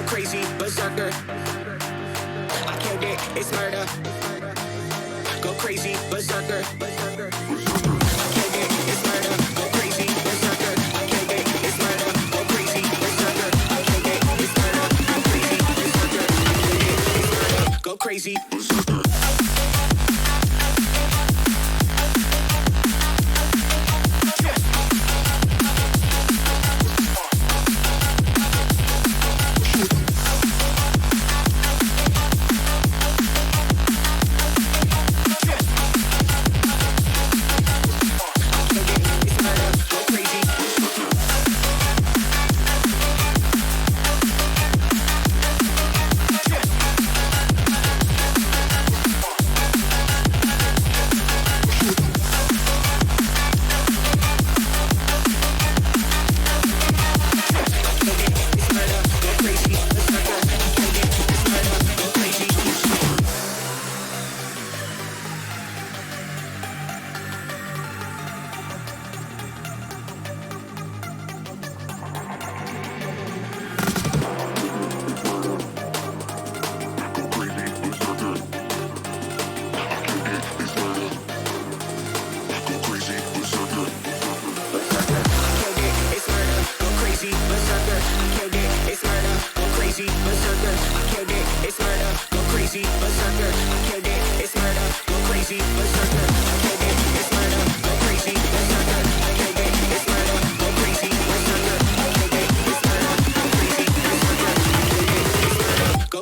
go crazy, berserker. I killed it, it's murder. Go crazy, berserker. I killed it, it's murder. Go crazy, berserker. I killed it, it's murder. Go crazy, berserker. I killed it, it's murder. Go crazy, berserker. I killed it, it's murder. Go crazy, berserker.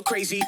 Crazy.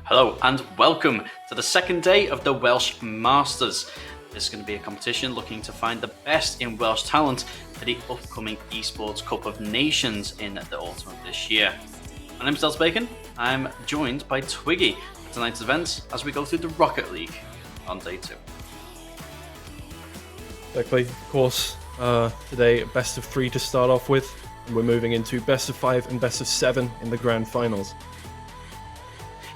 Hello and welcome to the second day of the Welsh Masters. This is going to be a competition looking to find the best in Welsh talent for the upcoming Esports Cup of Nations in the autumn of this year. My name is Dels Bacon. I'm joined by Twiggy for tonight's event as we go through the Rocket League on day 2. Exactly. Of course, today best of 3 to start off with, and we're moving into best of 5 and best of 7 in the grand finals.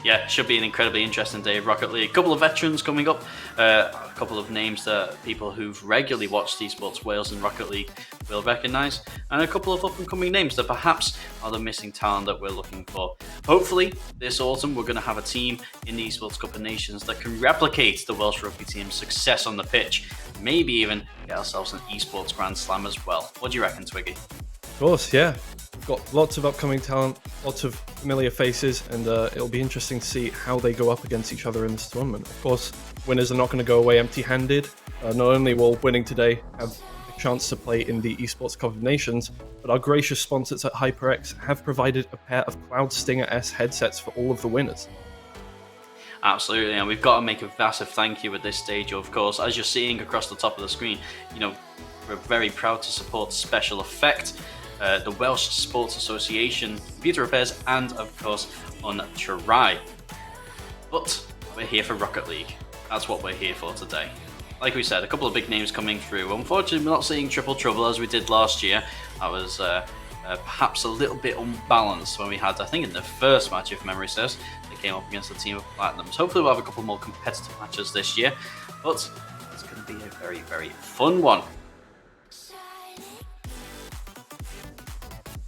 Yeah, should be an incredibly interesting day of Rocket League. A couple of veterans coming up, a couple of names that people who've regularly watched EsportsWales and Rocket League will recognise, and a couple of up-and-coming names that perhaps are the missing talent that we're looking for. Hopefully, this autumn we're going to have a team in the Esports Cup of Nations that can replicate the Welsh rugby team's success on the pitch, maybe even get ourselves an Esports Grand Slam as well. What do you reckon, Twiggy? Of course, yeah. We've got lots of upcoming talent, lots of familiar faces, and it'll be interesting to see how they go up against each other in this tournament. Of course, winners are not going to go away empty-handed. Not only will winning today have a chance to play in the Esports Cup of Nations, but our gracious sponsors at HyperX have provided a pair of Cloud Stinger S headsets for all of the winners. Absolutely, and we've got to make a massive thank you at this stage, of course. As you're seeing across the top of the screen, we're very proud to support Special Effect, the Welsh Sports Association, Computer Affairs, and of course Untry. But we're here for Rocket League. That's what we're here for today. Like we said, a couple of big names coming through. Unfortunately, we're not seeing triple trouble as we did last year. That was perhaps a little bit unbalanced when we had, I think in the first match, if memory serves, they came up against a team of Platinums. Hopefully we'll have a couple more competitive matches this year, but it's going to be a very, very fun one.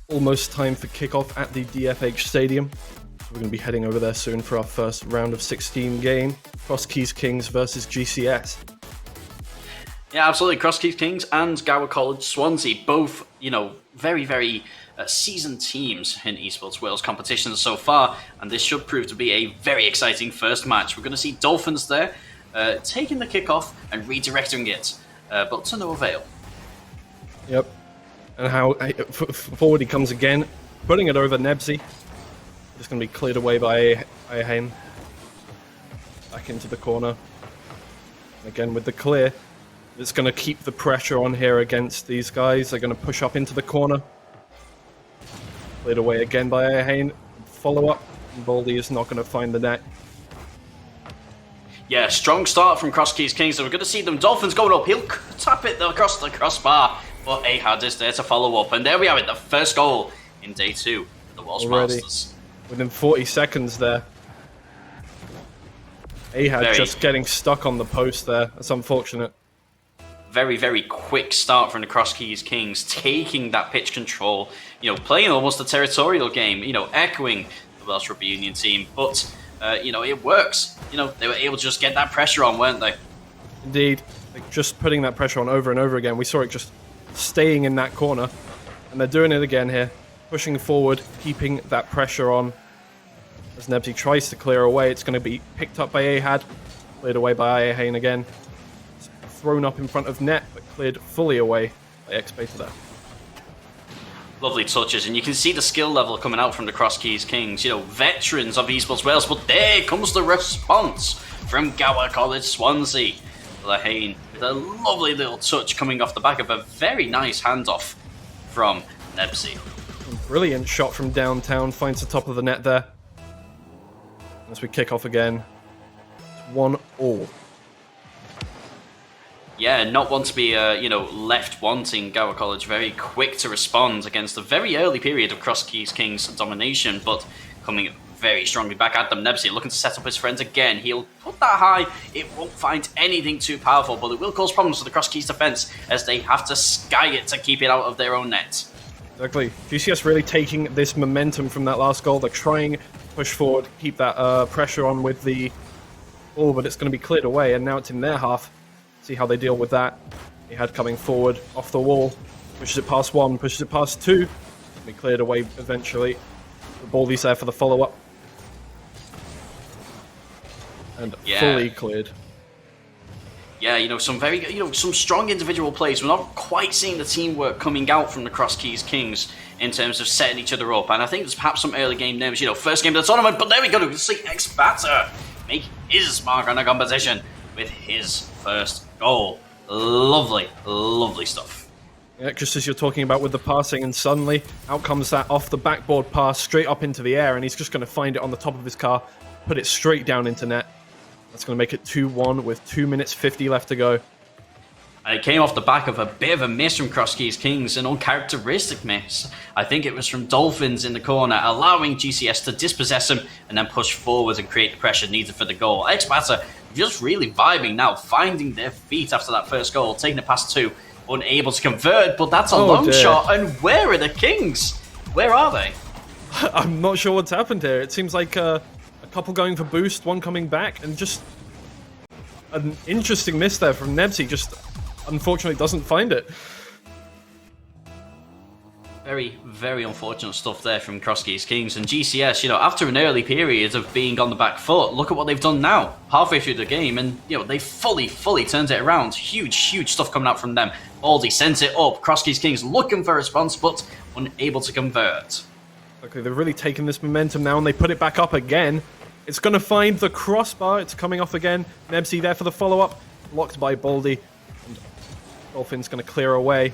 Almost time for kickoff at the DFH Stadium. We're going to be heading over there soon for our first round of 16 game. Cross Keys Kings versus GCS. Yeah, absolutely. Cross Keys Kings and Gower College Swansea, both, very, very seasoned teams in Esports Wales competitions so far, and this should prove to be a very exciting first match. We're going to see Dolphins there taking the kickoff and redirecting it, but to no avail. Yep. And how forward he comes again, putting it over Nebsy. Just going to be cleared away by Ahain. Back into the corner. Again with the clear. It's going to keep the pressure on here against these guys. They're going to push up into the corner. Cleared away again by Ahain. Follow up. And Baldy is not going to find the net. Yeah, strong start from Cross Keys Kings. So we're going to see them Dolphins going up. He'll tap it across the crossbar. But Ahad is there to follow up. And there we have it. The first goal in day 2 of the Welsh Masters. Within 40 seconds there. Ahad just getting stuck on the post there. That's unfortunate. Very, very quick start from the Cross Keys Kings, taking that pitch control, playing almost a territorial game, echoing the Welsh Rugby Union team. But, it works. They were able to just get that pressure on, weren't they? Indeed. Like just putting that pressure on over and over again. We saw it just staying in that corner. And they're doing it again here. Pushing forward, keeping that pressure on. As Nebsy tries to clear away, it's going to be picked up by Ahad. Cleared away by Ahain again. It's thrown up in front of net, but cleared fully away by X-Beta there. Lovely touches, and you can see the skill level coming out from the Cross Keys Kings. Veterans of Esports Wales, but there comes the response from Gower College Swansea. Ahain with a lovely little touch coming off the back of a very nice handoff from Nebsy. Brilliant shot from downtown, finds the top of the net there. As we kick off again, 1-1. Yeah, not one to be, left wanting. Gower College very quick to respond against a very early period of Cross Keys Kings domination, but coming very strongly back at them. Nebsy looking to set up his friends again. He'll put that high. It won't find anything too powerful, but it will cause problems for the Cross Keys defense as they have to sky it to keep it out of their own net. Exactly. GCS really taking this momentum from that last goal. They're trying to push forward, keep that pressure on with the ball, but it's going to be cleared away, and now it's in their half. See how they deal with that. He had coming forward off the wall, pushes it past 1, pushes it past 2. Be cleared away eventually. The Baldy's there for the follow-up. And fully cleared. Yeah, some very, some strong individual plays. We're not quite seeing the teamwork coming out from the Cross Keys Kings in terms of setting each other up. And I think there's perhaps some early game names, first game of the tournament. But there we go. We can see X-Batter make his mark on the competition with his first goal. Lovely, lovely stuff. Yeah, just as you're talking about with the passing, and suddenly out comes that off the backboard pass straight up into the air, and he's just going to find it on the top of his car, put it straight down into net. That's going to make it 2-1 with 2 minutes 50 left to go. And it came off the back of a bit of a miss from Cross Keys Kings, an uncharacteristic miss. I think it was from Dolphins in the corner, allowing GCS to dispossess him and then push forward and create the pressure needed for the goal. X-Batter just really vibing now, finding their feet after that first goal, taking it past 2, unable to convert, but that's a long shot. And where are the Kings? Where are they? I'm not sure what's happened here. It seems like a couple going for boost, one coming back, and just an interesting miss there from Nebsy. Just unfortunately doesn't find it. Very, very unfortunate stuff there from Cross Keys Kings. And GCS, after an early period of being on the back foot, look at what they've done now, halfway through the game, and, they fully turned it around. Huge stuff coming out from them. Baldy sends it up. Cross Keys Kings looking for a response, but unable to convert. Okay, they've really taken this momentum now, and they put it back up again. It's going to find the crossbar. It's coming off again. Nebsy there for the follow-up. Blocked by Baldy. And Dolphin's going to clear away.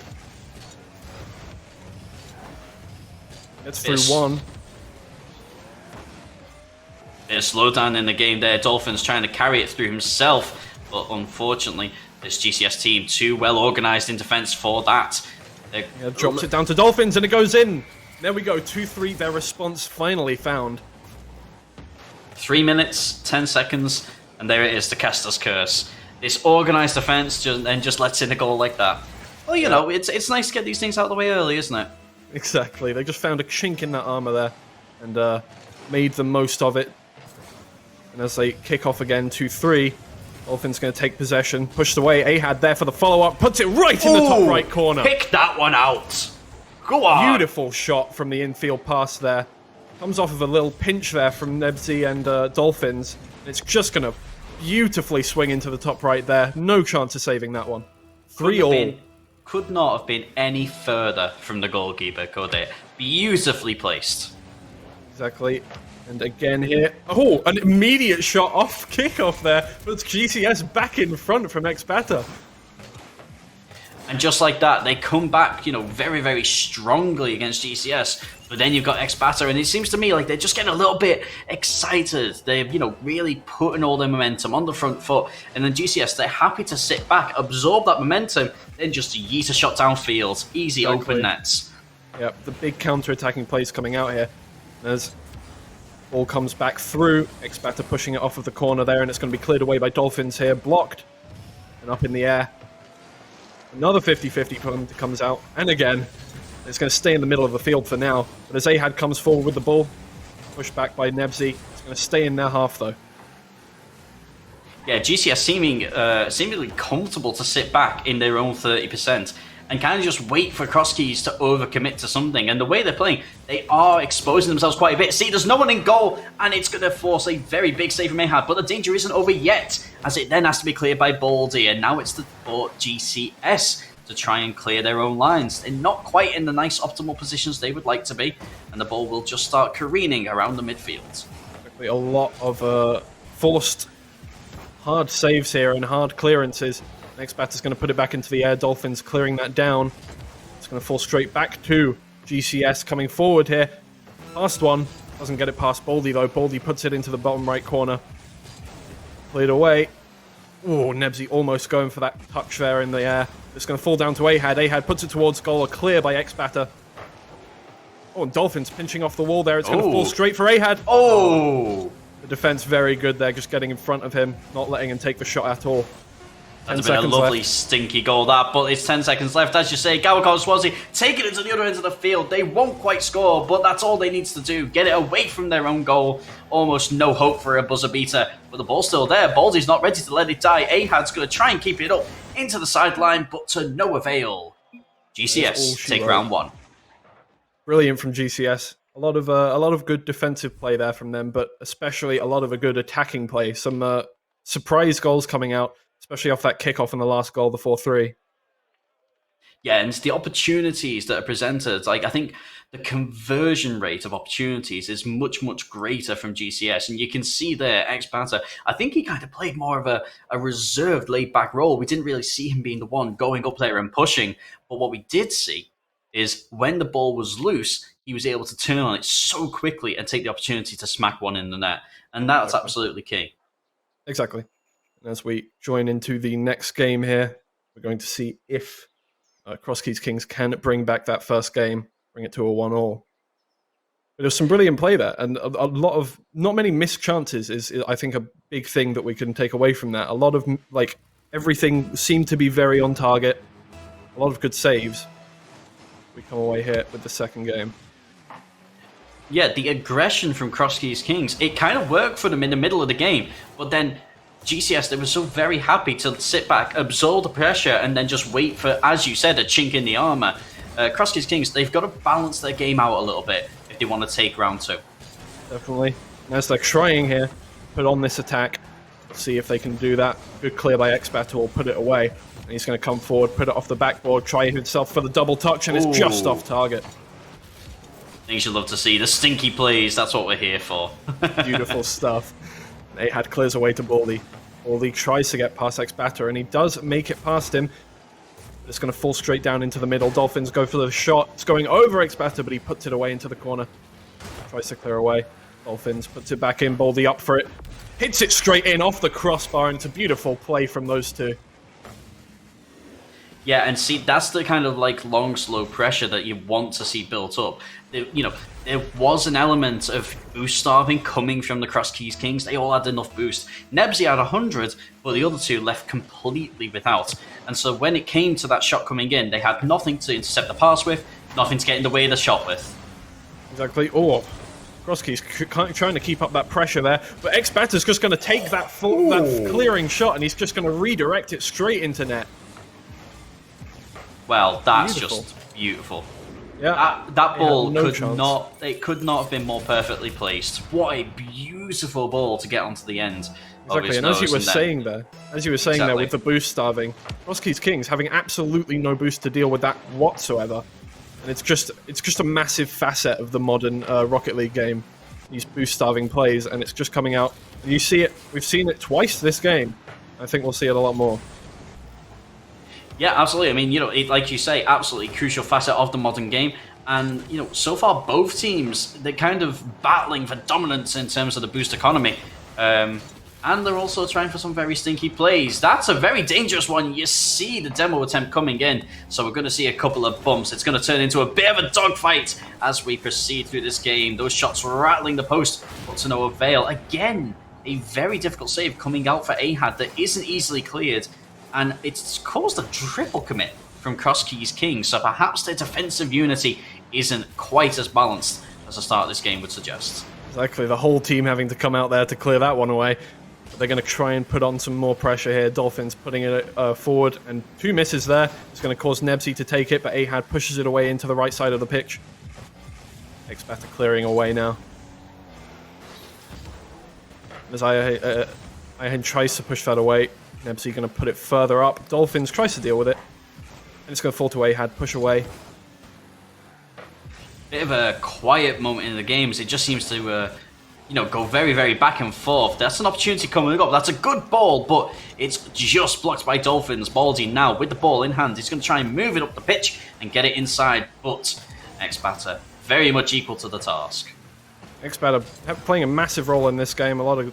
Gets through 1. Bit of slowdown in the game there. Dolphins trying to carry it through himself. But unfortunately, this GCS team too well organised in defence for that. Drops it down to Dolphins and it goes in. There we go. 2-3. Their response finally found. 3 minutes, 10 seconds, and there it is, the Caster's Curse. This organised defence just lets in a goal like that. Well, it's nice to get these things out of the way early, isn't it? Exactly. They just found a chink in that armour there and made the most of it. And as they kick off again, 2-3, Dolphins going to take possession. Pushed away. Ahad there for the follow-up. Puts it right in the top right corner. Pick that one out. Go on! Beautiful shot from the infield pass there. Comes off of a little pinch there from Nebsy and Dolphins. It's just going to beautifully swing into the top right there. No chance of saving that one. 3-all. Could not have been any further from the goalkeeper, could it? Beautifully placed. Exactly. And again here. Oh, an immediate shot off kickoff there. But it's GCS back in front from Expata. And just like that, they come back, very, very strongly against GCS. But then you've got Expata, and it seems to me like they're just getting a little bit excited. They're, really putting all their momentum on the front foot. And then GCS, they're happy to sit back, absorb that momentum, then just yeet a shot downfield. Easy open nets. Yep, the big counter-attacking plays coming out here. As ball comes back through, Expata pushing it off of the corner there, and it's going to be cleared away by Dolphins here, blocked, and up in the air. Another 50-50 comes out, and again, it's going to stay in the middle of the field for now. But as Ahad comes forward with the ball, pushed back by Nebsy, it's going to stay in their half though. Yeah, GCS seemingly comfortable to sit back in their own 30%. And kind of just wait for Crosskeys to overcommit to something. And the way they're playing, they are exposing themselves quite a bit. See, there's no one in goal, and it's going to force a very big save from Ahad. But the danger isn't over yet, as it then has to be cleared by Baldy. And now it's for GCS to try and clear their own lines. They're not quite in the nice optimal positions they would like to be. And the ball will just start careening around the midfield. A lot of forced hard saves here and hard clearances. Next batter's going to put it back into the air. Dolphins clearing that down. It's going to fall straight back to GCS coming forward here. Past one. Doesn't get it past Baldy though. Baldy puts it into the bottom right corner. Cleared away. Oh, Nebsy almost going for that touch there in the air. It's going to fall down to Ahad. Ahad puts it towards goal. A clear by X-Batter. Oh, and Dolphins pinching off the wall there. It's going to fall straight for Ahad. Oh! The defense very good there, just getting in front of him, not letting him take the shot at all. That's been a lovely stinky goal, that, but it's 10 seconds left. As you say, Gawakon Swansea taking it to the other end of the field. They won't quite score, but that's all they need to do. Get it away from their own goal. Almost no hope for a buzzer beater, but the ball's still there. Baldy's not ready to let it die. Ahad's going to try and keep it up into the sideline, but to no avail. GCS take round one. Brilliant from GCS. A lot of good defensive play there from them, but especially a lot of a good attacking play. Some surprise goals coming out, especially off that kickoff in the last goal, the 4-3. Yeah, and the opportunities that are presented, I think the conversion rate of opportunities is much, much greater from GCS. And you can see there, X-Panther, I think he kind of played more of a reserved, laid-back role. We didn't really see him being the one going up there and pushing. But what we did see is when the ball was loose, he was able to turn on it so quickly and take the opportunity to smack one in the net. And that's absolutely key. Exactly. And as we join into the next game here, we're going to see if Crosskeys Kings can bring back that first game, bring it to a 1-1. But there's some brilliant play there, and a lot of, not many missed chances is I think, a big thing that we can take away from that. A lot of, everything seemed to be very on target. A lot of good saves. We come away here with the second game. Yeah, the aggression from Crosskeys Kings, it kind of worked for them in the middle of the game, but then GCS, they were so very happy to sit back, absorb the pressure, and then just wait for, as you said, a chink in the armour. Crosskeys Kings, they've got to balance their game out a little bit if they want to take round two. Definitely. And as they're trying here, put on this attack, see if they can do that. Good clear by X-Battle, will put it away. And he's going to come forward, put it off the backboard, try himself for the double touch, and it's just off target. Things you love to see. The stinky plays, that's what we're here for. Beautiful stuff. Ahad clears away to Baldy. Baldy tries to get past X-Batter, and he does make it past him. It's going to fall straight down into the middle. Dolphins go for the shot. It's going over X-Batter, but he puts it away into the corner. Tries to clear away. Dolphins puts it back in. Baldy up for it. Hits it straight in off the crossbar, and it's a beautiful play from those two. Yeah, and see, that's the kind of long, slow pressure that you want to see built up. There was an element of boost starving coming from the Crosskeys Kings. They all had enough boost. Nebsy had 100, but the other two left completely without. And so when it came to that shot coming in, they had nothing to intercept the pass with, nothing to get in the way of the shot with. Exactly. Oh, Crosskeys trying to keep up that pressure there, but X-Batter's just going to take that clearing shot, and he's just going to redirect it straight into net. Well, that's just beautiful. Yeah, That ball no could chance. not have been more perfectly placed. What a beautiful ball to get onto the end. Exactly, and as you were saying there, with the boost starving, Cross Keys Kings having absolutely no boost to deal with that whatsoever, and it's just a massive facet of the modern Rocket League game. These boost starving plays, and it's just coming out. And you see it. We've seen it twice this game. I think we'll see it a lot more. Yeah, absolutely. I mean, like you say, absolutely crucial facet of the modern game. And, so far both teams, they're kind of battling for dominance in terms of the boost economy. And they're also trying for some very stinky plays. That's a very dangerous one. You see the demo attempt coming in. So we're going to see a couple of bumps. It's going to turn into a bit of a dogfight as we proceed through this game. Those shots rattling the post, but to no avail. Again, a very difficult save coming out for Ahad that isn't easily cleared. And it's caused a triple commit from Cross Keys King, so perhaps their defensive unity isn't quite as balanced as the start of this game would suggest. Exactly, the whole team having to come out there to clear that one away. But they're going to try and put on some more pressure here. Dolphins putting it forward, and 2 misses there. It's going to cause Nebsy to take it, but Ahad pushes it away into the right side of the pitch. Expect clearing away now. As Ahad tries to push that away. Nebsy going to put it further up. Dolphins tries to deal with it. And it's going to fall to Ahad. Push away. Bit of a quiet moment in the games. It just seems to, go very, very back and forth. That's an opportunity coming up. That's a good ball, but it's just blocked by Dolphins. Baldy now with the ball in hand. He's going to try and move it up the pitch and get it inside. But X-Batter very much equal to the task. X-Batter playing a massive role in this game. A lot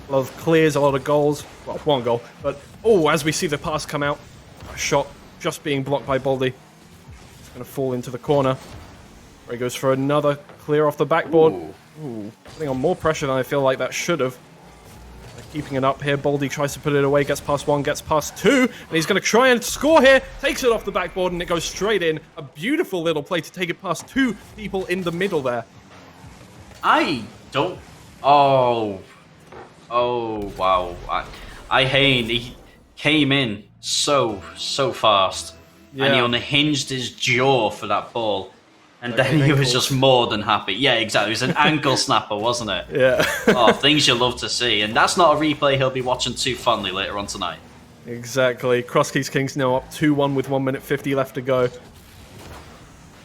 of clears, a lot of goals. Well, 1 goal. But, as we see the pass come out, a shot just being blocked by Baldy. It's going to fall into the corner. Where he goes for another clear off the backboard. Ooh. Putting on more pressure than I feel like that should have. They're keeping it up here. Baldy tries to put it away, gets past 1, gets past 2. And he's going to try and score here. Takes it off the backboard and it goes straight in. A beautiful little play to take it past 2 people in the middle there. Oh, wow. Ahane, he came in so fast. Yeah. And he unhinged his jaw for that ball. And then he was just more than happy. Yeah, exactly. It was an ankle snapper, wasn't it? Yeah. Things you love to see. And that's not a replay he'll be watching too fondly later on tonight. Exactly. Cross Keys Kings now up 2-1 with 1 minute 50 left to go.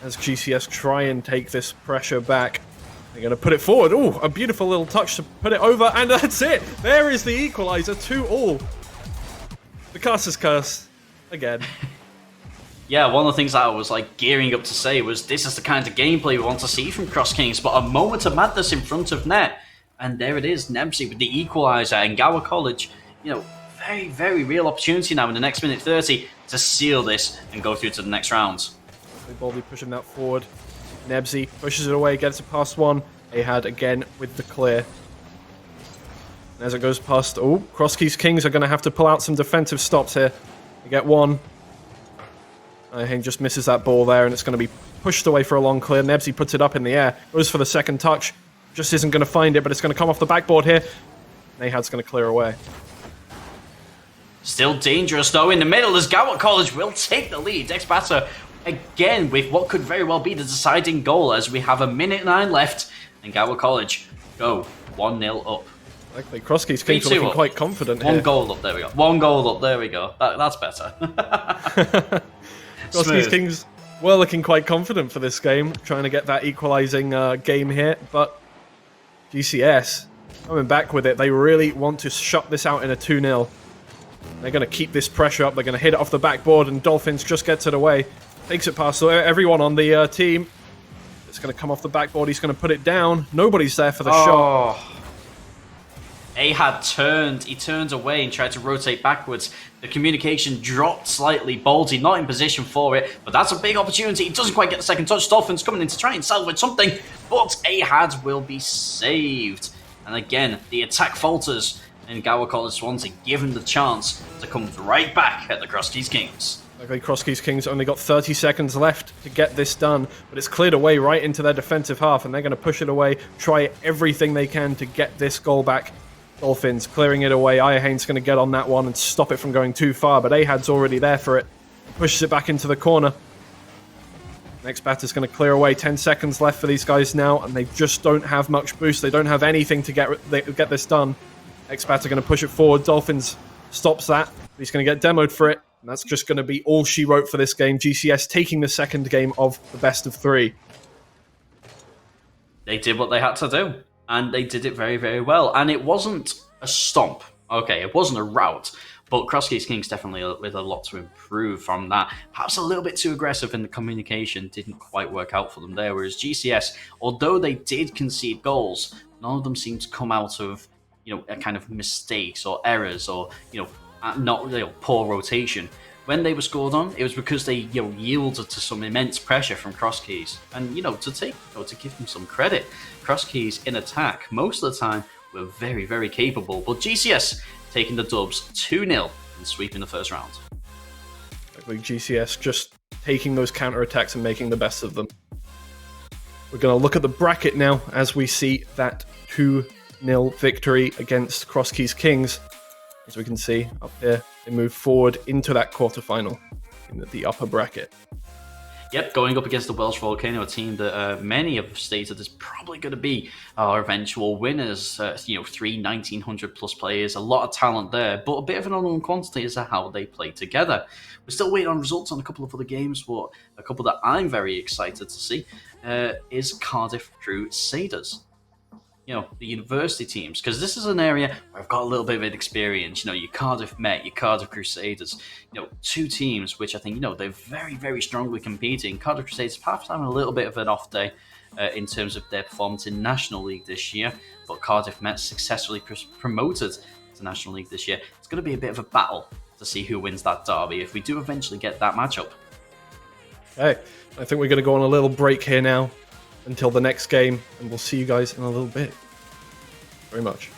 As GCS try and take this pressure back. They're going to put it forward. Ooh, a beautiful little touch to put it over, and that's it. There is the equalizer, 2-2. The curse is cursed. Again. Yeah, one of the things that I was gearing up to say was this is the kind of gameplay we want to see from Cross Kings, but a moment of madness in front of net. And there it is, Nebsy with the equalizer, and Gower College, very, very real opportunity now in the next minute 30 to seal this and go through to the next round. Baldy pushing that forward. Nebsy pushes it away, gets it past 1. Ahad again with the clear. And as it goes past... Cross Keys Kings are going to have to pull out some defensive stops here. They get 1. Ahane just misses that ball there, and it's going to be pushed away for a long clear. Nebsy puts it up in the air, goes for the second touch. Just isn't going to find it, but it's going to come off the backboard here. And Ahad's going to clear away. Still dangerous, though, in the middle as Gower College will take the lead. X-Batter again with what could very well be the deciding goal as we have 1:09 left and Gower College go 1-0 up. Likely. Cross Keys Kings are looking quite confident here. 1 goal up, there we go. 1 goal up, there we go. That's better. Cross Keys Kings were looking quite confident for this game, trying to get that equalising game here, but GCS coming back with it. They really want to shut this out in a 2-0. They're going to keep this pressure up. They're going to hit it off the backboard, and Dolphins just gets it away. Takes it past everyone on the team. It's going to come off the backboard. He's going to put it down. Nobody's there for the shot. Ahad turned. He turned away and tried to rotate backwards. The communication dropped slightly. Baldy not in position for it, but that's a big opportunity. He doesn't quite get the second touch. Dolphins coming in to try and salvage something, but Ahad will be saved. And again, the attack falters, and Gower College Swansea given the chance to come right back at the Cross Keys Kings. Luckily, Cross Keys Kings only got 30 seconds left to get this done, but it's cleared away right into their defensive half, and they're going to push it away, try everything they can to get this goal back. Dolphins clearing it away. Ayahane's going to get on that one and stop it from going too far, but Ahad's already there for it. Pushes it back into the corner. Next batter's going to clear away. 10 seconds left for these guys now, and they just don't have much boost. They don't have anything to get this done. Next batter going to push it forward. Dolphins stops that. He's going to get demoed for it, and that's just going to be all she wrote for this game. GCS taking the second game of the best of 3. They did what they had to do, and they did it very, very well. And it wasn't a stomp. Okay, it wasn't a rout, but Cross Keys Kings definitely with a lot to improve from that. Perhaps a little bit too aggressive, and the communication didn't quite work out for them there. Whereas GCS, although they did concede goals, none of them seemed to come out of a kind of mistakes or errors or not poor rotation. When they were scored on, it was because they yielded to some immense pressure from Cross Keys. And to give them some credit, Cross Keys in attack most of the time were very, very capable. But GCS taking the dubs 2-0 and sweeping the first round. Like GCS just taking those counter-attacks and making the best of them. We're going to look at the bracket now as we see that 2-0 victory against Cross Keys Kings. As we can see up here, they move forward into that quarterfinal in the upper bracket. Yep, going up against the Welsh Volcano, a team that many have stated is probably going to be our eventual winners. 3 1900 plus players, a lot of talent there, but a bit of an unknown quantity as to how they play together. We're still waiting on results on a couple of other games, but a couple that I'm very excited to see is Cardiff Crusaders. The university teams, because this is an area where I've got a little bit of experience. Your Cardiff Met, your Cardiff Crusaders, two teams which I think, they're very, very strongly competing. Cardiff Crusaders perhaps having a little bit of an off day in terms of their performance in National League this year, but Cardiff Met successfully promoted to National League this year. It's going to be a bit of a battle to see who wins that derby if we do eventually get that matchup. Okay, I think we're going to go on a little break here now until the next game, and we'll see you guys in a little bit. Very much.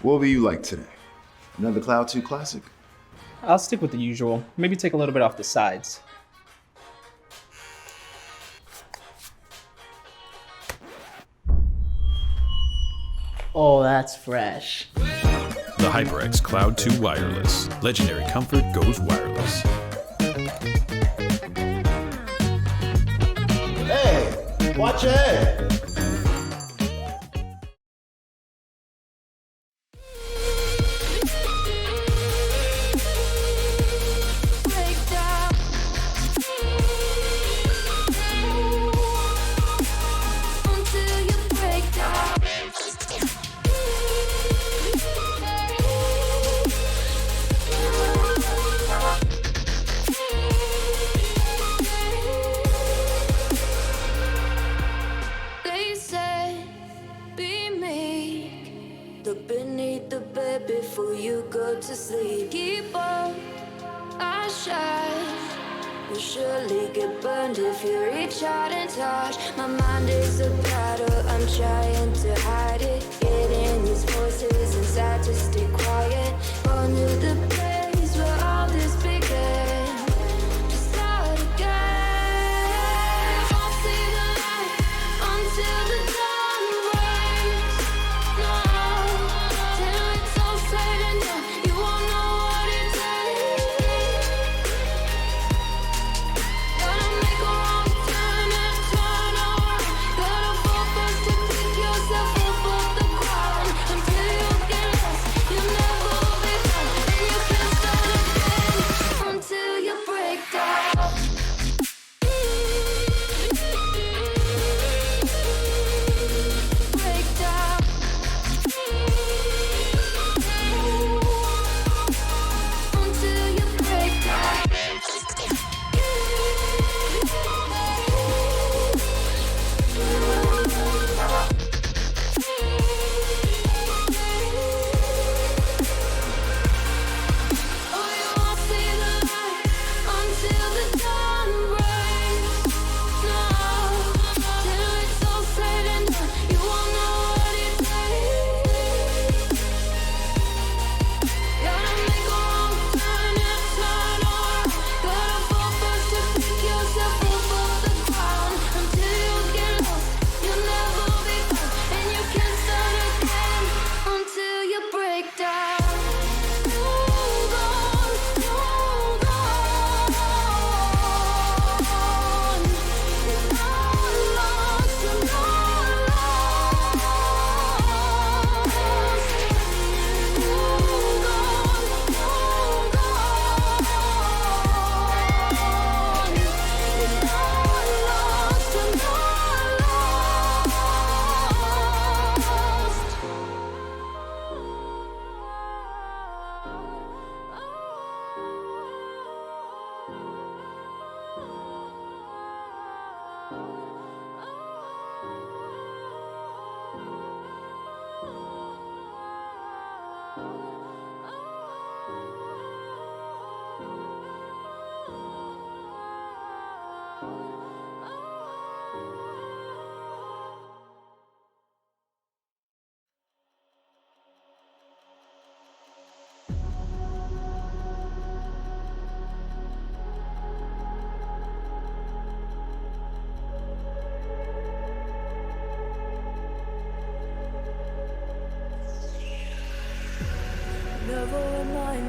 What will you like today? Another Cloud 2 Classic? I'll stick with the usual. Maybe take a little bit off the sides. Oh, that's fresh. The HyperX Cloud 2 Wireless. Legendary comfort goes wireless. Hey, watch your head. Before you go to sleep, keep on, I shine. You'll surely get burned if you reach out and touch. My mind is a battle, I'm trying to hide it. Getting these voices inside to stay quiet. On to the place where all this began. To start again. I'll see the light until the dawn breaks. No, till it's all said and done, you won't know what it takes. Gotta make a wrong turn and turn around. Gotta fall first to pick yourself up off the ground. Until you get lost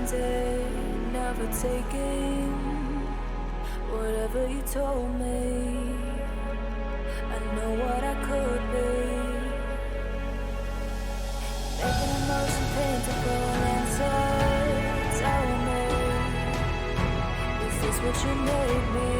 ended, never taking whatever you told me. I know what I could be, making emotion paintable and so tell me, is this what you made me?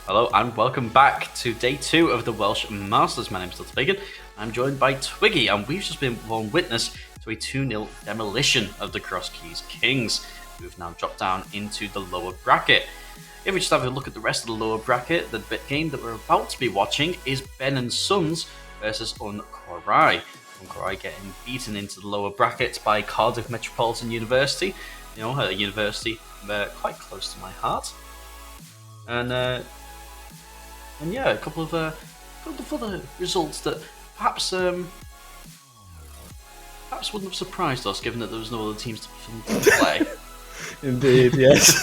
Hello and welcome back to day 2 of the Welsh Masters. My name's Bacon. I'm joined by Twiggy, and we've just been borne witness to a 2-0 demolition of the Cross Keys Kings, who've now dropped down into the lower bracket. If we just have a look at the rest of the lower bracket, the game that we're about to be watching is Ben and Sons versus Uncorai. Uncorai getting beaten into the lower bracket by Cardiff Metropolitan University, a university quite close to my heart. And yeah, a couple of other results that perhaps wouldn't have surprised us, given that there was no other teams to play. Indeed, yes.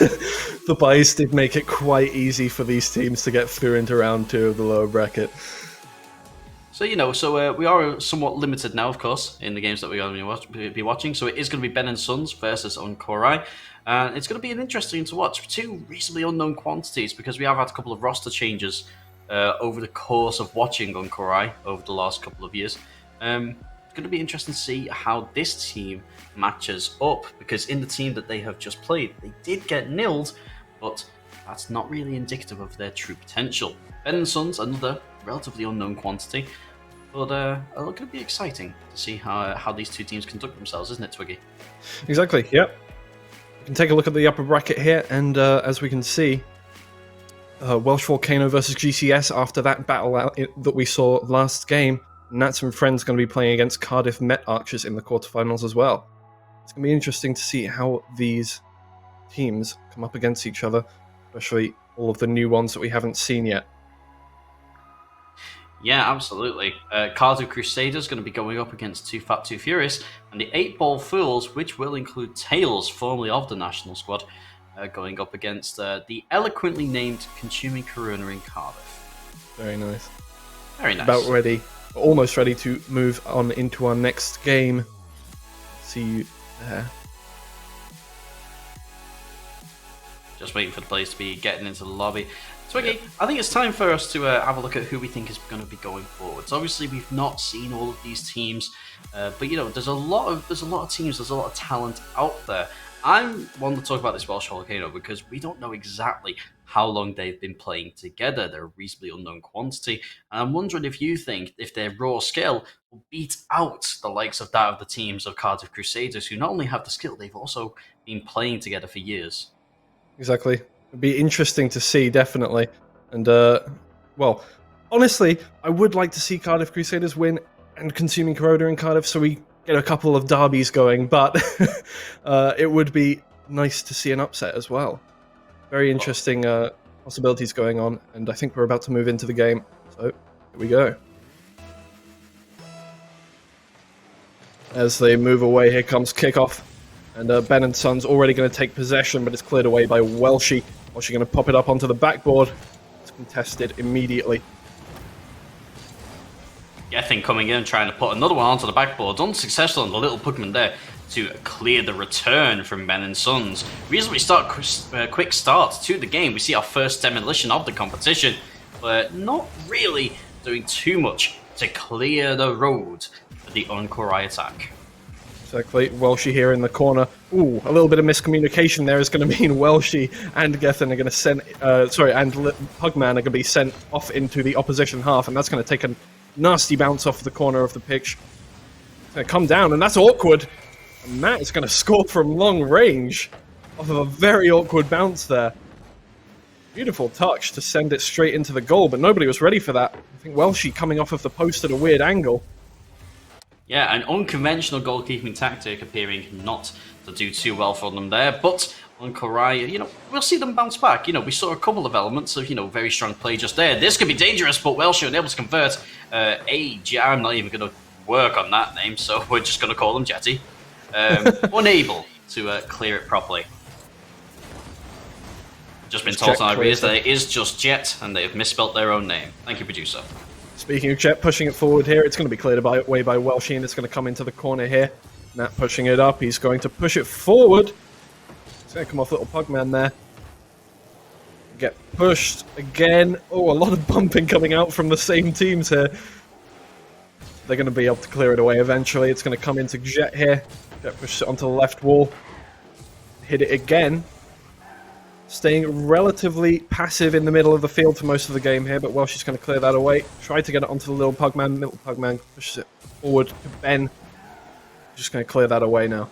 The buys did make it quite easy for these teams to get through into round 2 of the lower bracket. So, we are somewhat limited now, of course, in the games that we're going to be watching. So it is going to be Ben and Sons versus Uncorai. And it's going to be an interesting to watch. 2 reasonably unknown quantities, because we have had a couple of roster changes over the course of watching Uncorai over the last couple of years. It's going to be interesting to see how this team matches up, because in the team that they have just played, they did get nilled, but that's not really indicative of their true potential. Ben and Sons, another relatively unknown quantity, but it's going to be exciting to see how these 2 teams conduct themselves, isn't it, Twiggy? Exactly, yep. We can take a look at the upper bracket here, and as we can see, Welsh Volcano versus GCS after that battle that we saw last game. Nats and Friends going to be playing against Cardiff Met Archers in the quarterfinals as well. It's going to be interesting to see how these teams come up against each other, especially all of the new ones that we haven't seen yet. Yeah, absolutely. Cardiff Crusaders going to be going up against Too Fat Too Furious, and the 8-Ball Fools, which will include Tails, formerly of the national squad, going up against the eloquently named Consuming Corona in Cardiff. Very nice. Very nice. About ready, almost ready to move on into our next game. See you there. Just waiting for the players to be getting into the lobby. Twiggy, I think it's time for us to have a look at who we think is going to be going forwards. Obviously, we've not seen all of these teams, but there's a lot of teams, there's a lot of talent out there. I'm one to talk about this Welsh Volcano because we don't know exactly how long they've been playing together. They're a reasonably unknown quantity, and I'm wondering if you think if their raw skill will beat out the likes of that of the teams of Cardiff Crusaders, who not only have the skill, they've also been playing together for years. Exactly. It'd be interesting to see, definitely. And, well, honestly, I would like to see Cardiff Crusaders win and Consuming Corona in Cardiff so we get a couple of derbies going, but it would be nice to see an upset as well. Very interesting possibilities going on, and I think we're about to move into the game. So, here we go. As they move away, here comes kickoff. And Ben and Sons already going to take possession, but it's cleared away by Welshie. Welshie going to pop it up onto the backboard. It's contested immediately. Gethin coming in, trying to put another one onto the backboard. Unsuccessful on the little Pugman there to clear the return from Ben and Sons. Reasonably quick start to the game. We see our first demolition of the competition, but not really doing too much to clear the road for the Uncorai attack. Exactly. Welshie here in the corner. Ooh, a little bit of miscommunication there is going to mean Welshie and Gethin are going to send... and Pugman are going to be sent off into the opposition half, and that's going to take a nasty bounce off the corner of the pitch. It's going to come down, and that's awkward. And Matt is going to score from long range off of a very awkward bounce there. Beautiful touch to send it straight into the goal, but nobody was ready for that. I think Welshie coming off of the post at a weird angle. Yeah, an unconventional goalkeeping tactic appearing not to do too well for them there, but Uncorai, we'll see them bounce back. We saw a couple of elements of, very strong play just there. This could be dangerous, but Welsh unable to convert. I'm not even going to work on that name, so we're just going to call them Jetty. Unable to clear it properly. Just been told on our ears that it is just Jet, and they have misspelt their own name. Thank you, producer. Speaking of Jet pushing it forward here, it's going to be cleared away by Welshie, and it's going to come into the corner here. Nat pushing it up, he's going to push it forward. It's going to come off little Pugman there. Get pushed again. Oh, a lot of bumping coming out from the same teams here. They're going to be able to clear it away eventually. It's going to come into Jet here. Jet pushes it onto the left wall. Hit it again. staying relatively passive in the middle of the field for most of the game here, but Welsh is going to clear that away. Try to get it onto the little Pugman. Little Pugman pushes it forward to Ben. Just going to clear that away now.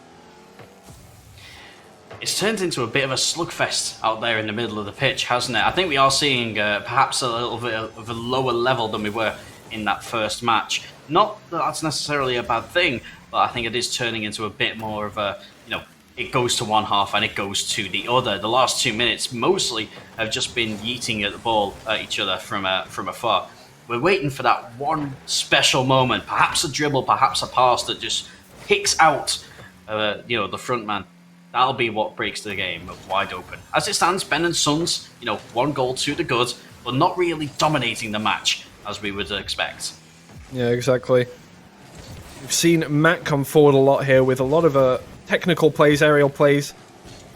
It's turned into a bit of a slugfest out there in the middle of the pitch, hasn't it? I think we are seeing perhaps a little bit of a lower level than we were in that first match. Not that that's necessarily a bad thing, but I think it is turning into a bit more of a, it goes to one half and it goes to the other. The last 2 minutes mostly have just been yeeting at the ball at each other from afar. We're waiting for that one special moment, perhaps a dribble, perhaps a pass that just picks out, the front man. That'll be what breaks the game wide open. As it stands, Ben and Sons, 1 goal to the good, but not really dominating the match as we would expect. Yeah, exactly. We've seen Matt come forward a lot here with a lot of technical plays, aerial plays.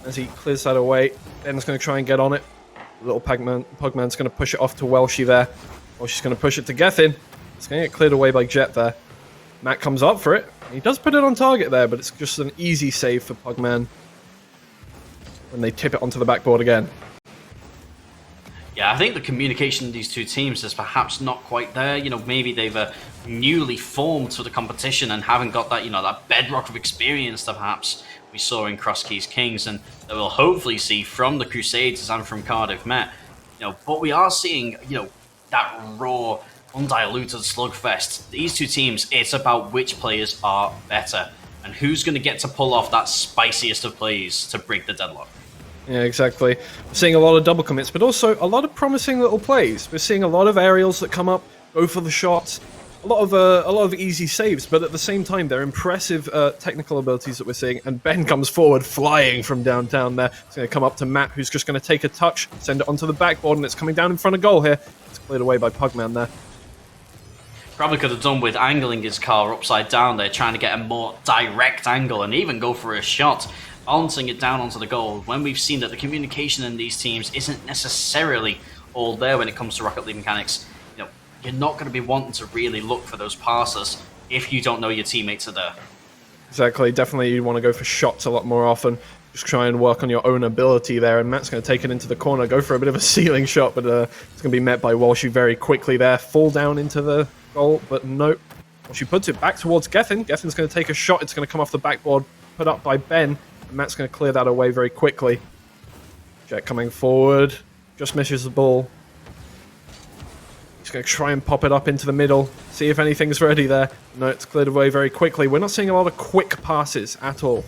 As he clears that away, Ben's going to try and get on it. Little Pugman's going to push it off to Welshie there. Welshie's going to push it to Gethin. It's going to get cleared away by Jet there. Matt comes up for it. He does put it on target there, but it's just an easy save for Pugman when they tip it onto the backboard again. Yeah, I think the communication of these two teams is perhaps not quite there. Maybe they've newly formed for the competition and haven't got that, that bedrock of experience that perhaps we saw in Cross Keys Kings and that we'll hopefully see from the Crusaders and from Cardiff Met. But we are seeing, that raw, undiluted slugfest. These two teams, it's about which players are better and who's going to get to pull off that spiciest of plays to break the deadlock. Yeah, exactly. We're seeing a lot of double commits, but also a lot of promising little plays. We're seeing a lot of aerials that come up, go for the shots, a lot of easy saves, but at the same time, they're impressive technical abilities that we're seeing. And Ben comes forward, flying from downtown there. It's going to come up to Matt, who's just going to take a touch, send it onto the backboard, and it's coming down in front of goal here. It's cleared away by Pugman there. Probably could have done with angling his car upside down there, trying to get a more direct angle and even go for a shot, balancing it down onto the goal, when we've seen that the communication in these teams isn't necessarily all there when it comes to Rocket League mechanics. You're not going to be wanting to really look for those passes if you don't know your teammates are there. Exactly, definitely you want to go for shots a lot more often. Just try and work on your own ability there, and Matt's going to take it into the corner, go for a bit of a ceiling shot, but it's going to be met by Walshy very quickly there. Fall down into the goal, but nope. Walshy puts it back towards Gethin. Gethin's going to take a shot. It's going to come off the backboard, put up by Ben. And Matt's going to clear that away very quickly. Jet coming forward, just misses the ball. He's going to try and pop it up into the middle, see if anything's ready there. No, it's cleared away very quickly. We're not seeing a lot of quick passes at all.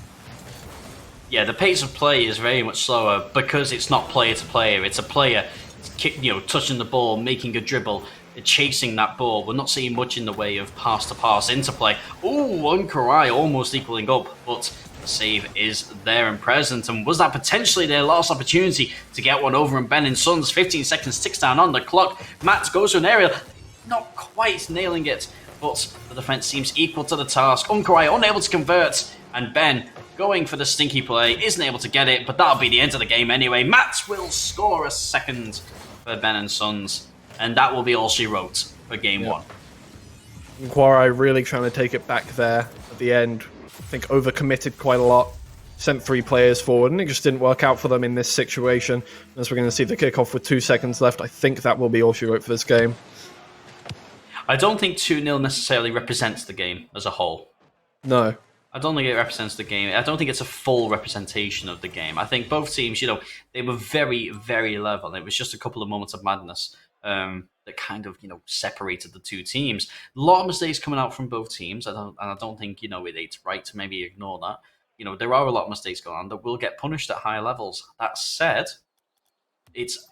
Yeah, the pace of play is very much slower because it's not player to player. It's a player, touching the ball, making a dribble, chasing that ball. We're not seeing much in the way of pass-to-pass interplay. Ooh, Unkarai almost equaling up, but the save is there and present. And was that potentially their last opportunity to get one over and Ben and Sons? 15 seconds ticks down on the clock. Matt goes to an aerial, not quite nailing it, but the defense seems equal to the task. Unkarai unable to convert, and Ben going for the stinky play, isn't able to get it, but that'll be the end of the game anyway. Matt will score a second for Ben and Sons, and that will be all she wrote for game one. Unkarai really trying to take it back there at the end. I think overcommitted quite a lot. Sent 3 players forward, and it just didn't work out for them in this situation. As we're going to see the kickoff with 2 seconds left, I think that will be all she wrote for this game. I don't think 2-0 necessarily represents the game as a whole. No. I don't think it represents the game. I don't think it's a full representation of the game. I think both teams, they were very, very level. It was just a couple of moments of madness that kind of, separated the two teams. A lot of mistakes coming out from both teams. I don't think, it's right to maybe ignore that. There are a lot of mistakes going on that will get punished at higher levels. That said, it's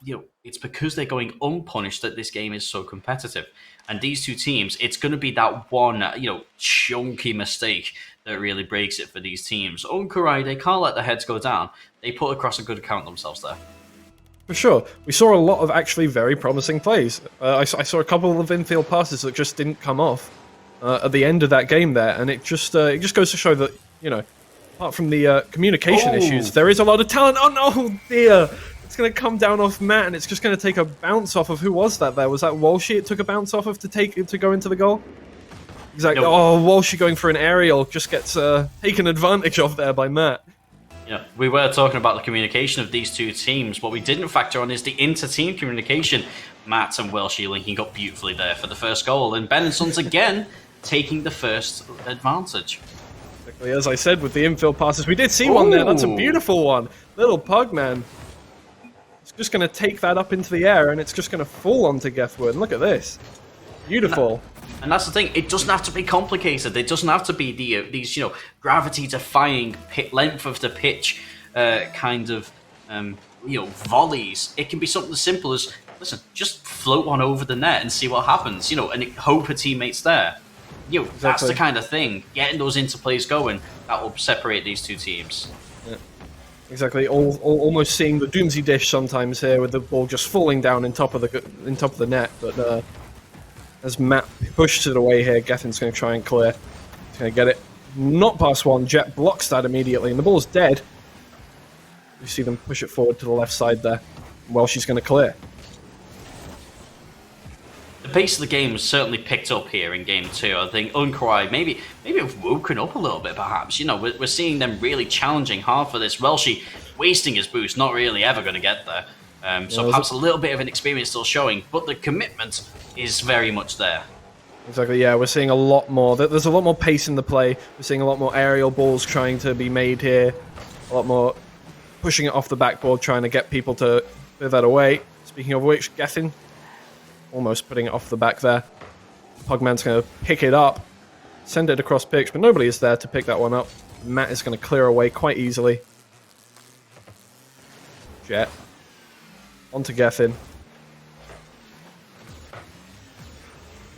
because they're going unpunished that this game is so competitive. And these two teams, it's going to be that one, chunky mistake that really breaks it for these teams. Unkarai, they can't let their heads go down. They put across a good account themselves there. For sure. We saw a lot of actually very promising plays. I saw a couple of infield passes that just didn't come off at the end of that game there. And it just goes to show that, apart from the communication issues, there is a lot of talent. Oh, no, dear. It's going to come down off Matt, and it's just going to take a bounce off of... Who was that there? Was that Walshy it took a bounce off of to go into the goal? Exactly. Nope. Oh, Walshy going for an aerial just gets taken advantage of there by Matt. We were talking about the communication of these two teams. What we didn't factor on is the inter-team communication. Matt and Welshie linking up beautifully there for the first goal, and Ben and Sons again taking the first advantage. Exactly, as I said, with the infield passes, we did see one there. That's a beautiful one. Little Pugman. It's just going to take that up into the air, and it's just going to fall onto Gethwood. Look at this. Beautiful. And that's the thing. It doesn't have to be complicated. It doesn't have to be these gravity-defying length of the pitch kind of volleys. It can be something as simple as, listen, just float one over the net and see what happens. And hope a teammate's there. Exactly. That's the kind of thing. Getting those interplays going, that will separate these two teams. Yeah. Exactly. Almost seeing the Doomsy dish sometimes here, with the ball just falling down in top of the net, but. As Matt pushes it away here, Gethin's going to try and clear. He's going to get it not past one. Jet blocks that immediately, and the ball's dead. You see them push it forward to the left side there. Welshie's going to clear. The pace of the game has certainly picked up here in Game 2. I think Unkwai maybe have woken up a little bit, perhaps. We're seeing them really challenging hard for this. Welshie wasting his boost, not really ever going to get there. So perhaps a little bit of an experience still showing, but the commitment is very much there. Exactly, yeah, we're seeing a lot more. There's a lot more pace in the play. We're seeing a lot more aerial balls trying to be made here. A lot more pushing it off the backboard, trying to get people to clear that away. Speaking of which, Gethin almost putting it off the back there. Pugman's going to pick it up, send it across pitch, but nobody is there to pick that one up. Matt is going to clear away quite easily. Jet. Onto Gethin.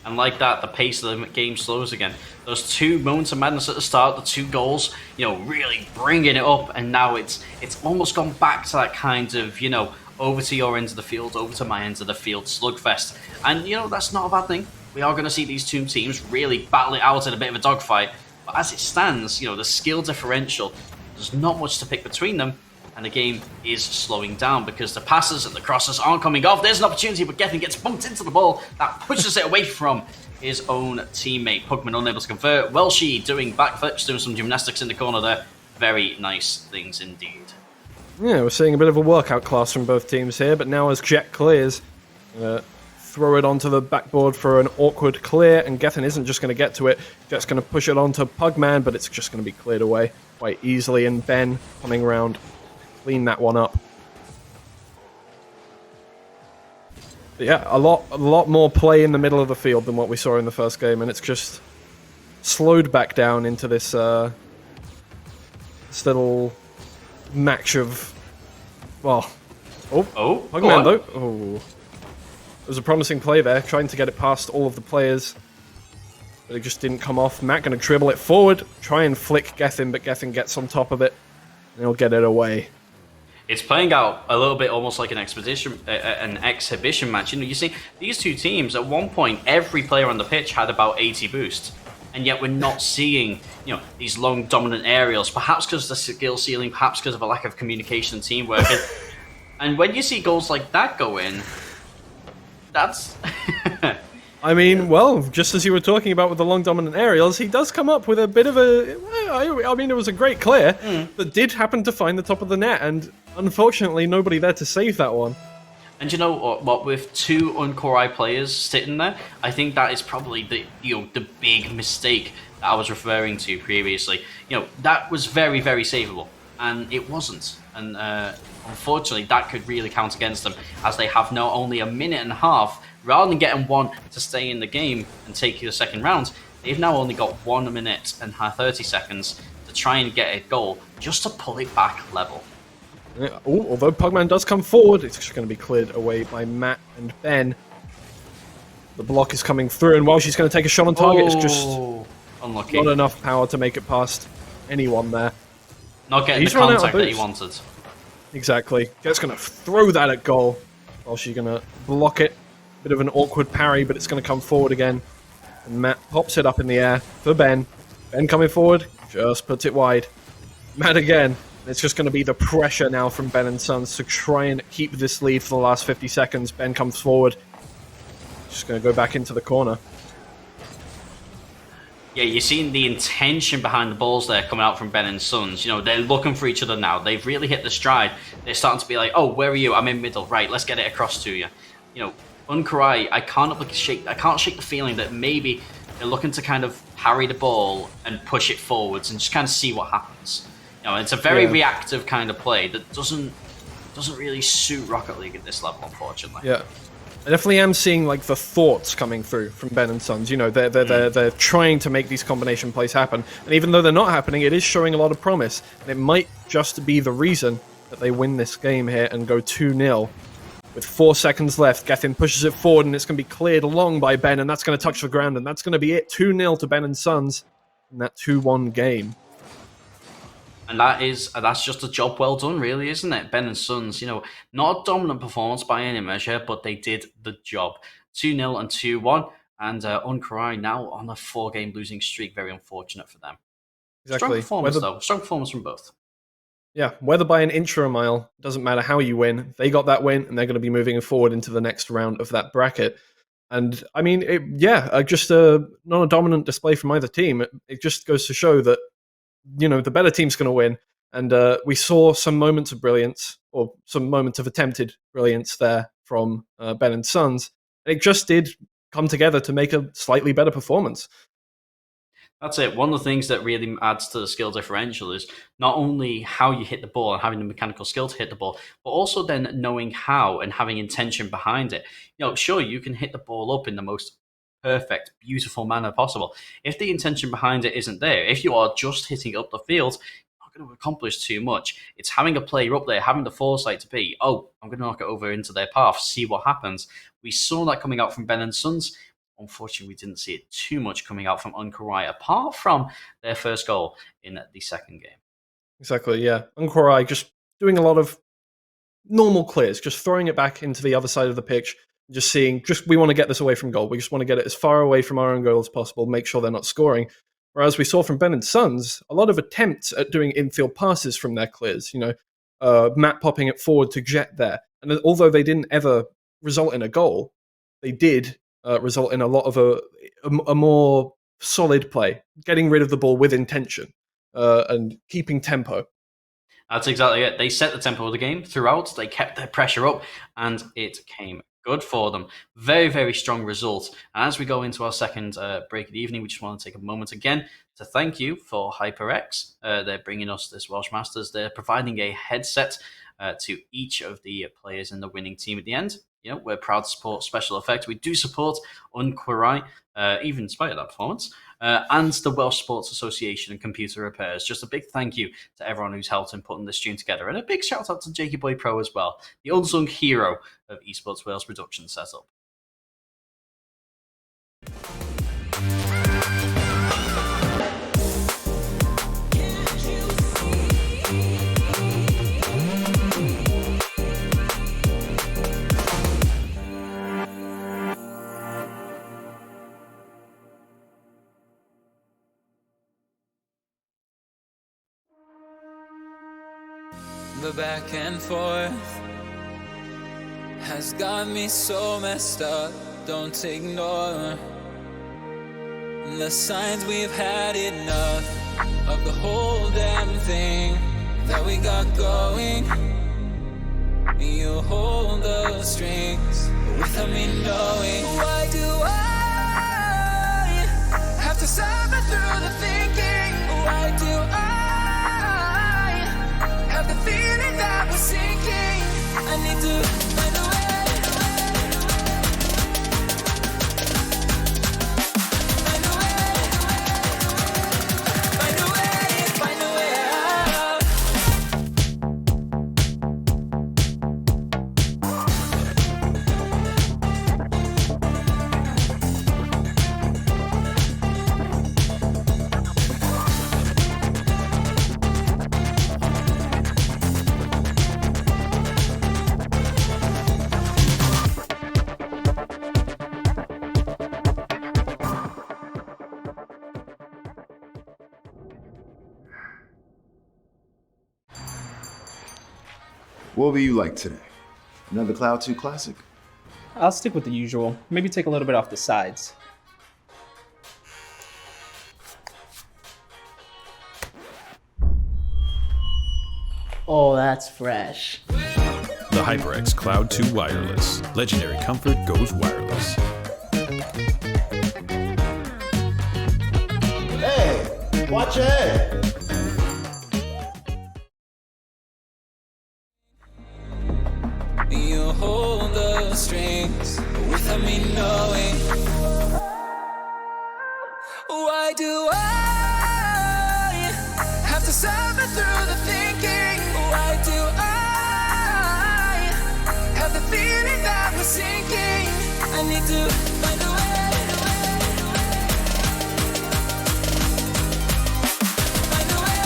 And like that, the pace of the game slows again. Those two moments of madness at the start, the two goals, really bringing it up, and now it's almost gone back to that kind of, over to your end of the field, over to my end of the field slugfest. And, that's not a bad thing. We are going to see these two teams really battle it out in a bit of a dogfight. But as it stands, the skill differential, there's not much to pick between them. And the game is slowing down because the passes and the crosses aren't coming off. There's an opportunity, but Gethin gets bumped into the ball. That pushes it away from his own teammate. Pugman unable to convert. Welshie doing backflips, doing some gymnastics in the corner there. Very nice things indeed. Yeah, we're seeing a bit of a workout class from both teams here, but now as Jet clears, throw it onto the backboard for an awkward clear, and Gethin isn't just going to get to it. Jet's going to push it onto Pugman, but it's just going to be cleared away quite easily, and Ben coming around. Clean that one up. But yeah, a lot more play in the middle of the field than what we saw in the first game, and it's just slowed back down into this little match of, Pugman though. Oh, it was a promising play there, trying to get it past all of the players, but it just didn't come off. Matt going to dribble it forward, try and flick Gethin, but Gethin gets on top of it, and he'll get it away. It's playing out a little bit almost like an exhibition match. You see, these two teams, at one point, every player on the pitch had about 80 boost. And yet we're not seeing, these long, dominant aerials, perhaps because of the skill ceiling, perhaps because of a lack of communication and teamwork. And when you see goals like that go in, that's... I mean, just as you were talking about with the long dominant aerials, he does come up with a bit of a... I mean, it was a great clear, that did happen to find the top of the net, and unfortunately, nobody there to save that one. And you know what? With two Unkorai players sitting there, I think that is probably the big mistake that I was referring to previously. That was very, very savable, and it wasn't. And unfortunately, that could really count against them, as they have now only a minute and a half. Rather than getting one to stay in the game and take the second round, they've now only got 1 minute and 30 seconds to try and get a goal just to pull it back level. Yeah, although Pugman does come forward, it's just going to be cleared away by Matt and Ben. The block is coming through, and while she's going to take a shot on target, it's just unlucky. Not enough power to make it past anyone there. Not getting the contact that he wanted. Exactly. Jet's going to throw that at goal. While she's going to block it. Bit of an awkward parry, but it's going to come forward again. And Matt pops it up in the air for Ben. Ben coming forward, just puts it wide. Matt again. It's just going to be the pressure now from Ben and Sons to try and keep this lead for the last 50 seconds. Ben comes forward. Just going to go back into the corner. Yeah, you're seeing the intention behind the balls there coming out from Ben and Sons. You know, they're looking for each other now. They've really hit the stride. They're starting to be like, oh, where are you? I'm in middle. Right, let's get it across to you. You know, Unkarai, I can't shake the feeling that maybe they're looking to kind of parry the ball and push it forwards and just kind of see what happens. You know, it's a very reactive kind of play that doesn't really suit Rocket League at this level, unfortunately. Yeah. I definitely am seeing like the thoughts coming through from Ben and Sons. You know, they're trying to make these combination plays happen, and even though they're not happening, it is showing a lot of promise. And it might just be the reason that they win this game here and go 2-0. With 4 seconds left, Gethin pushes it forward, and it's going to be cleared along by Ben, and that's going to touch the ground, and that's going to be it. 2-0 to Ben and Sons in that 2-1 game. And that's just a job well done, really, isn't it? Ben and Sons, you know, not a dominant performance by any measure, but they did the job. 2-0 and 2-1, and Unkarai now on a 4-game losing streak. Very unfortunate for them. Exactly. Strong performance, though. Strong performance from both. Yeah, whether by an inch or a mile, doesn't matter how you win. They got that win, and they're going to be moving forward into the next round of that bracket. And, I mean, just not a dominant display from either team. It just goes to show that, you know, the better team's going to win. And we saw some moments of brilliance, or some moments of attempted brilliance there from Ben and Sons. It just did come together to make a slightly better performance. That's it. One of the things that really adds to the skill differential is not only how you hit the ball and having the mechanical skill to hit the ball, but also then knowing how and having intention behind it. You know, sure, you can hit the ball up in the most perfect, beautiful manner possible. If the intention behind it isn't there, if you are just hitting up the field, you're not going to accomplish too much. It's having a player up there, having the foresight to be, oh, I'm going to knock it over into their path, see what happens. We saw that coming out from Ben and Sons. Unfortunately, we didn't see it too much coming out from Unkarai, apart from their first goal in the second game. Exactly, yeah. Unkarai just doing a lot of normal clears, just throwing it back into the other side of the pitch, just seeing, we want to get this away from goal. We just want to get it as far away from our own goal as possible, make sure they're not scoring. Whereas we saw from Ben and Sons, a lot of attempts at doing infield passes from their clears, you know, Matt popping it forward to Jet there. And although they didn't ever result in a goal, they did result in a lot of a more solid play, getting rid of the ball with intention and keeping tempo. That's exactly it. They set the tempo of the game throughout. They kept their pressure up, and it came good for them. Very, very strong result. And as we go into our second break of the evening, we just want to take a moment again to thank you for HyperX. They're bringing us this Welsh Masters. They're providing a headset to each of the players in the winning team at the end. You know, we're proud to support Special Effect. We do support Unkarai, even in spite of that performance, and the Welsh Sports Association and Computer Repairs. Just a big thank you to everyone who's helped in putting this tune together. And a big shout out to Jakey Boy Pro as well, the unsung hero of EsportsWales production setup. The back and forth has got me so messed up. Don't ignore the signs. We've had enough of the whole damn thing that we got going. You hold the strings without me knowing. Why do I have to suffer through the thinking? Why do I have the feeling that we're sinking? I need to find a way. Find a way. Find a way out. What will you like today? Another Cloud 2 classic? I'll stick with the usual. Maybe take a little bit off the sides. Oh, that's fresh. The HyperX Cloud 2 Wireless. Legendary comfort goes wireless. Hey, watch ahead. You hold the strings without me knowing. Why do I have to suffer through the thinking? Why do I have the feeling that we're sinking? I need to find a way. Find a way.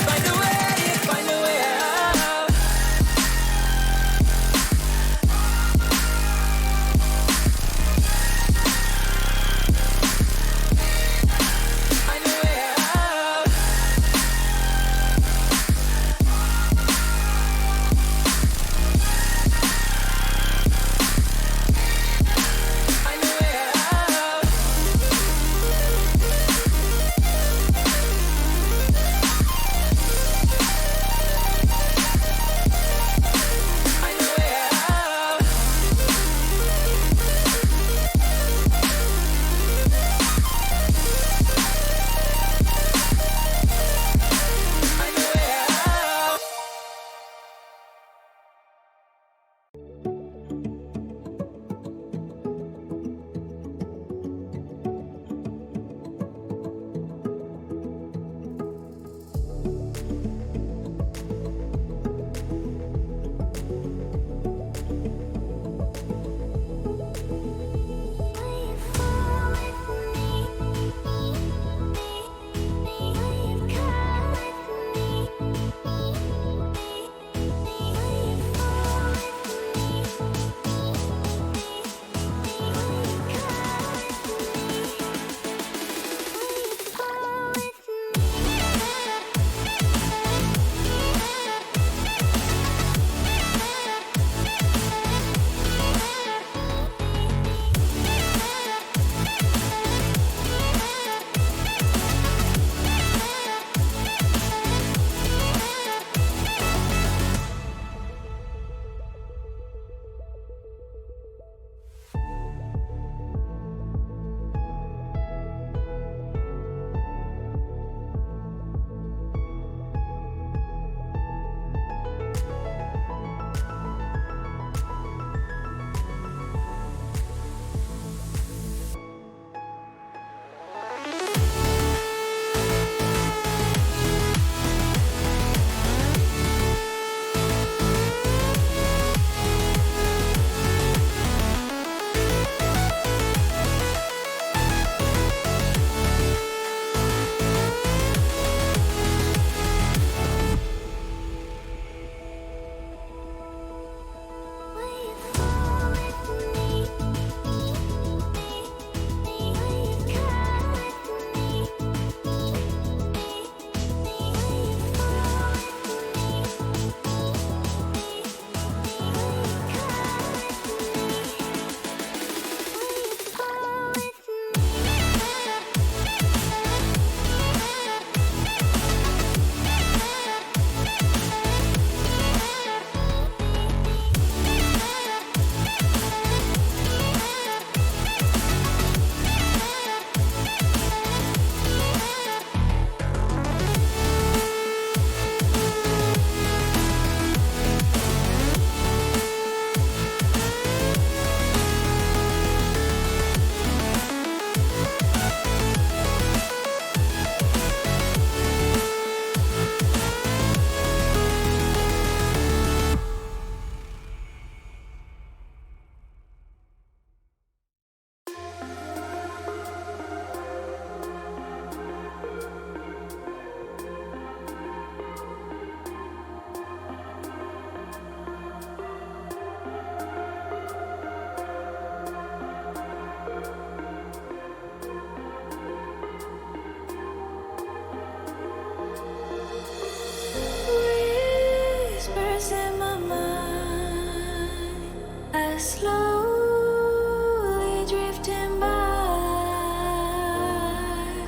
Find a way. Find a way out. Find a way out. Find a way out. Find a way out. Find a way out.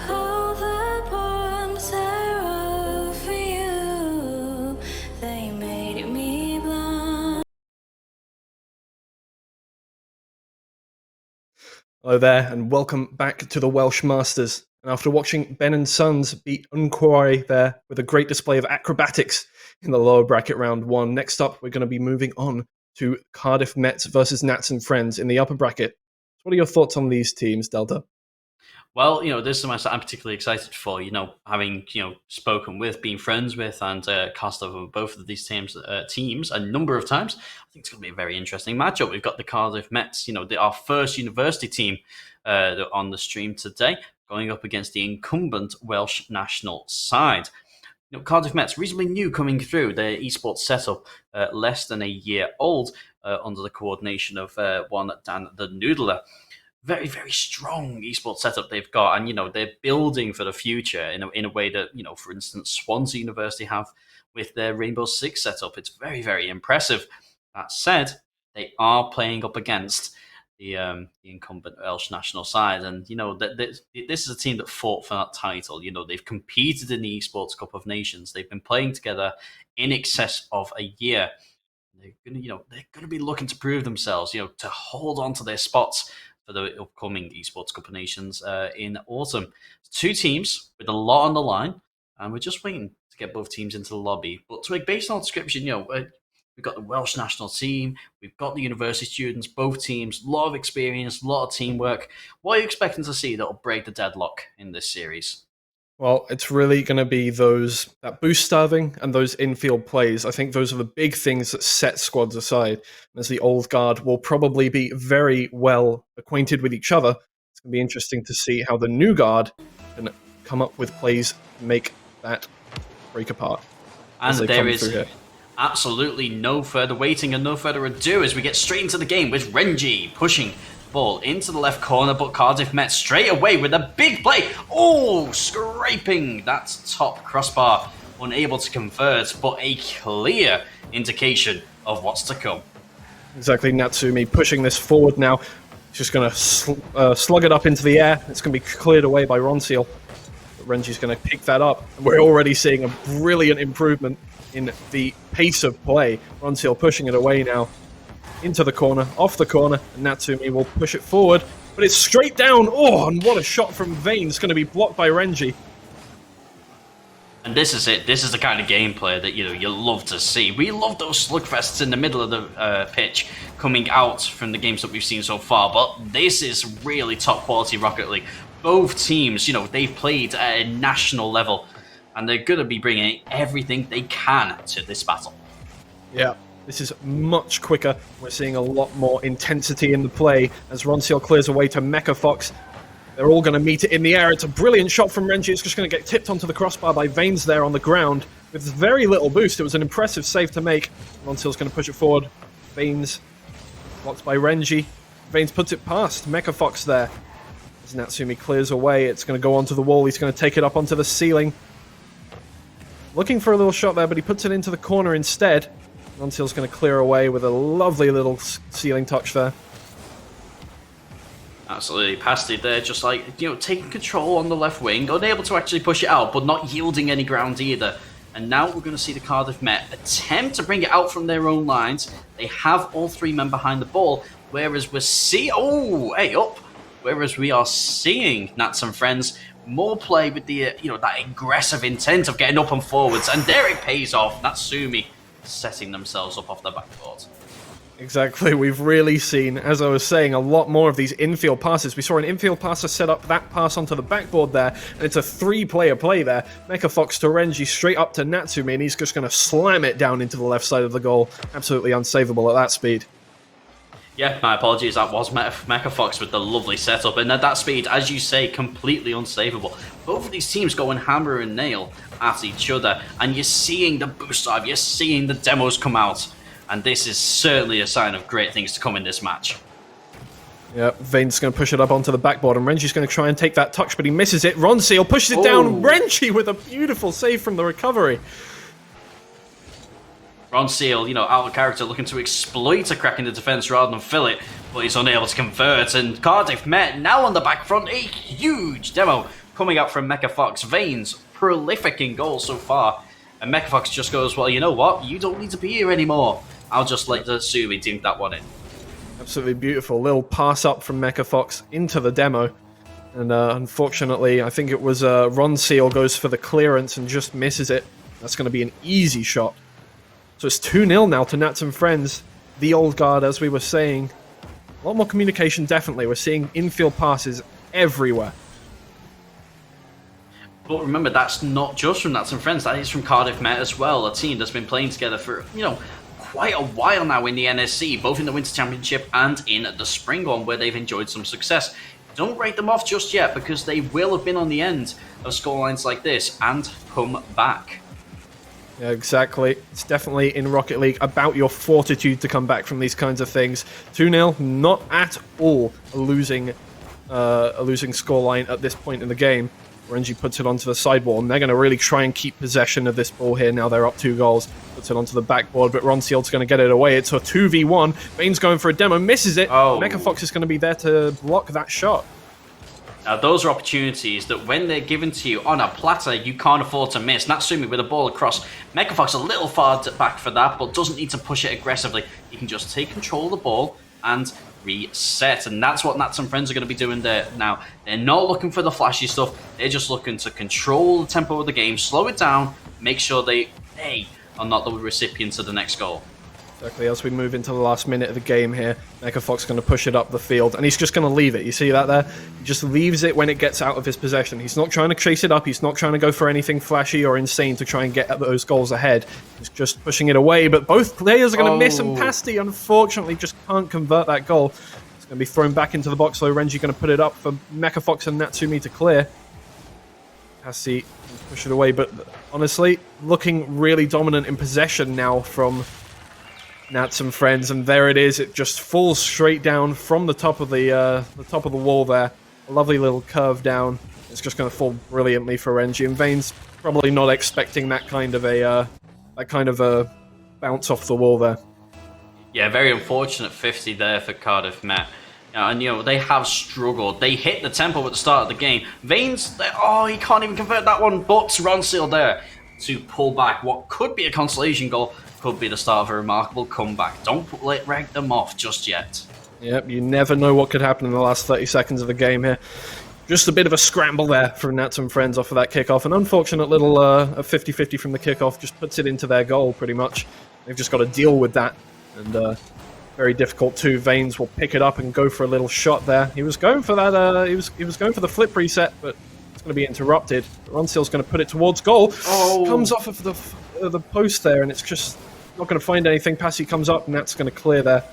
All the poems I wrote for you. Hello there, and welcome back to the Welsh Masters. And after watching Ben and Sons beat Unquari there with a great display of acrobatics in the lower bracket round 1, next up we're going to be moving on to Cardiff Mets versus Nats and Friends in the upper bracket. What are your thoughts on these teams, Delta? Well, this is the match that I'm particularly excited for. Having spoken with, been friends with, and cast over both of these teams a number of times. I think it's going to be a very interesting matchup. We've got the Cardiff Mets, our first university team on the stream today, going up against the incumbent Welsh national side. Cardiff Mets, reasonably new coming through their esports setup, less than a year old, under the coordination of one Dan the Noodler. Very, very strong esports setup they've got, and they're building for the future in a way that for instance, Swansea University have with their Rainbow Six setup. It's very, very impressive. That said, they are playing up against the incumbent Welsh national side, and this is a team that fought for that title. They've competed in the Esports Cup of Nations. They've been playing together in excess of a year. They're going to be looking to prove themselves, to hold on to their spots for the upcoming Esports Cup of Nations in autumn. Two teams with a lot on the line, and we're just waiting to get both teams into the lobby. But to make based on our description, we've got the Welsh national team, we've got the university students, both teams, a lot of experience, a lot of teamwork. What are you expecting to see that'll break the deadlock in this series? Well, it's really going to be that boost starving and those infield plays. I think those are the big things that set squads aside. As the old guard will probably be very well acquainted with each other, it's going to be interesting to see how the new guard can come up with plays to make that break apart. And there is absolutely no further waiting and no further ado as we get straight into the game with Renji pushing ball into the left corner, but Cardiff Met straight away with a big play. Oh, scraping that top crossbar, unable to convert, but a clear indication of what's to come. Exactly, Natsumi pushing this forward now. He's just going to slug it up into the air. It's going to be cleared away by Ronseal. But Renji's going to pick that up. And we're already seeing a brilliant improvement in the pace of play. Ronseal pushing it away now. Into the corner, off the corner, and Natsumi will push it forward, but it's straight down. Oh, and what a shot from Vane. It's going to be blocked by Renji. And this is it. This is the kind of gameplay that you love to see. We love those slugfests in the middle of the pitch coming out from the games that we've seen so far, but this is really top quality Rocket League. Both teams, they've played at a national level, and they're going to be bringing everything they can to this battle. Yeah. This is much quicker. We're seeing a lot more intensity in the play as Ronseal clears away to Mecha Fox. They're all going to meet it in the air. It's a brilliant shot from Renji. It's just going to get tipped onto the crossbar by Vanes there on the ground. With very little boost, it was an impressive save to make. Ronseal's going to push it forward. Vanes blocked by Renji. Vanes puts it past Mecha Fox there. As Natsumi clears away, it's going to go onto the wall. He's going to take it up onto the ceiling. Looking for a little shot there, but he puts it into the corner instead. Ronseal's going to clear away with a lovely little ceiling touch there. Absolutely, past it there, just like, taking control on the left wing, unable to actually push it out, but not yielding any ground either. And now we're going to see the Cardiff Met attempt to bring it out from their own lines. They have all three men behind the ball, whereas whereas we are seeing Nats and Friends more play with the, that aggressive intent of getting up and forwards, and there it pays off. Natsumi setting themselves up off the backboard. Exactly, we've really seen, as I was saying, a lot more of these infield passes. We saw an infield passer set up that pass onto the backboard there, and it's a three-player play there. Mecha Fox to Renji, straight up to Natsumi, and he's just going to slam it down into the left side of the goal. Absolutely unsavable at that speed. Yeah, my apologies, that was Mecha Fox with the lovely setup, and at that speed, as you say, completely unsavable. Both of these teams going hammer and nail at each other, and you're seeing the boost drive, you're seeing the demos come out, and this is certainly a sign of great things to come in this match. Yeah, Vane's going to push it up onto the backboard, and Renji's going to try and take that touch, but he misses it. Ronseal pushes it down. Renji with a beautiful save from the recovery. Ronseal, out of character, looking to exploit a crack in the defence rather than fill it, but he's unable to convert, and Cardiff Met now on the back front, a huge demo coming out from Mecha Fox. Vanes, prolific in goals so far, and Mecha Fox just goes, well, you know what, you don't need to be here anymore. I'll just let the Sumi dink that one in. Absolutely beautiful. Little pass up from Mecha Fox into the demo. And unfortunately, I think it was Ron Seal goes for the clearance and just misses it. That's going to be an easy shot. So it's 2-0 now to Nats and Friends. The old guard, as we were saying. A lot more communication, definitely. We're seeing infield passes everywhere. But remember, that's not just from Nats and Friends. That is from Cardiff Met as well, a team that's been playing together for, quite a while now in the NSC, both in the Winter Championship and in the Spring one, where they've enjoyed some success. Don't write them off just yet, because they will have been on the end of scorelines like this and come back. Yeah, exactly. It's definitely in Rocket League about your fortitude to come back from these kinds of things. 2-0, not at all a losing scoreline at this point in the game. Renji puts it onto the sideboard, and they're going to really try and keep possession of this ball here. Now they're up 2 goals. Puts it onto the backboard, but Ron Seald's going to get it away. It's a 2v1. Bane's going for a demo, misses it. Oh. Mecha Fox is going to be there to block that shot. Now, those are opportunities that when they're given to you on a platter, you can't afford to miss. Natsumi with a ball across. Mecha Fox a little far back for that, but doesn't need to push it aggressively. He can just take control of the ball and reset, and that's what Nats and Friends are going to be doing there now. They're not looking for the flashy stuff. They're just looking to control the tempo of the game, slow it down, make sure they are not the recipients of the next goal. Exactly, as we move into the last minute of the game here, Mecha Fox going to push it up the field, and he's just going to leave it. You see that there? He just leaves it when it gets out of his possession. He's not trying to chase it up. He's not trying to go for anything flashy or insane to try and get those goals ahead. He's just pushing it away, but both players are going to miss, and Pasty, unfortunately, just can't convert that goal. It's going to be thrown back into the box, though. Renji going to put it up for Mecha Fox and Natsumi to clear. Pasty can push it away, but honestly, looking really dominant in possession now from Nats and Friends, and there it is. It just falls straight down from the top of the wall there. A lovely little curve down. It's just going to fall brilliantly for Renji, and Vane's probably not expecting that kind of a bounce off the wall there. Yeah, very unfortunate 50 there for Cardiff Met. And they have struggled. They hit the tempo at the start of the game. Vane's, he can't even convert that one, but Ron Seal there to pull back what could be a consolation goal. Could be the start of a remarkable comeback. Don't rag them off just yet. Yep, you never know what could happen in the last 30 seconds of the game here. Just a bit of a scramble there from Nats and Friends off of that kickoff. An unfortunate little 50-50 from the kickoff just puts it into their goal, pretty much. They've just got to deal with that. And very difficult too. Vanes will pick it up and go for a little shot there. He was going for that. He was going for the flip reset, but it's going to be interrupted. Ronseal's going to put it towards goal. Comes off of the post there, and it's just not going to find anything. Passy comes up, and that's going to clear there.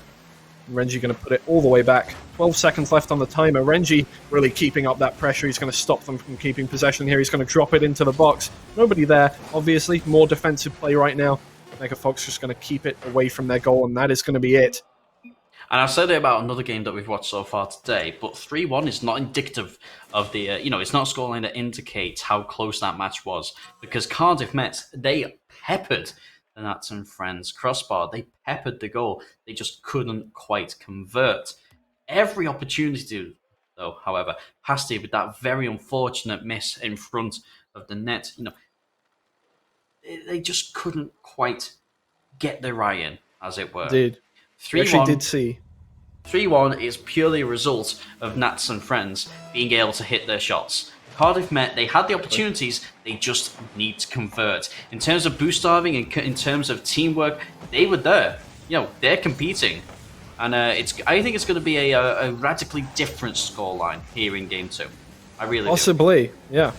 And Renji going to put it all the way back. 12 seconds left on the timer. Renji really keeping up that pressure. He's going to stop them from keeping possession here. He's going to drop it into the box. Nobody there, obviously. More defensive play right now. Mecha Fox just going to keep it away from their goal, and that is going to be it. And I'll say that about another game that we've watched so far today, but 3-1 is not indicative of the, it's not a scoreline that indicates how close that match was, because Cardiff Met, they peppered the Nats and Friends crossbar. They peppered the goal. They just couldn't quite convert. Every opportunity to, though, however, Pasty with that very unfortunate miss in front of the net, they just couldn't quite get their eye in, as it were. Did. 3-1. Actually did see. 3-1 is purely a result of Nats and Friends being able to hit their shots. Cardiff Met, they had the opportunities, they just need to convert. In terms of boost starving and in terms of teamwork, they were there. They're competing. And I think it's going to be a radically different scoreline here in Game 2. I really do. Possibly, yeah.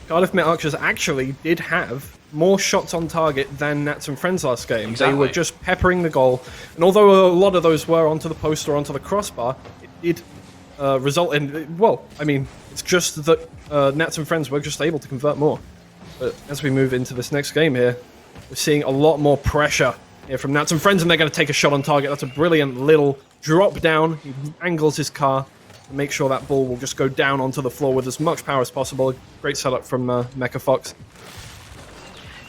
Cardiff Met Archers actually did have more shots on target than Nats and Friends last game. Exactly. They were just peppering the goal. And although a lot of those were onto the post or onto the crossbar, it did result in... it's just that Nats and Friends were just able to convert more. But as we move into this next game here, we're seeing a lot more pressure here from Nats and Friends, and they're going to take a shot on target. That's a brilliant little drop down. He angles his car to make sure that ball will just go down onto the floor with as much power as possible. Great setup from Mecha Fox.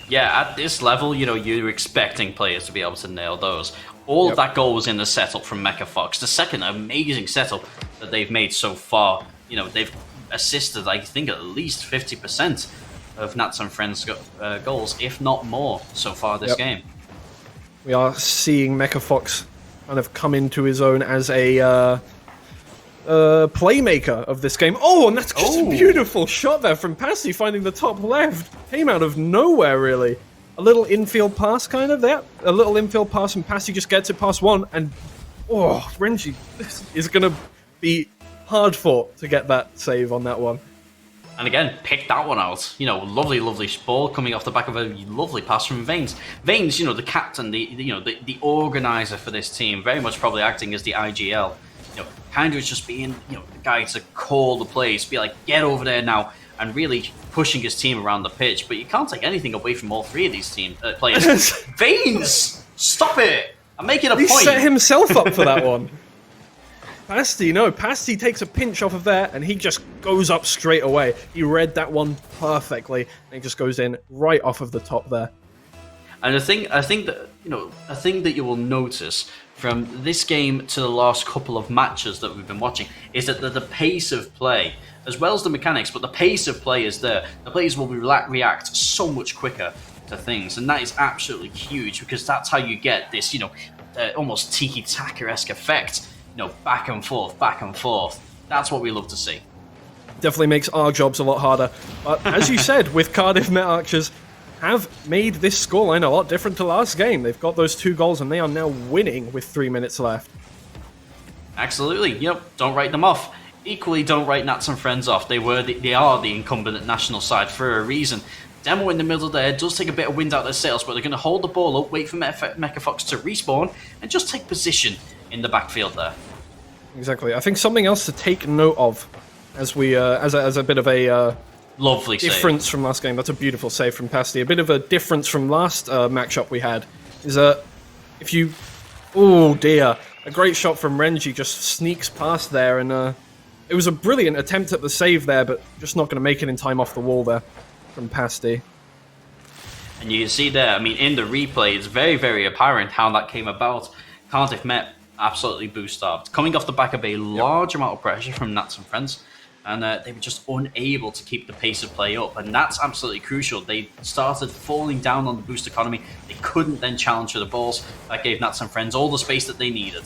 Yeah, at this level, you're expecting players to be able to nail those. All of that goal was in the setup from Mecha Fox. The second amazing setup that they've made so far. They've assisted, I think, at least 50% of Nats and Friends goals, if not more, so far this game. We are seeing Mecha Fox kind of come into his own as a playmaker of this game. Oh, and that's just a beautiful shot there from Pasty, finding the top left. Came out of nowhere, really. A little infield pass, kind of, there. A little infield pass, and Pasty just gets it past one, and Renji is going to be hard fought to get that save on that one. And again, picked that one out. Lovely, lovely ball coming off the back of a lovely pass from Vanes. Vanes, the captain, the organizer for this team, very much probably acting as the IGL. Kind of just being, the guy to call the plays, be like, get over there now, and really pushing his team around the pitch. But you can't take anything away from all three of these players. Vanes, stop it! I'm making a point. He set himself up for that one. Pasty takes a pinch off of there, and he just goes up straight away. He read that one perfectly, and he just goes in right off of the top there. And I think that you will notice from this game to the last couple of matches that we've been watching is that the pace of play, as well as the mechanics, but the pace of play is there. The players will react so much quicker to things, and that is absolutely huge because that's how you get this, almost tiki-taka-esque effect. Back and forth, back and forth. That's what we love to see. Definitely makes our jobs a lot harder. But as you said, with Cardiff Met Archers have made this scoreline a lot different to last game. They've got those 2 goals and they are now winning with 3 minutes left. Absolutely. Don't write them off. Equally, don't write Nats and Friends off. They are the incumbent national side for a reason. Demo in the middle there does take a bit of wind out their sails, but they're going to hold the ball up, wait for Mecha Fox to respawn, and just take position in the backfield there. Exactly. I think something else to take note of as we as a bit of a lovely difference save from last game. That's a beautiful save from Pasty. A bit of a difference from last matchup we had is if you, oh dear, a great shot from Renji just sneaks past there, and it was a brilliant attempt at the save there, but just not going to make it in time off the wall there from Pasty. And you can see there, in the replay, it's very, very apparent how that came about. Cardiff Met absolutely boost-starved, coming off the back of a large amount of pressure from Nats and Friends, and they were just unable to keep the pace of play up, and that's absolutely crucial. They started falling down on the boost economy. They couldn't then challenge for the balls. That gave Nats and Friends all the space that they needed.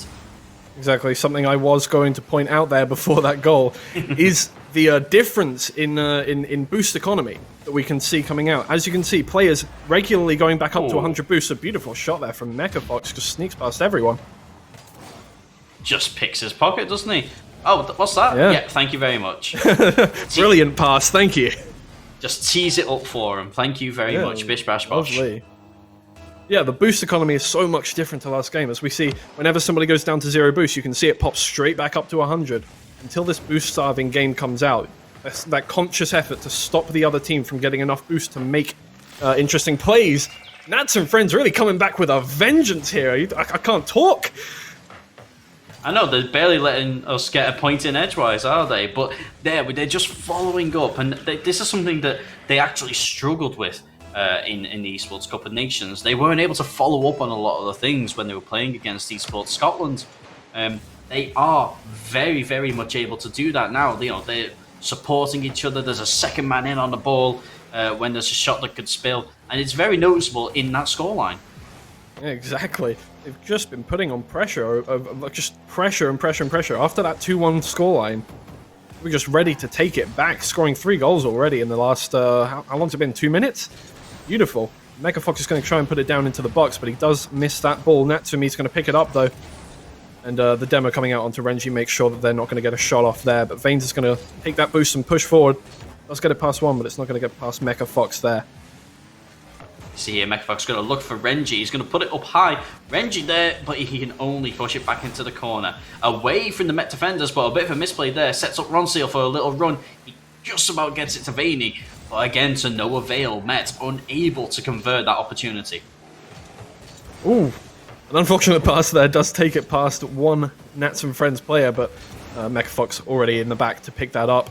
Exactly, something I was going to point out there before that goal is the difference in boost economy that we can see coming out. As you can see, players regularly going back up to 100 boosts. A beautiful shot there from Mecha Fox, just sneaks past everyone. Just picks his pocket, doesn't he? Oh, what's that? Yeah, thank you very much. Brilliant pass, thank you. Just tease it up for him. Thank you very much, bish bash bosh. Lovely. Yeah, the boost economy is so much different to last game. As we see, whenever somebody goes down to 0 boost, you can see it pop straight back up to 100. Until this boost-starving game comes out, that conscious effort to stop the other team from getting enough boost to make interesting plays. Nats and Friends really coming back with a vengeance here. I can't talk. I know, they're barely letting us get a point in edgewise, are they? But they're just following up, and this is something that they actually struggled with in the Esports Cup of Nations. They weren't able to follow up on a lot of the things when they were playing against Esports Scotland. They are very, very much able to do that now. They're supporting each other. There's a second man in on the ball when there's a shot that could spill, and it's very noticeable in that scoreline. Yeah, exactly. They've just been putting on pressure, just pressure and pressure and pressure. After that 2-1 scoreline, we're just ready to take it back, scoring 3 goals already in the last, how long's it been, 2 minutes? Beautiful. Mecha Fox is going to try and put it down into the box, but he does miss that ball. Natsumi's going to pick it up, though. And the demo coming out onto Renji makes sure that they're not going to get a shot off there, but Vanes is going to take that boost and push forward. Does get it past one, but it's not going to get past Mecha Fox there. See here, Mecha Fox going to look for Renji. He's going to put it up high. Renji there, but he can only push it back into the corner. Away from the Met defenders, but a bit of a misplay there. Sets up Ronseal for a little run. He just about gets it to Vaney. But again, to no avail. Met unable to convert that opportunity. Ooh, an unfortunate pass there. Does take it past one Nats and Friends player, but Mecha Fox already in the back to pick that up.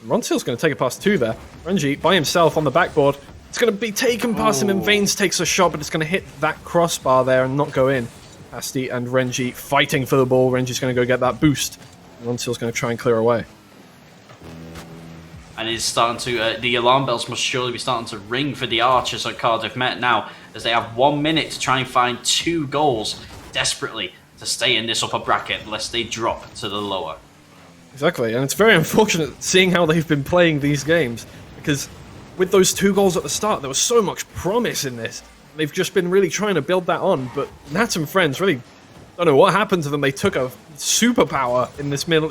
Ronseal's going to take it past 2 there. Renji by himself on the backboard. It's going to be taken past him, and Vanes takes a shot, but it's going to hit that crossbar there and not go in. Pasty and Renji fighting for the ball. Renji's going to go get that boost. Ronseal's going to try and clear away. And it's starting to, the alarm bells must surely be starting to ring for the Archers at Cardiff Met now, as they have 1 minute to try and find 2 goals desperately to stay in this upper bracket lest they drop to the lower. Exactly, and it's very unfortunate seeing how they've been playing these games, because with those 2 goals at the start, there was so much promise in this. They've just been really trying to build that on, but Nats and Friends really don't know what happened to them. They took a superpower in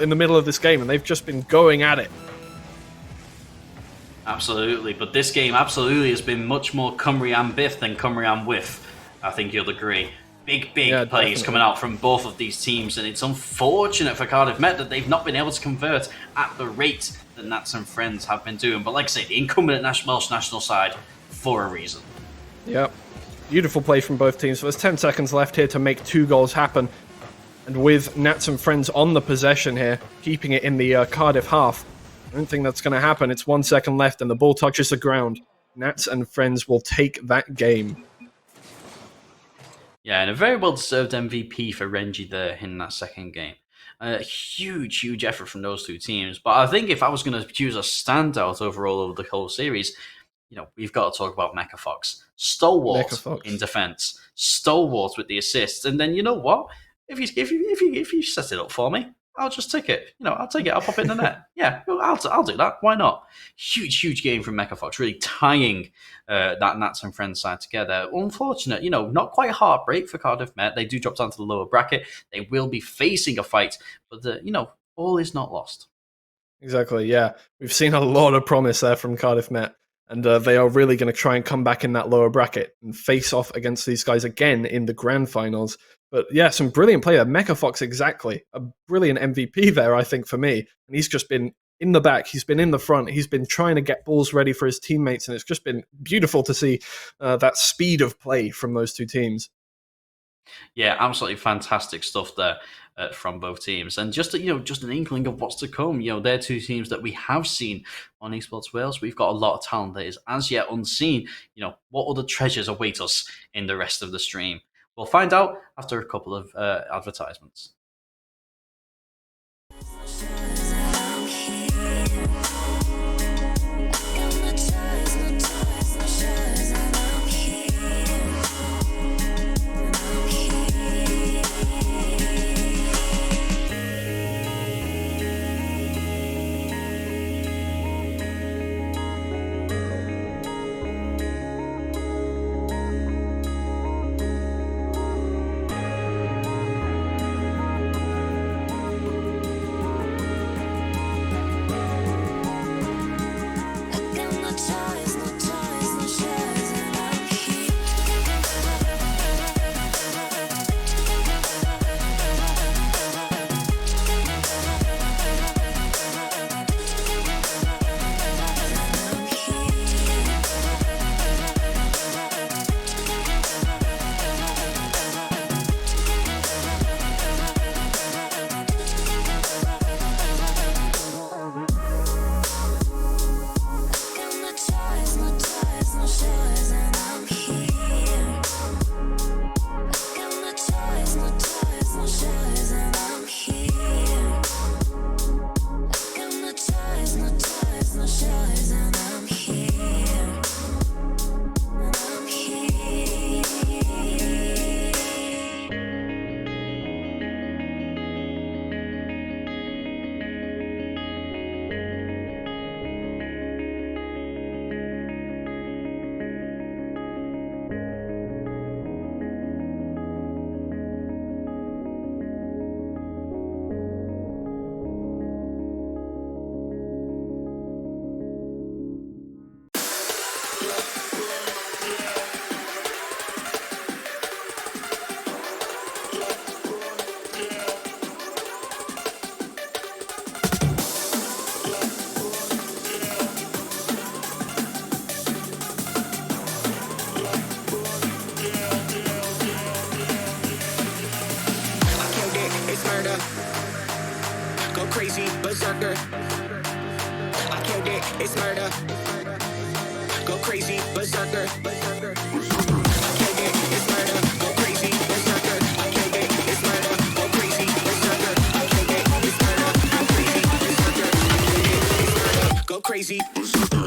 the middle of this game, and they've just been going at it. Absolutely, but this game absolutely has been much more Cymru and Biff than Cymru and Whiff. I think you'll agree. Big plays definitely. coming out from both of these teams, and it's unfortunate for Cardiff Met that they've not been able to convert at the rate that Nats and Friends have been doing. But like I say, the incumbent Welsh national side for a reason. Yep. Beautiful play from both teams. So there's 10 seconds left here to make 2 goals happen. And with Nats and Friends on the possession here, keeping it in the Cardiff half, I don't think that's going to happen. It's 1 second left and the ball touches the ground. Nats and Friends will take that game. Yeah, and a very well-deserved MVP for Renji there in that second game. A huge effort from those 2 teams. But I think if I was going to choose a standout overall over the whole series, we've got to talk about Mecha Fox. Stalwart in defense, stalwart with the assists, and then you know what? If you set it up for me, I'll just take it. I'll take it. I'll pop it in the net. Yeah, I'll do that. Why not? Huge game from Mecha Fox, really tying that Nats and Friends side together. Unfortunate, not quite heartbreak for Cardiff Met. They do drop down to the lower bracket. They will be facing a fight, but all is not lost. Exactly, yeah. We've seen a lot of promise there from Cardiff Met, and they are really going to try and come back in that lower bracket and face off against these guys again in the grand finals. But yeah, some brilliant play there. Mecha Fox, exactly. A brilliant MVP there, I think, for me. And he's just been in the back. He's been in the front. He's been trying to get balls ready for his teammates. And it's just been beautiful to see that speed of play from those 2 teams. Yeah, absolutely fantastic stuff there from both teams. And just an inkling of what's to come. They're 2 teams that we have seen on Esports Wales. We've got a lot of talent that is as yet unseen. What other treasures await us in the rest of the stream? We'll find out after a couple of advertisements. berserker. I killed it, it's murder. Go crazy, berserker. I killed it, it's murder. Go crazy, berserker. I killed it, it's murder. Go crazy, berserker. I killed it, it's murder. Go crazy, berserker. I killed it, it's murder. Go crazy, berserker.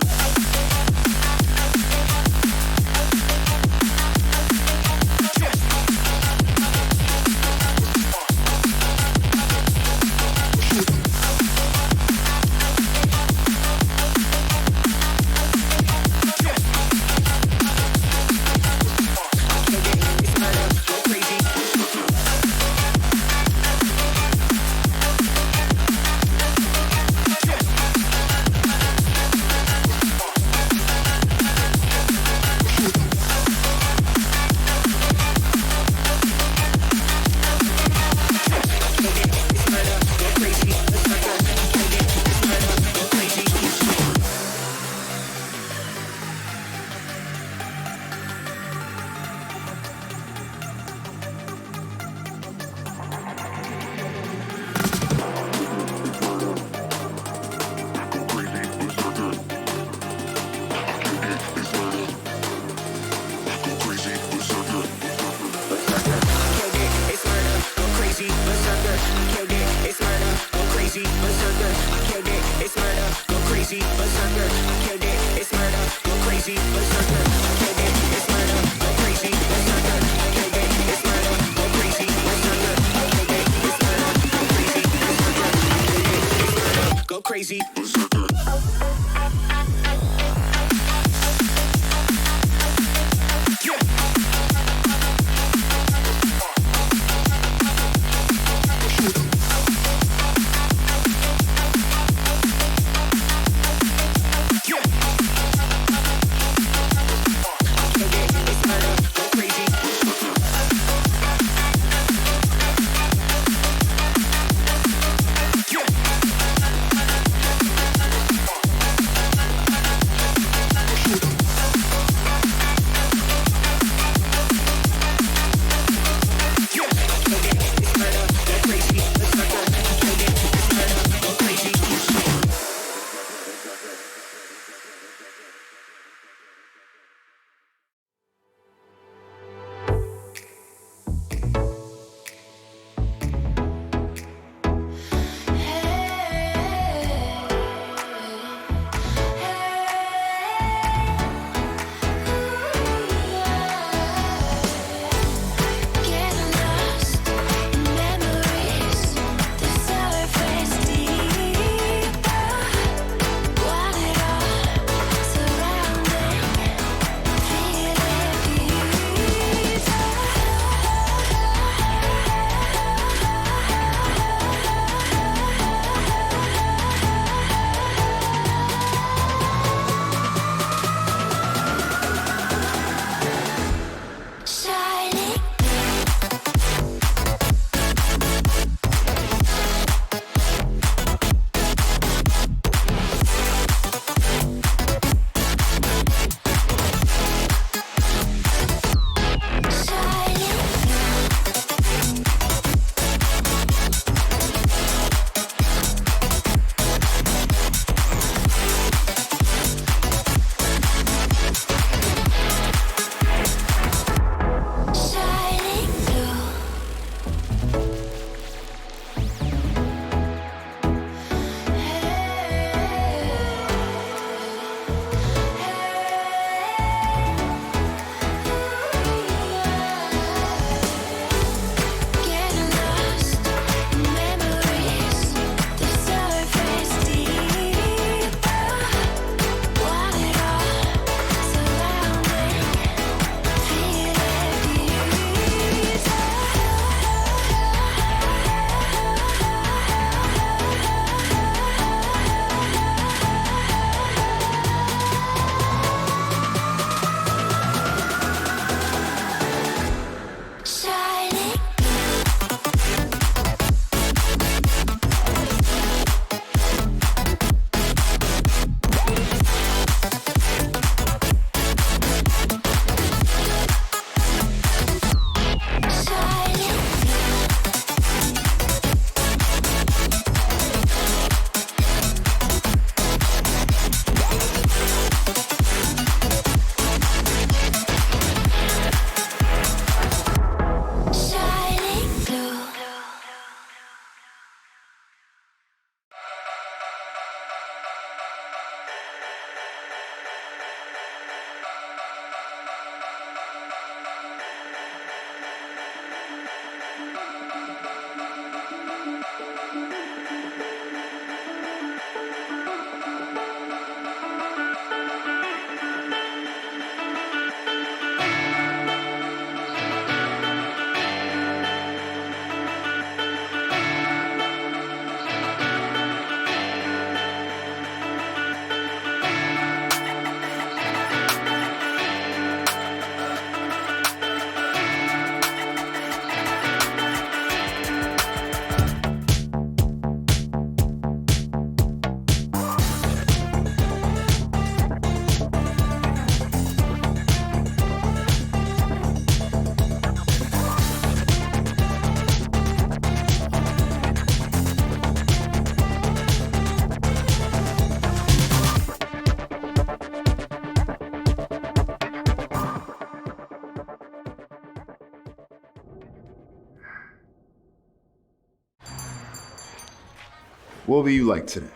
What will you like today?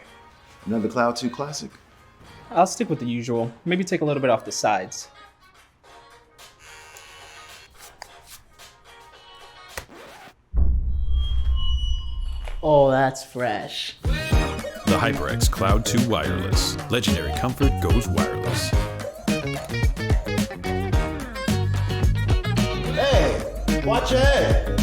Another Cloud 2 classic? I'll stick with the usual. Maybe take a little bit off the sides. Oh, that's fresh. The HyperX Cloud 2 Wireless. Legendary comfort goes wireless. Hey, watch your head.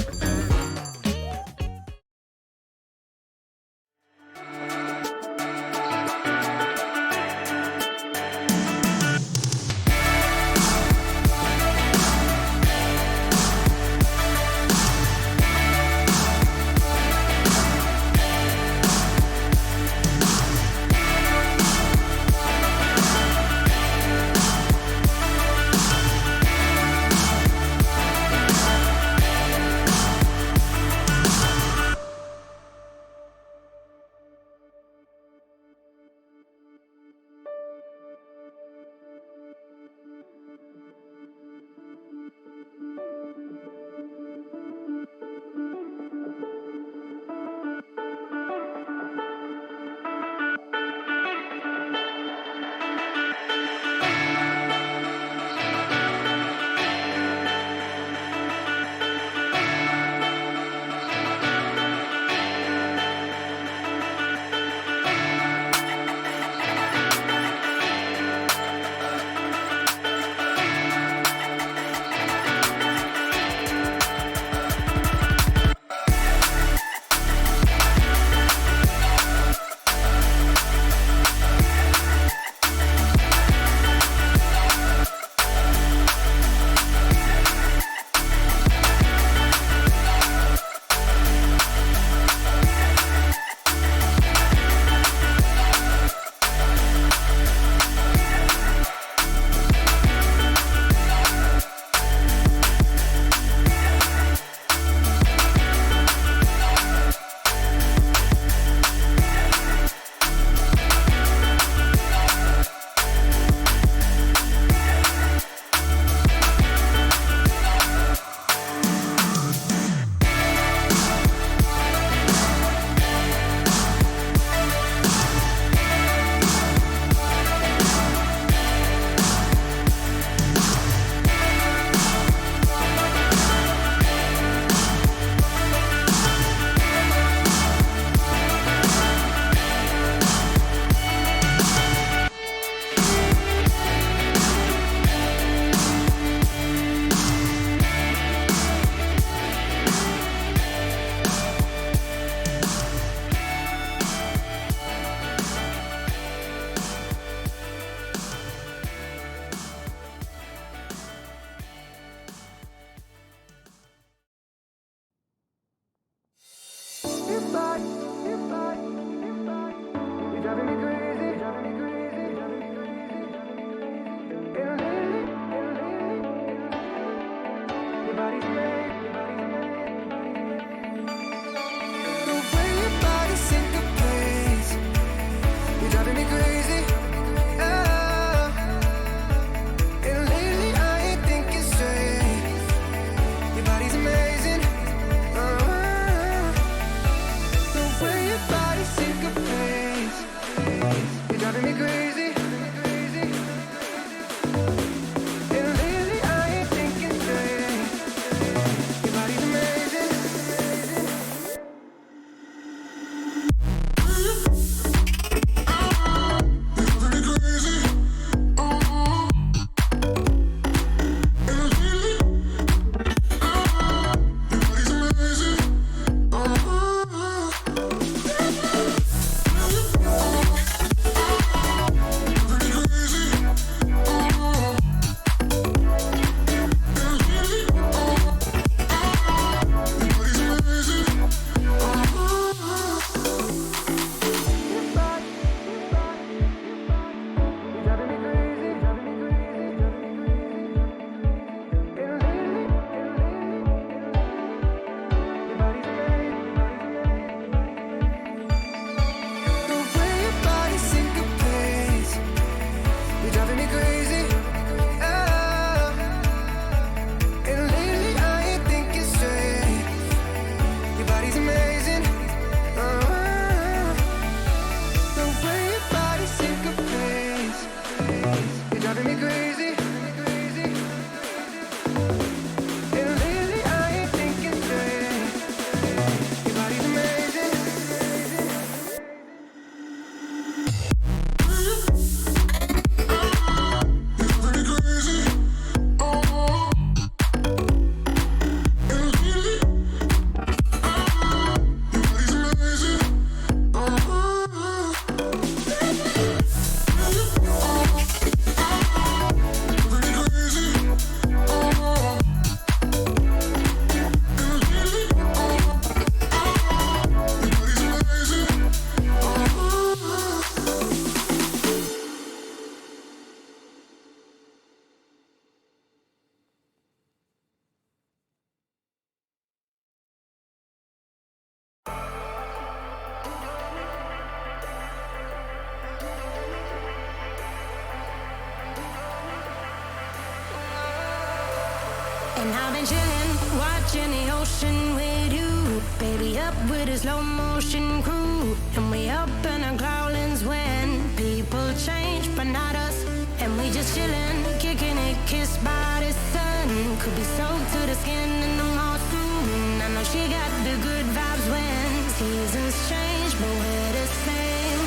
been chillin', watching the ocean with you. Baby up with a slow motion crew. And we up in our growlings when people change, but not us. And we just chillin', kicking it, kissed by the sun. Could be soaked to the skin in the mall soon. I know she got the good vibes when seasons change, but we're the same.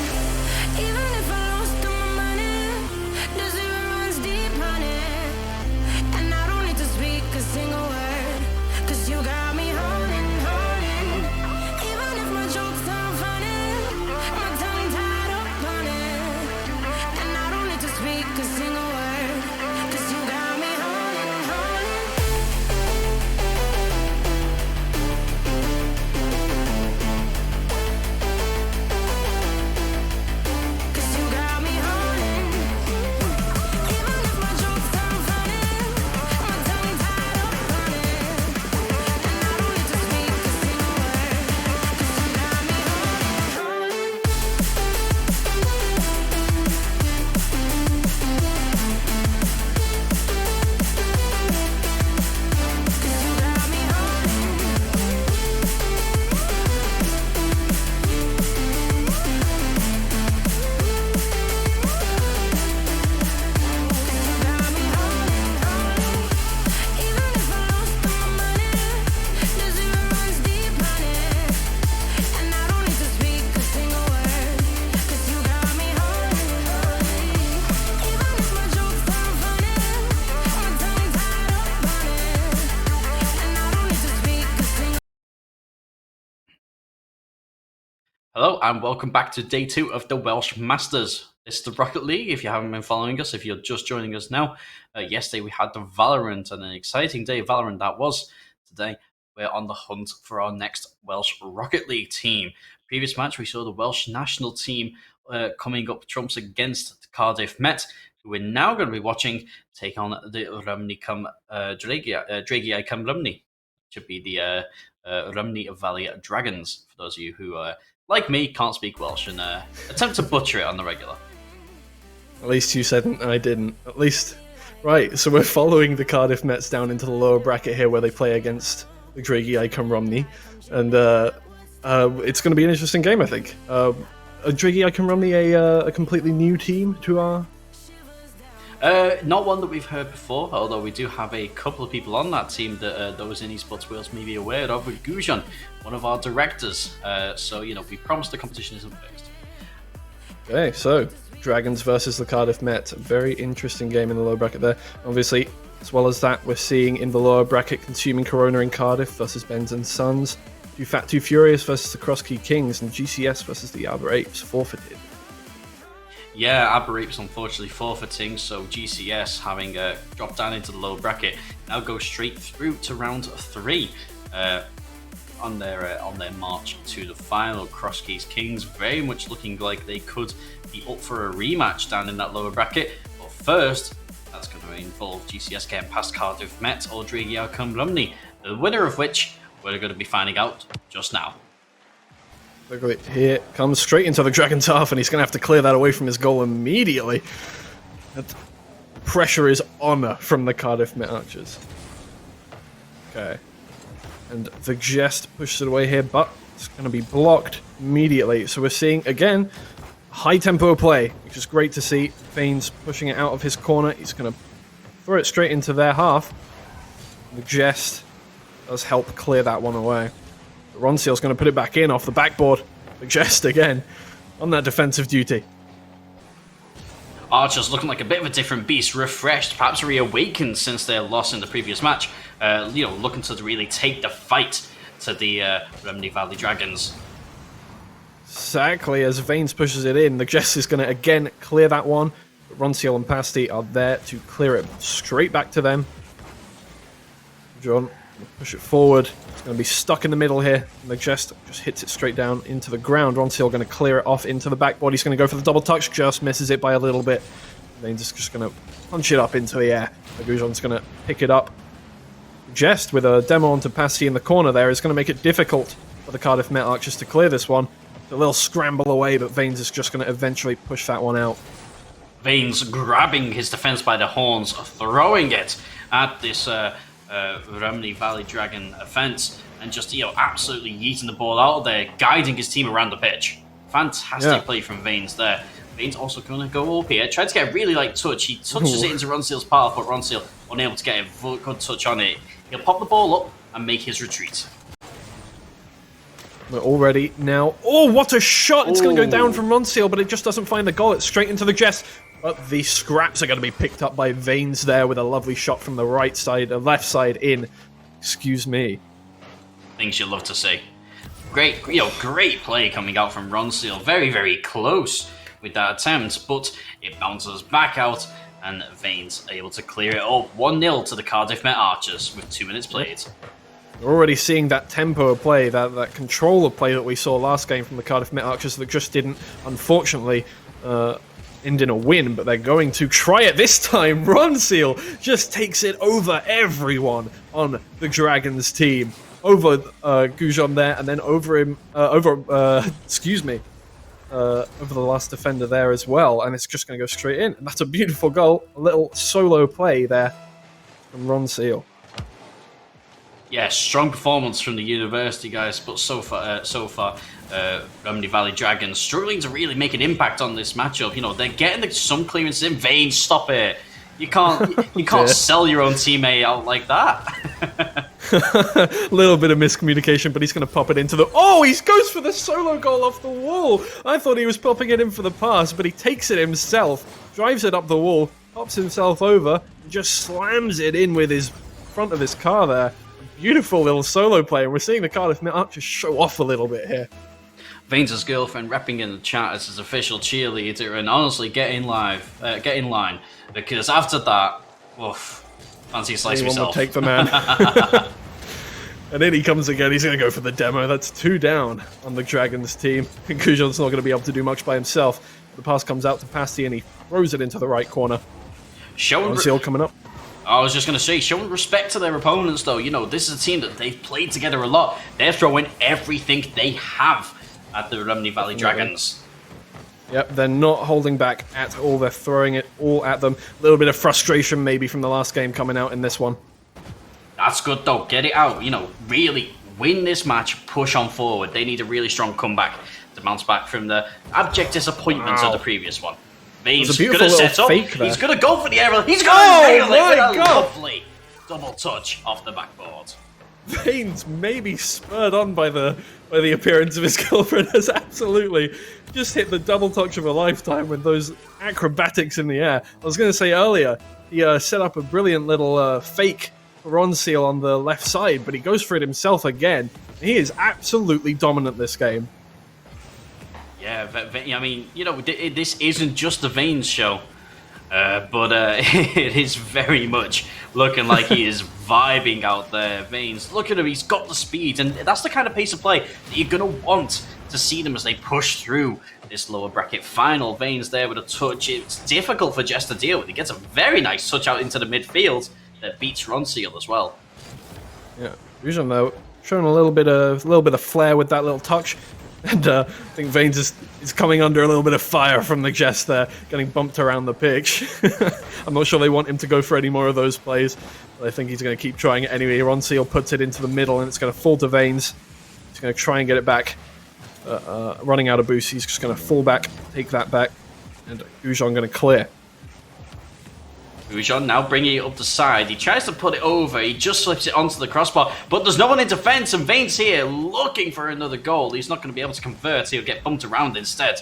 Even if I lost all my money, the zero runs deep, honey. And I don't need to speak a single word, 'cause you got me holding, holding. Even if my jokes aren't funny, my tongue tied up on it. And I don't need to speak a single word, 'cause you got me holding, holding. 'Cause you got me holding. Even if my jokes aren't funny, my tongue tied up on it. And I don't need to speak a single word, 'cause you got me holding, holding. 'Cause you got me holding. Got me holding, holding. Even if I lost all my money, the zero runs deep, honey. And I don't need to speak a single word, 'cause you got me holding, holding. Even if my jokes aren't funny, my tongue tied up on it. And I don't need to speak a single. Hello and welcome back to day 2 of the Welsh Masters. It's the Rocket League. If you haven't been following us, if you're just joining us now, yesterday we had the Valorant and an exciting day of Valorant that was. Today we're on the hunt for our next Welsh Rocket League team. Previous match we saw the Welsh national team coming up trumps against Cardiff Met, who we're now going to be watching take on the Rymni cum Dragiau cum Rymni. Should be the Rymni Valley Dragons, for those of you who, like me, can't speak Welsh and attempt to butcher it on the regular. At least you said and I didn't. At least. Right, so we're following the Cardiff Mets down into the lower bracket here where they play against the Dragiau cum Rymni. And it's going to be an interesting game, I think. Dragiau cum Rymni a completely new team to our... Not one that we've heard before, although we do have a couple of people on that team that those in EsportsWales may be aware of, with Gujan, one of our directors. So, we promise the competition isn't fixed. Okay, so Dragons versus the Cardiff Met. Very interesting game in the lower bracket there. Obviously, as well as that, we're seeing in the lower bracket Consuming Corona in Cardiff versus Benz and Sons. Too Fat Too Furious versus the Cross Key Kings, and GCS versus the Arbor Apes forfeited. Yeah, Arbor Apes unfortunately forfeiting, so GCS having dropped down into the lower bracket now go straight through to round 3 on their march to the final. Cross Keys Kings very much looking like they could be up for a rematch down in that lower bracket, but first that's going to involve GCS getting past Cardiff Met or Dragiau cum Rymni, the winner of which we're going to be finding out just now. Look at it here, comes straight into the Dragon's half, and he's going to have to clear that away from his goal immediately. That pressure is on from the Cardiff Met Archers. Okay. And the Jest pushes it away here, but it's going to be blocked immediately. So we're seeing, again, high tempo play, which is great to see. Vane's pushing it out of his corner. He's going to throw it straight into their half. The Jest does help clear that one away. Ronseal's going to put it back in off the backboard. The Jest again on that defensive duty. Archers looking like a bit of a different beast, refreshed, perhaps reawakened since their loss in the previous match. Looking to really take the fight to the Rymni Valley Dragons. Exactly, as Vanes pushes it in, the Jest is going to again clear that one. But Ronseal and Pasty are there to clear it straight back to them. John, push it forward. It's going to be stuck in the middle here. And the Jest just hits it straight down into the ground. Ronseal going to clear it off into the backboard. He's going to go for the double touch, just misses it by a little bit. Then just going to punch it up into the air. Gujon's going to pick it up. Jest with a demo onto Pasty in the corner there is going to make it difficult for the Cardiff Met Archers to clear this one. It's a little scramble away, but Vanes is just going to eventually push that one out. Vanes grabbing his defense by the horns, throwing it at this Remney Valley Dragon offense and just, absolutely yeeting the ball out there, guiding his team around the pitch. Fantastic play from Vanes there. Vanes also going to go up here. Tried to get a really light touch. He touches it into Ronseal's path, but Ronseal unable to get a good touch on it. He'll pop the ball up and make his retreat. We're already now. Oh, what a shot! It's going to go down from Ronseal, but it just doesn't find the goal. It's straight into the chest. But the scraps are going to be picked up by Vanes there with a lovely shot from the left side in. Excuse me. Things you love to see. Great play coming out from Ronseal. Very, very close with that attempt, but it bounces back out, and Vanes are able to clear it up. 1-0 to the Cardiff Met Archers with 2 minutes played. We're already seeing that tempo of play, that control of play that we saw last game from the Cardiff Met Archers that just didn't, unfortunately, end in a win, but they're going to try it this time. Ronseal just takes it over everyone on the Dragons team. Over Goujon there, and then over him, over the last defender there as well, and it's just going to go straight in. And that's a beautiful goal, a little solo play there from Ronseal. Yeah, strong performance from the university guys, but so far, Remney Valley Dragons struggling to really make an impact on this matchup. They're getting some clearances in. Vanes, stop it! You can't sell your own teammate out like that. A little bit of miscommunication, but he's going to pop it into the... Oh, he goes for the solo goal off the wall. I thought he was popping it in for the pass, but he takes it himself, drives it up the wall, pops himself over, and just slams it in with his front of his car there. A beautiful little solo play, and we're seeing the Cardiff Met Archers show off a little bit here. Vanes' girlfriend repping in the chat as his official cheerleader, and honestly, get in line, because after that, fancy a slice of yourself. Will take the man. And in he comes again. He's going to go for the demo. That's 2 down on the Dragons team. Goujon's not going to be able to do much by himself. The pass comes out to Pasty, and he throws it into the right corner. Ronseal coming up. I was just going to say, showing respect to their opponents, though. This is a team that they've played together a lot. They're throwing everything they have at the Remney Valley Dragons. Yep, they're not holding back at all. They're throwing it all at them. A little bit of frustration maybe from the last game coming out in this one. That's good, though. Get it out. Really win this match, push on forward. They need a really strong comeback to bounce back from the abject disappointment of the previous one. Vanes going to set up. He's going to go for the aerial. He's going to nail it with a lovely double touch off the backboard. Vanes, maybe spurred on by the appearance of his girlfriend, has absolutely just hit the double touch of a lifetime with those acrobatics in the air. I was going to say earlier, he set up a brilliant little fake for Ronseal on the left side, but he goes for it himself again. He is absolutely dominant this game. Yeah, this isn't just the Vanes show. But it is very much looking like he is vibing out there. Vanes, look at him, he's got the speed, and that's the kind of pace of play that you're going to want to see them as they push through this lower bracket final. Vanes there with a touch. It's difficult for Jess to deal with. He gets a very nice touch out into the midfield that beats Ronseal as well. Yeah, Goujon though, showing a little bit of flair with that little touch. And I think Vanes is coming under a little bit of fire from the Jess there, getting bumped around the pitch. I'm not sure they want him to go for any more of those plays, but I think he's going to keep trying it anyway. Ronseal puts it into the middle, and it's going to fall to Vanes. He's going to try and get it back. Running out of boost, he's just going to fall back, take that back, and Goujon going to clear. Goujon now bringing it up the side. He tries to put it over. He just slips it onto the crossbar. But there's no one in defence. And Vanes here looking for another goal. He's not going to be able to convert. He'll get bumped around instead.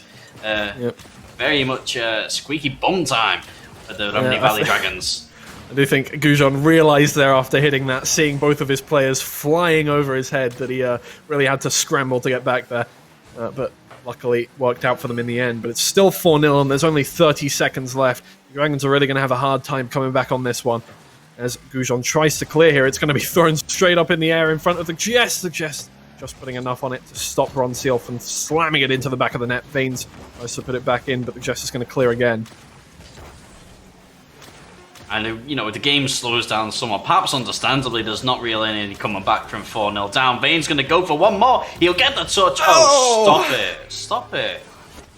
Very much squeaky bum time for the Remney Valley Dragons. I do think Goujon realised there after hitting that, seeing both of his players flying over his head, that he really had to scramble to get back there. But luckily it worked out for them in the end. But it's still 4-0 and there's only 30 seconds left. The Dragons are really going to have a hard time coming back on this one. As Goujon tries to clear here, it's going to be thrown straight up in the air in front of the Jess. The Jess just putting enough on it to stop Ronseal from slamming it into the back of the net. Vanes tries to put it back in, but the Jess is going to clear again. And, the game slows down somewhat. Perhaps understandably, there's not really any coming back from 4-0 down. Vane's going to go for one more. He'll get the touch. Oh, stop it. Stop it.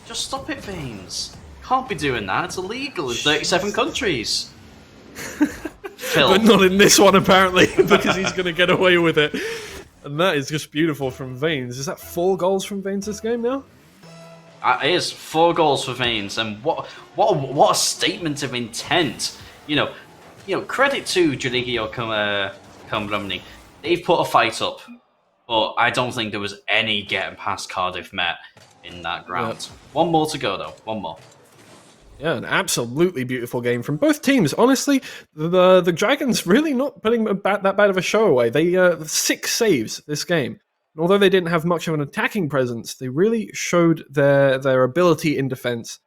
Just stop it, Vanes. Can't be doing that. It's illegal in 37 countries. pill. But not in this one, apparently, because he's going to get away with it. And that is just beautiful from Veins. Is that 4 goals from Veins this game now? It is 4 goals for Veins, and what a statement of intent. Credit to Giorgio Cambrumni. They've put a fight up, but I don't think there was any getting past Cardiff Met in that ground. Yep. One more to go, though. One more. Yeah, an absolutely beautiful game from both teams. Honestly, the Dragons really not putting that bad of a show away. They 6 saves this game. And although they didn't have much of an attacking presence, they really showed their ability in defense.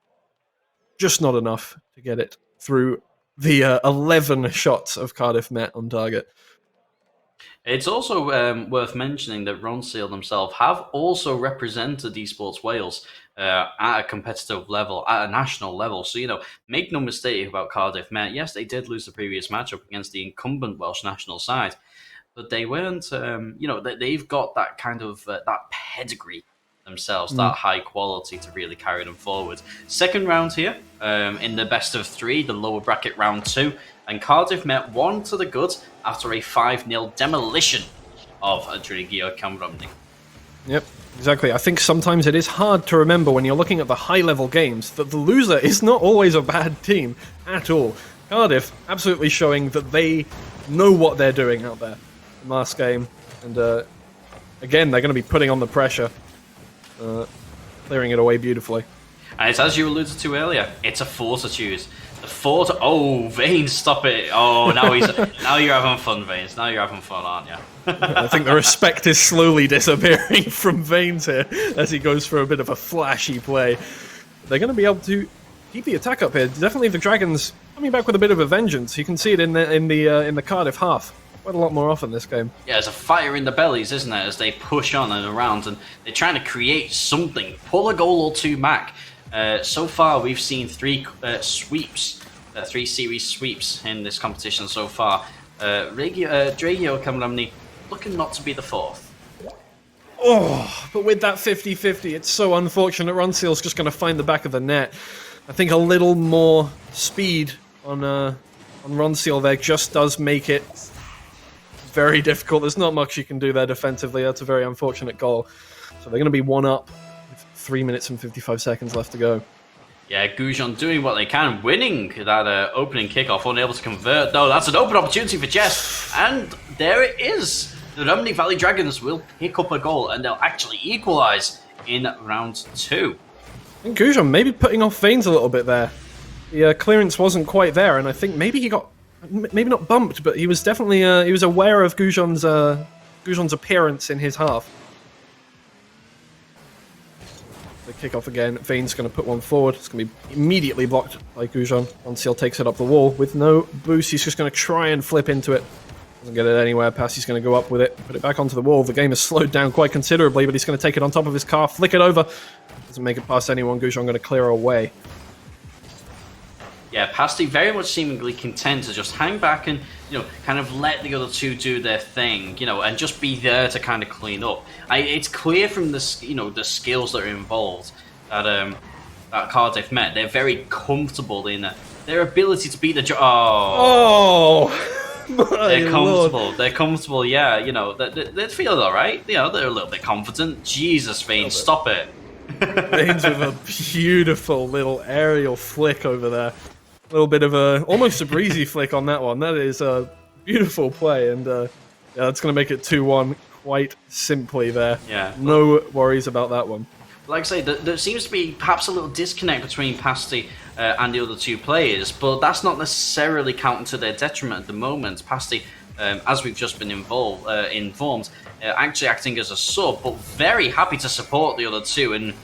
Just not enough to get it through the 11 shots of Cardiff Met on target. It's also worth mentioning that Ronseal themselves have also represented Esports Wales at a competitive level, at a national level. So, make no mistake about Cardiff Met. Yes, they did lose the previous matchup against the incumbent Welsh national side, but they weren't, they've got that kind of, that pedigree themselves, that high quality to really carry them forward. Second round here, in the best of 3, the lower bracket round 2, and Cardiff Met 1 to the good after a 5-0 demolition of Giorgio Cambrumni. Yep, exactly. I think sometimes it is hard to remember when you're looking at the high-level games that the loser is not always a bad team at all. Cardiff absolutely showing that they know what they're doing out there in last game. And again, they're going to be putting on the pressure, clearing it away beautifully. And it's as you alluded to earlier, it's a fortitude. Oh, Veins, stop it. Oh, now you're having fun, Veins. Now you're having fun, aren't you? I think the respect is slowly disappearing from Veins here as he goes for a bit of a flashy play. They're going to be able to keep the attack up here. Definitely the Dragons coming back with a bit of a vengeance. You can see it in the Cardiff half quite a lot more often this game. Yeah, there's a fire in the bellies, isn't there, as they push on and around, and they're trying to create something, pull a goal or 2 back. So far, we've seen 3 sweeps, 3 series sweeps in this competition so far. Giorgio Cambrumni looking not to be the 4th. Oh, but with that 50-50, it's so unfortunate. Ronseal's just going to find the back of the net. I think a little more speed on Ronseal there just does make it very difficult. There's not much you can do there defensively. That's a very unfortunate goal. So they're going to be 1 up. 3 minutes and 55 seconds left to go. Yeah, Goujon doing what they can, winning that opening kickoff, unable to convert though. That's an open opportunity for Jess, and there it is. The Rumney Valley Dragons will pick up a goal, and they'll actually equalise in round 2. I think Goujon maybe putting off Veins a little bit there. The clearance wasn't quite there, and I think maybe he got, maybe not bumped, but he was definitely he was aware of Goujon's appearance in his half. The kickoff again. Veins going to put one forward. It's going to be immediately blocked by Goujon. Ronseal takes it up the wall with no boost. He's just going to try and flip into it. Doesn't get it anywhere. Passey's going to go up with it. Put it back onto the wall. The game has slowed down quite considerably, but he's going to take it on top of his car, flick it over. Doesn't make it past anyone. Goujon going to clear away. Yeah, Pasty very much seemingly content to just hang back and, kind of let the other 2 do their thing, and just be there to kind of clean up. It's clear from the skills that are involved that that Cardiff Met, they're very comfortable in their ability to beat the they're comfortable. Lord. They're comfortable. Yeah, they feel all right. They're a little bit confident. Jesus, Veins, stop it. Veins with a beautiful little aerial flick over there. A little bit of almost a breezy flick on that one. That is a beautiful play, and that's going to make it 2-1 quite simply there. Yeah. No worries about that one. Like I say, there seems to be perhaps a little disconnect between Pasty and the other 2 players, but that's not necessarily counting to their detriment at the moment. Pasty, as we've just been informed, actually acting as a sub, but very happy to support the other 2, and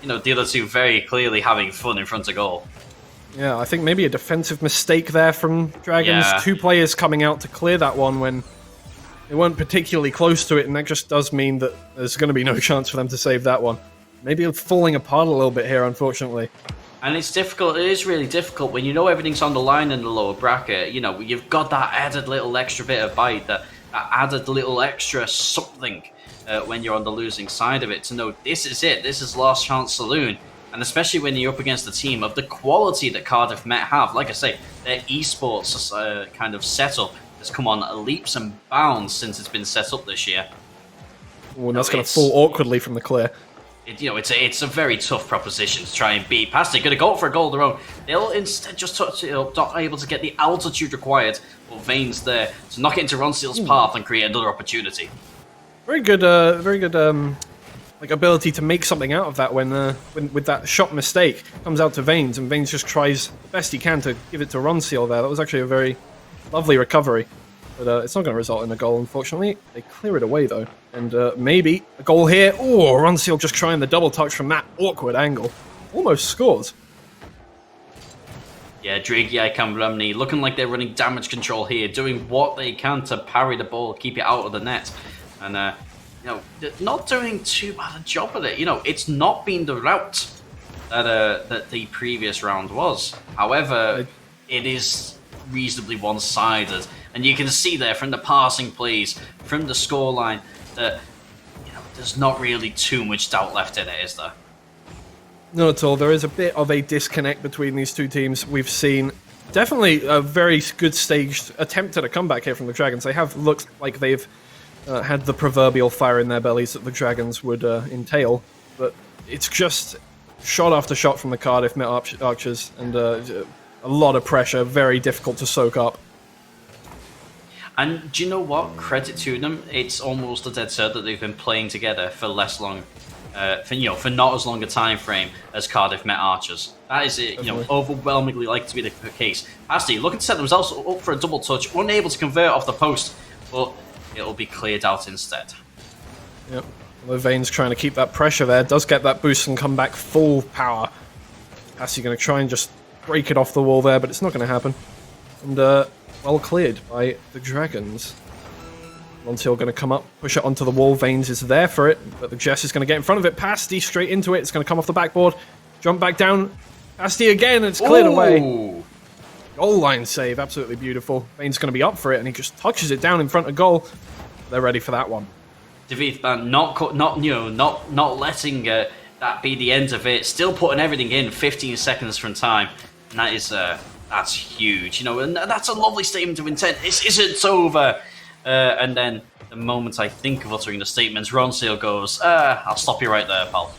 the other 2 very clearly having fun in front of goal. Yeah, I think maybe a defensive mistake there from Dragons. Yeah. 2 players coming out to clear that one when they weren't particularly close to it, and that just does mean that there's going to be no chance for them to save that one. Maybe falling apart a little bit here, unfortunately. And it's difficult. It is really difficult when everything's on the line in the lower bracket. You've got that added little extra bit of bite, that added little extra something when you're on the losing side of it, to know this is it. This is last chance saloon. And especially when you're up against a team of the quality that Cardiff Met have. Like I say, their esports kind of setup has come on leaps and bounds since it's been set up this year. Well, that's going to fall awkwardly from the clear. It's a very tough proposition to try and beat past it. Going to go for a goal of their own. They'll instead just not able to get the altitude required for Veins there to knock it into Ronseal's path and create another opportunity. Very good, like ability to make something out of that when with that shot mistake comes out to Veins, and Veins just tries the best he can to give it to Ronseal there. That was actually a very lovely recovery. But it's not going to result in a goal, unfortunately. They clear it away, though. And maybe a goal here. Oh, Ronseal just trying the double touch from that awkward angle. Almost scores. Yeah, Draghi Cambrumney looking like they're running damage control here, doing what they can to parry the ball, keep it out of the net. And, not doing too bad a job of it. It's not been the route that the previous round was. However, it is reasonably one-sided. And you can see there from the passing plays, from the scoreline, that there's not really too much doubt left in it, is there? Not at all. There is a bit of a disconnect between these two teams. We've seen definitely a very good staged attempt at a comeback here from the Dragons. They have looked like they've had the proverbial fire in their bellies that the Dragons would entail, but it's just shot after shot from the Cardiff Met Archers, and a lot of pressure, very difficult to soak up. And do you know what? Credit to them. It's almost a dead cert that they've been playing together for less long, for not as long a time frame as Cardiff Met Archers. That is, overwhelmingly likely to be the case. Asti looking to set themselves up for a double touch, unable to convert off the post, but it'll be cleared out instead. Yep. Veins trying to keep that pressure there. Does get that boost and come back full power. Asti going to try and just break it off the wall there, but it's not going to happen. And well cleared by the Dragons. Ronseal going to come up, push it onto the wall. Veins is there for it, but the Jess is going to get in front of it. Pasty straight into it. It's going to come off the backboard. Jump back down. Pasty again, and it's cleared away. Goal line save, absolutely beautiful. Veins going to be up for it, and he just touches it down in front of goal. They're ready for that one. David not letting that be the end of it. Still putting everything in 15 seconds from time, and that is that's huge, and that's a lovely statement of intent. This isn't over. And then the moment I think of uttering the statements, Ronseal goes, I'll stop you right there, pal.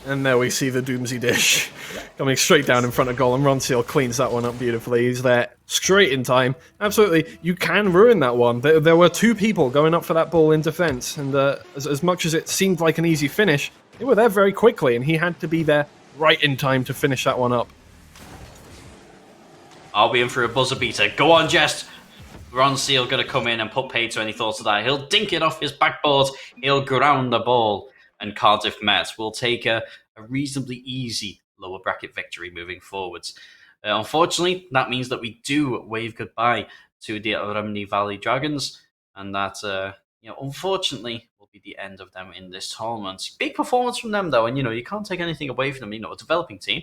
And there we see the Doomsy Dish coming straight down in front of goal, and Ronseal cleans that one up beautifully. He's there straight in time. Absolutely, you can ruin that one. There were two people going up for that ball in defence, and as much as it seemed like an easy finish, they were there very quickly, and he had to be there right in time to finish that one up. I'll be in for a buzzer beater. Go on, Jest. Ronseal going to come in and put paid to any thoughts of that. He'll dink it off his backboard. He'll ground the ball. And Cardiff Met will take a reasonably easy lower bracket victory moving forwards. Unfortunately, that means that we do wave goodbye to the Rhymney Valley Dragons. And that, unfortunately, will be the end of them in this tournament. Big performance from them, though. And, you can't take anything away from them. A developing team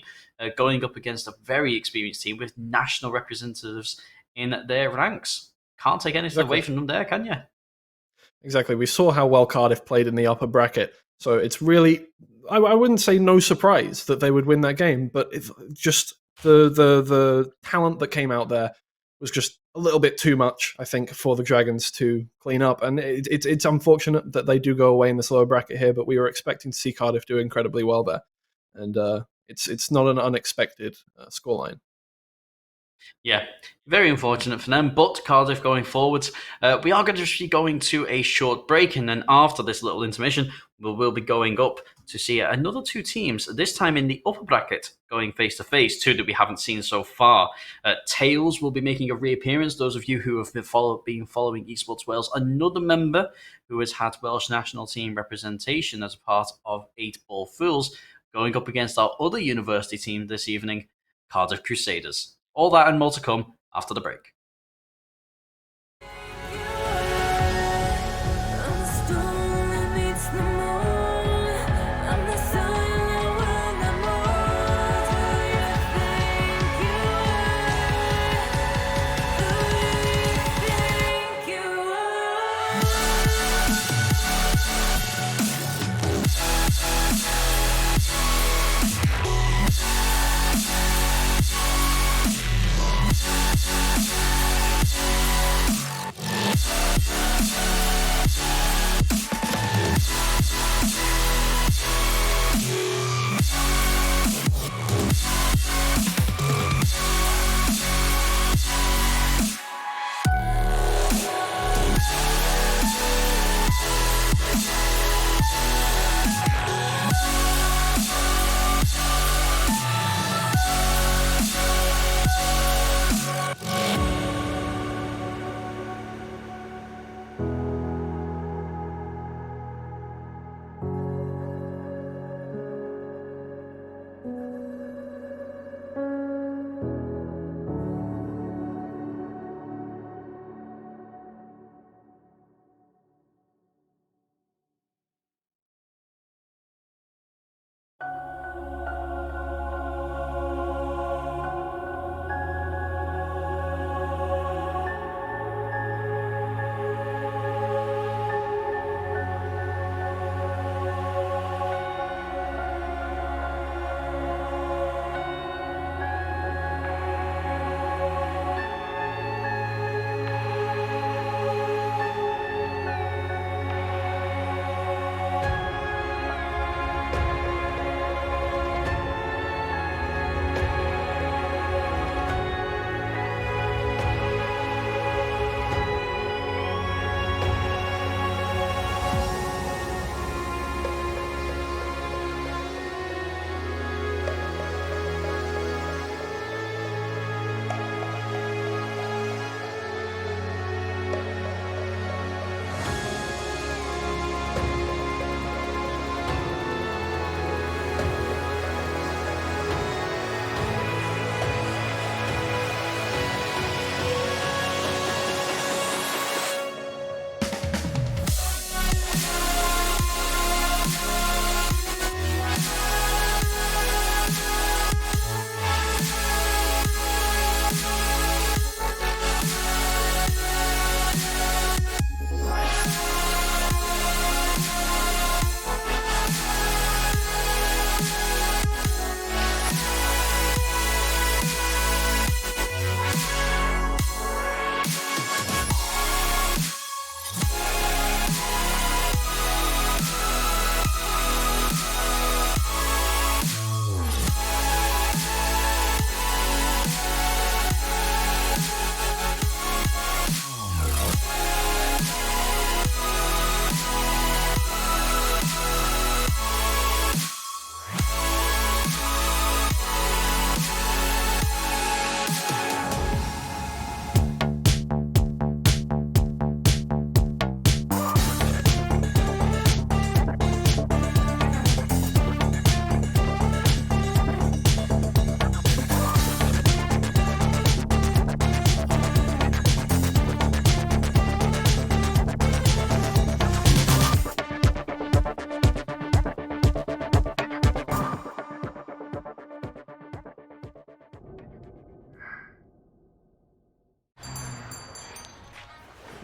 going up against a very experienced team with national representatives in their ranks. Can't take anything away from them there, can you? Exactly. We saw how well Cardiff played in the upper bracket. So it's really, I wouldn't say no surprise that they would win that game, but it's just the talent that came out there was just a little bit too much, I think, for the Dragons to clean up. And it's unfortunate that they do go away in this lower bracket here, but we were expecting to see Cardiff do incredibly well there. And it's not an unexpected scoreline. Yeah, very unfortunate for them, but Cardiff going forwards. We are going to be going to a short break, and then after this little intermission, we'll be going up to see another two teams, this time in the upper bracket, going face-to-face, two that we haven't seen so far. Tails will be making a reappearance, those of you who have been following Esports Wales, another member who has had Welsh national team representation as a part of 8 Ball Fools, going up against our other university team this evening, Cardiff Crusaders. All that and more to come after the break.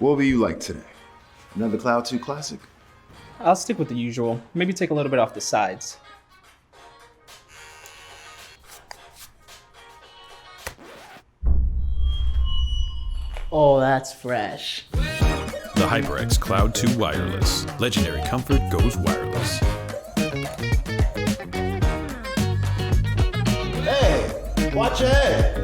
What will you like today? Another Cloud 2 classic? I'll stick with the usual. Maybe take a little bit off the sides. Oh, that's fresh. The HyperX Cloud 2 Wireless. Legendary comfort goes wireless. Hey, watch ahead.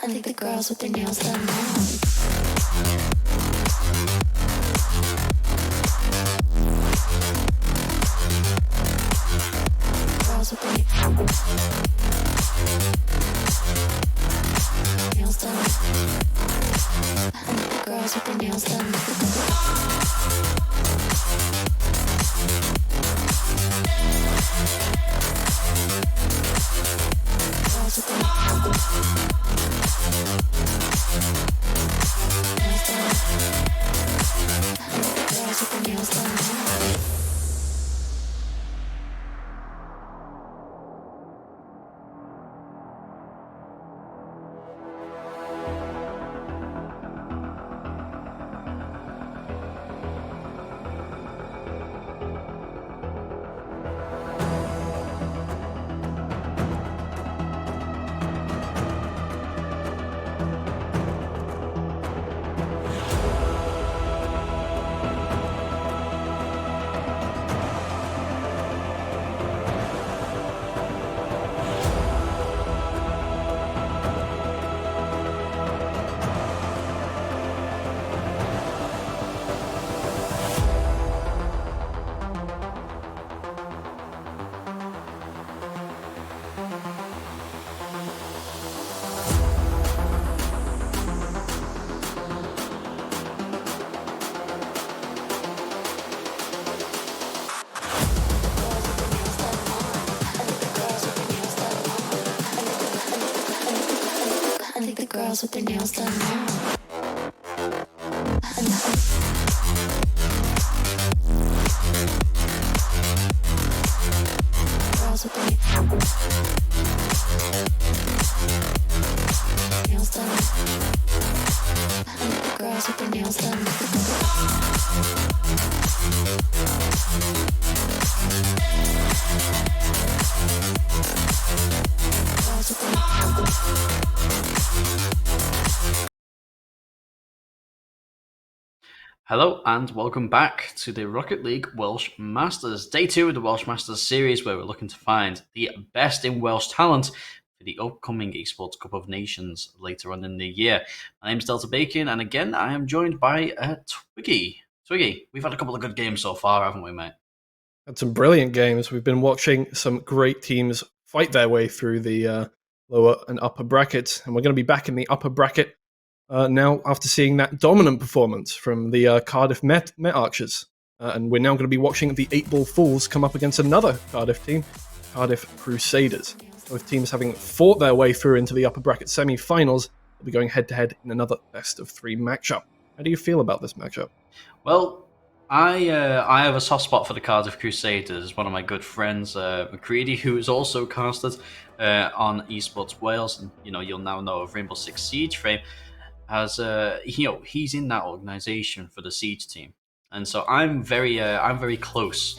I think the girls with their nails done now. Girls with their nails done. I think the girls with their nails done. Girls with their nails done. I think the girls with their nails done now. Girls with their nails done. I think the girls with their nails done. Girls with their Hello and welcome back to the Rocket League Welsh Masters, day 2 of the Welsh Masters series, where we're looking to find the best in Welsh talent for the upcoming Esports Cup of Nations later on in the year. My name's Delta Bacon, and again, I am joined by Twiggy. Twiggy, we've had a couple of good games so far, haven't we, mate? Had some brilliant games. We've been watching some great teams fight their way through the lower and upper brackets, and we're going to be back in the upper bracket now after seeing that dominant performance from the Cardiff Met Archers. And we're now going to be watching the 8 Ball Fools come up against another Cardiff team Cardiff Crusaders. Both teams having fought their way through into the upper bracket semi-finals will be going head-to-head in another best-of-3 matchup. How do you feel about this matchup? Well, I have a soft spot for the Cardiff Crusaders. One of my good friends, McCready, who is also casted on Esports Wales, and you'll now know of Rainbow Six Siege fame, as he's in that organisation for the Siege team, and so I'm very close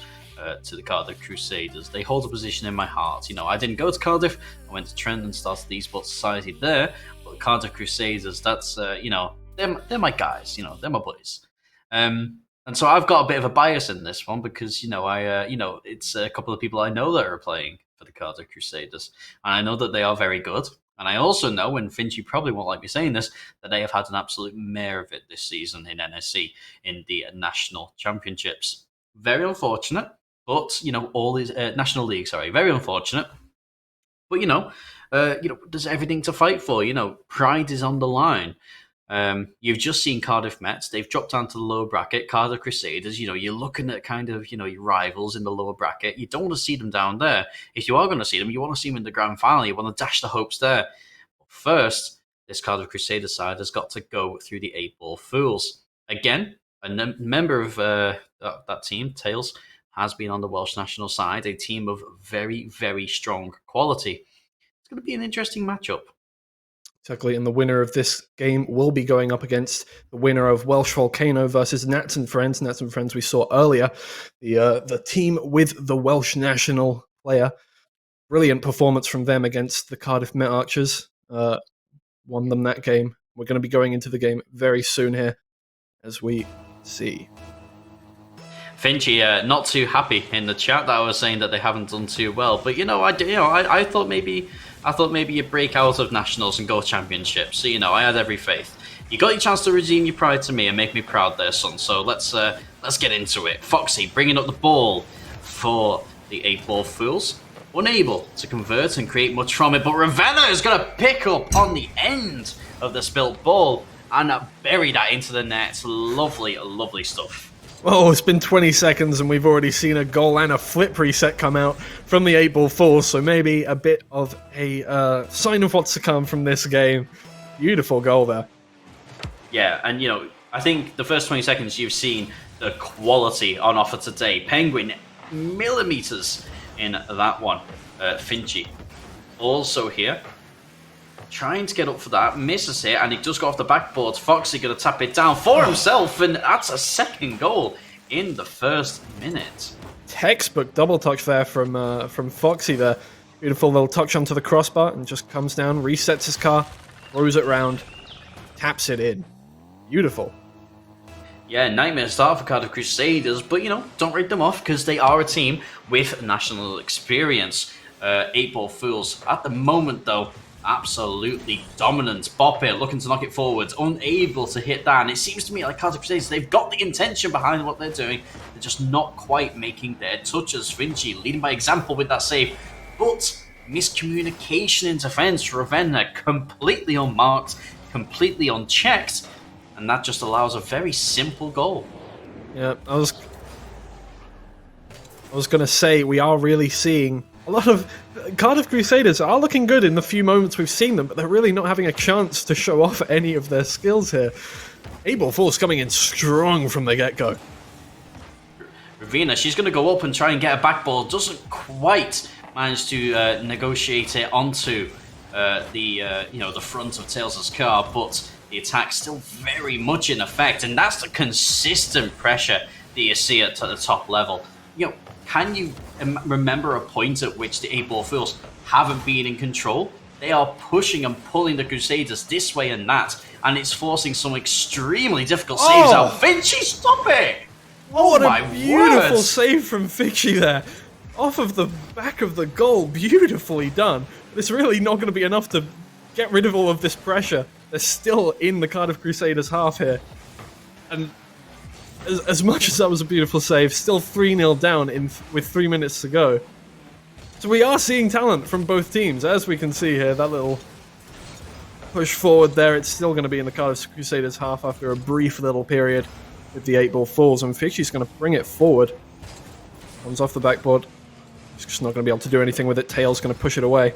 to the Cardiff Crusaders. They hold a position in my heart. I didn't go to Cardiff. I went to Trent and started the Esports Society there. But Cardiff Crusaders, that's they're my guys. They're my boys. And so I've got a bit of a bias in this one because it's a couple of people I know that are playing for the Cardiff Crusaders, and I know that they are very good. And I also know, and Finch, you probably won't like me saying this, that they have had an absolute mare of it this season in NSC in the national championships. Very unfortunate, but all these national league. Sorry, very unfortunate. But there's everything to fight for. Pride is on the line. You've just seen Cardiff Mets. They've dropped down to the lower bracket. Cardiff Crusaders, you're looking at kind of, your rivals in the lower bracket. You don't want to see them down there. If you are going to see them, you want to see them in the grand final. You want to dash the hopes there. But first, this Cardiff Crusaders side has got to go through the 8-Ball Fools. Again, a member of that team, Tails, has been on the Welsh national side, a team of very, very strong quality. It's going to be an interesting matchup. Exactly, and the winner of this game will be going up against the winner of Welsh Volcano versus Nats and Friends. Nats and Friends we saw earlier, the team with the Welsh national player. Brilliant performance from them against the Cardiff Met Archers. Won them that game. We're going to be going into the game very soon here, as we see. Finchy, not too happy in the chat that I was saying that they haven't done too well, but I thought maybe you break out of nationals and go championships. So I had every faith. You got your chance to redeem your pride to me and make me proud, there, son. So let's get into it. Foxy bringing up the ball for the 8-Ball Fools, unable to convert and create much from it, but Ravenna is going to pick up on the end of the spilt ball and bury that into the net. Lovely, lovely stuff. Oh, it's been 20 seconds and we've already seen a goal and a flip reset come out from the 8-Ball Fools, so maybe a bit of a sign of what's to come from this game. Beautiful goal there. Yeah, and I think the first 20 seconds you've seen the quality on offer today. Penguin, millimeters in that one. Finchy also here, trying to get up for that, misses it, and it does go off the backboard. Foxy going to tap it down for himself, and that's a second goal in the first minute. Textbook double touch there from Foxy there. Beautiful little touch onto the crossbar, and just comes down, resets his car, throws it round, taps it in. Beautiful. Yeah, nightmare start for Cardiff Crusaders, but don't write them off because they are a team with national experience. 8-Ball Fools at the moment, though, absolutely dominant. Bop it, looking to knock it forwards, unable to hit that. And it seems to me like Cardiff Crusaders, they've got the intention behind what they're doing. They're just not quite making their touches. Finchy leading by example with that save, but miscommunication in defense. Ravenna completely unmarked, completely unchecked, and that just allows a very simple goal. Yeah, I was going to say, we are really seeing a lot of Cardiff Crusaders are looking good in the few moments we've seen them, but they're really not having a chance to show off any of their skills here. 8-Ball Fools coming in strong from the get-go. Ravina, she's going to go up and try and get a back ball. Doesn't quite manage to negotiate it onto the front of Tails' car, but the attack's still very much in effect, and that's the consistent pressure that you see at the top level. Can you remember a point at which the 8-Ball Fools haven't been in control? They are pushing and pulling the Crusaders this way and that, and it's forcing some extremely difficult saves out. Finchy, stop it! What a beautiful save from Finchy there. Off of the back of the goal, beautifully done. But it's really not going to be enough to get rid of all of this pressure. They're still in the Cardiff Crusaders half here. And as much as that was a beautiful save, still 3-0 down with 3 minutes to go. So we are seeing talent from both teams, as we can see here. That little push forward there, it's still going to be in the Cardiff Crusaders half after a brief little period with the 8-Ball Fools, and Finchy's going to bring it forward. Comes off the backboard, He's just not going to be able to do anything with it. Tails going to push it away.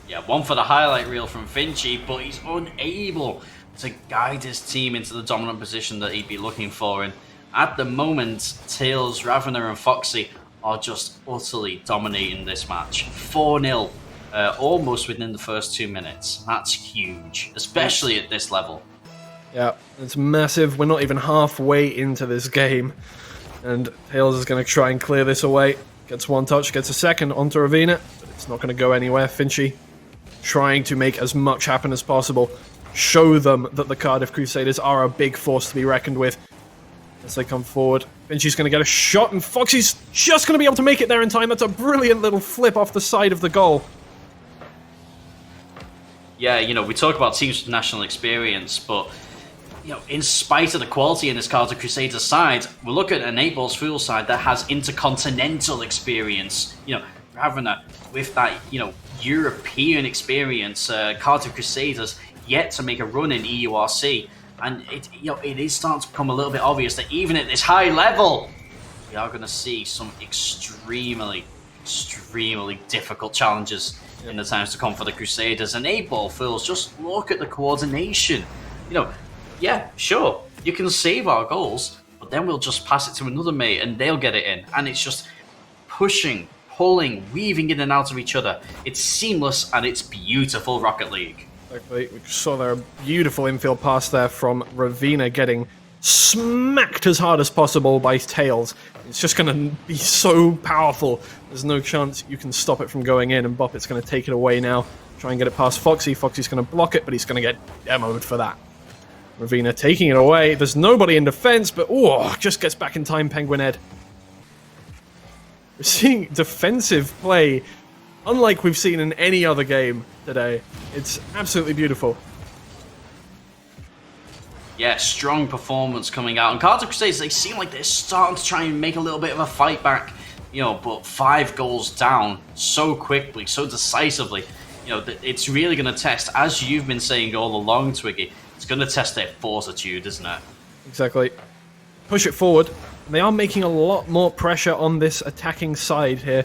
Yeah, one for the highlight reel from Vinci, but he's unable to guide his team into the dominant position that he'd be looking for. And at the moment, Tails, Ravena, and Foxy are just utterly dominating this match. 4-0, almost within the first 2 minutes. That's huge, especially at this level. Yeah, it's massive. We're not even halfway into this game. And Tails is going to try and clear this away. Gets one touch, gets a second onto Ravena, but it's not going to go anywhere. Finchie trying to make as much happen as possible. Show them that the Cardiff Crusaders are a big force to be reckoned with as they come forward. Finchie's going to get a shot, and Foxy's just going to be able to make it there in time. That's a brilliant little flip off the side of the goal. Yeah, we talk about teams with national experience, but in spite of the quality in this Cardiff Crusaders side, we look at an 8 Balls Fool side that has intercontinental experience. Ravena with that, European experience. Cardiff Crusaders yet to make a run in EURC, and it is starting to become a little bit obvious that even at this high level, we are going to see some extremely difficult challenges in the times to come for the Crusaders. And 8 Ball Fools, just look at the coordination. Yeah, sure, you can save our goals, but then we'll just pass it to another mate and they'll get it in. And it's just pushing, pulling, weaving in and out of each other. It's seamless and it's beautiful Rocket League. Exactly. We just saw there a beautiful infield pass there from Ravena getting smacked as hard as possible by Tails. It's just going to be so powerful. There's no chance you can stop it from going in, and Boppet's going to take it away now. Try and get it past Foxy. Foxy's going to block it, but he's going to get demoed for that. Ravena taking it away. There's nobody in defense, but just gets back in time, Penguin Ed. We're seeing defensive play unlike we've seen in any other game today. It's absolutely beautiful. Yeah, strong performance coming out. And Cardiff Crusaders, they seem like they're starting to try and make a little bit of a fight back, but 5 goals down so quickly, so decisively. It's really going to test, as you've been saying all along, Twiggy, it's going to test their fortitude, isn't it? Exactly. Push it forward. And they are making a lot more pressure on this attacking side here.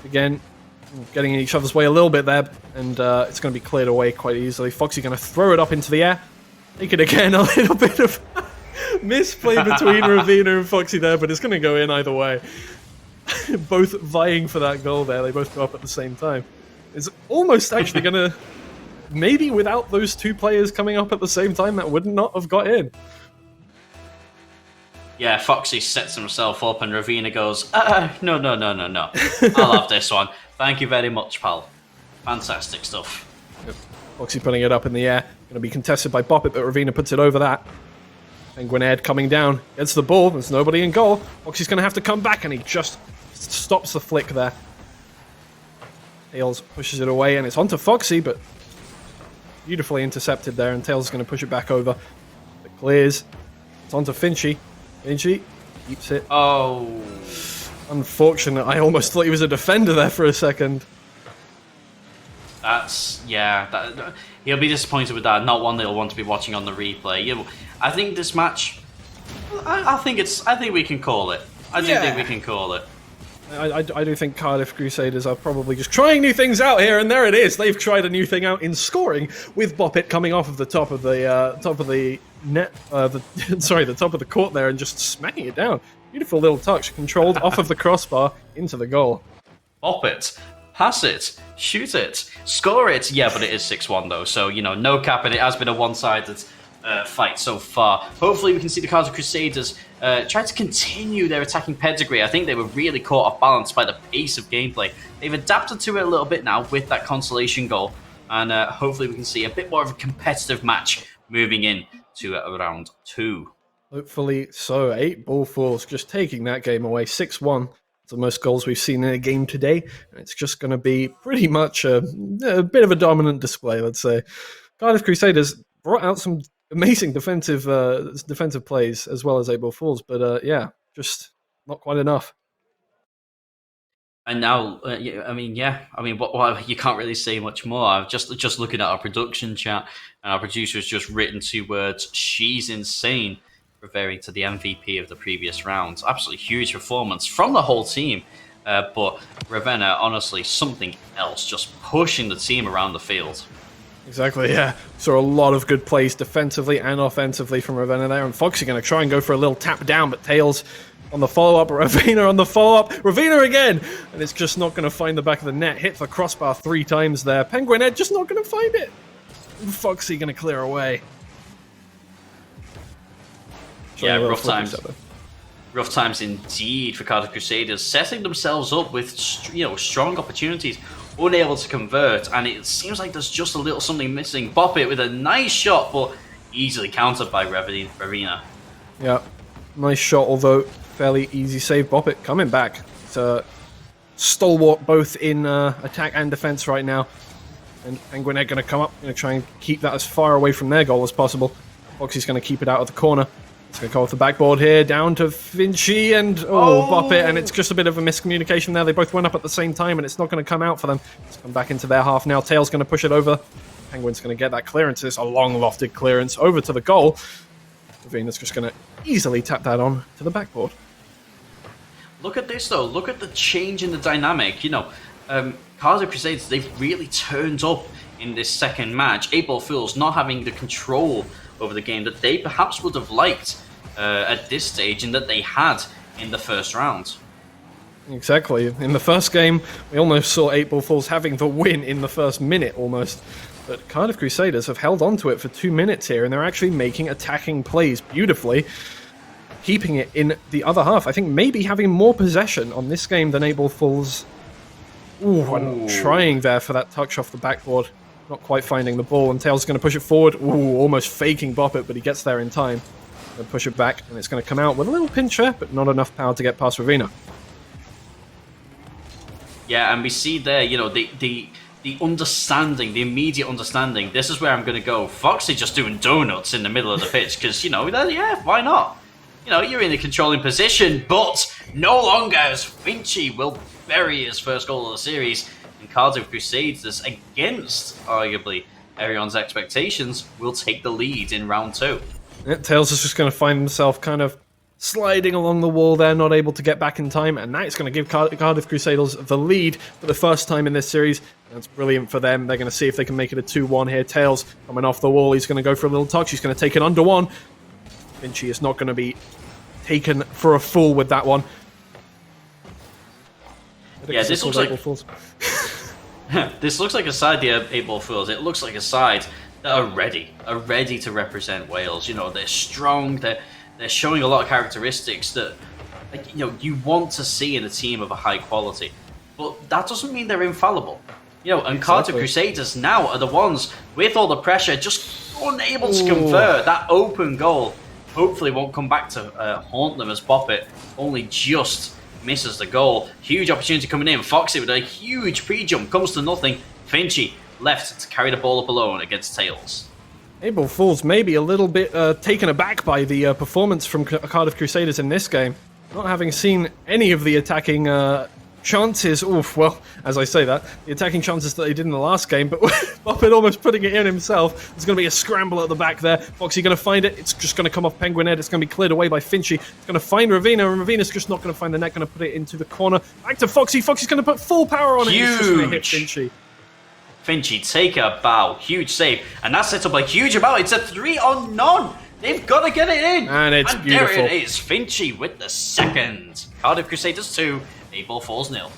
Again, getting in each other's way a little bit there, and it's going to be cleared away quite easily. Foxy going to throw it up into the air. Take it again, a little bit of misplay between Ravena and Foxy there, but it's going to go in either way. Both vying for that goal there. They both go up at the same time. It's almost actually going to... Maybe without those 2 players coming up at the same time, that would not have got in. Yeah, Foxy sets himself up and Ravena goes, no. I'll have this one. Thank you very much, pal. Fantastic stuff. Yep. Foxy putting it up in the air. Going to be contested by Boppet, but Ravena puts it over that. Penguin Ed coming down. Gets the ball. There's nobody in goal. Foxy's going to have to come back, and he just stops the flick there. Tails pushes it away, and it's onto Foxy, but beautifully intercepted there, and Tails is going to push it back over. It clears. It's onto Finchie. Finchie keeps it. Oh. Unfortunate. I almost thought he was a defender there for a second. He'll be disappointed with that. Not one that he'll want to be watching on the replay. I think this match, I think we can call it. I do think we can call it. I do think Cardiff Crusaders are probably just trying new things out here, and there it is. They've tried a new thing out in scoring with Boppet coming off of the top of the net, the top of the court there, and just smacking it down. Beautiful little touch, controlled off of the crossbar into the goal. Boppet, pass it, shoot it, score it. Yeah, but it is 6-1 though, so no cap, and it has been a one-sided fight so far. Hopefully we can see the Cardiff Crusaders try to continue their attacking pedigree. I think they were really caught off balance by the pace of gameplay. They've adapted to it a little bit now with that consolation goal, and hopefully we can see a bit more of a competitive match moving in to round 2. Hopefully so. 8 Ball Fools just taking that game away. 6-1. It's the most goals we've seen in a game today, and it's just going to be pretty much a bit of a dominant display, let's say. Cardiff Crusaders brought out some amazing defensive plays as well as 8 Ball Fools, but just not quite enough. And now, what you can't really say much more. I've just looking at our production chat, and our producer has just written 2 words: "She's insane." referring to the MVP of the previous round. Absolutely huge performance from the whole team. But Ravenna, honestly, something else, just pushing the team around the field. Exactly, yeah. Saw a lot of good plays defensively and offensively from Ravenna there, and Foxy going to try and go for a little tap down, but Tails on the follow-up, Ravina on the follow-up, Ravina again! And it's just not going to find the back of the net. Hit the crossbar 3 times there. Penguin Ed just not going to find it. Foxy going to clear away. Yeah, rough times. Rough times indeed for Cardiff Crusaders, setting themselves up with strong opportunities, unable to convert, and it seems like there's just a little something missing. Bop it with a nice shot, but easily countered by Ravina. Yeah, nice shot, although fairly easy save. Bop it coming back. It's a stalwart both in attack and defense right now. And Penguin are going to come up, going to try and keep that as far away from their goal as possible. Foxy's going to keep it out of the corner. It's going to go off the backboard here, down to Finchy, and Bop it, and it's just a bit of a miscommunication there. They both went up at the same time, and it's not going to come out for them. It's come back into their half now. Tails going to push it over. Penguin's going to get that clearance. It's a long lofted clearance over to the goal. Ravina's just going to easily tap that on to the backboard. Look at this, though. Look at the change in the dynamic. Cardiff Crusaders, they've really turned up in this second match. 8 Ball Fools not having the control over the game that they perhaps would have liked at this stage and that they had in the first round. Exactly. In the first game, we almost saw 8 Ball Fools having the win in the first minute almost. But Cardiff Crusaders have held on to it for 2 minutes here, and they're actually making attacking plays beautifully, keeping it in the other half. I think maybe having more possession on this game than 8 Ball Fools. And trying there for that touch off the backboard. Not quite finding the ball, and Tails going to push it forward. Almost faking Bop it, but he gets there in time. Going to push it back, and it's going to come out with a little pincher, but not enough power to get past Ravina. Yeah, and we see there, the understanding, the immediate understanding. This is where I'm going to go. Foxy just doing donuts in the middle of the pitch, because, why not? You're in a controlling position, but no longer as Finchy will bury his first goal of the series. And Cardiff Crusaders, against arguably everyone's expectations, will take the lead in round 2. Yeah, Tails is just going to find himself kind of sliding along the wall there, not able to get back in time, and that's going to give Cardiff Crusaders the lead for the first time in this series. That's brilliant for them. They're going to see if they can make it a 2-1 here. Tails coming off the wall. He's going to go for a little touch. He's going to take it under one. Finchy is not going to be taken for a fool with that one. Yeah, this looks like this looks like a side, the 8 Ball Fools. It looks like a side that are ready to represent Wales. They're strong. They're showing a lot of characteristics that you want to see in a team of a high quality. But that doesn't mean they're infallible. And Cardiff Crusaders now are the ones with all the pressure, just unable to convert. That open goal hopefully won't come back to haunt them as Bop it only just misses the goal. Huge opportunity coming in. Foxy with a huge pre-jump, comes to nothing. Finchy left to carry the ball up alone against Tails. 8 Ball Fools maybe a little bit taken aback by the performance from Cardiff Crusaders in this game. Not having seen any of the attacking chances. Well, as I say that, the attacking chances that he did in the last game, but Buffett almost putting it in himself. There's going to be a scramble at the back there. Foxy going to find it. It's just going to come off Penguin Ed. It's going to be cleared away by Finchy. It's going to find Ravina, and Ravina's just not going to find the net. Going to put it into the corner. Back to Foxy. Foxy's going to put full power on it. It's just going to hit Finchy. Finchy, take a bow. Huge save. And that's set up a huge amount. It's a 3-on-none. They've got to get it in. And it's beautiful. There it is. Finchy with the second. Cardiff Crusaders 2, 8 Ball Fools 0.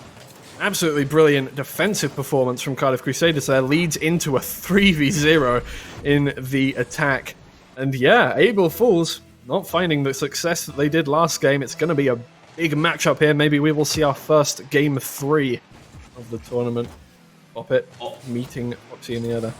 Absolutely brilliant defensive performance from Cardiff Crusaders there. Leads into a 3v0 in the attack. And yeah, 8 Ball Fools not finding the success that they did last game. It's going to be a big matchup here. Maybe we will see our first game 3 of the tournament. Bop it, meeting Foxy in the other.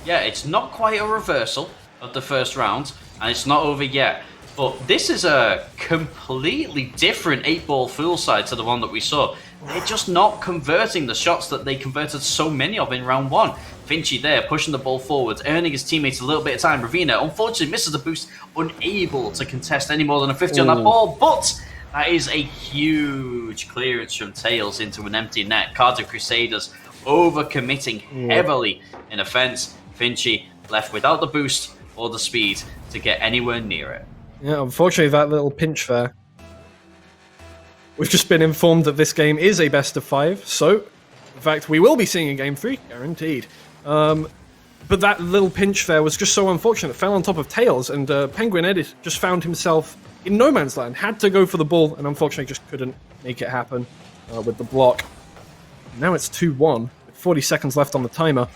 Yeah, it's not quite a reversal of the first round, and it's not over yet. But this is a completely different 8 Ball Fool side to the one that we saw. They're just not converting the shots that they converted so many of in round 1. Finchy there, pushing the ball forwards, earning his teammates a little bit of time. Ravina, unfortunately, misses the boost, unable to contest any more than a 50 on that ball. But that is a huge clearance from Tails into an empty net. Cardiff Crusaders overcommitting heavily in offense. Finchy left without the boost, or the speed to get anywhere near it. Yeah, unfortunately, that little pinch there. We've just been informed that this game is a best of 5, so in fact, we will be seeing a game 3, guaranteed. But that little pinch there was just so unfortunate. It fell on top of Tails, and Penguin Ed just found himself in no man's land. Had to go for the ball, and unfortunately just couldn't make it happen with the block. Now it's 2-1, with 40 seconds left on the timer.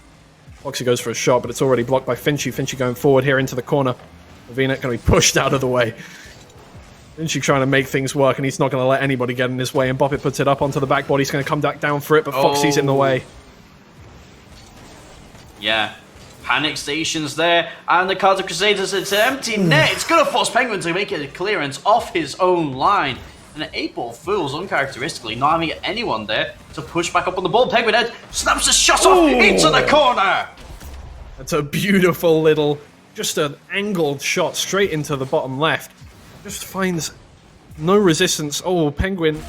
Foxy goes for a shot, but it's already blocked by Finchy. Finchy going forward here into the corner. Ravina going to be pushed out of the way. Finchy trying to make things work, and he's not going to let anybody get in his way, and Boppet puts it up onto the backboard. He's going to come back down for it, but Foxy's in the way. Yeah. Panic stations there, and the Cardiff Crusaders, it's an empty net. It's going to force Penguin to make a clearance off his own line. And an 8-ball Fools, uncharacteristically, not having anyone there to push back up on the ball. Penguin Ed snaps a shot off into the corner. That's a beautiful little, just an angled shot straight into the bottom left. Just finds no resistance. Penguin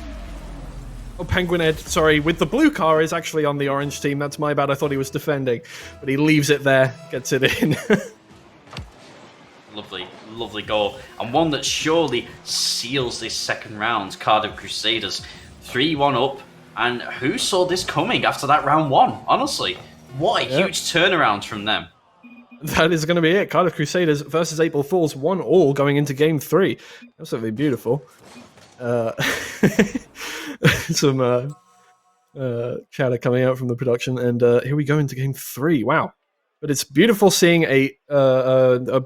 Ed, sorry, with the blue car is actually on the orange team. That's my bad. I thought he was defending. But he leaves it there, gets it in. Lovely, lovely goal. And one that surely seals this second round. Cardiff Crusaders 3-1 up. And who saw this coming after that round 1? Honestly, what a huge turnaround from them. That is going to be it. Cardiff Crusaders versus 8-ball Fools, 1-1 going into game 3. Absolutely beautiful. Some chatter coming out from the production, and here we go into game 3. Wow. But it's beautiful seeing a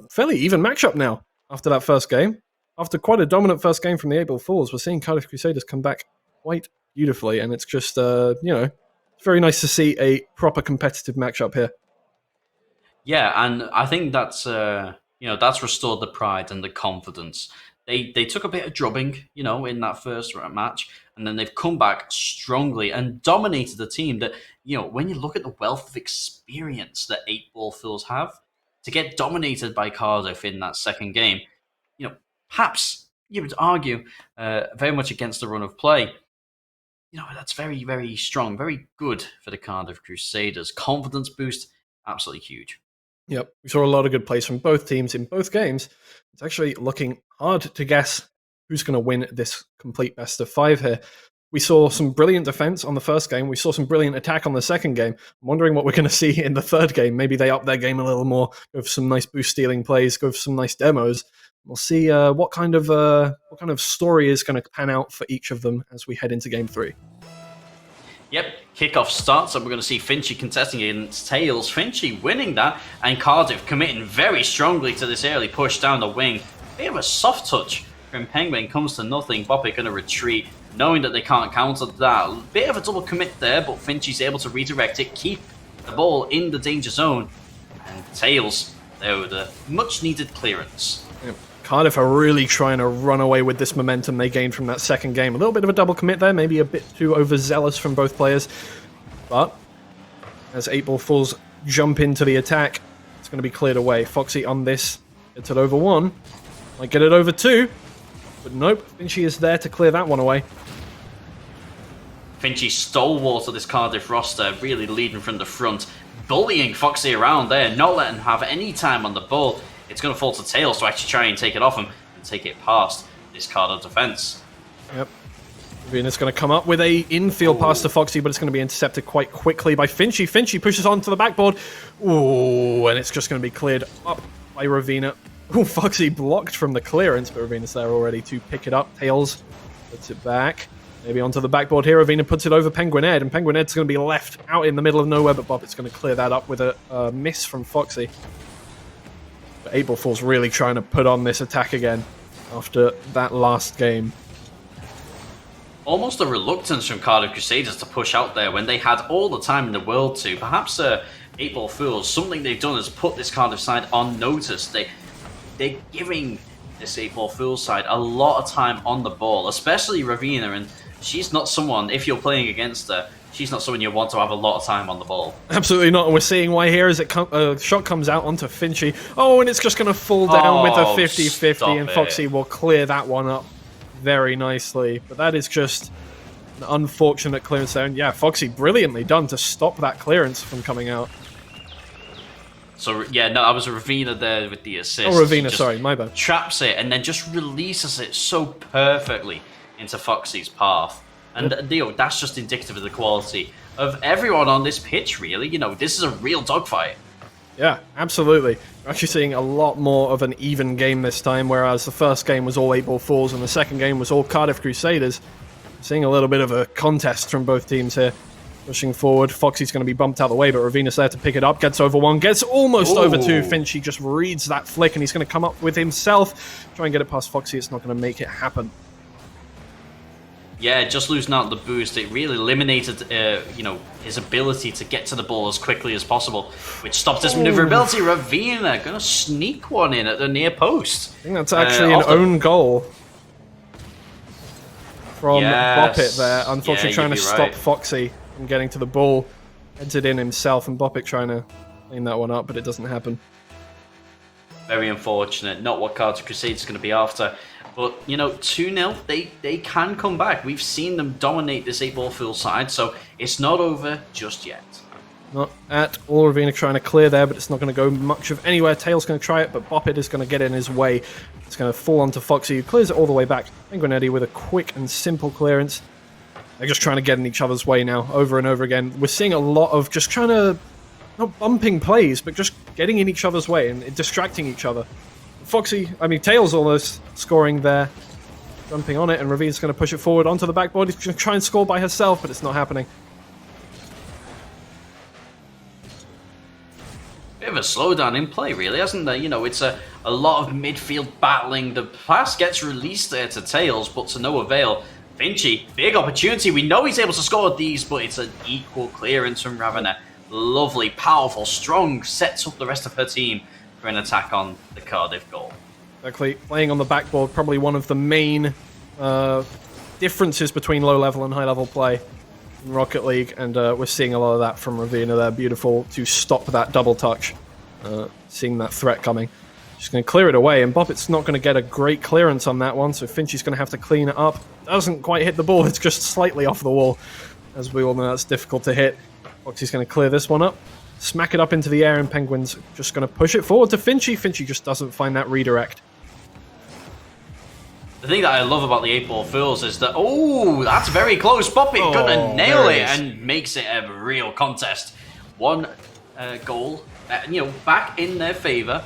fairly even matchup now after that first game. After quite a dominant first game from the 8-ball Fools, we're seeing Cardiff Crusaders come back quite beautifully, and it's just, it's very nice to see a proper competitive matchup here. Yeah, and I think that's that's restored the pride and the confidence. They took a bit of drubbing, in that first match, and then they've come back strongly and dominated the team that, when you look at the wealth of experience that 8-ball Fools have, to get dominated by Cardiff in that second game, perhaps you would argue very much against the run of play. That's very, very strong, very good for the Cardiff Crusaders. Confidence boost, absolutely huge. Yep, we saw a lot of good plays from both teams in both games. It's actually looking hard to guess who's going to win this complete best of 5 here. We saw some brilliant defense on the first game. We saw some brilliant attack on the second game. I'm wondering what we're going to see in the third game. Maybe they up their game a little more, go for some nice boost stealing plays, go for some nice demos. We'll see what kind of story is going to pan out for each of them as we head into game 3. Yep, kickoff starts, and we're going to see Finchy contesting against Tails. Finchy winning that, and Cardiff committing very strongly to this early push down the wing. Bit of a soft touch from Penguin, comes to nothing. Boppet going to retreat, knowing that they can't counter that. Bit of a double commit there, but Finchy's able to redirect it, keep the ball in the danger zone. And Tails, there with a much-needed clearance. Yep. Cardiff are really trying to run away with this momentum they gained from that second game. A little bit of a double commit there, maybe a bit too overzealous from both players. But as 8-ball Fools jump into the attack, it's going to be cleared away. Foxy on this, gets it over 1. Might get it over 2. But nope, Finchy is there to clear that one away. Finchy stalwart of this Cardiff roster, really leading from the front, bullying Foxy around there, not letting him have any time on the ball. It's going to fall to Tails to actually try and take it off him and take it past this Cardiff defense. Yep. Venus going to come up with a infield pass to Foxy, but it's going to be intercepted quite quickly by Finchy. Finchy pushes onto the backboard. Ooh, and it's just going to be cleared up by Ravina. Ooh, Foxy blocked from the clearance, but Ravina's there already to pick it up. Tails puts it back. Maybe onto the backboard here. Ravina puts it over Penguin Ed, and Penguin Ed's going to be left out in the middle of nowhere, but Boppet's going to clear that up with a miss from Foxy. But 8-ball Fools really trying to put on this attack again after that last game. Almost a reluctance from Cardiff Crusaders to push out there when they had all the time in the world to. Perhaps 8-ball Fools, something they've done is put this Cardiff side on notice. They're giving this 8-ball Fools side a lot of time on the ball, especially Ravina, and she's not someone, if you're playing against her, she's not someone you want to have a lot of time on the ball. Absolutely not, and we're seeing why here as a shot comes out onto Finchy. Oh, and it's just going to fall down with a 50-50, and Foxy will clear that one up very nicely. But that is just an unfortunate clearance there, and yeah, Foxy brilliantly done to stop that clearance from coming out. So yeah, no, I was Ravina there with the assist. Oh, Ravina, Just sorry, my bad. traps it and then just releases it so perfectly into Foxy's path. And that's just indicative of the quality of everyone on this pitch, really. This is a real dogfight. Yeah, absolutely. We're actually seeing a lot more of an even game this time, whereas the first game was all 8-ball Falls and the second game was all Cardiff Crusaders. Seeing a little bit of a contest from both teams here. Pushing forward, Foxy's going to be bumped out of the way, but Ravina's there to pick it up, gets over one, gets almost over two. Finchy just reads that flick, and he's going to come up with himself. Try and get it past Foxy, it's not going to make it happen. Yeah, just losing out the boost, it really eliminated, his ability to get to the ball as quickly as possible, which stopped his maneuverability. Ravina going to sneak one in at the near post. I think that's actually an own goal from Boppet there. Unfortunately, trying to stop Foxy from getting to the ball. Heads it in himself, and Boppet trying to clean that one up, but it doesn't happen. Very unfortunate. Not what Cardiff Crusaders is going to be after. But, 2-0, they can come back. We've seen them dominate this 8-ball full side, so it's not over just yet. Not at all. Ravina trying to clear there, but it's not going to go much of anywhere. Tail's going to try it, but Boppet is going to get in his way. It's going to fall onto Foxy, who clears it all the way back. Penguinetti with a quick and simple clearance. They're just trying to get in each other's way now, over and over again. We're seeing a lot of just trying to, not bumping plays, but just getting in each other's way and distracting each other. Tail's almost scoring there, jumping on it, and Ravina's going to push it forward onto the backboard. He's going to try and score by herself, but it's not happening. Bit of a slowdown in play, really, hasn't there? It's a lot of midfield battling. The pass gets released there to Tails, but to no avail. Finchy, big opportunity. We know he's able to score these, but it's an equal clearance from Ravina. Lovely, powerful, strong, sets up the rest of her team for an attack on the Cardiff goal. Exactly. Playing on the backboard, probably one of the main differences between low-level and high-level play in Rocket League, and we're seeing a lot of that from Ravina there. Beautiful to stop that double touch, seeing that threat coming. She's going to clear it away, and Boppet's not going to get a great clearance on that one, so Finchy's going to have to clean it up. Doesn't quite hit the ball, it's just slightly off the wall. As we all know, that's difficult to hit. Foxy's going to clear this one up, smack it up into the air, and Penguin's just going to push it forward to Finchy. Finchy just doesn't find that redirect. The thing that I love about the 8-ball Fools is that, that's very close. Boppet gonna nail it and makes it a real contest. One goal, back in their favour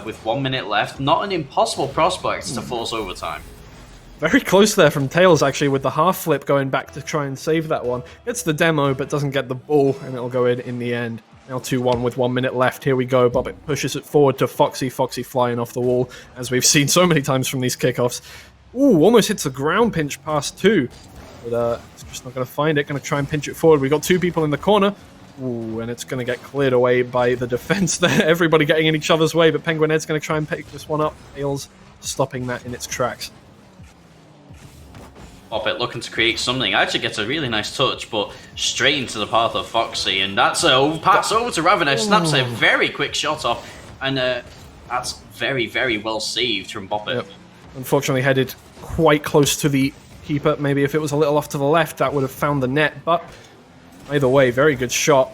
with 1 minute left. Not an impossible prospect to force overtime. Very close there from Tails, actually, with the half flip going back to try and save that one. Gets the demo, but doesn't get the ball, and it'll go in the end. Now 2-1 with 1 minute left. Here we go. Boppet pushes it forward to Foxy. Foxy flying off the wall, as we've seen so many times from these kickoffs. Almost hits the ground pinch past two. But it's just not going to find it. Going to try and pinch it forward. We've got two people in the corner. And it's going to get cleared away by the defense there. Everybody getting in each other's way, but Penguinet's going to try and pick this one up. Tails stopping that in its tracks. Boppet looking to create something. Actually gets a really nice touch, but straight into the path of Foxy, and that's a pass over to Ravina. Snaps a very quick shot off, and that's very, very well saved from Boppet. Yep. Unfortunately headed quite close to the keeper. Maybe if it was a little off to the left, that would have found the net, but either way, very good shot.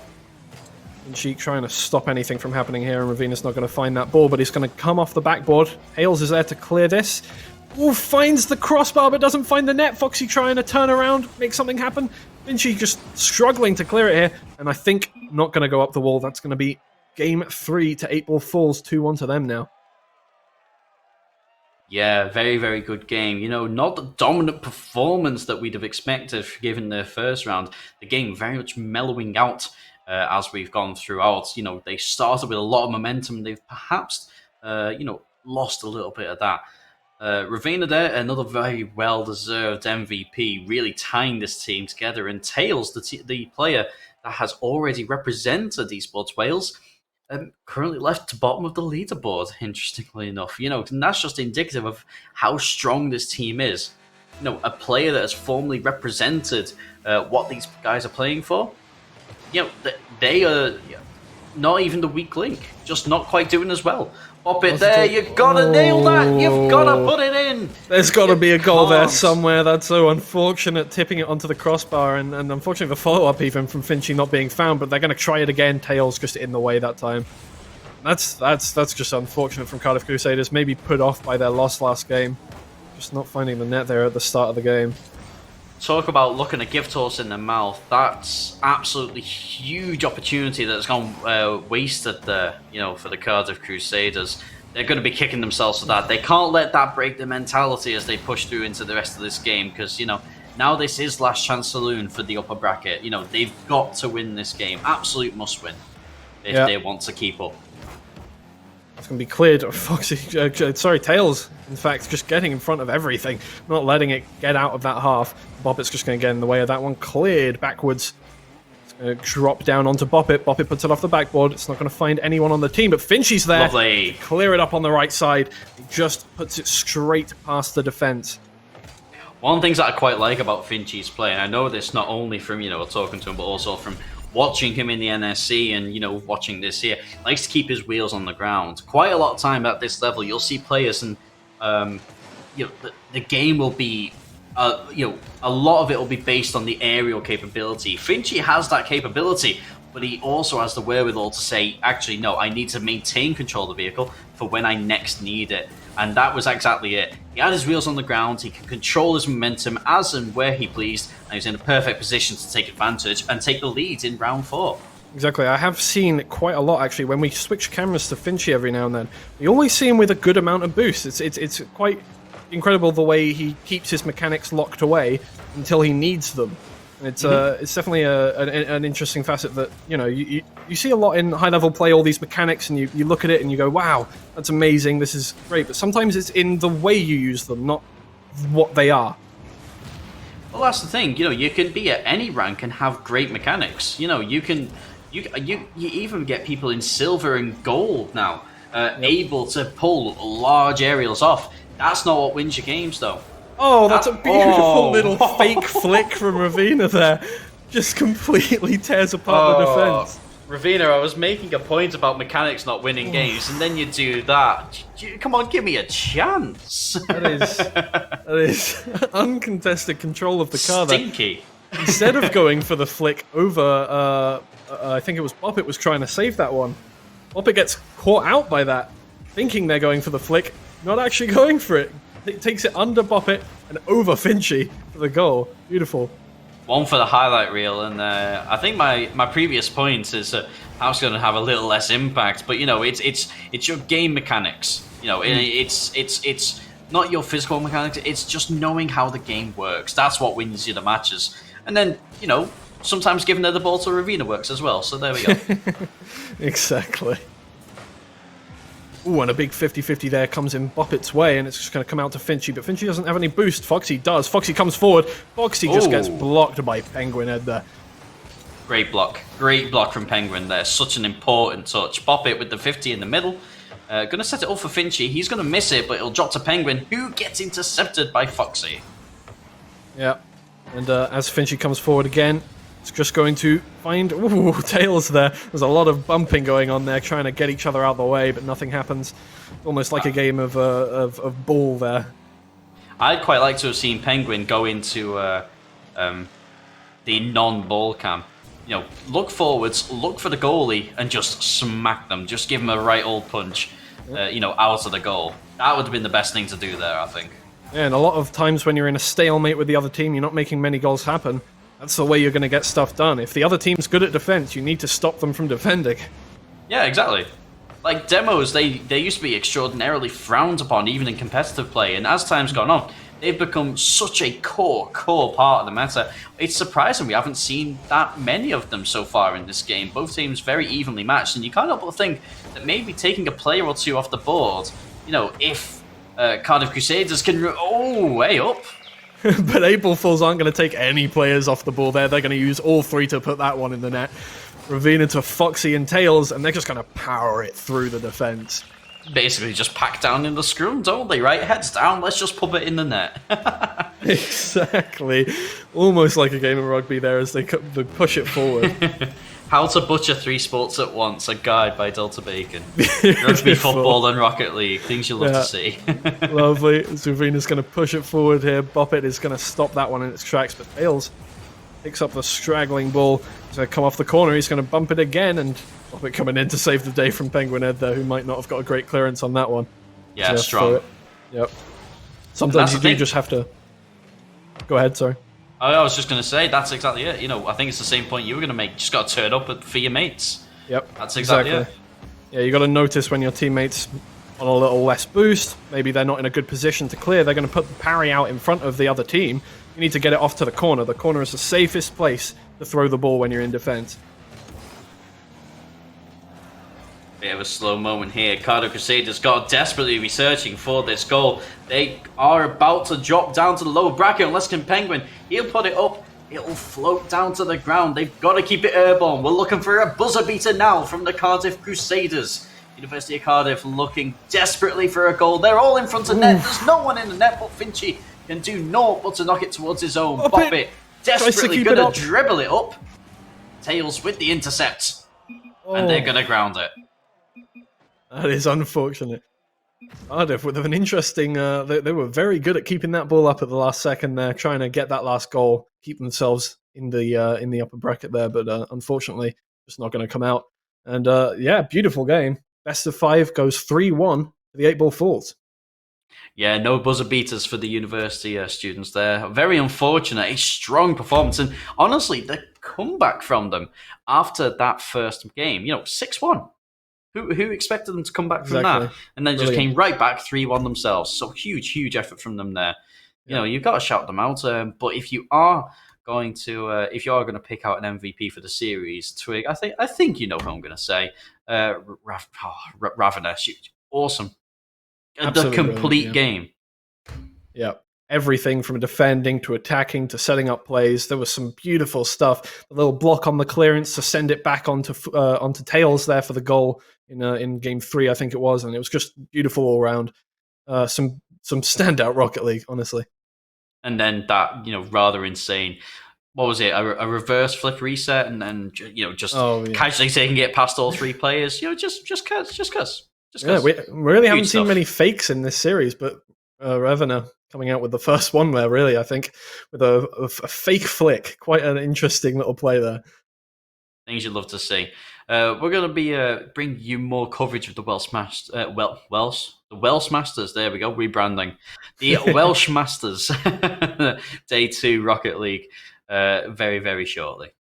And Sheik trying to stop anything from happening here, and Ravina's not going to find that ball, but he's going to come off the backboard. Hales is there to clear this. Finds the crossbar, but doesn't find the net. Foxy trying to turn around, make something happen. Vinci just struggling to clear it here, and I think not going to go up the wall. That's going to be game 3 to 8-ball Falls, 2-1 to them now. Yeah, very, very good game. Not the dominant performance that we'd have expected given their first round. The game very much mellowing out as we've gone throughout. They started with a lot of momentum. They've perhaps, lost a little bit of that. Ravina there, another very well-deserved MVP, really tying this team together. And Tails, the player that has already represented EsportsWales, currently left to bottom of the leaderboard, interestingly enough. And that's just indicative of how strong this team is. A player that has formally represented what these guys are playing for. They are not even the weak link, just not quite doing as well. Boppet there, you've got to nail that. You've got to put it in. There's got to be a goal there somewhere. That's so unfortunate, tipping it onto the crossbar, and unfortunately the follow-up even from Finchy not being found, but they're going to try it again. Tails just in the way that time. That's just unfortunate from Cardiff Crusaders. Maybe put off by their loss last game. Just not finding the net there at the start of the game. Talk about looking a gift horse in the mouth. That's absolutely huge opportunity that's gone wasted there, for the Cardiff Crusaders. They're going to be kicking themselves for that. They can't let that break their mentality as they push through into the rest of this game because, now this is last chance saloon for the upper bracket. They've got to win this game. Absolute must win if they want to keep up. It's going to be cleared. Foxy, Tails, in fact, just getting in front of everything, not letting it get out of that half. Boppet's just going to get in the way of that one. Cleared backwards. It's going to drop down onto Boppet. Boppet puts it off the backboard. It's not going to find anyone on the team, but Finchy's there. Lovely. Clear it up on the right side. He just puts it straight past the defense. One of the things that I quite like about Finchy's play, and I know this not only from, talking to him, but also from watching him in the NSC and, watching this here, likes to keep his wheels on the ground. Quite a lot of time at this level, you'll see players and, the game will be, a lot of it will be based on the aerial capability. Finchy has that capability, but he also has the wherewithal to say, actually, no, I need to maintain control of the vehicle for when I next need it. And that was exactly it. He had his wheels on the ground, he can control his momentum as and where he pleased, and he's in a perfect position to take advantage and take the lead in round 4. Exactly. I have seen quite a lot, actually, when we switch cameras to Finchy every now and then. We always see him with a good amount of boost. It's quite incredible the way he keeps his mechanics locked away until he needs them. And it's definitely an interesting facet that, you see a lot in high-level play, all these mechanics, and you look at it and you go, wow, that's amazing, this is great. But sometimes it's in the way you use them, not what they are. Well, that's the thing. You can be at any rank and have great mechanics. You even get people in silver and gold now able to pull large aerials off. That's not what wins your games, though. Oh, that's a beautiful little fake flick from Ravina there. Just completely tears apart the defense. Ravina, I was making a point about mechanics not winning games, and then you do that. Come on, give me a chance. That is uncontested control of the car there. Stinky. Instead of going for the flick over, I think it was Boppet was trying to save that one. Boppet gets caught out by that, thinking they're going for the flick, not actually going for it. It takes it under Boppet and over Finchy for the goal. Beautiful. One for the highlight reel, and I think my previous point is how it's going to have a little less impact. But it's your game mechanics. It's not your physical mechanics. It's just knowing how the game works. That's what wins you the matches. And then sometimes giving the ball to Ravina works as well. So there we go. Exactly. Ooh, and a big 50-50 there comes in Boppet's way, and it's just going to come out to Finchy, but Finchy doesn't have any boost. Foxy does. Foxy comes forward. Foxy just gets blocked by Penguin Head there. Great block. Great block from Penguin there. Such an important touch. Boppet with the 50 in the middle. Going to set it up for Finchy. He's going to miss it, but it'll drop to Penguin, who gets intercepted by Foxy. Yeah. And as Finchy comes forward again, it's just going to find Tails there. There's a lot of bumping going on there, trying to get each other out of the way, but nothing happens. Almost like a game of ball there. I'd quite like to have seen Penguin go into the non-ball cam. Look forwards, look for the goalie, and just smack them. Just give them a right old punch, out of the goal. That would have been the best thing to do there, I think. Yeah, and a lot of times when you're in a stalemate with the other team, you're not making many goals happen. That's the way you're going to get stuff done. If the other team's good at defense, you need to stop them from defending. Yeah, exactly. Like demos, they used to be extraordinarily frowned upon, even in competitive play. And as time's gone on, they've become such a core part of the meta. It's surprising we haven't seen that many of them so far in this game. Both teams very evenly matched, and you can't help but think that maybe taking a player or two off the board, if Cardiff Crusaders can... way up. But April Fools aren't going to take any players off the ball there. They're going to use all three to put that one in the net. Ravina to Foxy and Tails, and they're just going to power it through the defense. Basically just pack down in the scrum, don't they, right? Heads down, let's just pop it in the net. Exactly. Almost like a game of rugby there as they push it forward. How to Butcher 3 Sports at Once, a guide by Delta Bacon. Rugby, football and Rocket League, things you love to see. Lovely. Zuvina's going to push it forward here. Boppet is going to stop that one in its tracks, but Tails picks up the straggling ball. He's going to come off the corner, he's going to bump it again, and Rocket coming in to save the day from Penguin Ed there, who might not have got a great clearance on that one. Yeah, Just strong. Yep. Sometimes you do just have to... Go ahead, sorry. I was just going to say, that's exactly it. You know, I think it's the same point you were going to make. Just got to turn up for your mates. Yep. That's exactly it. Yeah, you got to notice when your teammates on a little less boost, maybe they're not in a good position to clear, they're going to put the parry out in front of the other team. You need to get it off to the corner. The corner is the safest place to throw the ball when you're in defense. Bit of a slow moment here. Cardiff Crusaders got desperately researching for this goal. They are about to drop down to the lower bracket unless Penguin, he'll put it up. It'll float down to the ground. They've got to keep it airborne. We're looking for a buzzer beater now from the Cardiff Crusaders. University of Cardiff looking desperately for a goal. They're all in front of net. There's no one in the net, but Finchy can do naught but to knock it towards his own. Bop it. Desperately going to dribble it up. Tails with the intercept. And they're going to ground it. That is unfortunate. Cardiff with an interesting... they were very good at keeping that ball up at the last second there, trying to get that last goal, keep themselves in the upper bracket there, but unfortunately, just not going to come out. And yeah, beautiful game. Best of 5 goes 3-1 to the 8-ball Falls. Yeah, no buzzer beaters for the university students there. Very unfortunate. A strong performance. And honestly, the comeback from them after that first game, 6-1. Who expected them to come back from that? And then just came right back 3-1 themselves. So huge effort from them there. You know, you've got to shout them out. But if you are going to pick out an MVP for the series, Twig, I think you know who I'm going to say. Ravena, awesome. Absolutely the complete game. Yeah. Everything from defending to attacking to setting up plays. There was some beautiful stuff. A little block on the clearance to send it back onto Tails there for the goal in game 3, I think it was, and it was just beautiful all around. Some standout Rocket League, honestly. And then that, rather insane. What was it? A reverse flip reset, and then just casually taking it past all 3 players. Just cuz. Yeah, we really haven't seen many fakes in this series, but Ravena coming out with the first one there, really, I think, with a fake flick. Quite an interesting little play there. Things you'd love to see. We're going to be bringing you more coverage of the Welsh Masters. The Welsh Masters, there we go, rebranding. The Welsh Masters, Day 2 Rocket League, very, very shortly.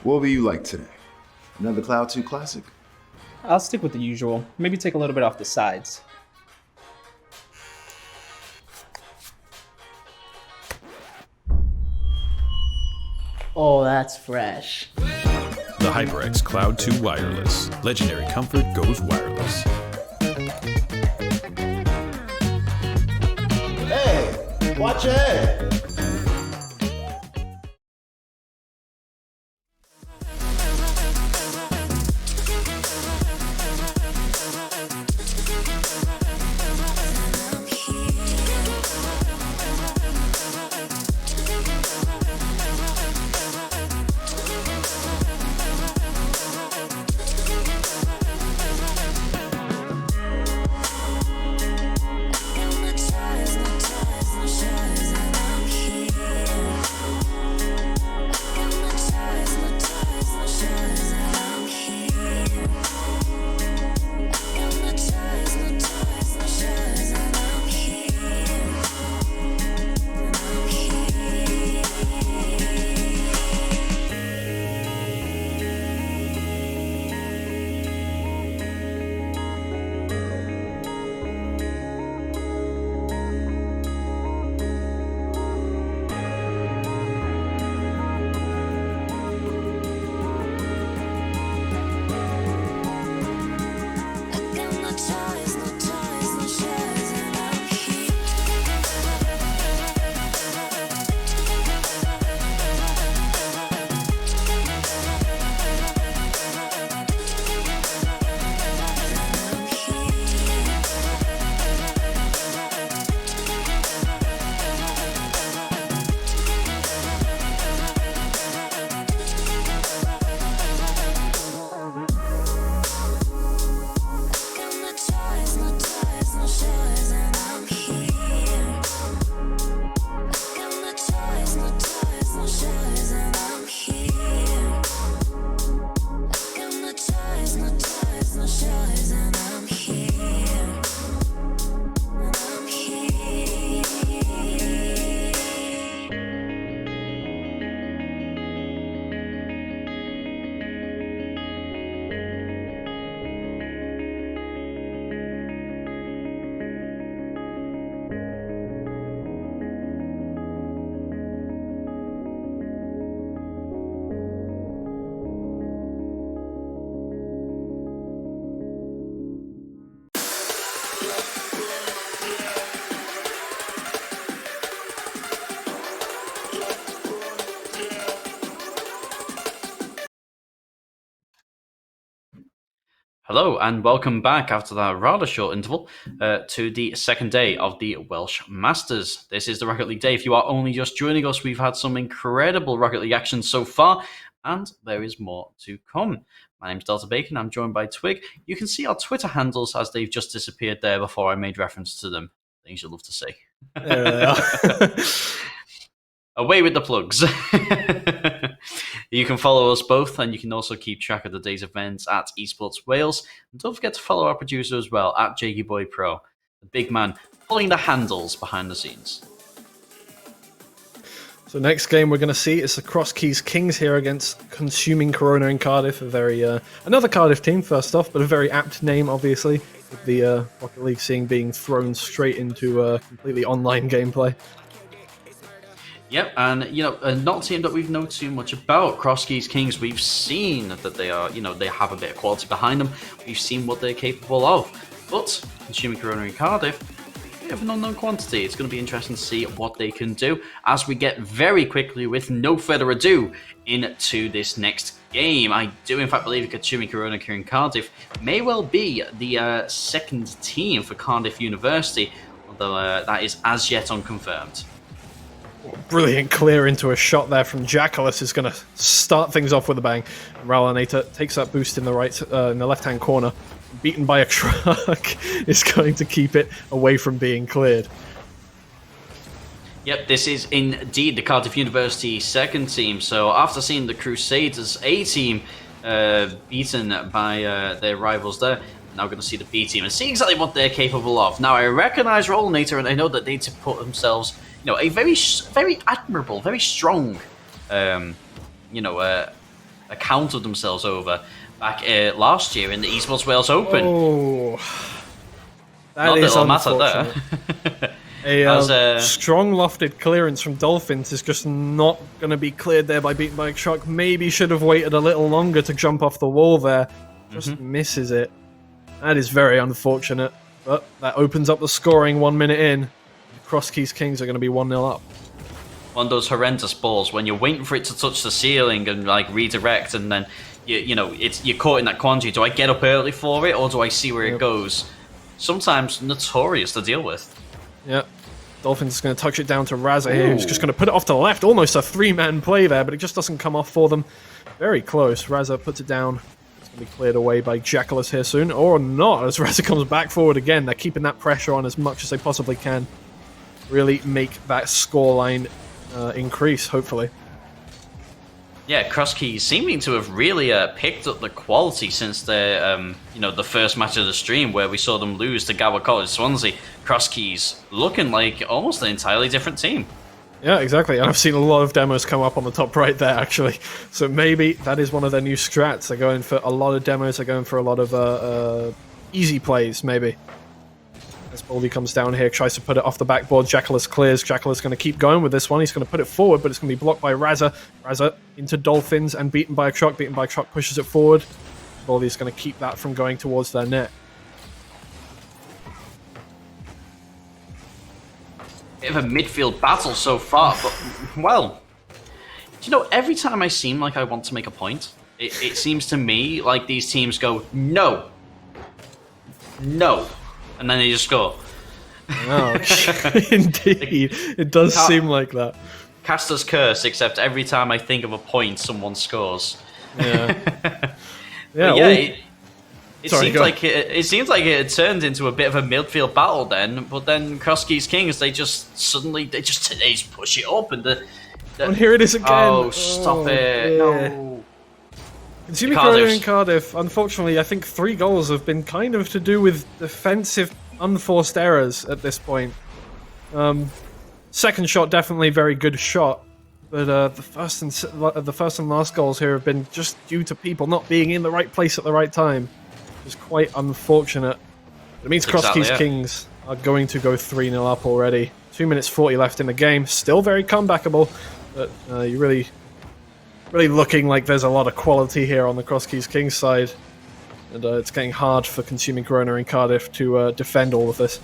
What will you like today? Another Cloud 2 classic? I'll stick with the usual. Maybe take a little bit off the sides. Oh, that's fresh. The HyperX Cloud 2 Wireless. Legendary comfort goes wireless. Hey, watch your head. Hello and welcome back after that rather short interval to the second day of the Welsh Masters. This is the Rocket League day. If you are only just joining us, we've had some incredible Rocket League action so far, and there is more to come. My name's Delta Bacon. I'm joined by Twig. You can see our Twitter handles as they've just disappeared there before I made reference to them. Things you'll love to see. There they are. Away with the plugs. You can follow us both, and you can also keep track of the day's events at EsportsWales. And don't forget to follow our producer as well, at JagyBoyPro, the big man pulling the handles behind the scenes. So next game we're going to see is the Cross Keys Kings here against Consuming Corona in Cardiff. A very another Cardiff team, first off, but a very apt name, obviously, with the Rocket League scene being thrown straight into completely online gameplay. Yep, and not a team that we've known too much about. Cross Keys Kings, we've seen that they are, they have a bit of quality behind them. We've seen what they're capable of. But Consuming Corona in Cardiff, a bit of an unknown quantity. It's going to be interesting to see what they can do as we get very quickly, with no further ado, into this next game. I do, in fact, believe Consuming Corona in Cardiff may well be the second team for Cardiff University, although that is as yet unconfirmed. Brilliant clear into a shot there from Jackalus is going to start things off with a bang. Ralanator takes that boost in the left-hand corner. Beaten by a truck is going to keep it away from being cleared. Yep, this is indeed the Cardiff University second team. So after seeing the Crusaders A team beaten by their rivals there, now going to see the B team and see exactly what they're capable of. Now I recognise Ralanator, and I know that they to put themselves, a very, very admirable, very strong, account of themselves over back last year in the EsportsWales Open. Oh, that is unfortunate. There. A strong lofted clearance from Dolphins is just not going to be cleared there by Beaten by a Truck. Maybe should have waited a little longer to jump off the wall there. Just misses it. That is very unfortunate. But that opens up the scoring 1 minute in. Cross Keys Kings are going to be 1-0 up. One of those horrendous balls when you're waiting for it to touch the ceiling and redirect, and then you're caught in that quandary. Do I get up early for it, or do I see where it goes? Sometimes notorious to deal with. Yep. Dolphins is going to touch it down to Raza here, who's just going to put it off to the left. Almost a three-man play there, but it just doesn't come off for them. Very close. Raza puts it down. It's going to be cleared away by Jackalus here soon, or not, as Raza comes back forward again. They're keeping that pressure on as much as they possibly can. Really make that scoreline increase, hopefully. Yeah, Cross Keys seeming to have really picked up the quality since their, the first match of the stream where we saw them lose to Gower College Swansea. Cross Keys looking like almost an entirely different team. Yeah, exactly. And I've seen a lot of demos come up on the top right there, actually. So maybe that is one of their new strats. They're going for a lot of demos. They're going for a lot of easy plays, maybe. As Baldy comes down here, tries to put it off the backboard. Jackalus clears. Jackalus going to keep going with this one. He's going to put it forward, but it's going to be blocked by Raza. Raza into Dolphins and Beaten by a Truck. Beaten by a Truck pushes it forward. Baldy's going to keep that from going towards their net. Bit of a midfield battle so far, but, well, every time I seem like I want to make a point, it seems to me like these teams go, no, and then they just go. Oh, indeed. It does seem like that. Caster's curse, except every time I think of a point, someone scores. Yeah. It seems like it had turned into a bit of a midfield battle then, but then Cross Keys Kings, they just push it up, and and here it is again. Oh, stop it. Yeah. No. Consuming Corona in Cardiff, unfortunately, I think 3 goals have been kind of to do with defensive, unforced errors at this point. Second shot, definitely very good shot, but the first and last goals here have been just due to people not being in the right place at the right time. It's quite unfortunate. It means Cross Keys Kings are going to go 3-0 up already. 2 minutes 40 left in the game. Still very comebackable, but you really looking like there's a lot of quality here on the Cross Keys Kings side. And it's getting hard for Consuming Corona in Cardiff to defend all of this.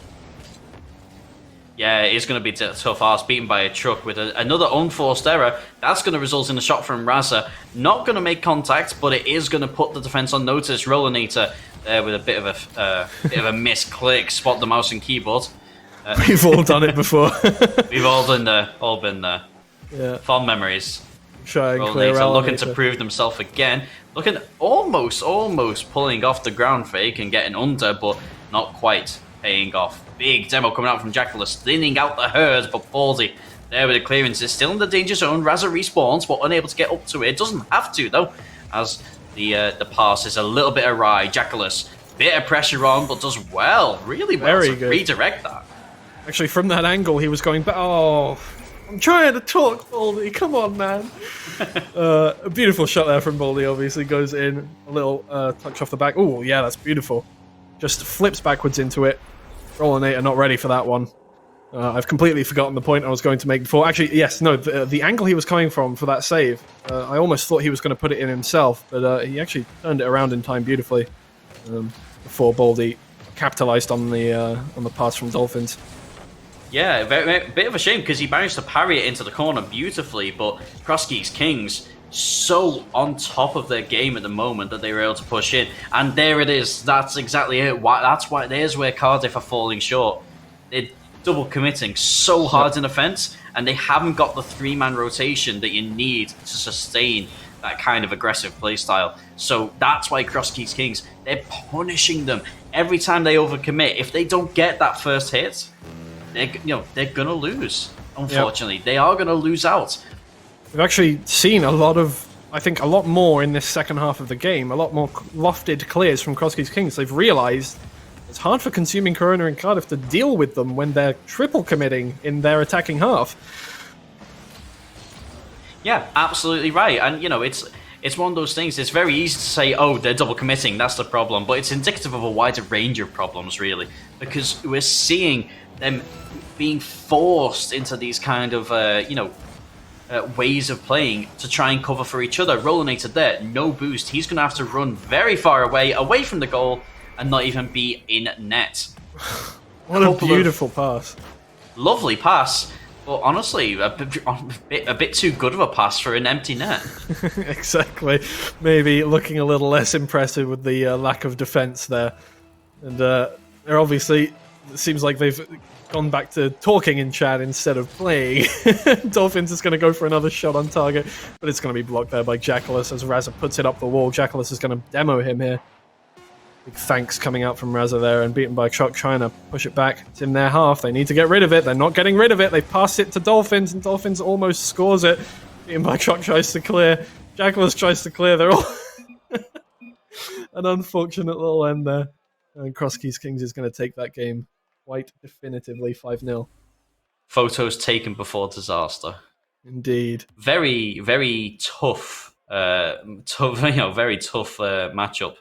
Yeah, it is going to be tough ass, beaten by a truck with another unforced error. That's going to result in a shot from Raza. Not going to make contact, but it is going to put the defense on notice. Ralanator there with a bit of a misclick. Spot the mouse and keyboard. We've all done it before. We've all been there. Yeah. Fond memories. Try and clear Rollinator looking to prove themselves again. Looking almost pulling off the ground fake and getting under, but not quite paying off. Big demo coming out from Jackalus, thinning out the herd, but Baldy there with the clearance is still in the danger zone. Raza respawns, but unable to get up to it. Doesn't have to though, as the pass is a little bit awry. Jackalus, bit of pressure on, but does really well Very to good. redirect that. Actually, from that angle, he was going back. Oh, I'm trying to talk, Baldy. Come on, man. A beautiful shot there from Baldy, obviously. Goes in, a little touch off the back. Oh, yeah, that's beautiful. Just flips backwards into it. Rollinator not ready for that one. I've completely forgotten the point I was going to make before. Actually, yes, no, the angle he was coming from for that save, I almost thought he was going to put it in himself, but he actually turned it around in time beautifully before Baldy capitalized on the pass from Dolphins. Yeah, a bit of a shame because he managed to parry it into the corner beautifully, but Krosky's Kings so on top of their game at the moment that they were able to push in. And there it is. That's exactly it. There's where Cardiff are falling short. They're double committing so hard in offense, and they haven't got the 3-man rotation that you need to sustain that kind of aggressive playstyle. So that's why Krosky's Kings, they're punishing them every time they overcommit. If they don't get that first hit, they're gonna lose. Unfortunately, they are gonna lose out. We've actually seen a lot more in this second half of the game. A lot more lofted clears from Krosky's Kings. They've realised it's hard for Consuming Corona and Cardiff to deal with them when they're triple committing in their attacking half. Yeah, absolutely right. And it's one of those things. It's very easy to say, oh, they're double committing, that's the problem. But it's indicative of a wider range of problems, really, because we're seeing them being forced into these kind of, ways of playing to try and cover for each other. Rollinator there, no boost. He's going to have to run very far away from the goal, and not even be in net. What a beautiful pass. Lovely pass, but honestly, a bit too good of a pass for an empty net. Exactly. Maybe looking a little less impressive with the lack of defense there. And they're obviously, it seems like they've gone back to talking in chat instead of playing. Dolphins is going to go for another shot on target, but it's going to be blocked there by Jackalus as Raza puts it up the wall. Jackalus is going to demo him here. Big thanks coming out from Raza there, and beaten by Chuck trying to push it back. It's in their half. They need to get rid of it. They're not getting rid of it. They pass it to Dolphins, and Dolphins almost scores it. Beaten by Chuck tries to clear. Jackalus tries to clear. They're all... An unfortunate little end there. And Krosky's Kings is going to take that game quite definitively 5-0. Photos taken before disaster. Indeed. Very, very tough, very tough matchup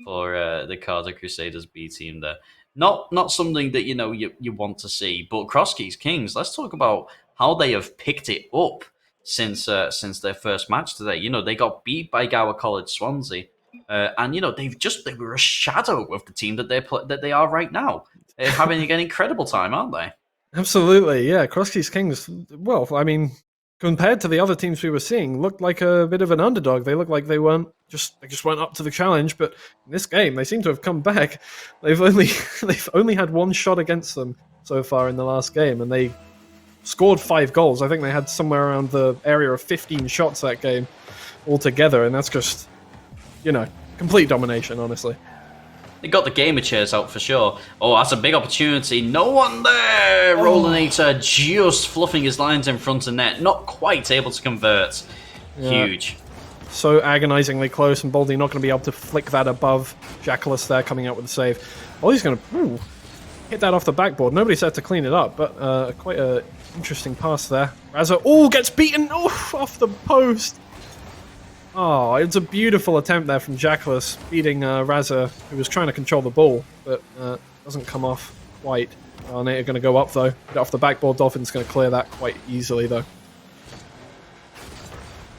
for the Cardiff Crusaders B team there. Not something that you want to see. But Krosky's Kings, let's talk about how they have picked it up since their first match today. They got beat by Gower College Swansea, and they were a shadow of the team that they are right now. They're having an incredible time, aren't they? Absolutely, yeah. Krosky's Kings, well, I mean, compared to the other teams we were seeing, looked like a bit of an underdog. They looked like they just weren't up to the challenge. But in this game, they seem to have come back. They've only had one shot against them so far in the last game, and they scored 5 goals. I think they had somewhere around the area of 15 shots that game altogether, and that's just, complete domination, honestly. They got the gamer chairs out for sure. Oh, that's a big opportunity. No one there! Rollinator just fluffing his lines in front of net. Not quite able to convert. Yeah. Huge. So agonizingly close, and Baldy not going to be able to flick that above. Jackalus there coming out with the save. Baldy's going to hit that off the backboard. Nobody's there to clean it up, but quite an interesting pass there. Raza, gets beaten off the post. Oh, it's a beautiful attempt there from Jackalus, beating Raza, who was trying to control the ball, but doesn't come off quite. Rollinator going to go up, though. Get off the backboard. Dolphins going to clear that quite easily, though.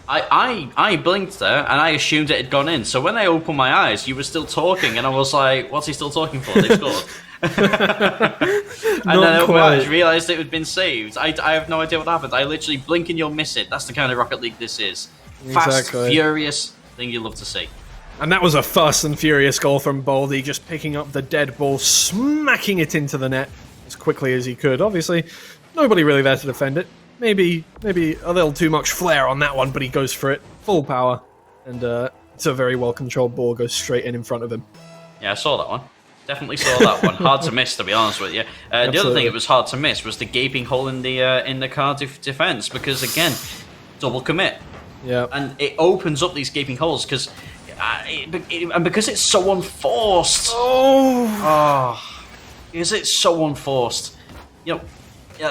I blinked there, and I assumed it had gone in. So when I opened my eyes, you were still talking, and I was like, what's he still talking for? They've scored. And then I opened my eyes, realised it had been saved. I have no idea what happened. I literally blink and you'll miss it. That's the kind of Rocket League this is. Fast, Exactly. furious thing you love to see. And that was a fast and furious goal from Baldy, just picking up the dead ball, smacking it into the net as quickly as he could. Obviously, nobody really there to defend it. Maybe a little too much flair on that one, but he goes for it, full power. And it's a very well-controlled ball, goes straight in front of him. Yeah, I saw that one. Definitely saw that one. Hard to miss, to be honest with you. The other thing that was hard to miss was the gaping hole in the Cardiff defence, because, again, double commit. Yeah. And it opens up these gaping holes, because... and because it's so unforced. Is it so unforced? You know,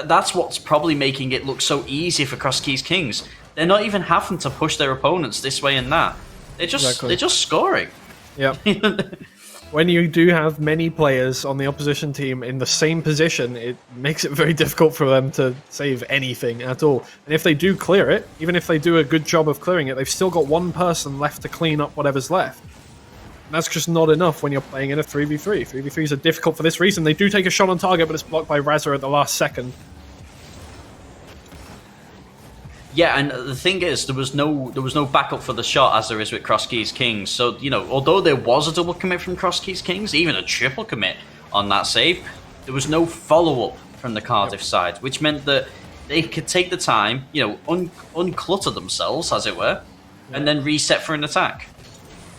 that's what's probably making it look so easy for Cross Keys Kings. They're not even having to push their opponents this way and that. They're just scoring. Yeah. When you do have many players on the opposition team in the same position, it makes it very difficult for them to save anything at all. And if they do clear it, even if they do a good job of clearing it, they've still got one person left to clean up whatever's left. And that's just not enough when you're playing in a 3v3. 3v3s are difficult for this reason. They do take a shot on target, but it's blocked by Razor at the last second. Yeah, and the thing is, there was no backup for the shot as there is with Cross Keys Kings. So, you know, although there was a double commit from Cross Keys Kings, even a triple commit on that save, there was no follow-up from the Cardiff side, which meant that they could take the time, you know, unclutter themselves, as it were, and then reset for an attack.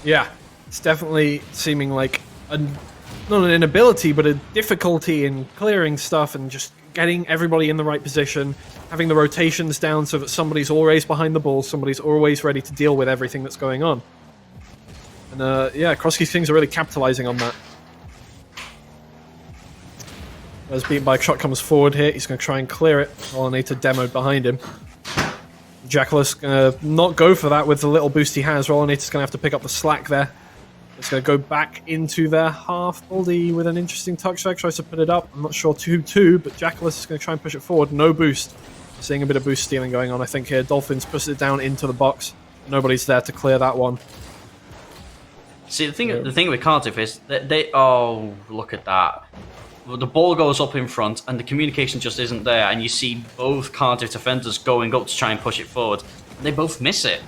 Yeah, it's definitely seeming like not an inability, but a difficulty in clearing stuff and just getting everybody in the right position, having the rotations down so that somebody's always behind the ball, somebody's always ready to deal with everything that's going on. And yeah, Cross Keys Kings are really capitalizing on that. As beaten by shot comes forward here, he's going to try and clear it. Rollinator demoed behind him. Jackalus going to not go for that with the little boost he has. Rollinator's going to have to pick up the slack there. It's going to go back into their half. Baldy with an interesting touch there, tries to put it up. I'm not sure 2-2, but Jackalus is going to try and push it forward. No boost. Seeing a bit of boost stealing going on, I think, here. Dolphins push it down into the box. Nobody's there to clear that one. See, the thing with Cardiff is that they... Oh, look at that. The ball goes up in front, and the communication just isn't there, and you see both Cardiff defenders going up to try and push it forward, and they both miss it.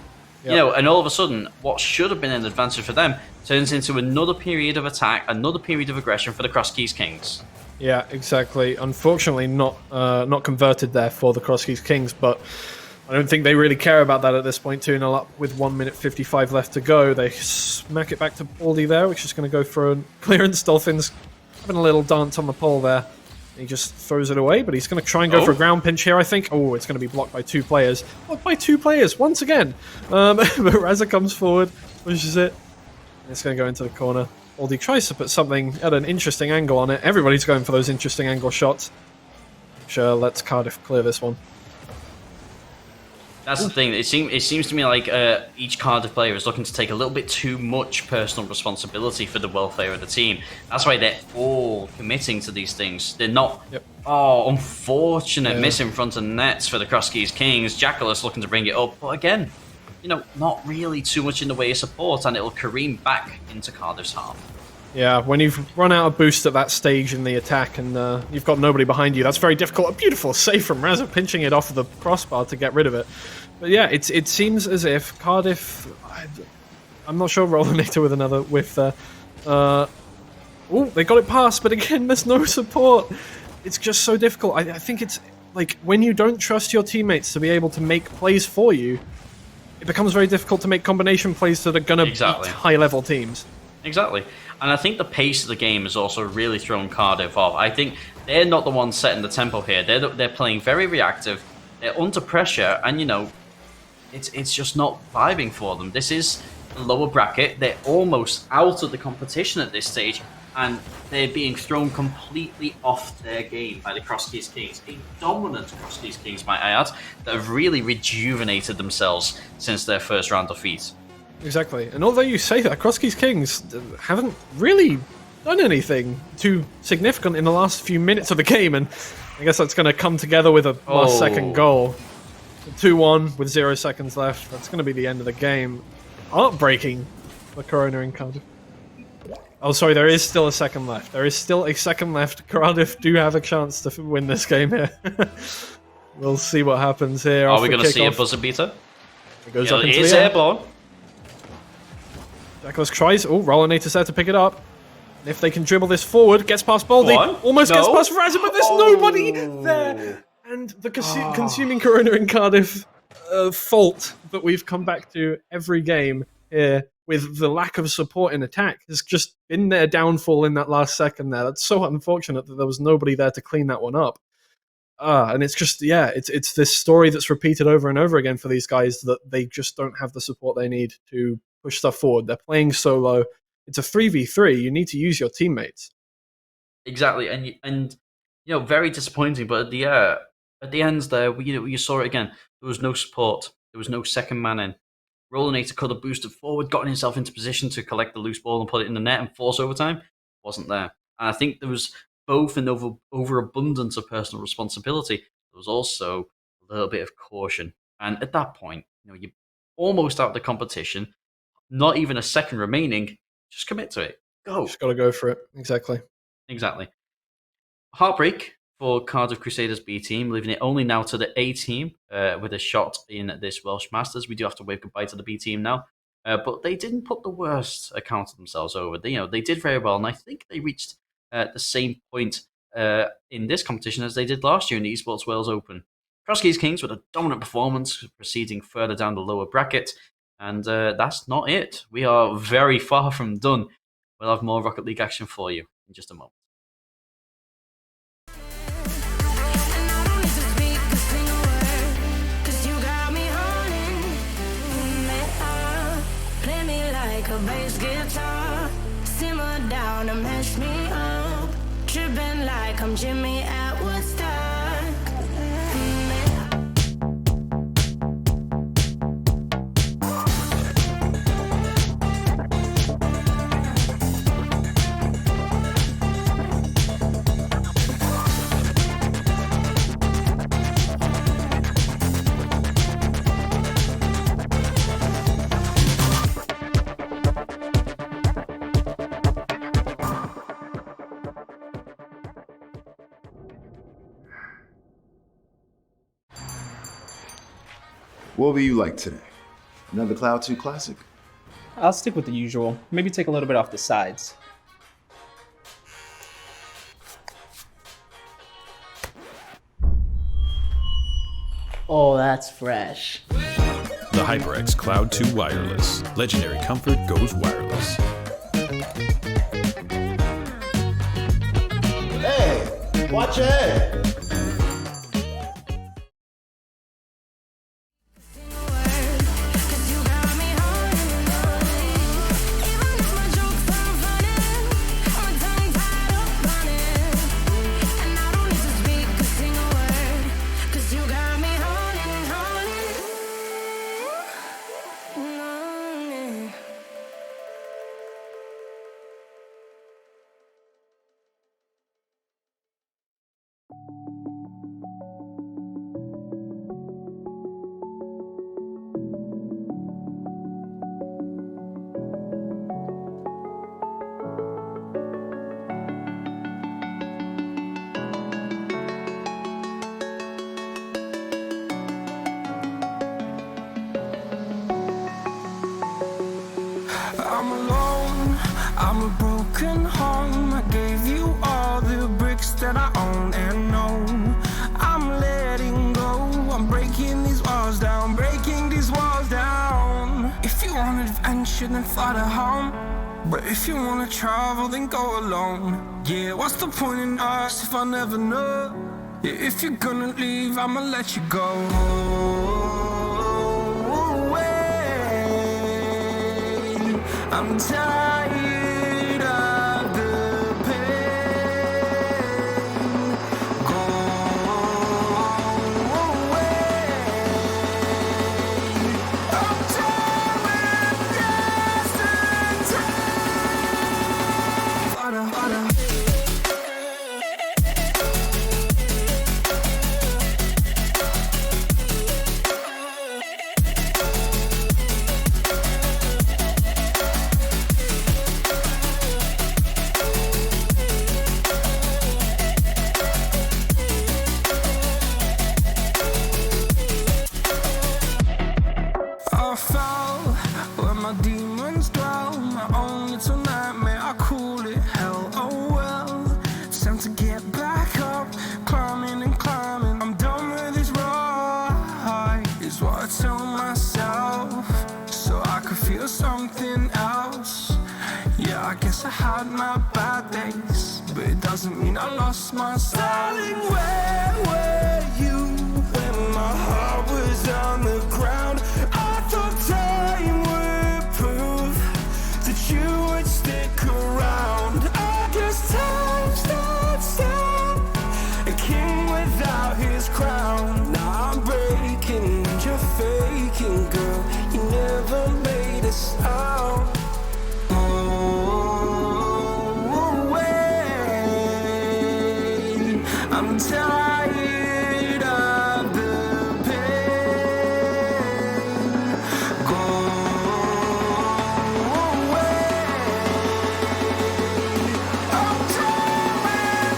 Yep. You know, and all of a sudden, what should have been an advantage for them turns into another period of attack, another period of aggression for the Cross Keys Kings. Yeah, exactly. Unfortunately, not converted there for the Cross Keys Kings, but I don't think they really care about that at this point. 2-0 up with 1 minute 55 left to go. They smack it back to Baldy there, which is going to go for a clearance. Dolphins having a little dance on the pole there. He just throws it away, but he's going to try and go for a ground pinch here, I think. Oh, it's going to be blocked by two players. Blocked by two players once again. But Raza comes forward, pushes it. It's going to go into the corner. Baldy tries to put something at an interesting angle on it. Everybody's going for those interesting angle shots. Sure, let's Cardiff clear this one. That's the thing. It seems to me like each Cardiff player is looking to take a little bit too much personal responsibility for the welfare of the team. That's why they're all committing to these things. They're not... Yep. Oh, unfortunate miss in front of nets for the Cross Keys Kings. Jackalus looking to bring it up. But again, you know, not really too much in the way of support, and it'll careen back into Cardiff's half. Yeah, when you've run out of boost at that stage in the attack and you've got nobody behind you, that's very difficult. A beautiful save from Raza, pinching it off of the crossbar to get rid of it. But yeah, it seems as if Cardiff... I'm not sure, Rollinator with another whiff there. Oh, they got it past, but again, there's no support. It's just so difficult. I think it's like when you don't trust your teammates to be able to make plays for you, it becomes very difficult to make combination plays that are going to beat high-level teams. Exactly. And I think the pace of the game has also really thrown Cardiff off. I think they're not the ones setting the tempo here. They're playing very reactive. They're under pressure, and you know, it's just not vibing for them. This is the lower bracket. They're almost out of the competition at this stage, and they're being thrown completely off their game by the Cross Keys Kings. A dominant Cross Keys Kings, might I add, that have really rejuvenated themselves since their first round defeat. Exactly. And although you say that, Cross Keys Kings haven't really done anything too significant in the last few minutes of the game, and I guess that's going to come together with a last second goal. 2-1 with 0 seconds left. That's going to be the end of the game. Heartbreaking for Corona and Cardiff. Oh, sorry, there is still a second left. There is still a second left. Cardiff do have a chance to win this game here. We'll see what happens here. Are we going to see a buzzer beater? It goes up into the air. Airborne. Jackalus tries. Oh, Rollinator's there to pick it up. And if they can dribble this forward, gets past Baldy, almost gets past Razza, but there's nobody there. And the consuming Corona in Cardiff fault that we've come back to every game here with the lack of support in attack has just been their downfall in that last second there. That's so unfortunate that there was nobody there to clean that one up. And it's just, it's this story that's repeated over and over again for these guys that they just don't have the support they need to push stuff forward. They're playing solo. It's a 3v3. You need to use your teammates. Exactly, and very disappointing. But at the ends there, you saw it again. There was no support. There was no second man in. Rollinator could have boosted forward, gotten himself into position to collect the loose ball and put it in the net and force overtime. Wasn't there. And I think there was both an overabundance of personal responsibility. There was also a little bit of caution. And at that point, you're almost out of the competition. Not even a second remaining. Just commit to it. Go. Just got to go for it. Exactly. Heartbreak for Cardiff Crusaders B team, leaving it only now to the A team with a shot in this Welsh Masters. We do have to wave goodbye to the B team now. But they didn't put the worst account of themselves over. They did very well, and I think they reached the same point in this competition as they did last year in the EsportsWales Open. Crosskeys Kings with a dominant performance, proceeding further down the lower bracket. And that's not it. We are very far from done. We'll have more Rocket League action for you in just a moment. A bass guitar, simmer down and mess me up, tripping like I'm Jimmy at Woodstock. What will you like today? Another Cloud 2 classic? I'll stick with the usual. Maybe take a little bit off the sides. Oh, that's fresh. The HyperX Cloud 2 Wireless. Legendary comfort goes wireless. Hey, watch your head. I'm alone, I'm a broken home. I gave you all the bricks that I own and know. I'm letting go, I'm breaking these walls down, breaking these walls down. If you want adventure, then fly to home. But if you wanna travel, then go alone. Yeah, what's the point in us if I never know? Yeah, if you're gonna leave, I'ma let you go. I'm tired of the pain. Go away. I'm tired of yesterday. I fell where my demons dwell. course I had my bad days, but it doesn't mean I lost my style. Darling, where were you when my heart was on the ground? I thought time would prove that you would stick around. I guess time stood still, a king without his crown. Now I'm breaking and you're faking, girl. You never made a sound. I'm tired of the pain. Go away. I'm tired of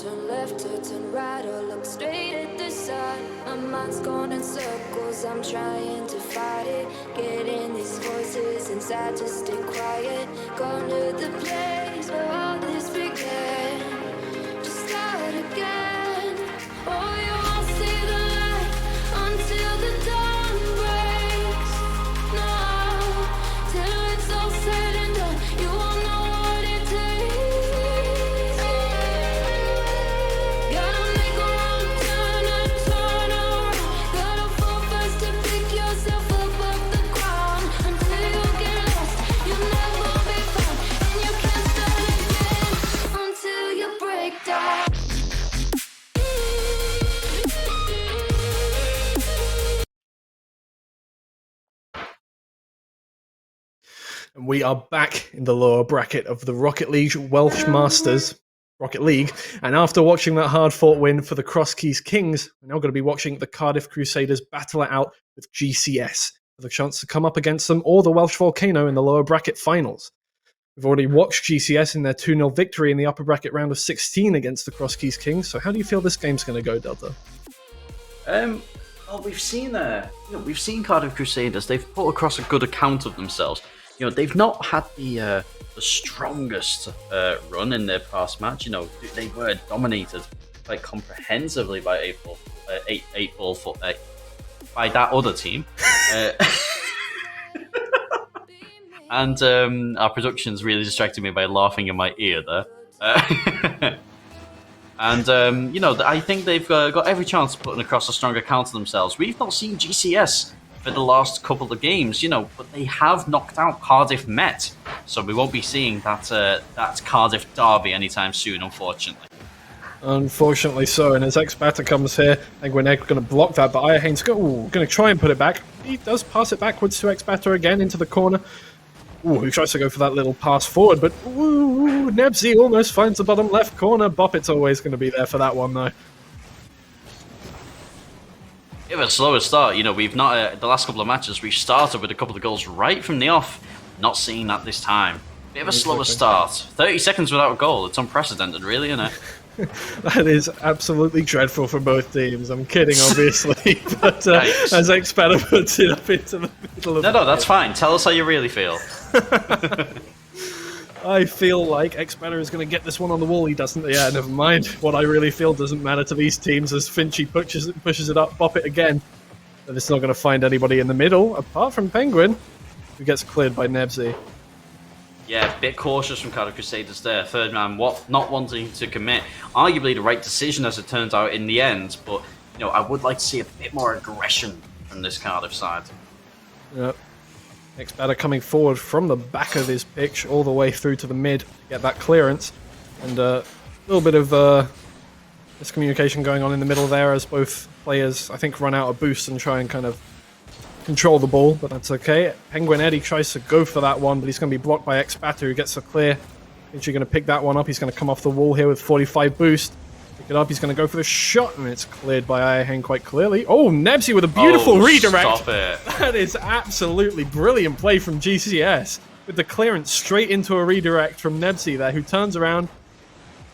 turn left or turn right or look straight at the sun. My mind's going in circles, I'm trying to fight it. Getting these voices inside to stay quiet. Going to the place where all this began. To start again. Oh, you won't see the light until the dawn breaks. No, till it's all said and done, you won't know what it takes. Gotta make a wrong turn and turn around. Gotta fall fast to pick yourself up off the ground. Until you get lost, you'll never be found. And you can't start again until you break down. And we are back in the lower bracket of the Rocket League Welsh Masters. Rocket League. And after watching that hard-fought win for the Cross Keys Kings, we're now going to be watching the Cardiff Crusaders battle it out with GCS for the chance to come up against them or the Welsh Volcano in the lower bracket finals. We've already watched GCS in their 2-0 victory in the upper bracket round of 16 against the Cross Keys Kings. So how do you feel this game's going to go, Delta? Well, we've seen Cardiff Crusaders. They've put across a good account of themselves. They've not had the strongest run in their past match. They were dominated quite comprehensively by by that other team. And our production's really distracted me by laughing in my ear there. And, I think they've got every chance of putting across a strong account of themselves. We've not seen GCS for the last couple of games, but they have knocked out Cardiff Met. So we won't be seeing that Cardiff derby anytime soon, unfortunately. Unfortunately so, and as X-Batter comes here, Penguinegg going to block that, but Irehane's going to try and put it back. He does pass it backwards to X-Batter again into the corner. Who tries to go for that little pass forward, but Nebsy almost finds the bottom left corner. Boppet's always going to be there for that one, though. Bit of a slower start. We've not, the last couple of matches, we've started with a couple of goals right from the off. Not seeing that this time. Bit of a slower start. 30 seconds without a goal. It's unprecedented, really, isn't it? That is absolutely dreadful for both teams. I'm kidding, obviously. But as X-Batter puts it up into the middle of No, that's fine. Tell us how you really feel. I feel like X-Batter is going to get this one on the wall. He doesn't. Yeah, never mind. What I really feel doesn't matter to these teams as Finchy pushes it up, bop it again. But it's not going to find anybody in the middle, apart from Penguin, who gets cleared by Nebsy. Yeah, a bit cautious from Cardiff Crusaders there. Third man, not wanting to commit. Arguably the right decision as it turns out in the end, but I would like to see a bit more aggression from this Cardiff side. Yep. X-Batter coming forward from the back of his pitch all the way through to the mid to get that clearance. And a little bit of miscommunication going on in the middle there as both players, I think, run out of boost and try and kind of control the ball, but that's okay. Penguin Eddie tries to go for that one, but he's going to be blocked by X-Batter, who gets a clear. Finchy going to pick that one up. He's going to come off the wall here with 45 boost. Pick it up. He's going to go for the shot, and it's cleared by Iahane quite clearly. Oh, Nebsy with a beautiful redirect. Stop it. That is absolutely brilliant play from GCS with the clearance straight into a redirect from Nebsy there, who turns around.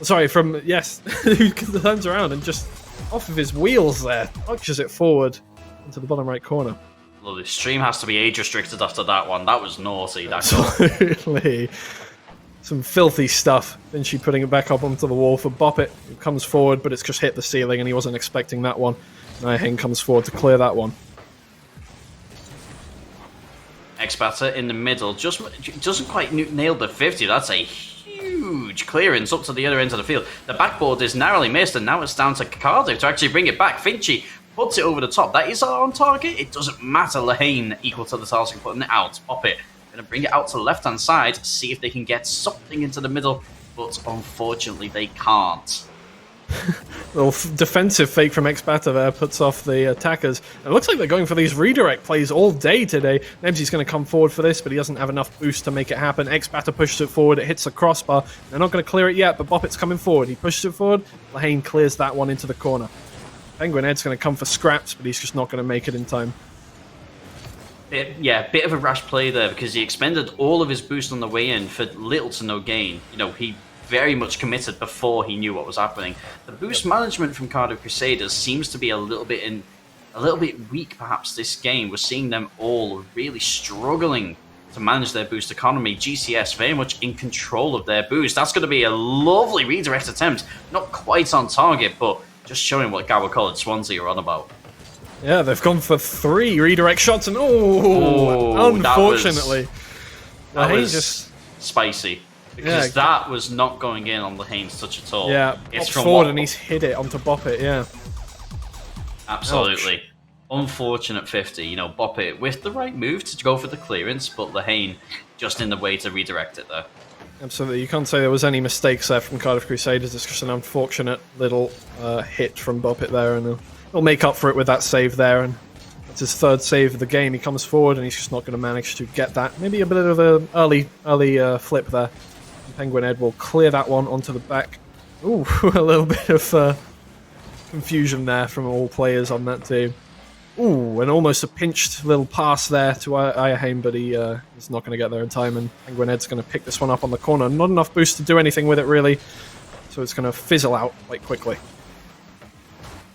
Sorry, who turns around and just off of his wheels there, punches it forward into the bottom right corner. Well, the stream has to be age restricted after that one. That was naughty. That Absolutely. Some filthy stuff. Then she putting it back up onto the wall for Boppet, who comes forward, but it's just hit the ceiling and he wasn't expecting that one. Iahane comes forward to clear that one. X-Batter in the middle just doesn't quite nail the 50. That's a huge clearance up to the other end of the field. The backboard is narrowly missed, and now it's down to Cardiff to actually bring it back. Finchy puts it over the top. That is on target. It doesn't matter. Lahane equal to the task of putting it out. Pop it. Going to bring it out to the left-hand side. See if they can get something into the middle. But unfortunately, they can't. Little defensive fake from X-Batter there puts off the attackers. And it looks like they're going for these redirect plays all day today. Nebsy's going to come forward for this, but he doesn't have enough boost to make it happen. X-Batter pushes it forward. It hits the crossbar. They're not going to clear it yet, but Boppet's coming forward. He pushes it forward. Lahane clears that one into the corner. Penguin Ed's going to come for scraps, but he's just not going to make it in time. Bit of a rash play there because he expended all of his boost on the way in for little to no gain. He very much committed before he knew what was happening. The boost management from Cardiff Crusaders seems to be a little bit weak, perhaps, this game. We're seeing them all really struggling to manage their boost economy. GCS very much in control of their boost. That's going to be a lovely redirect attempt. Not quite on target, but just showing what Gower College Swansea are on about. Yeah, they've gone for 3 redirect shots, and unfortunately, that was just spicy. Because that was not going in on Lahane's touch at all. Yeah, it's forward and he's hit it onto Boppet, yeah. Absolutely. Ouch. Unfortunate 50. You know, Boppet with the right move to go for the clearance, but Lahane just in the way to redirect it there. Absolutely, you can't say there was any mistakes there from Cardiff Crusaders. It's just an unfortunate little hit from Boppet there, and he'll make up for it with that save there. And it's his 3rd save of the game. He comes forward, and he's just not going to manage to get that. Maybe a bit of an early flip there. And Penguin Ed will clear that one onto the back. Ooh, a little bit of confusion there from all players on that team. Ooh, and almost a pinched little pass there to Ayahane, but he's not going to get there in time, and Penguin Ed's going to pick this one up on the corner. Not enough boost to do anything with it, really, so it's going to fizzle out quite quickly.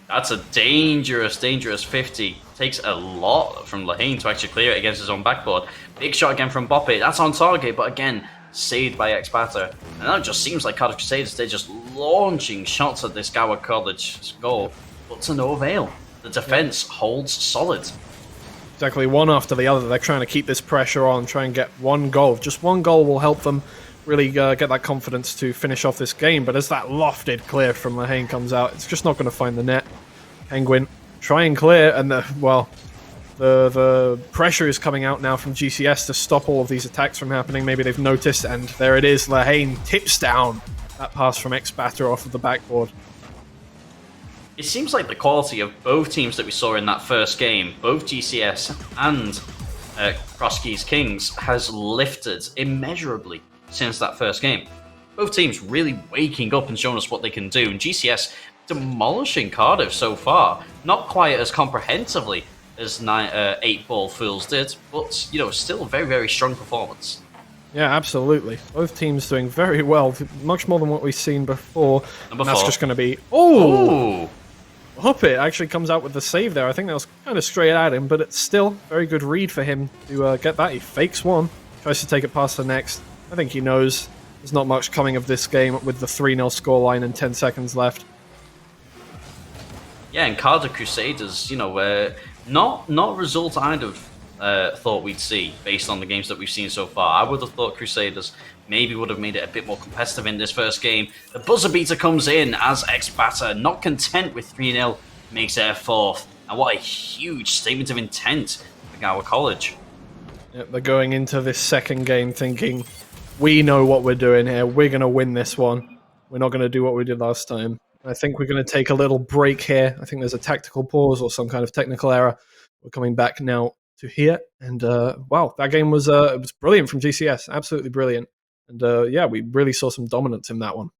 That's a dangerous 50. Takes a lot from Lahane to actually clear it against his own backboard. Big shot again from Boppet. That's on target, but again, saved by X-Batter. And now it just seems like Cardiff Crusaders, they're just launching shots at this Gower College goal, but to no avail. The defense holds solid. Exactly, one after the other. They're trying to keep this pressure on, try and get one goal. Just one goal will help them really get that confidence to finish off this game. But as that lofted clear from Lahane comes out, it's just not going to find the net. Penguin try and clear, and the pressure is coming out now from GCS to stop all of these attacks from happening. Maybe they've noticed, and there it is. Lahane tips down that pass from X-Batter off of the backboard. It seems like the quality of both teams that we saw in that first game, both GCS and Cross Keys Kings, has lifted immeasurably since that first game. Both teams really waking up and showing us what they can do, and GCS demolishing Cardiff so far. Not quite as comprehensively as 8 Ball Fools did, but you know, still a very, very strong performance. Yeah, absolutely. Both teams doing very well, much more than what we've seen before. And that's just going to be... Oh! Hoppit actually comes out with the save there. I think that was kind of straight at him, but it's still a very good read for him to get that. He fakes one, tries to take it past the next. I think he knows there's not much coming of this game with the 3-0 scoreline and 10 seconds left. Yeah, and Cardiff Crusaders, you know, not results I'd have thought we'd see based on the games that we've seen so far. I would have thought Crusaders maybe would have made it a bit more competitive in this first game. The buzzer beater comes in as X-Batter, not content with 3-0, makes it a 4th. And what a huge statement of intent for Gower College. Yep, they're going into this second game thinking, we know what we're doing here. We're going to win this one. We're not going to do what we did last time. I think we're going to take a little break here. I think there's a tactical pause or some kind of technical error. We're coming back now to here. And wow, that game was brilliant from GCS. Absolutely brilliant. And yeah, we really saw some dominance in that one.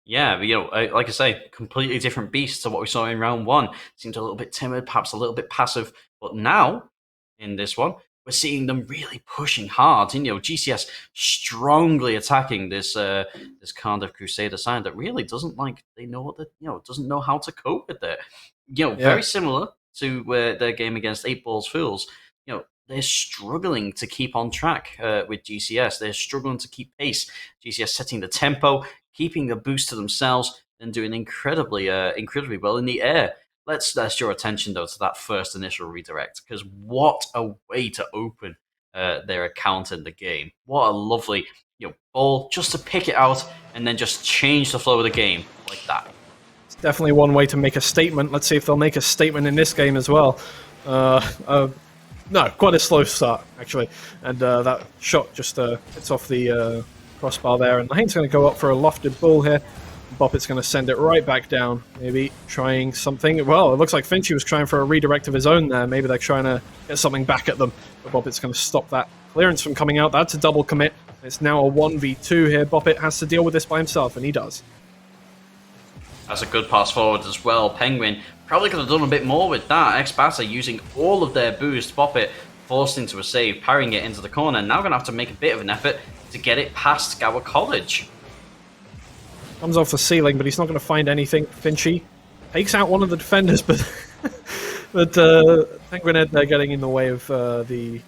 Yeah, you know, like I say, completely different beast to what we saw in round 1. Seemed a little bit timid, perhaps a little bit passive. But now, in this one, we're seeing them really pushing hard. And, you know, GCS strongly attacking this this Cardiff Crusader side that really doesn't doesn't know how to cope with it. You know, very similar to their game against 8 Balls Fools. You know, they're struggling to keep on track with GCS. They're struggling to keep pace. GCS setting the tempo, keeping the boost to themselves, and doing incredibly well in the air. Let's draw attention, though, to that first initial redirect, because what a way to open their account in the game. What a lovely ball just to pick it out and then just change the flow of the game like that. It's definitely one way to make a statement. Let's see if they'll make a statement in this game as well. No, quite a slow start, actually. And that shot just hits off the crossbar there. And Lahane's going to go up for a lofted ball here. Boppet's going to send it right back down, maybe trying something. Well, it looks like Finchy was trying for a redirect of his own there. Maybe they're trying to get something back at them. But Boppet's going to stop that clearance from coming out. That's a double commit. It's now a 1v2 here. Boppet has to deal with this by himself, and he does. That's a good pass forward as well. Penguin probably could have done a bit more with that. X-Batter using all of their boost. Boppet forced into a save, parrying it into the corner. Now going to have to make a bit of an effort to get it past Gower College. Comes off the ceiling, but he's not going to find anything. Finchy takes out one of the defenders, but Penguin Ed there getting in the way of the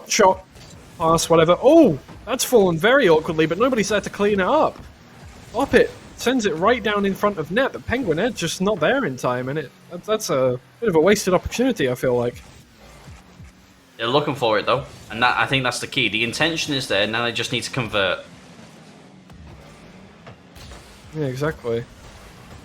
shot, pass, whatever. Oh, that's fallen very awkwardly, but nobody's there to clean it up. Bop it sends it right down in front of net, but Penguin Ed just not there in time, and that's a bit of a wasted opportunity, I feel like. They're looking for it though, and I think that's the key. The intention is there, now they just need to convert. Yeah, exactly.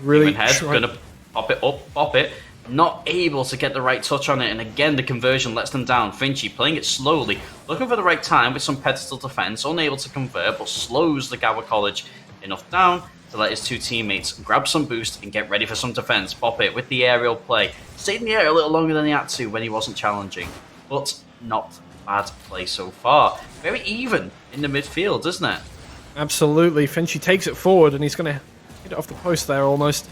Really Head, gonna pop it up, pop it. Not able to get the right touch on it, and again the conversion lets them down. Finchy playing it slowly, looking for the right time with some pedestal defense, unable to convert, but slows the Gower College enough down to let his two teammates grab some boost and get ready for some defense. Pop it with the aerial play. Stayed in the air a little longer than he had to when he wasn't challenging, but not bad play so far. Very even in the midfield, isn't it? Absolutely. Finchy takes it forward, and he's going to hit it off the post there almost.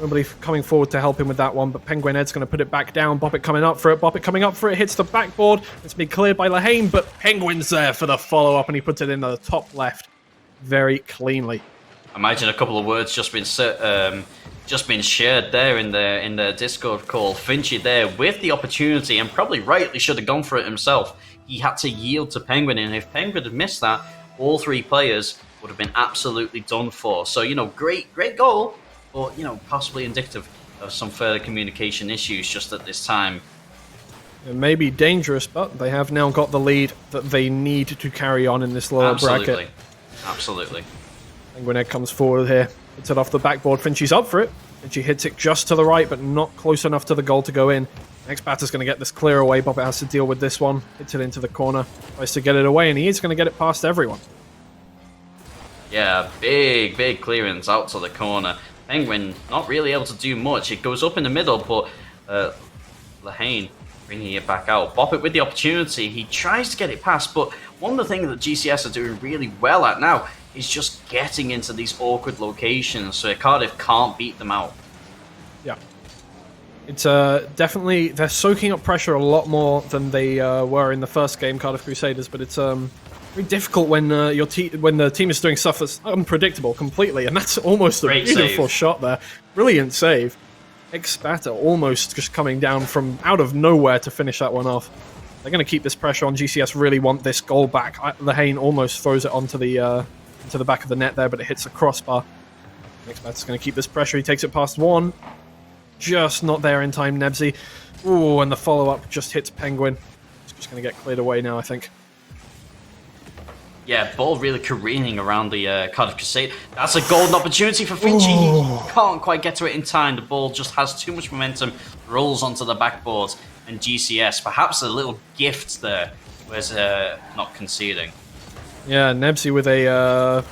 Nobody coming forward to help him with that one, but Penguin Ed's going to put it back down. Bop it coming up for it. Bop it coming up for it. Hits the backboard. It's been cleared by Lehane, but Penguin's there for the follow-up, and he puts it in the top left very cleanly. Imagine a couple of words just been shared there in the Discord call. Finchy there with the opportunity, and probably rightly should have gone for it himself. He had to yield to Penguin, and if Penguin had missed that, all three players would have been absolutely done for. So, great goal, but, possibly indicative of some further communication issues just at this time. It may be dangerous, but they have now got the lead that they need to carry on in this lower bracket. Absolutely. Penguin Ed comes forward here. Hits it off the backboard. Finchy's up for it. Finchy hits it just to the right, but not close enough to the goal to go in. Next batter's going to get this clear away. Bobbitt has to deal with this one. Hits it into the corner. Tries to get it away, and he is going to get it past everyone. Yeah, big clearance out to the corner. Penguin not really able to do much. It goes up in the middle, but Lehane bringing it back out. Bop it with the opportunity. He tries to get it past, but one of the things that GCS are doing really well at now is just getting into these awkward locations, so Cardiff can't beat them out. Yeah. It's definitely, they're soaking up pressure a lot more than they were in the first game, Cardiff Crusaders, but it's very difficult when when the team is doing stuff that's unpredictable completely, and that's almost a beautiful shot there. Brilliant save. X-Batter almost just coming down from out of nowhere to finish that one off. They're going to keep this pressure on. GCS really want this goal back. Lehane almost throws it onto the into the back of the net there, but it hits the crossbar. X-Batter's going to keep this pressure. He takes it past one. Just not there in time, Nebsy. Ooh, and the follow-up just hits Penguin. It's just going to get cleared away now, I think. Yeah, ball really careening around the Cardiff Crusade. That's a golden opportunity for Finchy. He can't quite get to it in time. The ball just has too much momentum, rolls onto the backboard, and GCS, perhaps a little gift there, was not conceding. Yeah, Nebsy with a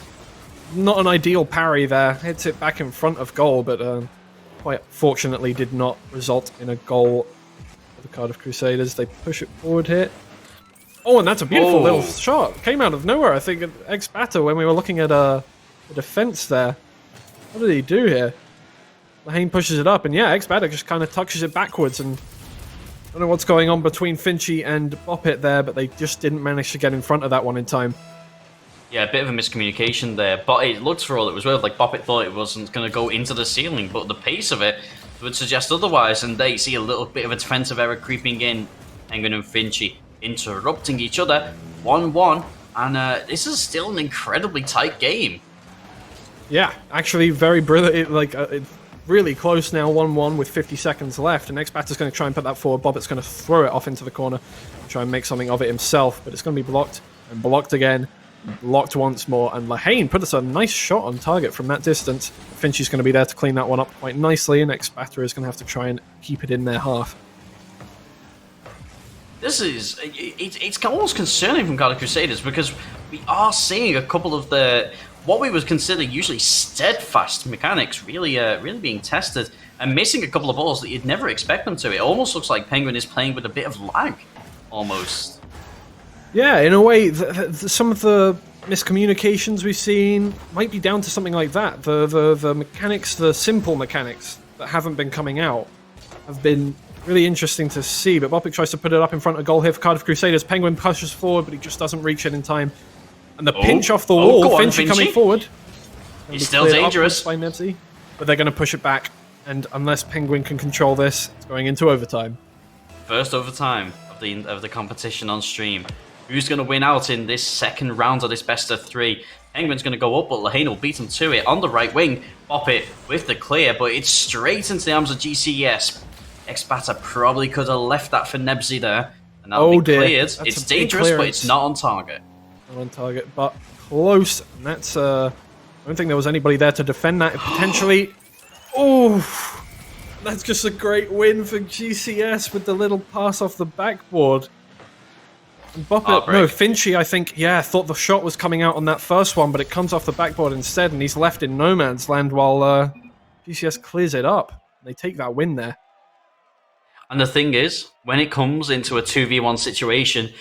not an ideal parry there. Hits it back in front of goal, but quite fortunately did not result in a goal for the Cardiff Crusaders. They push it forward here. Oh, and that's a beautiful little shot. Came out of nowhere, I think, X-Batter, when we were looking at the defense there. What did he do here? Lehane pushes it up, and yeah, X-Batter just kind of touches it backwards, and I don't know what's going on between Finchy and Bopit there, but they just didn't manage to get in front of that one in time. Yeah, a bit of a miscommunication there, but it looked for all it was worth. Like, Bopit thought it wasn't going to go into the ceiling, but the pace of it would suggest otherwise, and they see a little bit of a defensive error creeping in. Penguin and Finchy interrupting each other, 1-1, and this is still an incredibly tight game. Yeah, actually very brilliant, really close now, 1-1 with 50 seconds left, and X-Batter's going to try and put that forward. Bobbitt's going to throw it off into the corner and try and make something of it himself, but it's going to be blocked, and blocked again, blocked once more, and Lehane put us a nice shot on target from that distance. Finchy's going to be there to clean that one up quite nicely, and X-Batter is going to have to try and keep it in their half. This is, it's almost concerning from Cardiff Crusaders, because we are seeing a couple of what we would consider usually steadfast mechanics really being tested, and missing a couple of balls that you'd never expect them to. It almost looks like Penguin is playing with a bit of lag, almost. Yeah, in a way, some of the miscommunications we've seen might be down to something like that. The mechanics, the simple mechanics that haven't been coming out, have been really interesting to see, but Bopik tries to put it up in front of goal here for Cardiff Crusaders. Penguin pushes forward, but he just doesn't reach it in time. And the pinch off the wall, Finchy coming forward. Gonna He's be still cleared dangerous. upwards by Nebsy, but they're going to push it back. And unless Penguin can control this, it's going into overtime. First overtime of the competition on stream. Who's going to win out in this second round of this best of three? Penguin's going to go up, but Lahane will beat him to it on the right wing. Bop it with the clear, but it's straight into the arms of GCS. Expata probably could have left that for Nebsy there, and that'll be cleared. That's it's a big dangerous, but clearance. it's not on target. Not on target, but close. And that's, I don't think there was anybody there to defend that. Potentially, oh, that's just a great win for GCS with the little pass off the backboard. And Bop it, no, Finchy, I think, thought the shot was coming out on that first one, but it comes off the backboard instead, and he's left in no man's land while GCS clears it up. They take that win there. And the thing is, when it comes into a 2v1 situation,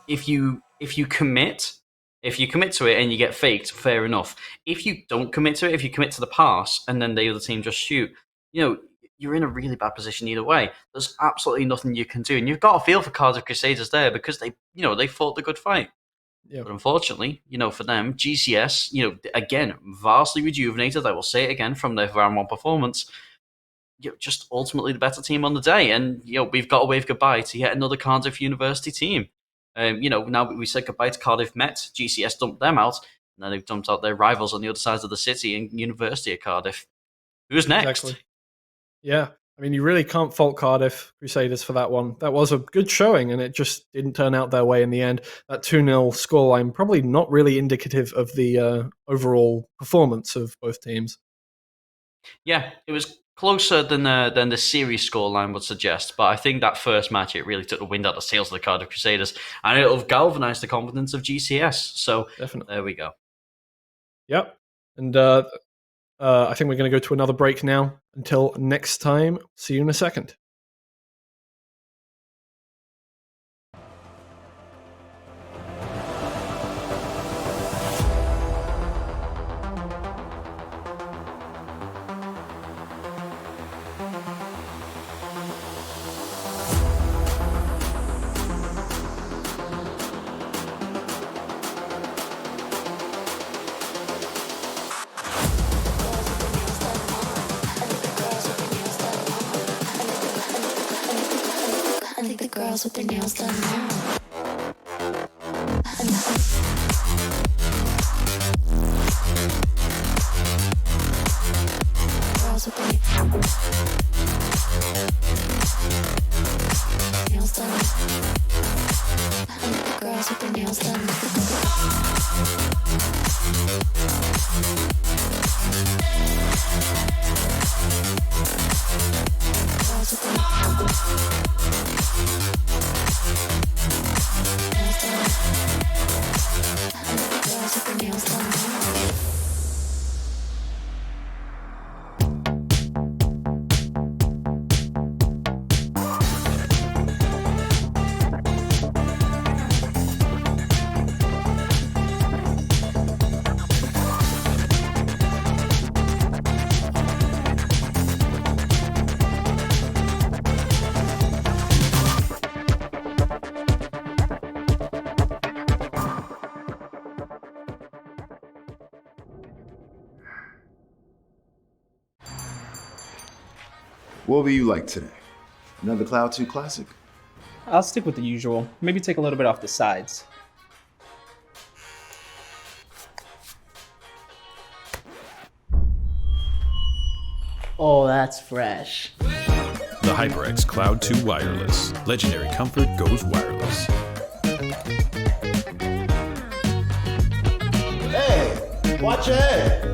if you commit to it and you get faked, fair enough. If you don't commit to it, if you commit to the pass and then the other team just shoot, you're in a really bad position either way. There's absolutely nothing you can do, and you've got to feel for Cardiff Crusaders there because they fought the good fight. Yeah. But unfortunately, for them, GCS, again, vastly rejuvenated. I will say it again from their round one performance. Just ultimately the better team on the day, and we've got to wave goodbye to yet another Cardiff University team. Now we said goodbye to Cardiff Met. GCS dumped them out, and then they've dumped out their rivals on the other sides of the city and University of Cardiff. Who's next? Exactly. Yeah, I mean, you really can't fault Cardiff Crusaders for that one. That was a good showing, and it just didn't turn out their way in the end. That 2-0 scoreline probably not really indicative of the overall performance of both teams. Yeah, it was closer than the series scoreline would suggest, but I think that first match, it really took the wind out of the sails of the Cardiff Crusaders, and it'll have galvanised the confidence of GCS. So definitely, there we go. Yep, and I think we're going to go to another break now. Until next time, see you in a second. Girls with their nails done now. Girls with their nails done. I like the girls with their nails done. Girls with their What will you like today? Another Cloud 2 classic? I'll stick with the usual. Maybe take a little bit off the sides. Oh, that's fresh. The HyperX Cloud 2 Wireless. Legendary comfort goes wireless. Hey, watch it!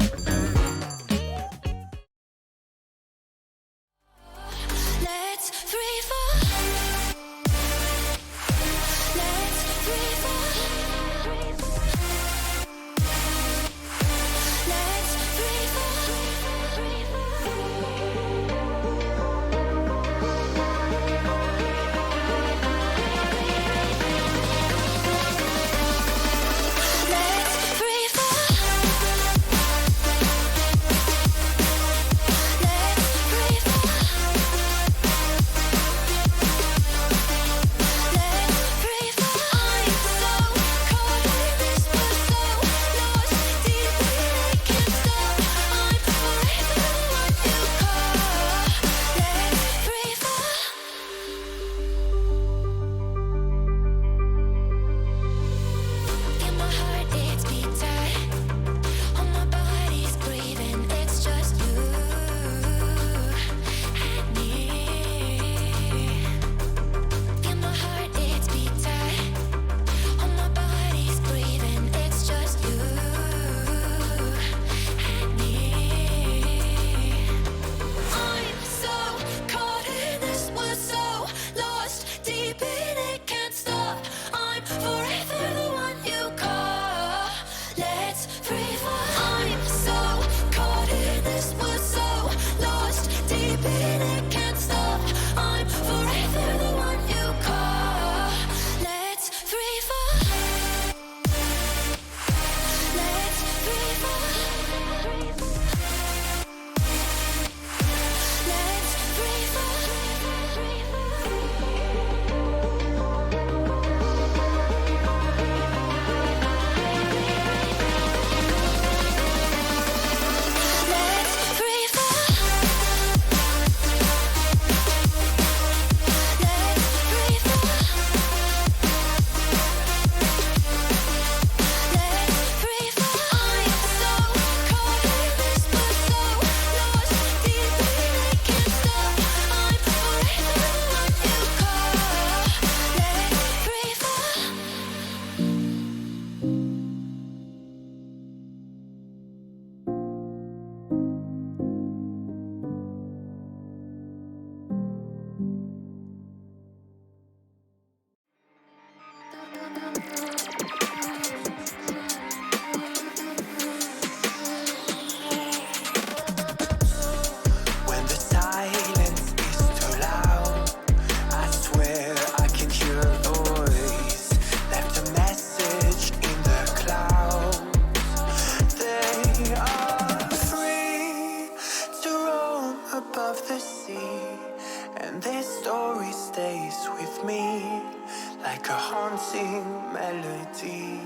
like a haunting melody.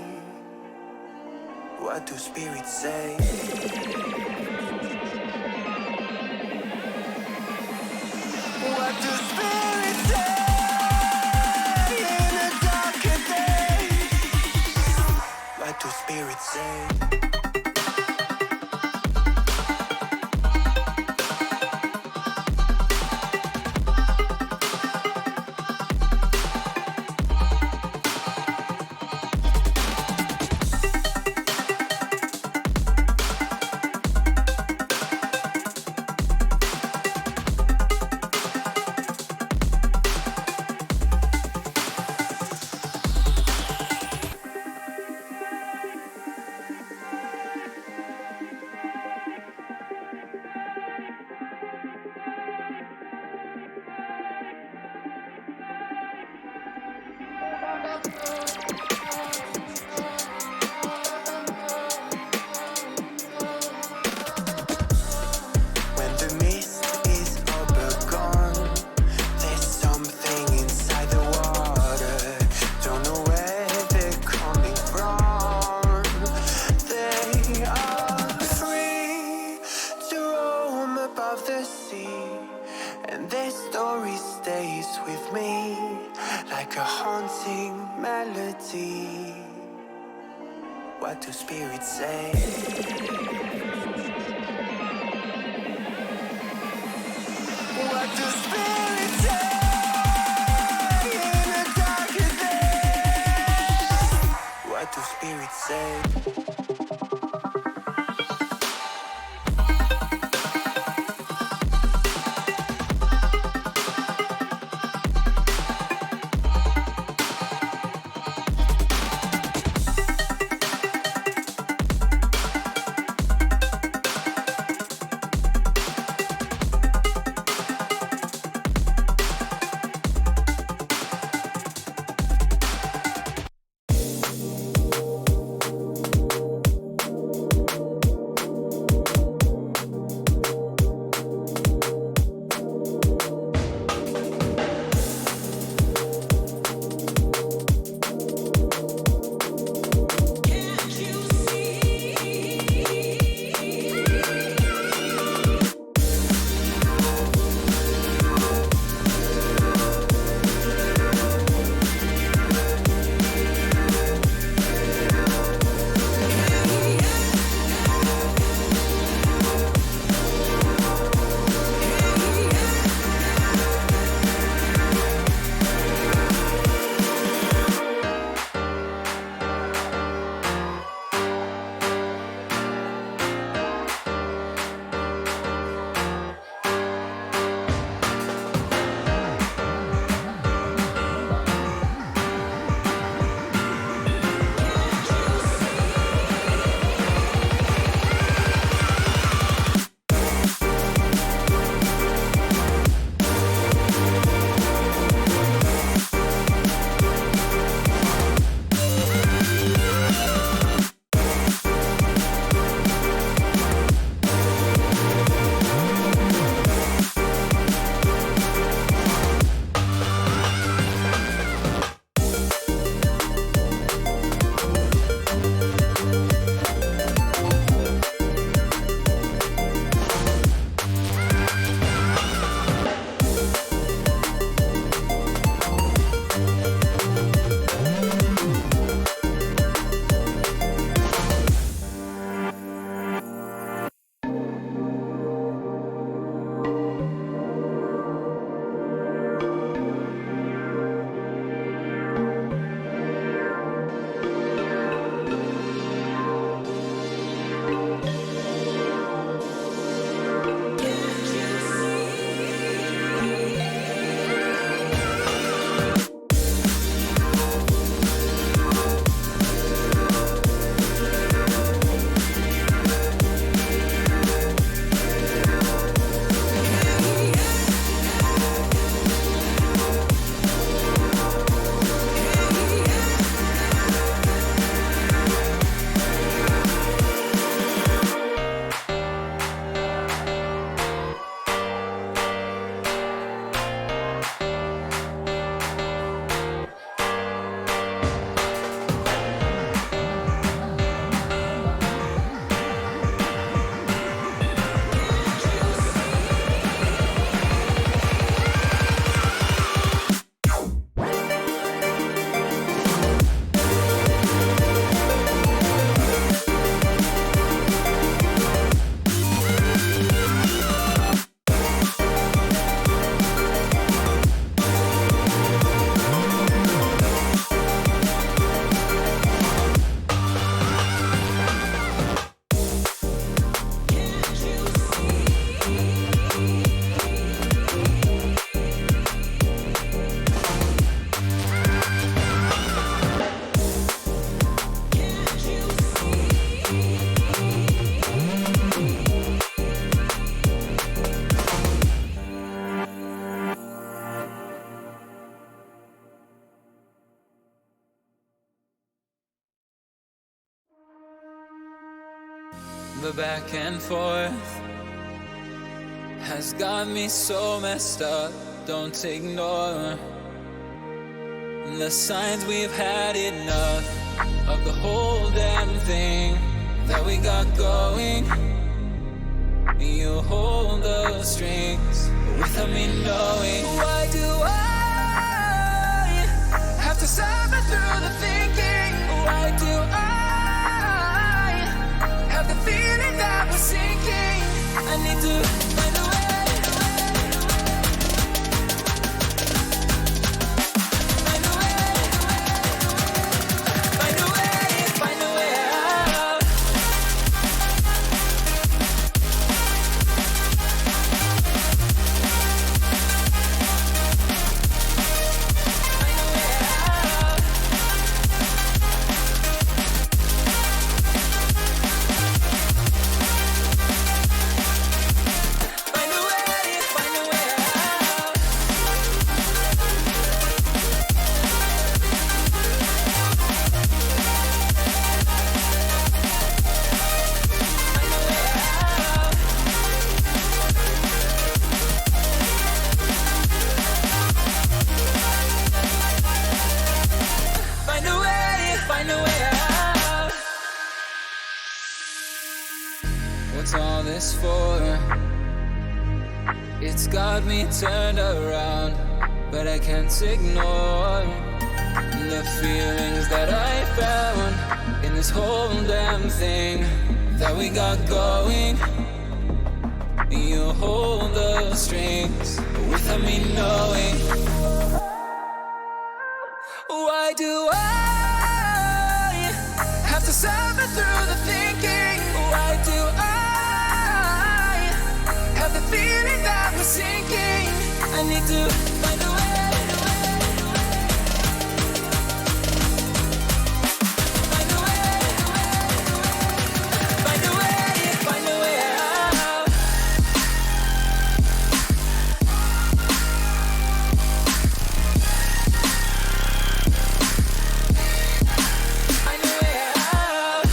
What do spirits say? What do spirits say in a darker day? What do spirits say? When the mist is overgone, there's something inside the water. Don't know where they're coming from. They are free to roam above the sea, and their story stays with me like a haunting melody. What do spirits say? What do spirits say in a darker day? What do spirits say? The back and forth has got me so messed up. Don't ignore the signs. We've had enough of the whole damn thing that we got going. You hold the strings without me knowing. Why do I have to suffer through the thinking? Why do I have the feeling that we're sinking? I need to find a way. Find a way. Find a way. Find a way out. What's all this for? It's got me turned around, but I can't ignore the feelings that I found in this whole damn thing that we got going. You hold the strings without me knowing. Why do I have to suffer through the thinking? Why do I have the feeling that we're sinking? I need to find a way. Find a way. Find a way. Find a way out. Find a way out.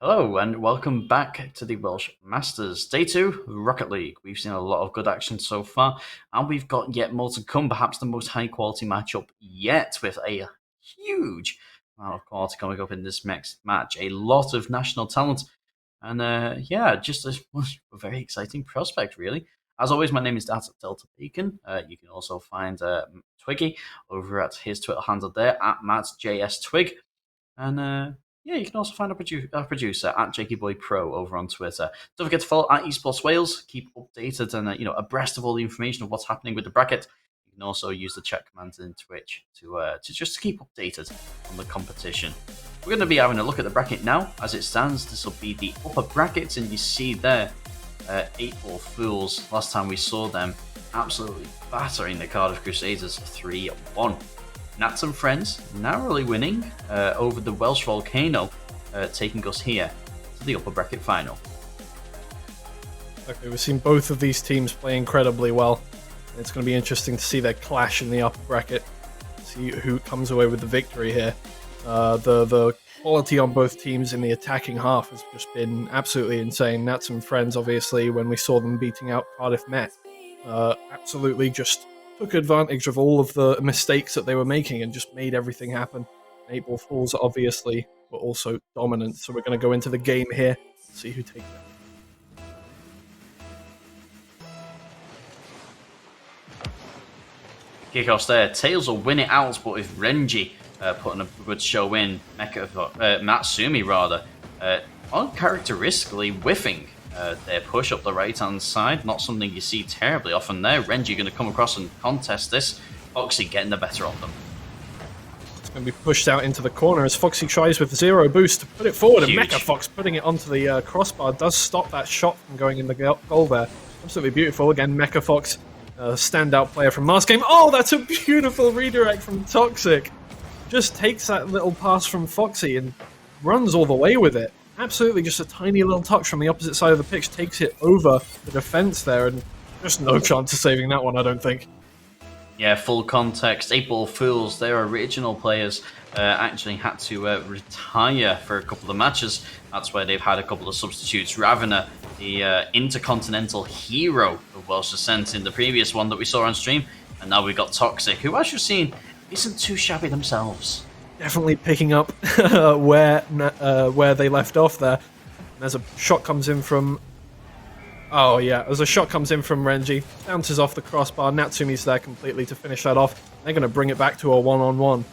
Hello and welcome back to the Welsh Masters. Day 2, Rocket League. We've seen a lot of good action so far, and we've got yet more to come, perhaps the most high quality matchup yet, with a huge amount of quality coming up in this next match. A lot of national talent, and just a very exciting prospect, really. As always, my name is Delta Bacon. You can also find Twiggy over at his Twitter handle there, at MattJSTwig. And you can also find our producer at JakeyBoyPro over on Twitter. Don't forget to follow at EsportsWales. Keep updated and abreast of all the information of what's happening with the bracket. You can also use the chat commands in Twitch to just keep updated on the competition. We're going to be having a look at the bracket now. As it stands, this will be the upper brackets, and you see there, 8-Ball Fools. Last time we saw them, absolutely battering the Cardiff Crusaders 3-1. Nats and Friends narrowly winning over the Welsh Volcano, taking us here to the upper bracket final. Okay, we've seen both of these teams play incredibly well. It's going to be interesting to see their clash in the upper bracket, see who comes away with the victory here. The quality on both teams in the attacking half has just been absolutely insane. Nats and Friends, obviously, when we saw them beating out Cardiff Met, absolutely just took advantage of all of the mistakes that they were making and just made everything happen. 8-Ball Fools, obviously, were also dominant, so we're going to go into the game here, see who takes it. Kickoffs there. Tails will win it out, but with Renji putting a good show in, Matsumi uncharacteristically whiffing their push up the right-hand side. Not something you see terribly often there. Renji going to come across and contest this. Foxy getting the better of them. It's going to be pushed out into the corner as Foxy tries with zero boost to put it forward. Huge. And Mecha Fox putting it onto the crossbar does stop that shot from going in the goal there. Absolutely beautiful. Again, Mecha Fox, standout player from last game. Oh, that's a beautiful redirect from Toxic. Just takes that little pass from Foxy and runs all the way with it. Absolutely just a tiny little touch from the opposite side of the pitch takes it over the defense there, and just no chance of saving that one, I don't think. Yeah, full context. 8-Ball Fools, their original players, actually had to retire for a couple of matches. That's why they've had a couple of substitutes. Ravena, the intercontinental hero of Welsh descent in the previous one that we saw on stream, and now we've got Toxic, who, as you've seen, isn't too shabby themselves. Definitely picking up where they left off there. And as a shot comes in from... Oh yeah, as a shot comes in from Renji, bounces off the crossbar, Natsumi's there completely to finish that off. They're going to bring it back to a one-on-one.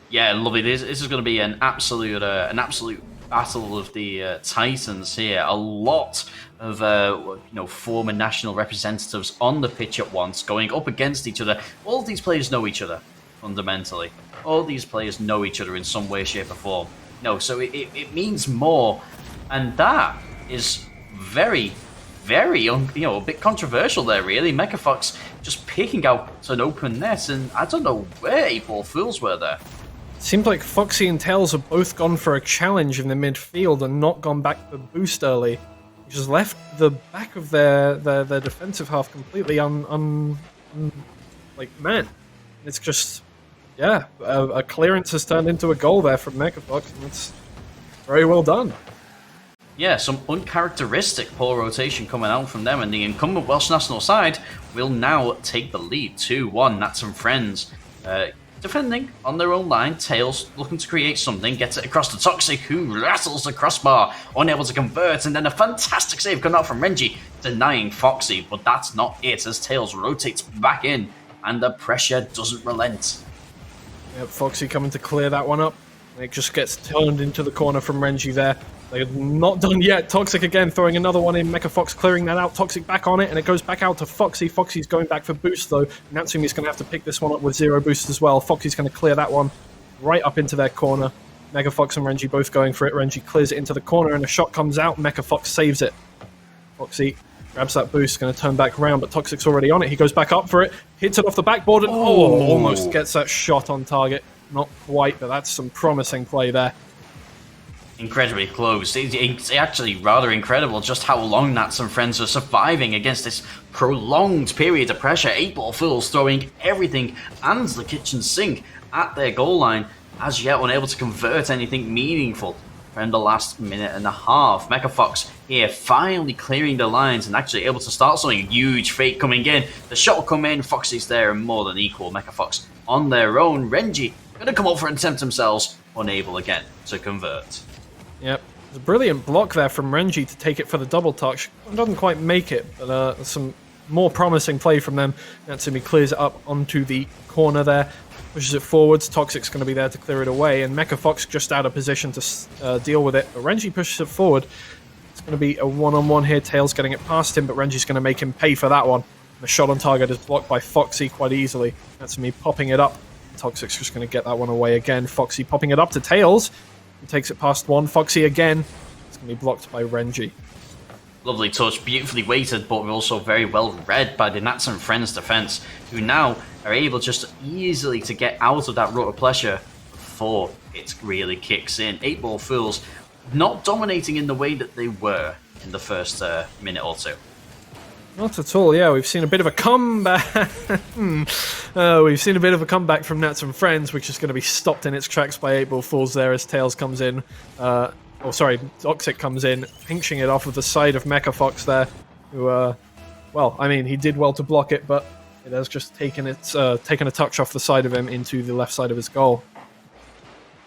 Yeah, lovely. This is going to be an absolute battle of the Titans here. A lot of former national representatives on the pitch at once, going up against each other. All of these players know each other, fundamentally. All these players know each other in some way, shape, or form. So it means more, and that is very, very a bit controversial there, really. Mecha Fox just picking out an open net, and I don't know where 8-Ball Fools were there. Seems like Foxy and Tails have both gone for a challenge in the midfield and not gone back for boost early, which has left the back of their defensive half completely man. It's just, a clearance has turned into a goal there from Mecha Fox, and it's very well done. Yeah, some uncharacteristic poor rotation coming out from them, and the incumbent Welsh national side will now take the lead 2-1. Nats and Friends defending on their own line. Tails looking to create something, gets it across to Toxic, who rattles the crossbar, unable to convert, and then a fantastic save coming out from Renji, denying Foxy, but that's not it, as Tails rotates back in, and the pressure doesn't relent. Yep, Foxy coming to clear that one up. It just gets turned into the corner from Renji there. They're not done yet. Toxic again throwing another one in. Mecha Fox clearing that out. Toxic back on it, and it goes back out to Foxy. Foxy's going back for boost, though. Natsumi's going to have to pick this one up with zero boost as well. Foxy's going to clear that one right up into their corner. Mecha Fox and Renji both going for it. Renji clears it into the corner, and a shot comes out. Mecha Fox saves it. Foxy grabs that boost, going to turn back around, but Toxic's already on it. He goes back up for it, hits it off the backboard, and almost gets that shot on target. Not quite, but that's some promising play there. Incredibly close. It's actually rather incredible just how long Nats and Friends are surviving against this prolonged period of pressure. 8-Ball Fools throwing everything and the kitchen sink at their goal line, as yet unable to convert anything meaningful in the last minute and a half. Mecha Fox here finally clearing the lines and actually able to start something. Huge fake coming in. The shot will come in. Foxy's there and more than equal. Mecha Fox on their own. Renji going to come over and attempt themselves. Unable again to convert. Yep. It's a brilliant block there from Renji to take it for the double touch. Doesn't quite make it, but some more promising play from them. Natsumi clears it up onto the corner there. Pushes it forwards. Toxic's going to be there to clear it away, and Mecha Fox just out of position to deal with it. But Renji pushes it forward. It's going to be a one-on-one here. Tails getting it past him, but Renji's going to make him pay for that one. The shot on target is blocked by Foxy quite easily. That's me popping it up. Toxic's just going to get that one away again. Foxy popping it up to Tails. He takes it past one. Foxy again. It's going to be blocked by Renji. Lovely touch, beautifully weighted, but also very well read by the Nats and Friends defense, who now are able just easily to get out of that rut of pressure before it really kicks in. 8-Ball Fools not dominating in the way that they were in the first minute or two. Not at all, yeah. We've seen a bit of a comeback. We've seen a bit of a comeback from Nats and Friends, which is going to be stopped in its tracks by 8-Ball Fools there as Tails comes in. Toxic comes in, pinching it off of the side of Mecha Fox there, who, well, I mean, he did well to block it, but it has just taken a touch off the side of him into the left side of his goal.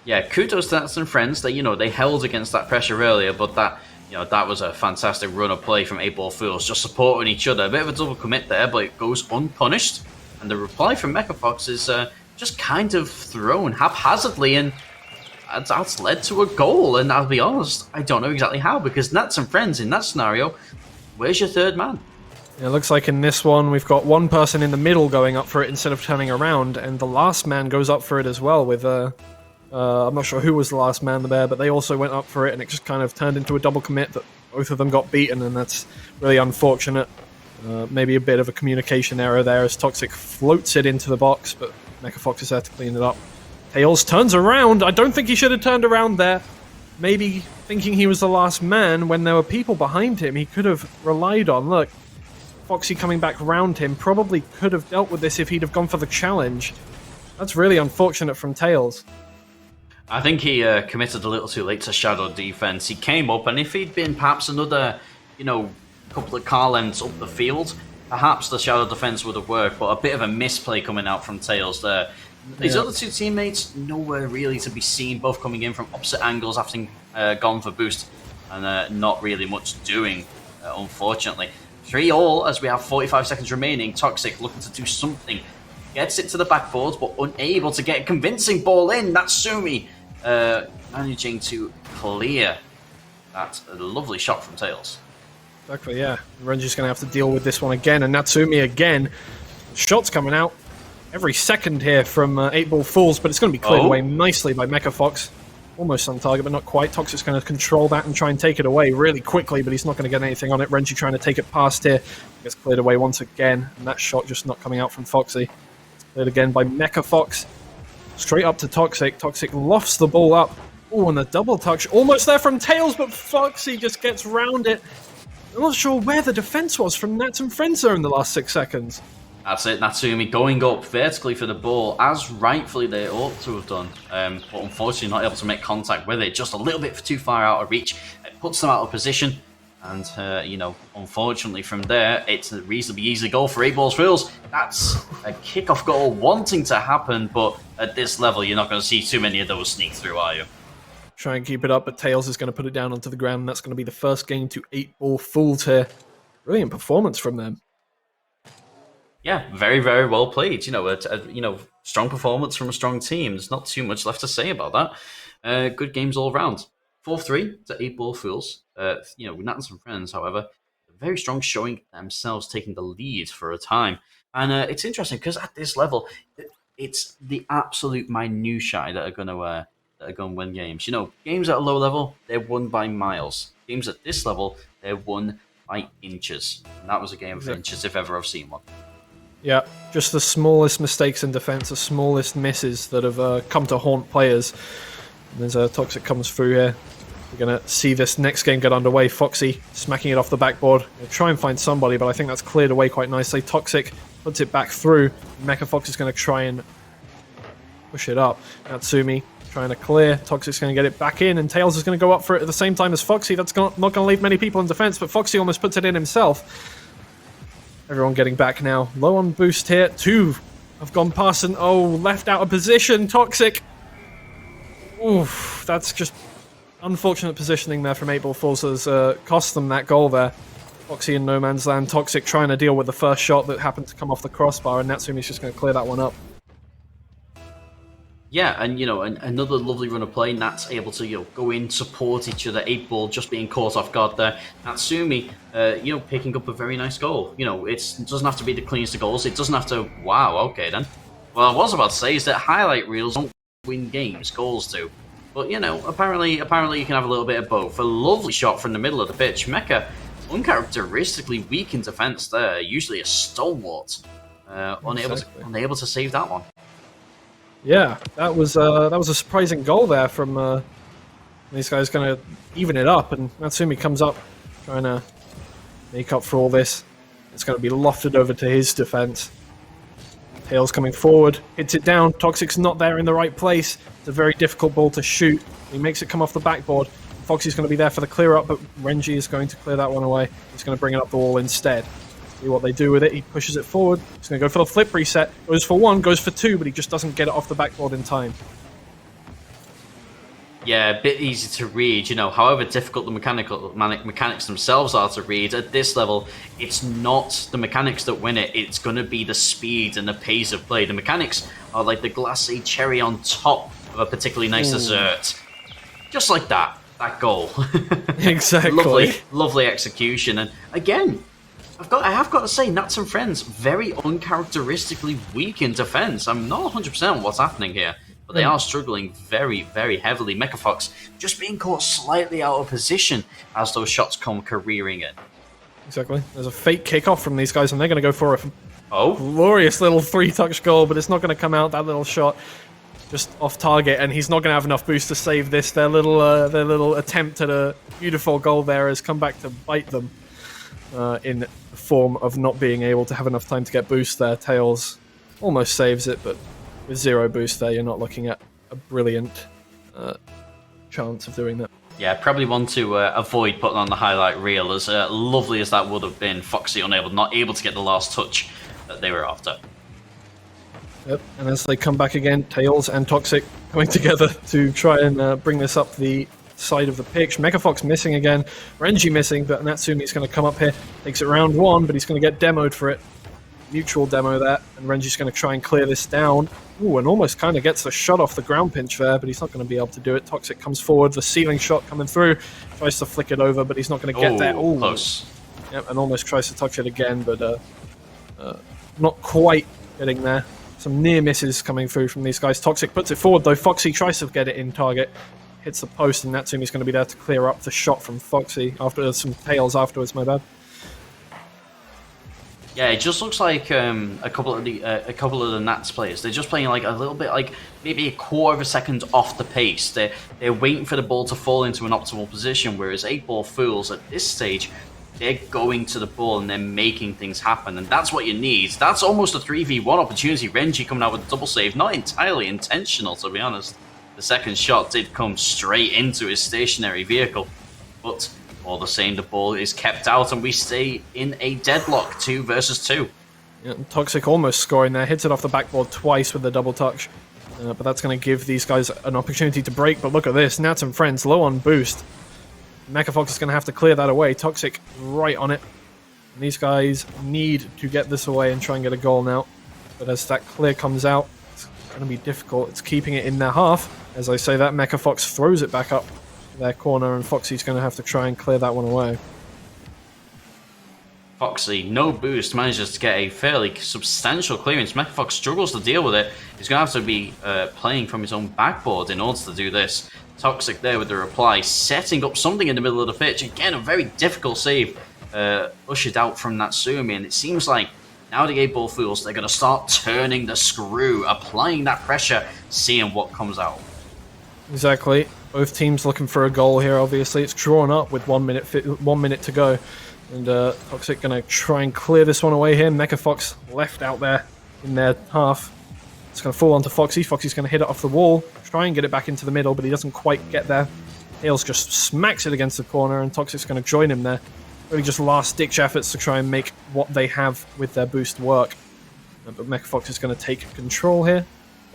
Yeah, kudos to Nats and Friends. They held against that pressure earlier, but that was a fantastic run of play from 8-Ball Fools, just supporting each other. A bit of a double commit there, but it goes unpunished. And the reply from Mecha Fox is just kind of thrown haphazardly, and that's led to a goal. And I'll be honest, I don't know exactly how, because Nats and Friends in that scenario, where's your third man? Yeah, it looks like in this one we've got one person in the middle going up for it instead of turning around, and the last man goes up for it as well with I'm not sure who was the last man there, but they also went up for it, and it just kind of turned into a double commit that both of them got beaten, and that's really unfortunate. Maybe a bit of a communication error there as Toxic floats it into the box, but Mecha Fox is there to clean it up. Tails turns around. I don't think he should have turned around there. Maybe thinking he was the last man when there were people behind him he could have relied on. Look, Foxy coming back around him probably could have dealt with this if he'd have gone for the challenge. That's really unfortunate from Tails. I think he committed a little too late to shadow defense. He came up, and if he'd been perhaps another, couple of car lengths up the field, perhaps the shadow defense would have worked, but a bit of a misplay coming out from Tails there. His other two teammates, nowhere really to be seen, both coming in from opposite angles, having gone for boost, and not really much doing, unfortunately. 3-all as we have 45 seconds remaining. Toxic looking to do something. Gets it to the backboard, but unable to get a convincing ball in. Natsumi managing to clear. That's a lovely shot from Tails. Exactly, yeah. Renji's going to have to deal with this one again, and Natsumi again. Shots coming out every second here from 8-Ball Fools, but it's going to be cleared away nicely by Mecha Fox. Almost on target, but not quite. Toxic's going to control that and try and take it away really quickly, but he's not going to get anything on it. Renji trying to take it past here. Gets cleared away once again, and that shot just not coming out from Foxy. It's cleared again by Mecha Fox. Straight up to Toxic. Toxic lofts the ball up. Oh, and the double touch. Almost there from Tails, but Foxy just gets round it. I'm not sure where the defense was from Nats and Friends there in the last 6 seconds. That's it, Natsumi going up vertically for the ball, as rightfully they ought to have done, but unfortunately not able to make contact with it, just a little bit too far out of reach. It puts them out of position, and, unfortunately from there, it's a reasonably easy goal for 8-Ball Fools. That's a kickoff goal wanting to happen, but at this level, you're not going to see too many of those sneak through, are you? Try and keep it up, but Tails is going to put it down onto the ground, and that's going to be the first game to 8-Ball Fools here. Brilliant performance from them. Yeah, very, very well played. Strong performance from a strong team. There's not too much left to say about that. Good games all round. 4-3 to 8-Ball Fools. Nats and Friends, however, very strong showing themselves taking the lead for a time. And it's interesting because at this level, it's the absolute minutiae that are going to win games. Games at a low level, they're won by miles. Games at this level, they're won by inches. And that was a game of inches if ever I've seen one. Yeah, just the smallest mistakes in defense, the smallest misses that have come to haunt players. And as Toxic comes through here, we're going to see this next game get underway. Foxy smacking it off the backboard. They'll try and find somebody, but I think that's cleared away quite nicely. Toxic puts it back through. Mecha Fox is going to try and push it up. Natsumi trying to clear. Toxic's going to get it back in, and Tails is going to go up for it at the same time as Foxy. That's not going to leave many people in defense, but Foxy almost puts it in himself. Everyone getting back now. Low on boost here. 2 have gone past and, left out of position. Toxic. Oof, that's just unfortunate positioning there from 8-Ball Fools has cost them that goal there. Foxy in no man's land. Toxic trying to deal with the first shot that happened to come off the crossbar, and Natsumi's just going to clear that one up. Yeah, and another lovely run of play. Nat's able to go in, support each other. 8-Ball just being caught off guard there. Natsumi, picking up a very nice goal. It doesn't have to be the cleanest of goals. It doesn't have to. Wow, okay then. Well, I was about to say is that highlight reels don't win games, goals do. But apparently you can have a little bit of both. A lovely shot from the middle of the pitch. Mecha, uncharacteristically weak in defense there. Usually a stalwart, unable to save that one. Yeah, that was a surprising goal there from these guys. Going to even it up, and Natsumi comes up trying to make up for all this. It's going to be lofted over to his defense. Tails coming forward, hits it down. Toxic's not there in the right place. It's a very difficult ball to shoot. He makes it come off the backboard. Foxy's going to be there for the clear up, but Renji is going to clear that one away. He's going to bring it up the wall instead. See what they do with it. He pushes it forward. He's going to go for the flip reset. Goes for 1, goes for 2, but he just doesn't get it off the backboard in time. Yeah, a bit easy to read, however difficult the mechanics themselves are to read, at this level, it's not the mechanics that win it, it's going to be the speed and the pace of play. The mechanics are like the glacé cherry on top of a particularly nice dessert. Just like that goal. Exactly. Lovely execution, and again, I have got to say, Nats and Friends, very uncharacteristically weak in defense. I'm not 100% on what's happening here, but they are struggling very, very heavily. Mechafox just being caught slightly out of position as those shots come careering in. Exactly. There's a fake kickoff from these guys, and they're going to go for a glorious little 3-touch goal, but it's not going to come out. That little shot just off target, and he's not going to have enough boost to save this. Their little attempt at a beautiful goal there has come back to bite them in the form of not being able to have enough time to get boost there. Tails almost saves it, but with 0 boost there, you're not looking at a brilliant chance of doing that. Yeah, probably one to avoid putting on the highlight reel. As lovely as that would have been, Foxy not able to get the last touch that they were after. Yep, and as they come back again, Tails and Toxic coming together to try and bring this up the side of the pitch. Megafox missing again, Renji missing, but Natsumi's going to come up here, takes it round 1, but he's going to get demoed for it. Mutual demo there, and Renji's going to try and clear this down. Ooh, and almost kind of gets the shot off the ground pinch there, but he's not going to be able to do it. Toxic comes forward, the ceiling shot coming through, tries to flick it over, but he's not going to get there. Ooh, close. Yep, and almost tries to touch it again, but not quite getting there. Some near misses coming through from these guys. Toxic puts it forward, though. Foxy tries to get it in target. Hits the post, and Natsumi's going to be there to clear up the shot from Foxy after some Tails afterwards, my bad. Yeah, it just looks like a couple of the Nats players. They're just playing like a little bit, like maybe a quarter of a second off the pace. They're waiting for the ball to fall into an optimal position. Whereas 8-Ball Fools at this stage, they're going to the ball and they're making things happen, and that's what you need. That's almost a 3v1 opportunity. Renji coming out with a double save, not entirely intentional, to be honest. The second shot did come straight into his stationary vehicle, but all the same, the ball is kept out and we stay in a deadlock, 2 versus 2. Yeah, Toxic almost scoring there, hits it off the backboard twice with the double touch, but that's going to give these guys an opportunity to break. But look at this, Nats and Friends low on boost. Mechafox is going to have to clear that away. Toxic right on it. And these guys need to get this away and try and get a goal now. But as that clear comes out, it's going to be difficult. It's keeping it in their half. As I say that, Mechafox throws it back up their corner, and Foxy's going to have to try and clear that one away. Foxy, no boost, manages to get a fairly substantial clearance. Mechafox struggles to deal with it. He's going to have to be playing from his own backboard in order to do this. Toxic there with the reply, setting up something in the middle of the pitch. Again, a very difficult save ushered out from Natsumi, and it seems like now the 8-Ball Fools, they're going to start turning the screw, applying that pressure, seeing what comes out. Exactly. Both teams looking for a goal here, obviously. It's drawn up with 1 minute to go. And Toxic going to try and clear this one away here. Mechafox left out there in their half. It's going to fall onto Foxy. Foxy's going to hit it off the wall, try and get it back into the middle, but he doesn't quite get there. Tails just smacks it against the corner, and Toxic's going to join him there. Really just last-ditch efforts to try and make what they have with their boost work. But Mecha Fox is going to take control here.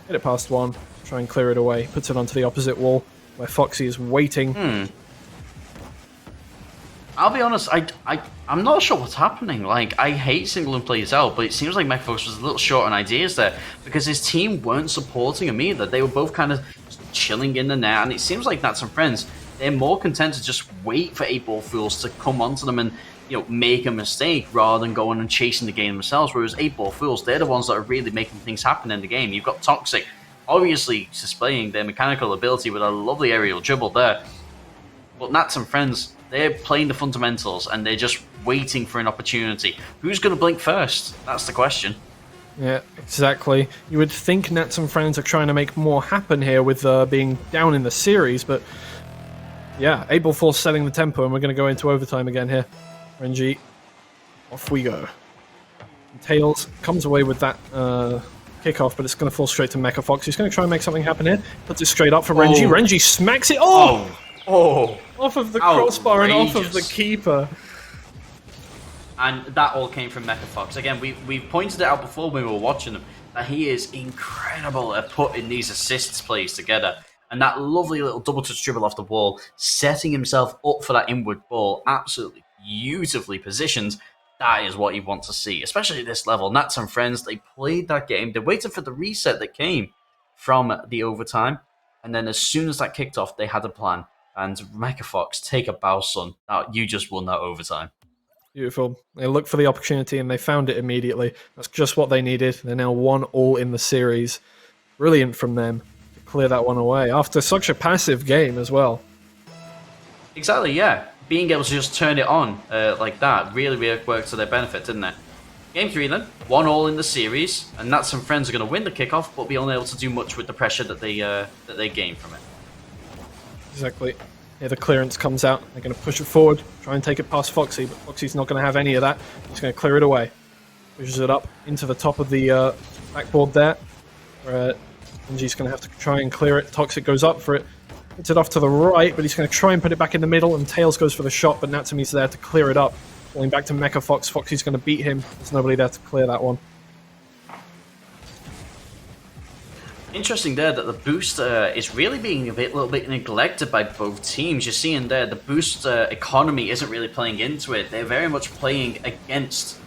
Hit it past one, try and clear it away. Puts it onto the opposite wall, where Foxy is waiting. I'll be honest, I'm not sure what's happening. Like, I hate singling players out, but it seems like MechaFox was a little short on ideas there, because his team weren't supporting him either. They were both kind of chilling in the net, and it seems like Nats and Friends, they're more content to just wait for 8-Ball Fools to come onto them and, you know, make a mistake rather than going and chasing the game themselves, whereas 8-Ball Fools, they're the ones that are really making things happen in the game. You've got Toxic, obviously displaying their mechanical ability with a lovely aerial dribble there, but Nats and Friends, they're playing the fundamentals, and they're just waiting for an opportunity. Who's going to blink first? That's the question. Yeah, exactly. You would think Nats and Friends are trying to make more happen here with being down in the series, but yeah, 8-Ball Force setting the tempo, and we're going to go into overtime again here. Renji, off we go. And Tails comes away with that kickoff, but it's going to fall straight to Mecha Fox. He's going to try and make something happen here. Puts it straight up for Renji. Renji smacks it. Oh! Off of the crossbar and off of the keeper. And that all came from Mecha Fox. Again, we pointed it out before when we were watching him, that he is incredible at putting these assists plays together. And that lovely little double touch dribble off the wall, setting himself up for that inward ball, absolutely beautifully positioned. That is what you want to see, especially at this level. Nats and Friends, they played that game. They waited for the reset that came from the overtime. And then as soon as that kicked off, they had a plan. And Mecha Fox, take a bow, son. You just won that overtime. Beautiful. They looked for the opportunity and they found it immediately. That's just what they needed. They're now 1-all in the series. Brilliant from them to clear that one away after such a passive game as well. Exactly, yeah. Being able to just turn it on like that really worked to their benefit, didn't it? Game 3 then, 1-all in the series, and Nats and Friends are going to win the kickoff, but be unable to do much with the pressure that they gain from it. Exactly. Here the clearance comes out. They're going to push it forward, try and take it past Foxy, but Foxy's not going to have any of that. He's going to clear it away. Pushes it up into the top of the backboard there, where Benji's going to have to try and clear it. Toxic goes up for it. Puts it off to the right, but he's going to try and put it back in the middle, and Tails goes for the shot, but Natsumi's there to clear it up. Falling back to Mecha Fox. Foxy's going to beat him. There's nobody there to clear that one. Interesting there that the boost is really being a little bit neglected by both teams. You're seeing there the boost economy isn't really playing into it. They're very much playing against,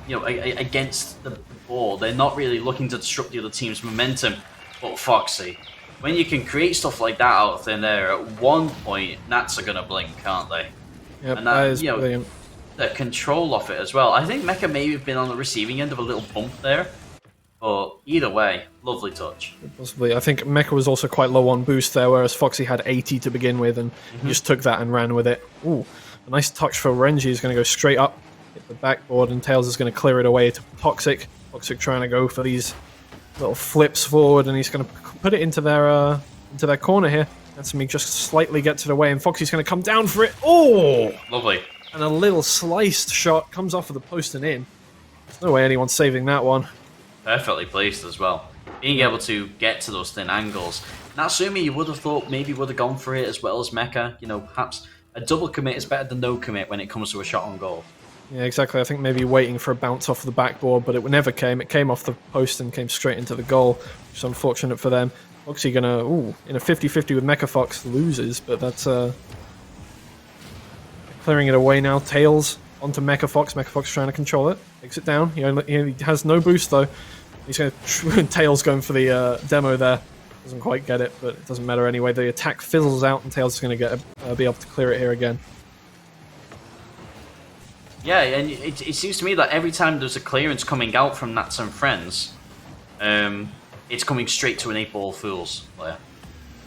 against the ball. They're not really looking to disrupt the other team's momentum. But Foxy, when you can create stuff like that out of thin air, at one point Nats are gonna blink, can't they? Yep, and that is brilliant. The control of it as well. I think Mecha may have been on the receiving end of a little bump there. But either way, lovely touch. Possibly. I think Mecha was also quite low on boost there, whereas Foxy had 80 to begin with, and he just took that and ran with it. Ooh, a nice touch for Renji. He's going to go straight up, hit the backboard, and Tails is going to clear it away to Toxic. Toxic trying to go for these little flips forward, and he's going to put it into their corner here. Natsumi just slightly gets it away, and Foxy's going to come down for it. Oh! Lovely. And a little sliced shot comes off of the post and in. There's no way anyone's saving that one. Perfectly placed as well. Being able to get to those thin angles. Natsumi, you would have thought maybe would have gone for it as well as Mecha. You know, perhaps a double commit is better than no commit when it comes to a shot on goal. Yeah, exactly. I think maybe waiting for a bounce off the backboard, but it never came. It came off the post and came straight into the goal, which is unfortunate for them. Foxy gonna, in a 50-50 with Mecha Fox, loses, but that's clearing it away now. Tails onto Mecha Fox. Mecha Fox trying to control it. Takes it down. He has no boost though. He's going to Tails going for the demo there. Doesn't quite get it, but it doesn't matter anyway. The attack fizzles out, and Tails is going to be able to clear it here again. Yeah, and it seems to me that every time there's a clearance coming out from Nats and Friends, it's coming straight to an 8-Ball Fools player.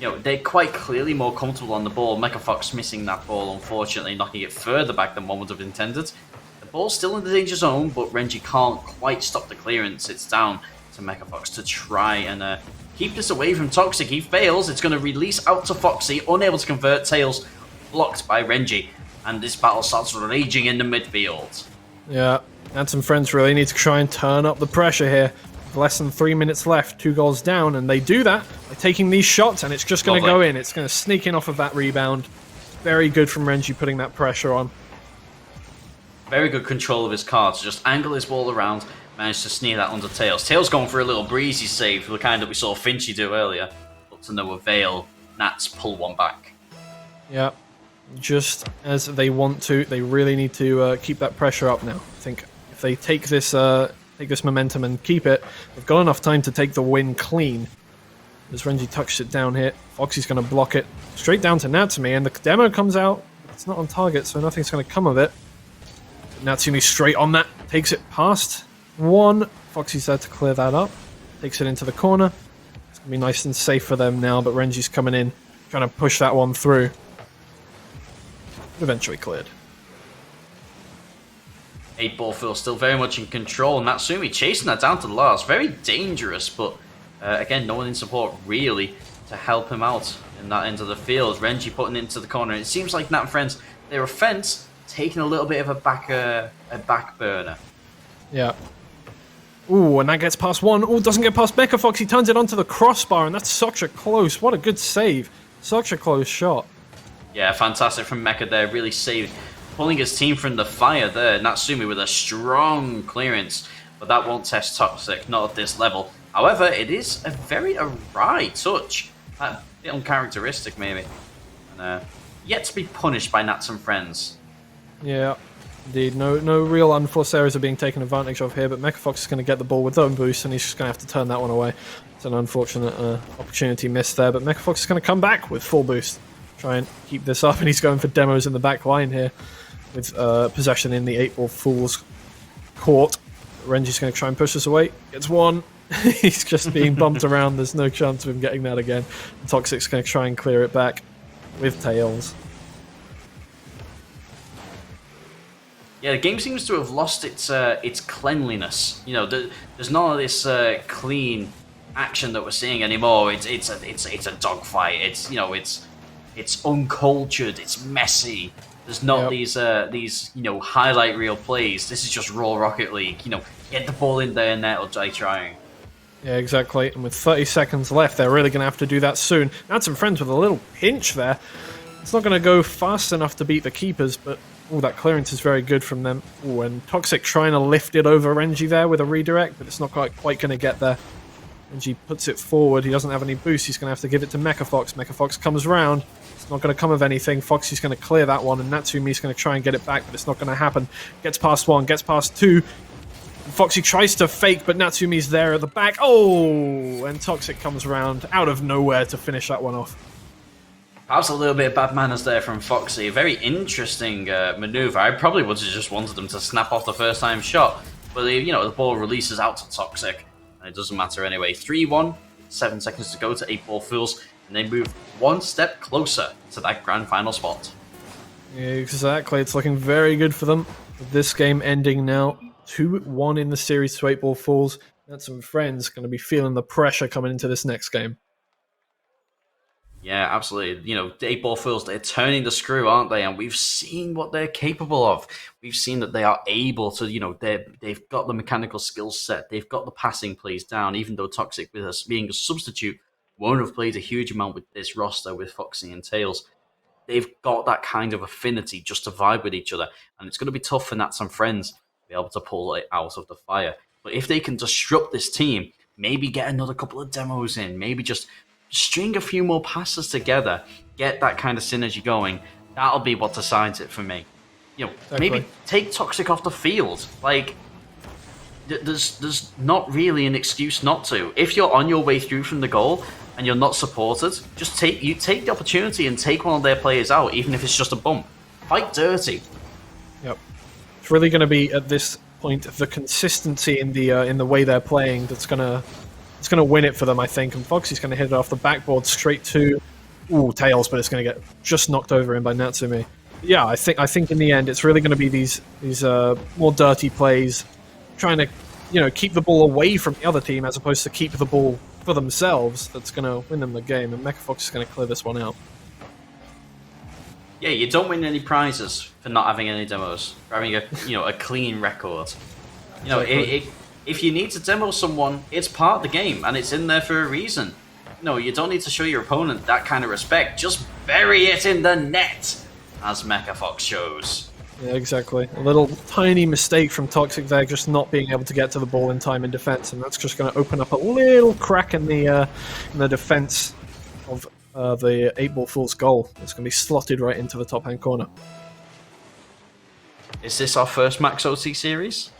You know, they're quite clearly more comfortable on the ball. Mecha Fox missing that ball, unfortunately, knocking it further back than one would have intended. The ball's still in the danger zone, but Renji can't quite stop the clearance. It's down to Mecha Fox to try and keep this away from Toxic. He fails. It's going to release out to Foxy, unable to convert. Tails blocked by Renji, and this battle starts raging in the midfield. Yeah, Nats and Friends really need to try and turn up the pressure here. less than 3 minutes left, 2 goals down, and they do that by taking these shots, and it's just going to go in. It's going to sneak in off of that rebound. Very good from Renji putting that pressure on. Very good control of his cards. Just angle his ball around, managed to sneak that under Tails. Tails going for a little breezy save, the kind that we saw Finchy do earlier, but to no avail. Nats pull one back. Yeah, just as they want to. They really need to keep that pressure up now. I think if they take this momentum and keep it, they've got enough time to take the win clean. As Renji tucks it down here, Foxy's going to block it straight down to Natsumi, and the demo comes out. It's not on target, so nothing's going to come of it. Natsumi straight on that, takes it past one. Foxy's there to clear that up, takes it into the corner. It's going to be nice and safe for them now, but Renji's coming in, trying to push that one through. Eventually cleared. 8-ball Phil still very much in control. Natsumi chasing that down to the last. Very dangerous, but again, no one in support really to help him out in that end of the field. Renji putting it into the corner. It seems like Nat friends, their offense taking a little bit of a back burner. Yeah. Ooh, and that gets past one. Ooh, doesn't get past Mecha Fox. He turns it onto the crossbar, and that's such a close. What a good save. Such a close shot. Yeah, fantastic from Mecha there. Really saved, pulling his team from the fire there. Natsumi with a strong clearance, but that won't test Toxic, not at this level. However, it is a very awry touch. A bit uncharacteristic, maybe. And yet to be punished by Nats and friends. Yeah, indeed. No real unforced errors are being taken advantage of here, but Mecha Fox is going to get the ball with own boost, and he's just going to have to turn that one away. It's an unfortunate opportunity missed there, but Mecha Fox is going to come back with full boost. Try and keep this up, and he's going for demos in the back line here with possession in the 8-ball Fool's court. Renji's going to try and push this away. Gets one. He's just being bumped around. There's no chance of him getting that again. Toxic's going to try and clear it back with Tails. Yeah, the game seems to have lost its cleanliness. You know, there's none of this clean action that we're seeing anymore. It's a dogfight. It's uncultured. It's messy. There's not these highlight reel plays. This is just raw Rocket League. Get the ball in there and net or die trying. Yeah, exactly. And with 30 seconds left, they're really going to have to do that soon. Had some friends with a little pinch there. It's not going to go fast enough to beat the keepers, but that clearance is very good from them. And Toxic trying to lift it over Renji there with a redirect, but it's not quite going to get there. Renji puts it forward. He doesn't have any boost. He's going to have to give it to Mecha Fox. Mecha Fox comes round. It's not going to come of anything. Foxy's going to clear that one, and Natsumi's going to try and get it back, but it's not going to happen. Gets past one, gets past two. Foxy tries to fake, but Natsumi's there at the back. Oh! And Toxic comes around out of nowhere to finish that one off. Perhaps a little bit of bad manners there from Foxy. A very interesting maneuver. I probably would have just wanted them to snap off the first time shot. But the ball releases out to Toxic. And it doesn't matter anyway. 3-1, 7 seconds to go to 8-ball Fools. And they move one step closer to that grand final spot. Yeah, exactly. It's looking very good for them. With this game ending now 2-1 in the series to 8-ball Fools. That's some friends going to be feeling the pressure coming into this next game. Yeah, absolutely. The 8-ball Fools, they're turning the screw, aren't they? And we've seen what they're capable of. We've seen that they are able to, they've got the mechanical skill set. They've got the passing plays down, even though Toxic, with us being a substitute, won't have played a huge amount with this roster with Foxy and Tails. They've got that kind of affinity just to vibe with each other. And it's going to be tough for Nats and friends to be able to pull it out of the fire. But if they can disrupt this team, maybe get another couple of demos in, maybe just string a few more passes together, get that kind of synergy going, that'll be what decides it for me. Maybe take Toxic off the field. Like, there's not really an excuse not to. If you're on your way through from the goal and you're not supported, just take the opportunity and take one of their players out, even if it's just a bump. Fight dirty. Yep. It's really going to be at this point the consistency in the way they're playing that's going to win it for them, I think. And Foxy's going to hit it off the backboard straight to Tails, but it's going to get just knocked over in by Natsumi. Yeah, I think in the end it's really going to be these more dirty plays, trying to keep the ball away from the other team as opposed to keep the ball for themselves. That's going to win them the game, and Mecha Fox is going to clear this one out. Yeah, you don't win any prizes for not having any demos, for having a clean record. if you need to demo someone, it's part of the game, and it's in there for a reason. No, you don't need to show your opponent that kind of respect. Just bury it in the net, as Mecha Fox shows. Yeah, exactly. A little tiny mistake from Toxic there, just not being able to get to the ball in time in defense, and that's just going to open up a little crack in the defense of the 8-Ball Fool's goal. It's going to be slotted right into the top-hand corner. Is this our first Max OT series?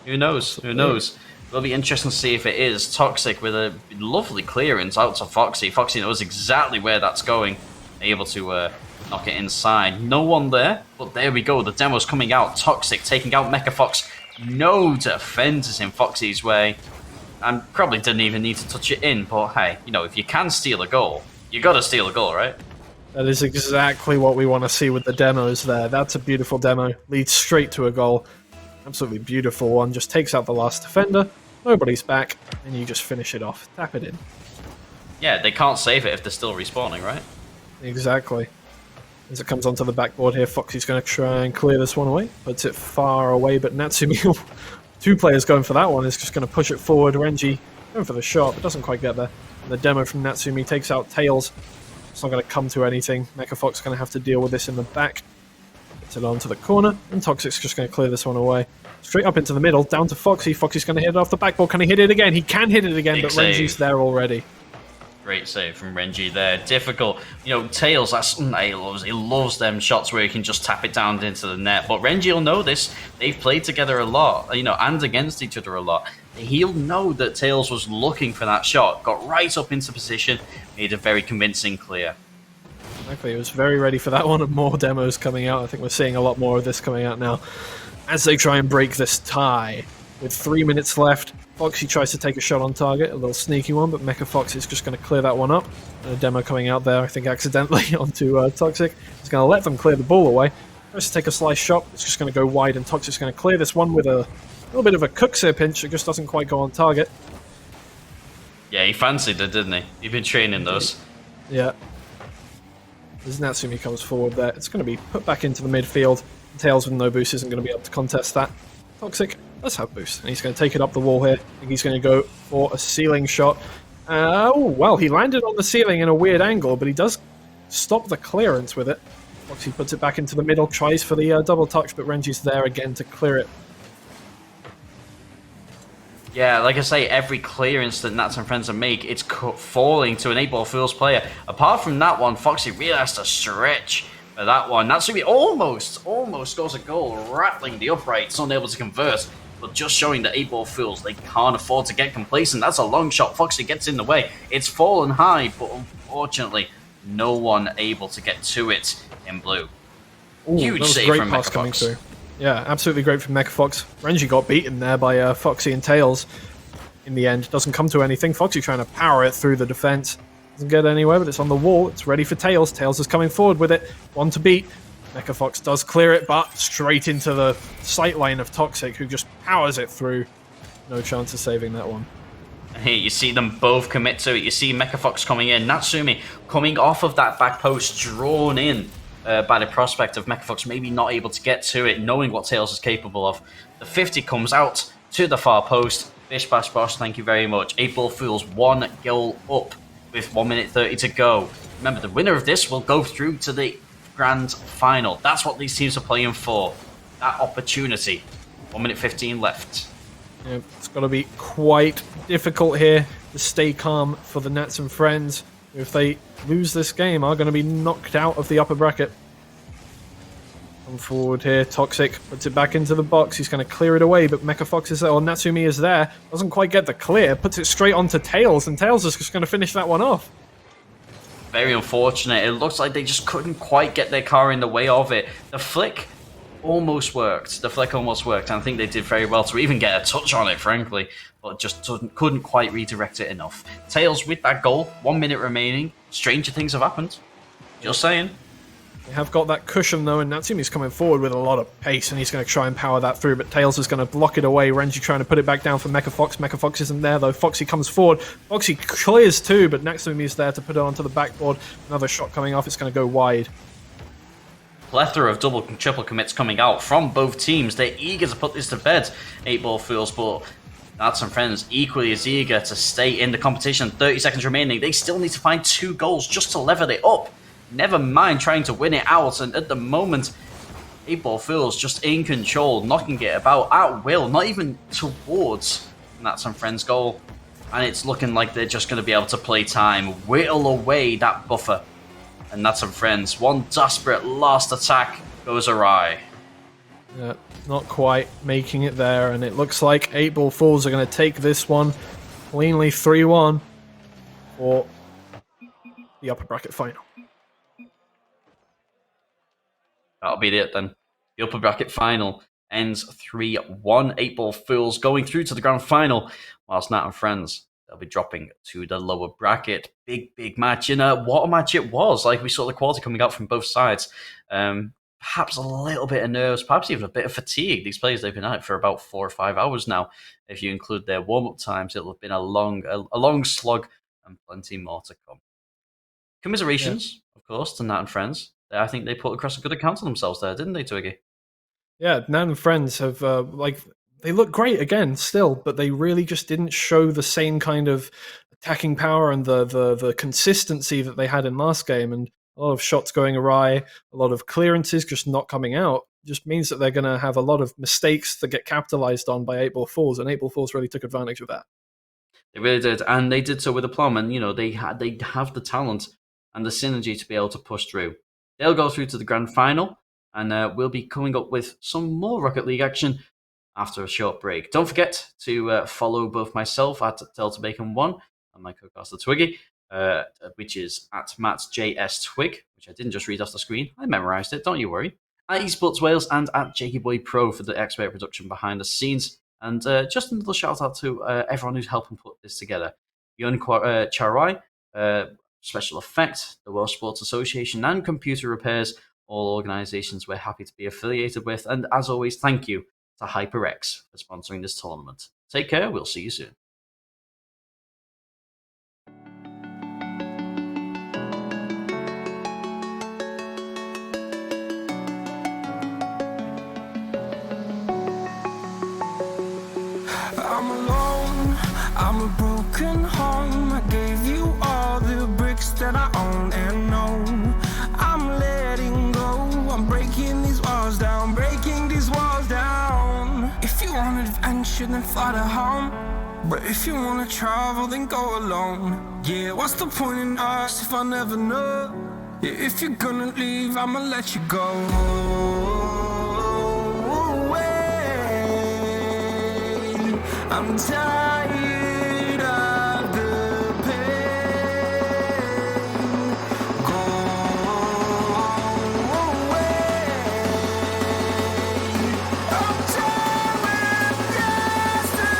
Who knows? Who knows? It'll be interesting to see if it is. Toxic with a lovely clearance out to Foxy. Foxy knows exactly where that's going. Able to knock it inside. No one there, but there we go. The demo's coming out. Toxic taking out Mecha Fox. No defenders in Foxy's way. And probably didn't even need to touch it in, but hey, you know, if you can steal a goal, you gotta steal a goal, right? That is exactly what we want to see with the demos there. That's a beautiful demo. Leads straight to a goal. Absolutely beautiful one. Just takes out the last defender. Nobody's back, and you just finish it off. Tap it in. Yeah, they can't save it if they're still respawning, right? Exactly. As it comes onto the backboard here, Foxy's going to try and clear this one away. Puts it far away, but Natsumi, 2 players going for that one, is just going to push it forward. Renji going for the shot, but doesn't quite get there. And the demo from Natsumi takes out Tails. It's not going to come to anything. Mecha Fox going to have to deal with this in the back. Gets it onto the corner, and Toxic's just going to clear this one away. Straight up into the middle, down to Foxy. Foxy's going to hit it off the backboard. Can he hit it again? He can hit it again, Big but save. Renji's there already. Great save from Renji there. Difficult. You know, Tails, that's something that he loves them shots where he can just tap it down into the net. But Renji will know this. They've played together a lot, you know, and against each other a lot. He'll know that Tails was looking for that shot, got right up into position, made a very convincing clear. Exactly, he was very ready for that one, and more demos coming out. I think we're seeing a lot more of this coming out now. As they try and break this tie. With 3 minutes left, Foxy tries to take a shot on target, a little sneaky one, but Mecha Fox is just going to clear that one up. And a demo coming out there, I think accidentally, onto Toxic. He's going to let them clear the ball away. Tries to take a slice shot, it's just going to go wide, and Toxic's going to clear this one with a little bit of a Cooksear pinch. It just doesn't quite go on target. Yeah, he fancied it, didn't he? He'd been training those. Yeah. As Natsumi comes forward there, it's going to be put back into the midfield. Tails with no boost isn't going to be able to contest that. Toxic does have boost, and he's going to take it up the wall here. I think he's going to go for a ceiling shot. Oh, well, he landed on the ceiling in a weird angle, but he does stop the clearance with it. Foxy puts it back into the middle, tries for the double touch, but Renji's there again to clear it. Yeah, like I say, every clearance that Nats and Friends make, it's falling to an 8-Ball Fools player. Apart from that one, Foxy really has to stretch for that one. Natsumi almost scores a goal, rattling the uprights, unable to convert, but just showing the 8-Ball Fools they can't afford to get complacent. That's a long shot. Foxy gets in the way. It's fallen high, but unfortunately, no one able to get to it in blue. Ooh, Huge save from pass Mecha coming Fox. through. Yeah, absolutely great from Mecha Fox. Renji got beaten there by Foxy and Tails in the end. Doesn't come to anything. Foxy trying to power it through the defense. Doesn't get anywhere, but it's on the wall. It's ready for Tails. Tails is coming forward with it. One to beat. Mecha Fox does clear it, but straight into the sight line of Toxic, who just powers it through. No chance of saving that one. Hey, you see them both commit to it. You see Mecha Fox coming in. Natsumi coming off of that back post, drawn in by the prospect of Mecha Fox maybe not able to get to it, knowing what Tails is capable of. The 50 comes out to the far post. Bish bash bosh, thank you very much. 8-Ball Fools 1 goal up with 1 minute 30 to go. Remember, the winner of this will go through to the grand final. That's what these teams are playing for. That opportunity. 1 minute 15 left. Yeah, it's got to be quite difficult here to stay calm for the Nats and Friends. If they lose this game, are going to be knocked out of the upper bracket. Come forward here, Toxic puts it back into the box. He's going to clear it away, but Mecha Fox is there, or Natsumi is there. Doesn't quite get the clear, puts it straight onto Tails, and Tails is just going to finish that one off. Very unfortunate. It looks like they just couldn't quite get their car in the way of it. The flick almost worked. And I think they did very well to even get a touch on it, frankly, but just couldn't quite redirect it enough. Tails with that goal, 1 minute remaining. Stranger things have happened. Just saying. They have got that cushion though, and Natsumi's coming forward with a lot of pace, and he's going to try and power that through, but Tails is going to block it away. Renji trying to put it back down for Mecha Fox. Mecha Fox isn't there though. Foxy comes forward. Foxy clears too, but Natsumi's there to put it onto the backboard. Another shot coming off. It's going to go wide. Plethora of double and triple commits coming out from both teams. They're eager to put this to bed, 8-Ball Fools, but That's some friends equally as eager to stay in the competition. 30 seconds remaining. They still need to find 2 goals just to level it up. Never mind trying to win it out. And at the moment, 8-Ball Phil's just in control, knocking it about at will, not even towards That's some friends' goal. And it's looking like they're just going to be able to play time, whittle away that buffer. And that's some friends. One desperate last attack goes awry. Yeah, not quite making it there, and it looks like 8-Ball Falls are going to take this one cleanly 3-1 for the upper bracket final. That'll be it then. The upper bracket final ends 3-1. 8-Ball Fools going through to the grand final, whilst Nat and Friends, they'll be dropping to the lower bracket. Big match. What a match it was. Like, we saw the quality coming out from both sides. Perhaps a little bit of nerves, perhaps even a bit of fatigue. These players, they've been at it for about 4 or 5 hours now. If you include their warm-up times, it'll have been a long slog and plenty more to come. Commiserations, of course, to Nat and Friends. I think they put across a good account of themselves there, didn't they, Twiggy? Yeah, Nat and Friends have, they look great again still, but they really just didn't show the same kind of attacking power and the consistency that they had in last game. And a lot of shots going awry, a lot of clearances just not coming out, just means that they're going to have a lot of mistakes that get capitalized on by 8-Ball Falls, and 8-Ball Falls really took advantage of that. They really did, and they did so with aplomb, and they have the talent and the synergy to be able to push through. They'll go through to the grand final, and we'll be coming up with some more Rocket League action after a short break. Don't forget to follow both myself at DeltaBacon1 and my co-caster Twiggy, which is at MattJSTwig, which I didn't just read off the screen. I memorized it, don't you worry. At EsportsWales and at JakyBoyPro for the expert production behind the scenes. And just a little shout out to everyone who's helping put this together. Yun Charai, Special Effect, the Welsh Sports Association, and Computer Repairs, all organisations we're happy to be affiliated with. And as always, thank you to HyperX for sponsoring this tournament. Take care, we'll see you soon. I'm alone, I'm a broken home. I gave you all the bricks that I own and know. I'm letting go, I'm breaking these walls down, breaking these walls down. If you want adventure, then fly to home. But if you wanna travel, then go alone. Yeah, what's the point in us if I never know? Yeah, if you're gonna leave, I'ma let you go. I'm tired of the pain. Go away. I'm tired of yesterday.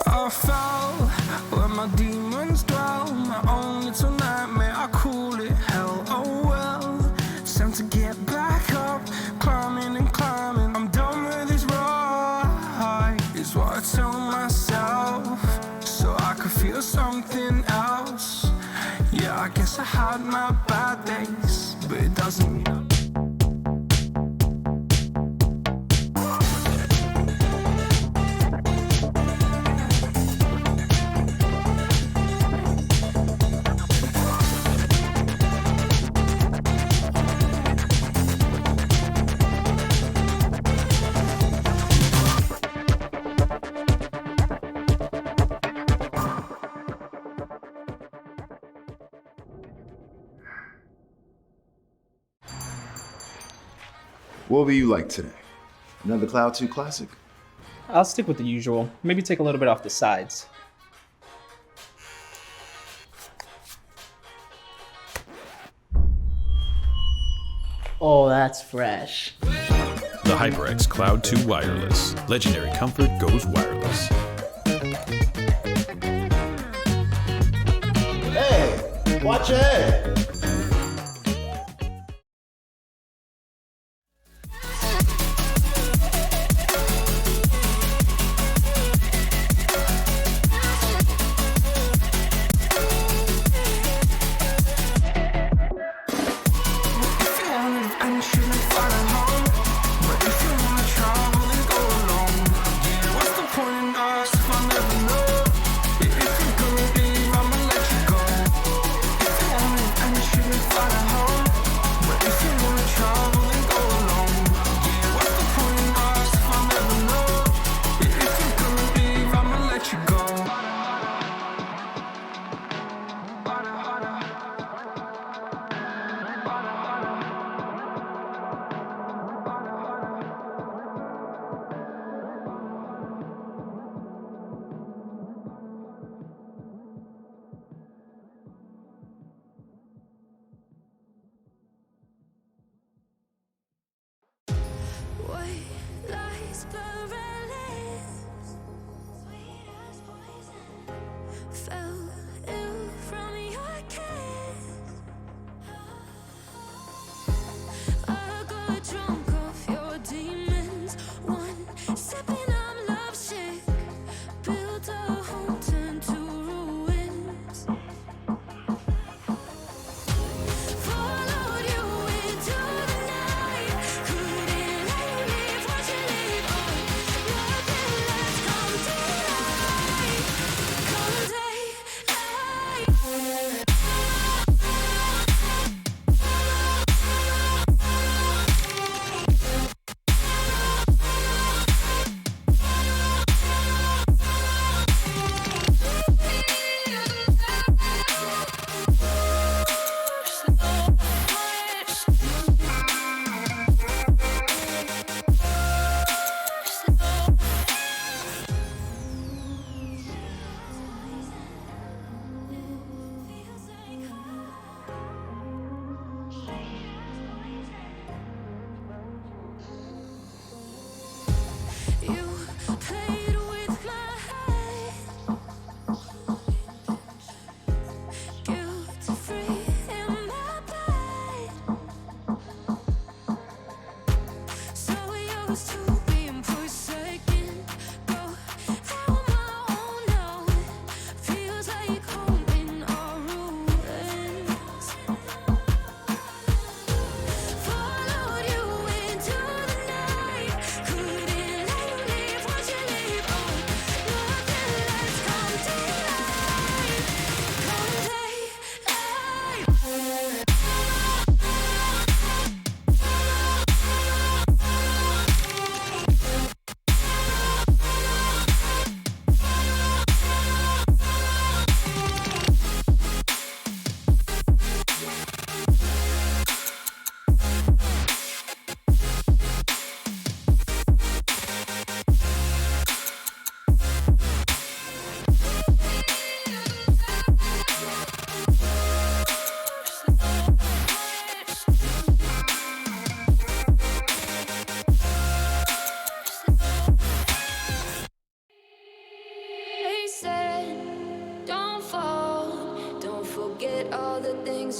I fell where my demons dwell. My own little nightmare, I call it hell. Oh well, it's time to get back up. Climbing and climbing, I'm done with this ride, is what I tell myself, so I could feel something else. Yeah, I guess I had my bad days, but it doesn't. What will you like today? Another Cloud 2 classic? I'll stick with the usual. Maybe take a little bit off the sides. Oh, that's fresh. The HyperX Cloud 2 Wireless. Legendary comfort goes wireless. Watch it!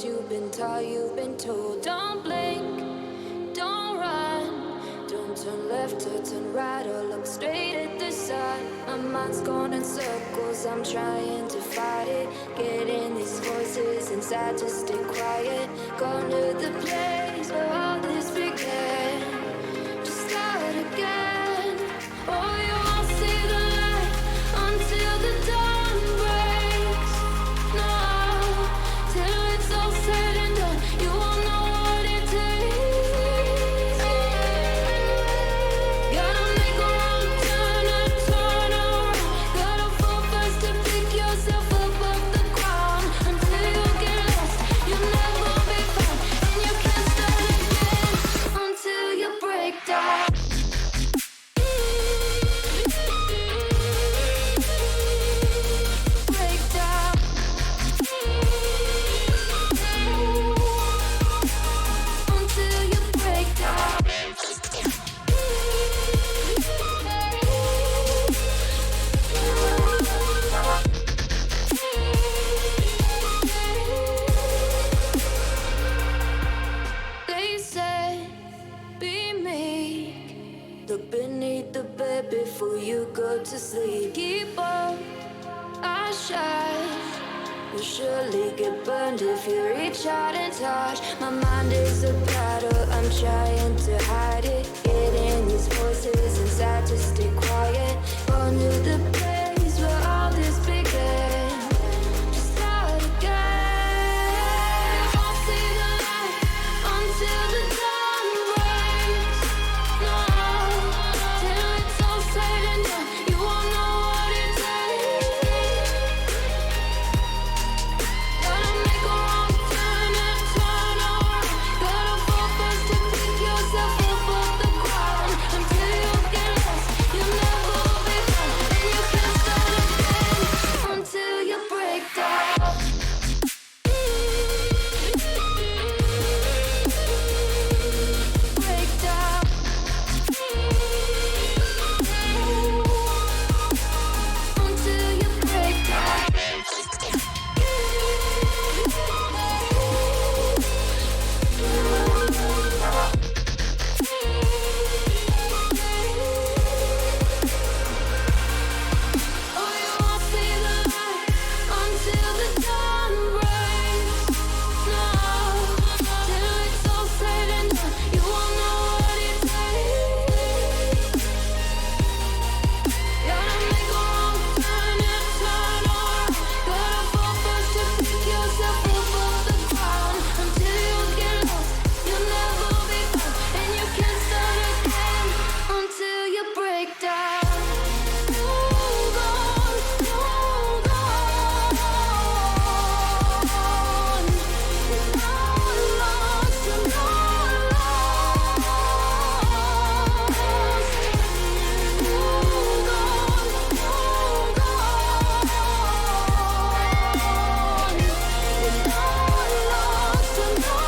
You've been taught, you've been told. Don't blink, don't run, don't turn left or turn right or look straight at the sun. My mind's going in circles, I'm trying to fight it. Getting these voices inside to stay quiet. Gone to the place where all this began. Just start again. Oh, you won't see the light until the dawn breaks. No, till it's all said and done, you won't know what it takes. Gotta make a wrong turn and turn around. Gotta fall fast to pick yourself up off the ground. Until you get lost, you'll never be found, and you can't start again. Until Look beneath the bed before you go to sleep. Keep on, I shine. You'll surely get burned if you reach out and touch. My mind is a battle, I'm trying to hide it. Getting these voices inside to stay quiet. On to the place where all this began. Just start again. You won't see the light until the dawn breaks. No, till it's all said and done, you won't know what it takes. Gotta make a wrong turn and turn around. Gotta fall first to pick yourself up off the ground. Until you get lost, you'll never be found. And you can't start again until you break down. Break down. Until you break down. Oh, you won't see the light until the dawn breaks. No, till it's all said and done, you won't know what it takes. Gotta make a wrong turn and turn around. Gotta fall first to pick yourself up off the ground. Until you get lost, you'll never be found. And you can't start again until you break down. Hold on, hold on. You're not lost, you're not lost. Hold on, hold on. You're not lost, you're not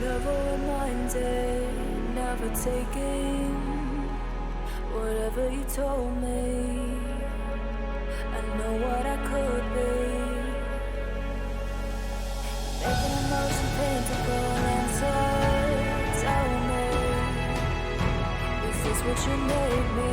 never reminded, never taking whatever you told me. I know what I could be. Making emotion paintable and so tell me, is this what you made me?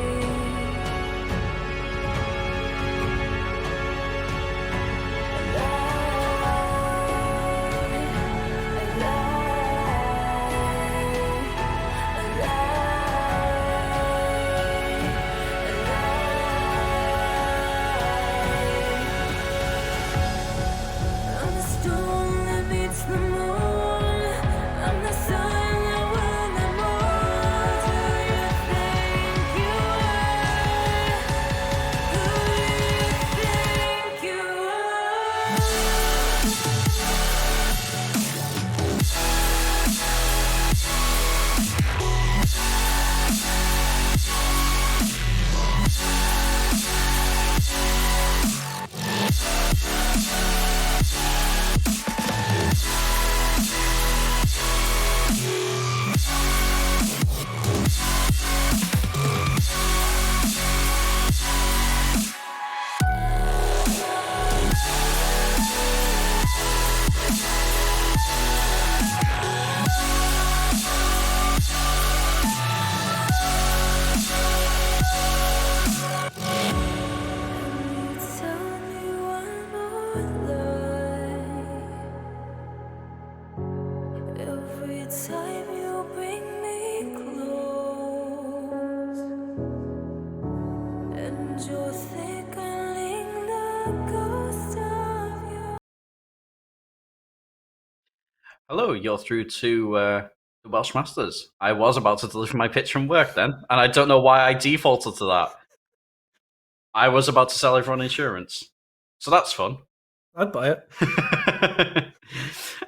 I'm the storm that meets the moon. I'm the sun that will not move. Do you think you Hello, you're through to the Welsh Masters. I was about to deliver my pitch from work then, and I don't know why I defaulted to that. I was about to sell everyone insurance. So that's fun. I'd buy it.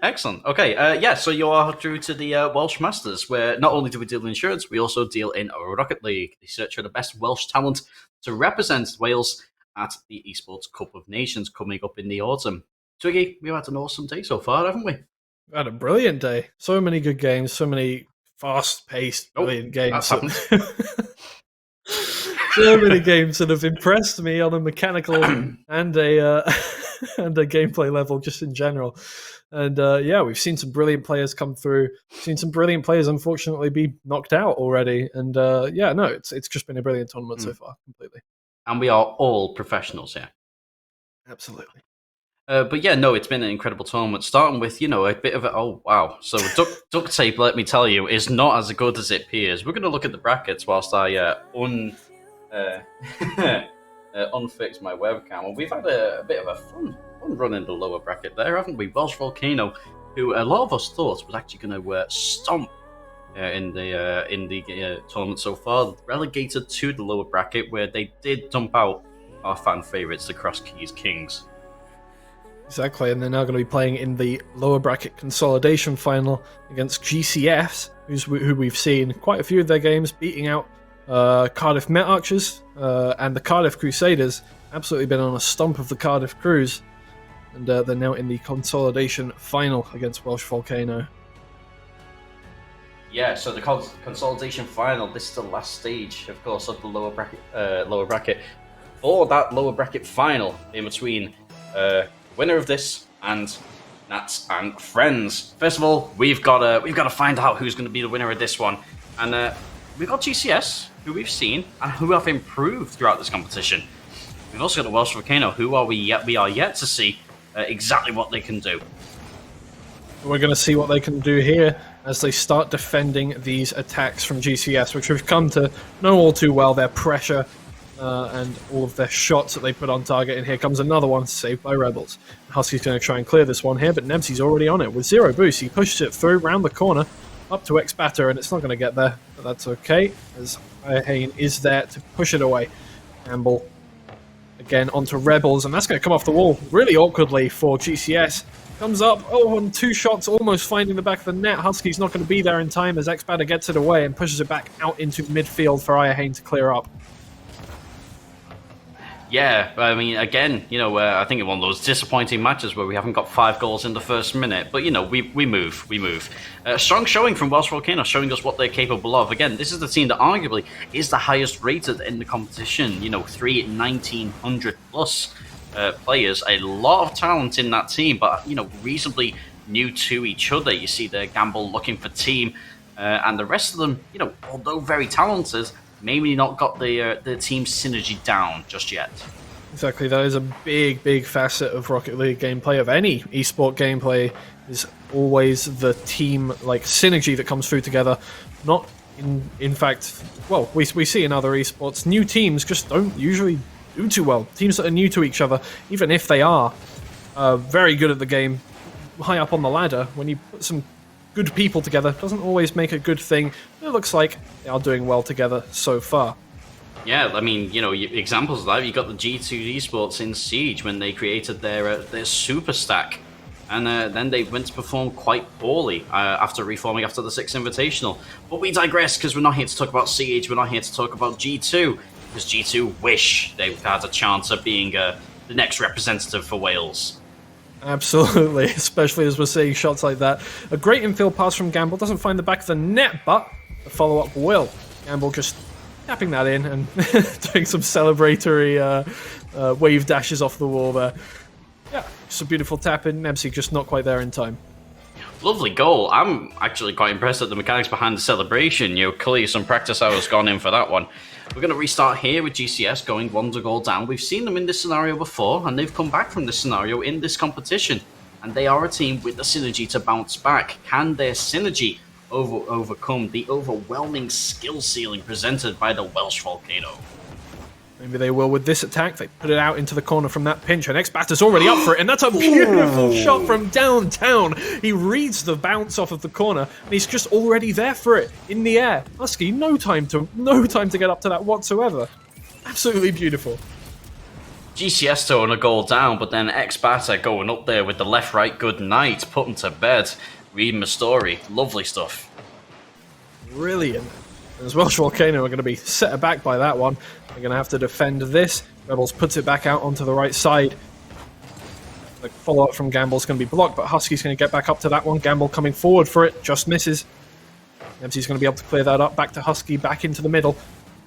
Excellent. Okay, yeah, so you are through to the Welsh Masters, where not only do we deal in insurance, we also deal in Rocket League. They search for the best Welsh talent to represent Wales at the Esports Cup of Nations coming up in the autumn. Twiggy, we've had an awesome day so far, haven't we? We had a brilliant day. So many good games, so many fast-paced, brilliant games. That's So many games that have impressed me on a mechanical and a and a gameplay level, just in general. And yeah, we've seen some brilliant players come through. Seen some brilliant players, unfortunately, be knocked out already. And yeah, no, it's just been a brilliant tournament so far, completely. And we are all professionals here. Absolutely. But yeah, no, it's been an incredible tournament. Starting with, a bit of a wow. So duct tape, let me tell you, is not as good as it appears. We're going to look at the brackets whilst I unfix my webcam. And we've had a bit of a fun run in the lower bracket there, haven't we? Welsh Volcano, who a lot of us thought was actually going to stomp in the tournament so far, relegated to the lower bracket where they did dump out our fan favourites, the Cross Keys Kings. Exactly, and they're now going to be playing in the lower bracket consolidation final against GCS, who we've seen quite a few of their games beating out Cardiff Met Archers and the Cardiff Crusaders. Absolutely been on a stomp of the Cardiff Crews, and they're now in the consolidation final against Welsh Volcano. Yeah, so the consolidation final. This is the last stage, of course, of the lower bracket. For that lower bracket final, in between winner of this and Nats and Friends. First of all, we've got to find out who's going to be the winner of this one, and we've got GCS, who we've seen and who have improved throughout this competition. We've also got the Welsh Volcano, who we are yet to see exactly what they can do. We're going to see what they can do here as they start defending these attacks from GCS, which we've come to know all too well. Their pressure and all of their shots that they put on target. And here comes another one saved by Rebels. Husky's going to try and clear this one here, but Nebsy's already on it with 0 boost. He pushes it through round the corner up to X-Batter, and it's not going to get there, but that's okay, as Hayne is there to push it away. Campbell again onto Rebels, and that's going to come off the wall really awkwardly for GCS. Comes up, and 2 shots almost finding the back of the net. Husky's not going to be there in time as X-Batter gets it away and pushes it back out into midfield for Hayne to clear up. Yeah, I mean, again, I think it's one of those disappointing matches where we haven't got 5 goals in the first minute, but, we move. Strong showing from Welsh Volcano, showing us what they're capable of. Again, this is the team that arguably is the highest rated in the competition, 1900 plus players, a lot of talent in that team, but, reasonably new to each other. You see the Gamble looking for team, and the rest of them, although very talented, maybe not got the team synergy down just yet. Exactly, that is a big facet of Rocket League gameplay, of any esport gameplay, is always the team synergy that comes through together. Not in fact, well, we see in other esports, new teams just don't usually do too well. Teams that are new to each other, even if they are very good at the game, high up on the ladder, when you put some good people together, doesn't always make a good thing. It looks like they are doing well together so far. Yeah, I mean, examples of that, you got the G2 Esports in Siege when they created their super stack, and then they went to perform quite poorly after reforming after the 6th Invitational. But we digress, because we're not here to talk about Siege, we're not here to talk about G2, because G2 wish they had a chance of being the next representative for Wales. Absolutely, especially as we're seeing shots like that. A great infield pass from Gamble, doesn't find the back of the net, but the follow-up will. Gamble just tapping that in and doing some celebratory wave dashes off the wall there. Yeah, just a beautiful tap in. Nebsy just not quite there in time. Lovely goal. I'm actually quite impressed at the mechanics behind the celebration. Clearly some practice hours gone in for that one. We're going to restart here with GCS going 1-goal down. We've seen them in this scenario before, and they've come back from this scenario in this competition. And they are a team with the synergy to bounce back. Can their synergy overcome the overwhelming skill ceiling presented by the Welsh Volcano? Maybe they will with this attack. They put it out into the corner from that pinch, and X-Batter's already up for it, and that's a beautiful shot from downtown. He reads the bounce off of the corner, and he's just already there for it in the air. Husky, no time to get up to that whatsoever. Absolutely beautiful. GCS throwing a goal down, but then X-Batter going up there with the left-right good night, put him to bed, reading the story. Lovely stuff. Brilliant. As Welsh Volcano are going to be set aback by that one. They're going to have to defend this. Rebels puts it back out onto the right side. The follow-up from Gamble's going to be blocked, but Husky's going to get back up to that one. Gamble coming forward for it, just misses. Nebsy's going to be able to clear that up. Back to Husky, back into the middle.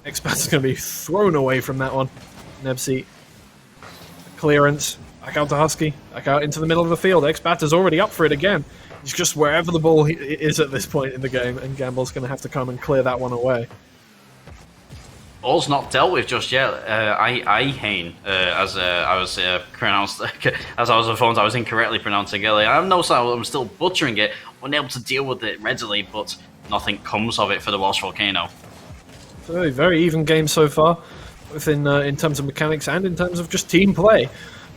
X-Bat's going to be thrown away from that one. Nebsy, clearance. Back out to Husky. Back out into the middle of the field. X-Batter's already up for it again. He's just wherever the ball is at this point in the game, and Gamble's going to have to come and clear that one away. Ball's not dealt with just yet. Ihane, as I was pronounced, as I was informed, I was incorrectly pronouncing earlier. I know I'm still butchering it, unable to deal with it readily, but nothing comes of it for the Welsh Volcano. Very, very even game so far, both in terms of mechanics and in terms of just team play.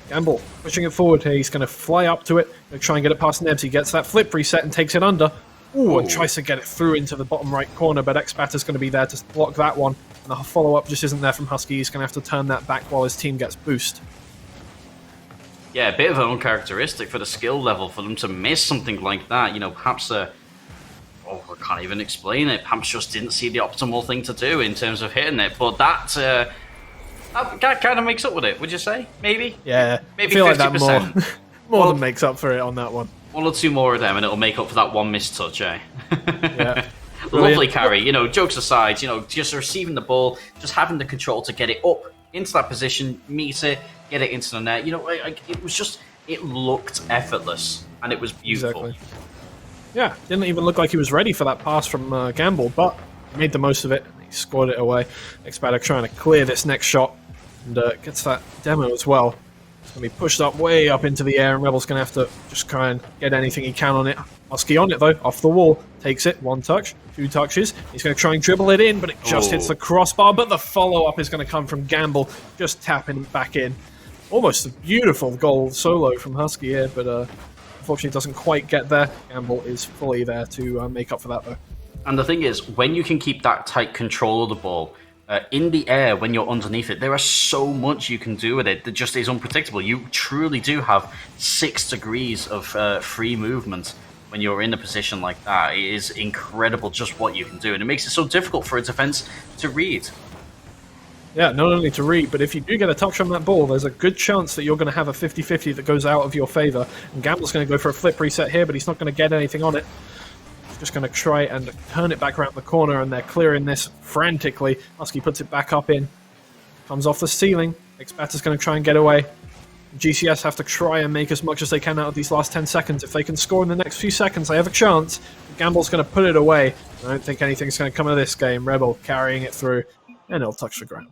Gamble pushing it forward here. He's going to fly up to it, going to try and get it past Nebs. He gets that flip reset and takes it under. Ooh, and tries to get it through into the bottom right corner, but X-Batter's going to be there to block that one. And the follow-up just isn't there from Husky. He's going to have to turn that back while his team gets boost. Yeah, a bit of an uncharacteristic for the skill level for them to miss something like that. You know, perhaps I can't even explain it. Perhaps just didn't see the optimal thing to do in terms of hitting it. But that kind of makes up with it, would you say? Maybe? Yeah, maybe I feel 50%. Like that more than makes up for it on that one. One or two more of them and it'll make up for that one missed touch, eh? Yeah. Lovely carry, you know, jokes aside, you know, just receiving the ball, just having the control to get it up into that position, meet it, get it into the net. You know, it looked effortless and it was beautiful. Exactly. Yeah, didn't even look like he was ready for that pass from Gamble, but he made the most of it. He scored it away. X-Batter trying to clear this next shot and gets that demo as well. It's going to be pushed up way up into the air, and Rebel's going to have to just try and get anything he can on it. Husky on it though, off the wall, takes it, 1 touch, 2 touches. He's going to try and dribble it in, but it just hits the crossbar. But the follow-up is going to come from Gamble, just tapping it back in. Almost a beautiful goal solo from Husky here, but unfortunately doesn't quite get there. Gamble is fully there to make up for that though. And the thing is, when you can keep that tight control of the ball, in the air, when you're underneath it, there is so much you can do with it that just is unpredictable. You truly do have 6 degrees of free movement when you're in a position like that. It is incredible just what you can do, and it makes it so difficult for a defense to read. Yeah, not only to read, but if you do get a touch on that ball, there's a good chance that you're going to have a 50-50 that goes out of your favor. And Gamble's going to go for a flip reset here, but he's not going to get anything on it. Just going to try and turn it back around the corner, and they're clearing this frantically. Husky puts it back up in. Comes off the ceiling. X-Batter's going to try and get away. GCS have to try and make as much as they can out of these last 10 seconds. If they can score in the next few seconds, they have a chance. Gamble's going to put it away. I don't think anything's going to come of this game. Rebel carrying it through, and it'll touch the ground.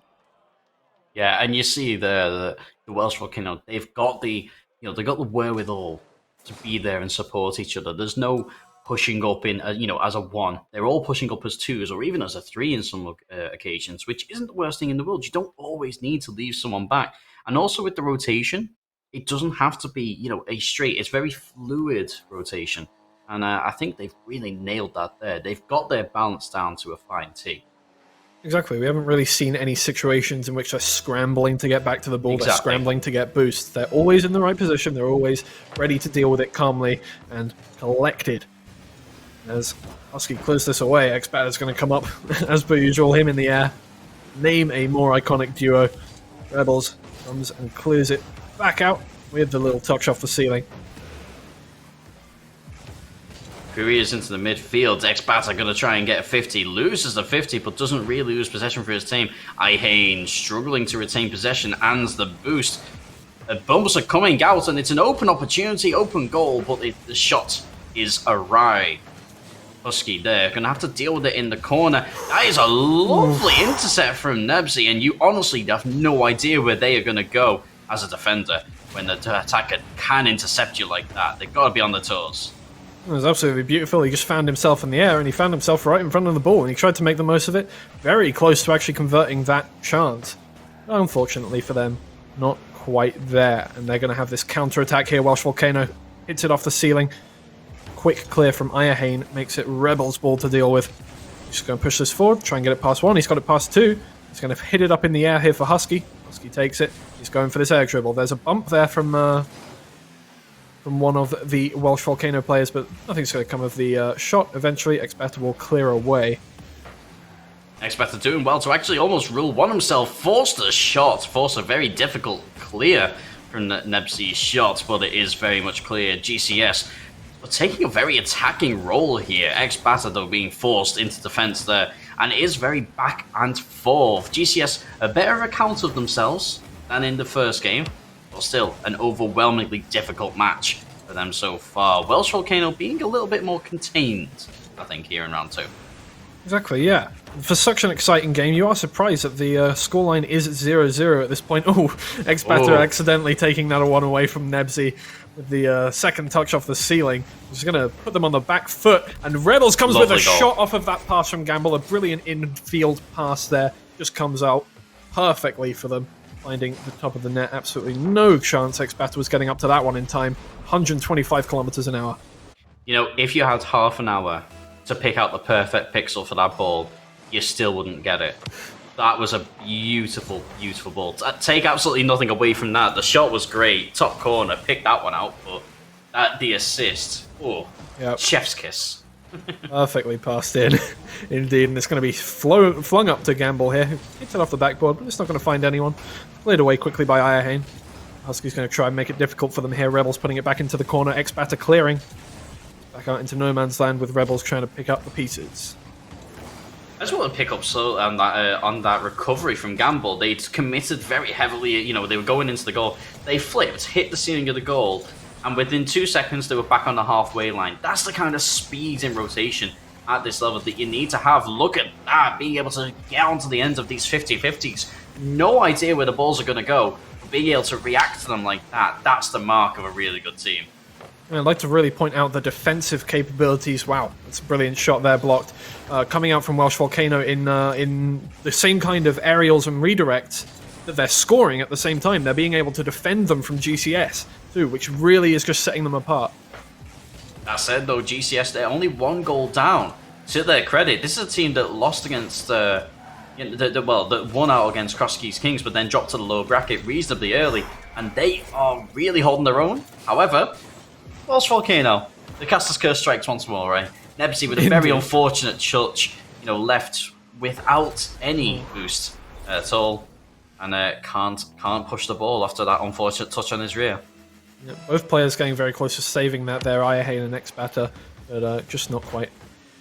Yeah, and you see the Welsh Volcano, they've got the wherewithal to be there and support each other. There's no pushing up in, as a 1. They're all pushing up as 2s or even as a 3 in some occasions, which isn't the worst thing in the world. You don't always need to leave someone back. And also with the rotation, it doesn't have to be, a straight. It's very fluid rotation. And I think they've really nailed that there. They've got their balance down to a fine tee. Exactly. We haven't really seen any situations in which they're scrambling to get back to the ball. Exactly. They're scrambling to get boosts. They're always in the right position. They're always ready to deal with it calmly and collected. As Husky clears this away, X-Batter's going to come up, as per usual, him in the air. Name a more iconic duo. Rebels comes and clears it back out with the little touch off the ceiling. Careers into the midfield. X-Batter going to try and get a 50. Loses the 50, but doesn't really lose possession for his team. Ihane struggling to retain possession and the boost. Bumps are coming out, and it's an open opportunity, open goal, but the shot is awry. Husky there, going to have to deal with it in the corner. That is a lovely intercept from Nebsy, and you honestly have no idea where they are going to go as a defender when the attacker can intercept you like that. They've got to be on their toes. It was absolutely beautiful. He just found himself in the air, and he found himself right in front of the ball, and he tried to make the most of it. Very close to actually converting that chance. Unfortunately for them, not quite there. And they're going to have this counter-attack here. Welsh Volcano hits it off the ceiling. Quick clear from Ayahane makes it Rebels' ball to deal with. He's going to push this forward, try and get it past 1. He's got it past 2. He's going to hit it up in the air here for Husky. Husky takes it. He's going for this air dribble. There's a bump there from one of the Welsh Volcano players, but nothing's going to come of the shot. Eventually, Expata will clear away. Expata doing well to actually almost rule one himself, forced a shot, forced a very difficult clear from Nebsy's shot, but it is very much clear. GCS but taking a very attacking role here. Expata, though, being forced into defense there, and it is very back and forth. GCS a better account of themselves than in the first game, but still an overwhelmingly difficult match for them so far. Welsh Volcano being a little bit more contained, I think, here in round 2. Exactly, yeah. For such an exciting game, you are surprised that the scoreline is 0-0 at this point. Oh, Expata accidentally taking that one away from Nebsy with the second touch off the ceiling. He's going to put them on the back foot, and Rebels comes with a shot off of that pass from Gamble. A brilliant infield pass there. Just comes out perfectly for them, finding the top of the net. Absolutely no chance Expata was getting up to that one in time. 125 kilometers an hour. You know, if you had half an hour to pick out the perfect pixel for that ball, you still wouldn't get it. That was a beautiful, beautiful ball. Take absolutely nothing away from that. The shot was great. Top corner, pick that one out, but the assist, chef's kiss. Perfectly passed in, indeed, and it's going to be flung up to Gamble here. Hits it off the backboard, but it's not going to find anyone. Cleared away quickly by Ayahane. Husky's going to try and make it difficult for them here. Rebels putting it back into the corner. Expata clearing. Back out into no man's land with Rebels trying to pick up the pieces. I just want to pick up on that recovery from Gamble. They'd committed very heavily, you know, they were going into the goal. They flipped, hit the ceiling of the goal, and within 2 seconds they were back on the halfway line. That's the kind of speed in rotation at this level that you need to have. Look at that, being able to get onto the ends of these 50-50s. No idea where the balls are going to go, but being able to react to them like that, that's the mark of a really good team. And I'd like to really point out the defensive capabilities. Wow, that's a brilliant shot there, blocked. Coming out from Welsh Volcano in the same kind of aerials and redirects that they're scoring at the same time. They're being able to defend them from GCS too, which really is just setting them apart. That said, though, GCS, they're only 1 goal down. To their credit, this is a team that lost against, that won out against Cross Keys Kings, but then dropped to the lower bracket reasonably early, and they are really holding their own. However, Welsh Volcano, the caster's curse strikes once more, right? Nebsy with a very unfortunate touch, you know, left without any boost at all, and can't push the ball after that unfortunate touch on his rear. Yeah, both players getting very close to saving that there, Ayahane and Expata, but just not quite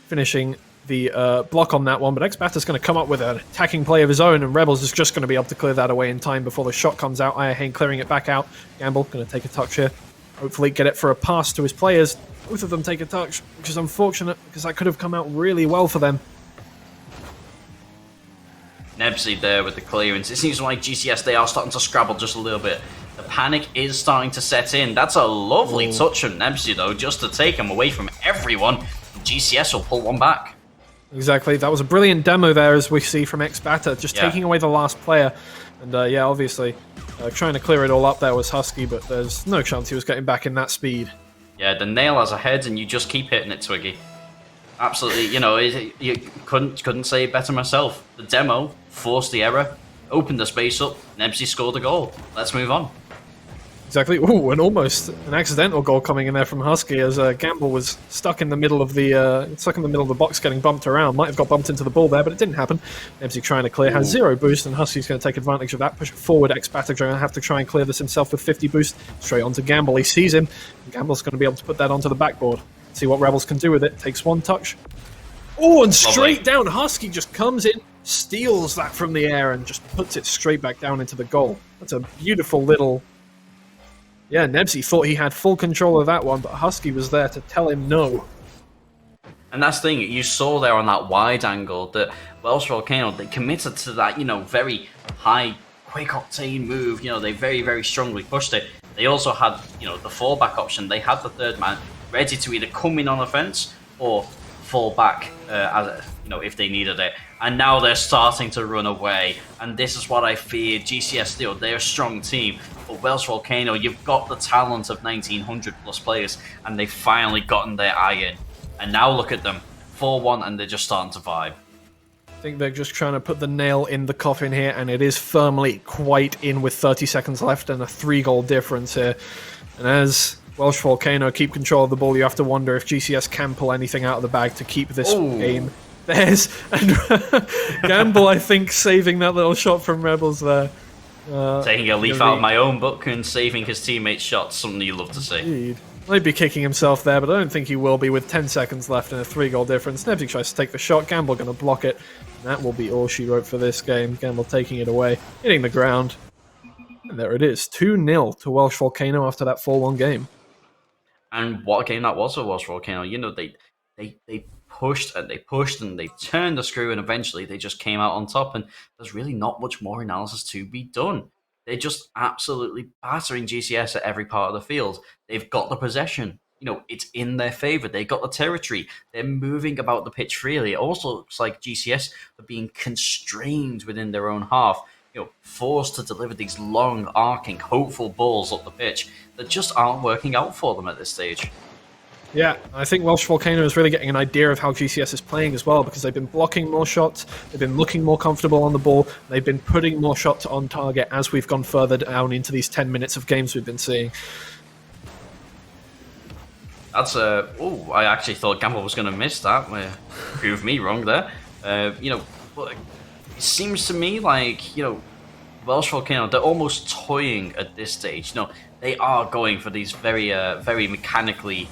finishing the block on that one. But Expata's going to come up with an attacking play of his own, and Rebels is just going to be able to clear that away in time before the shot comes out. Ayahane clearing it back out. Gamble going to take a touch here. Hopefully get it for a pass to his players. Both of them take a touch, which is unfortunate because that could have come out really well for them. Nebsy there with the clearance. It seems like GCS, they are starting to scrabble just a little bit. The panic is starting to set in. That's a lovely touch from Nebsy, though, just to take him away from everyone. GCS will pull one back. Exactly. That was a brilliant demo there, as we see from Expata, just taking away the last player. And obviously, trying to clear it all up there was Husky, but there's no chance he was getting back in that speed. Yeah, the nail has a head, and you just keep hitting it, Twiggy. Absolutely, you know, you couldn't say it better myself. The demo forced the error, opened the space up, Nebsy scored a goal. Let's move on. Exactly. Ooh, and almost an accidental goal coming in there from Husky as Gamble was stuck in the middle of the box, getting bumped around. Might have got bumped into the ball there, but it didn't happen. Nebsy trying to clear, has 0 boost, and Husky's going to take advantage of that. Push it forward. Expata going to have to try and clear this himself with 50 boost. Straight onto Gamble. He sees him. And Gamble's going to be able to put that onto the backboard. See what Rebels can do with it. Takes 1 touch. Oh, and straight down. Husky just comes in, steals that from the air, and just puts it straight back down into the goal. That's a beautiful little... Yeah, Nebsy thought he had full control of that one, but Husky was there to tell him no. And that's the thing, you saw there on that wide angle that Welsh Volcano, they committed to that, you know, very high, quick octane move. You know, they very, very strongly pushed it. They also had, you know, the fallback option. They had the third man ready to either come in on offense or fall back if they needed it. And now they're starting to run away. And this is what I fear. GCS, they're a strong team. But Welsh Volcano, you've got the talent of 1,900 plus players, and they've finally gotten their eye in. And now look at them, 4-1, and they're just starting to vibe. I think they're just trying to put the nail in the coffin here, and it is firmly quite in with 30 seconds left and a 3-goal difference here. And as Welsh Volcano keep control of the ball, you have to wonder if GCS can pull anything out of the bag to keep this game. There's Gamble, I think, saving that little shot from Rebels there. Taking a leaf out of my own book and saving his teammates' shots, something you love to see. Indeed. Might be kicking himself there, but I don't think he will be with 10 seconds left and a 3-goal difference. Nebsy tries to take the shot, Gamble going to block it. And that will be all she wrote for this game. Gamble taking it away, hitting the ground. And there it is, 2-0 to Welsh Volcano after that 4-1 game. And what a game that was for Welsh Volcano. They pushed and they pushed and they turned the screw, and eventually they just came out on top, and there's really not much more analysis to be done. They're just absolutely battering GCS at every part of the field. They've got the possession. It's in their favor. They got the territory. They're moving about the pitch freely. It also looks like GCS are being constrained within their own half, forced to deliver these long, arcing, hopeful balls up the pitch that just aren't working out for them at this stage. Yeah, I think Welsh Volcano is really getting an idea of how GCS is playing as well, because they've been blocking more shots, they've been looking more comfortable on the ball, they've been putting more shots on target as we've gone further down into these 10 minutes of games we've been seeing. That's I actually thought Gamble was going to miss that. Proved me wrong there. But it seems to me like, Welsh Volcano, they're almost toying at this stage. They are going for these very mechanically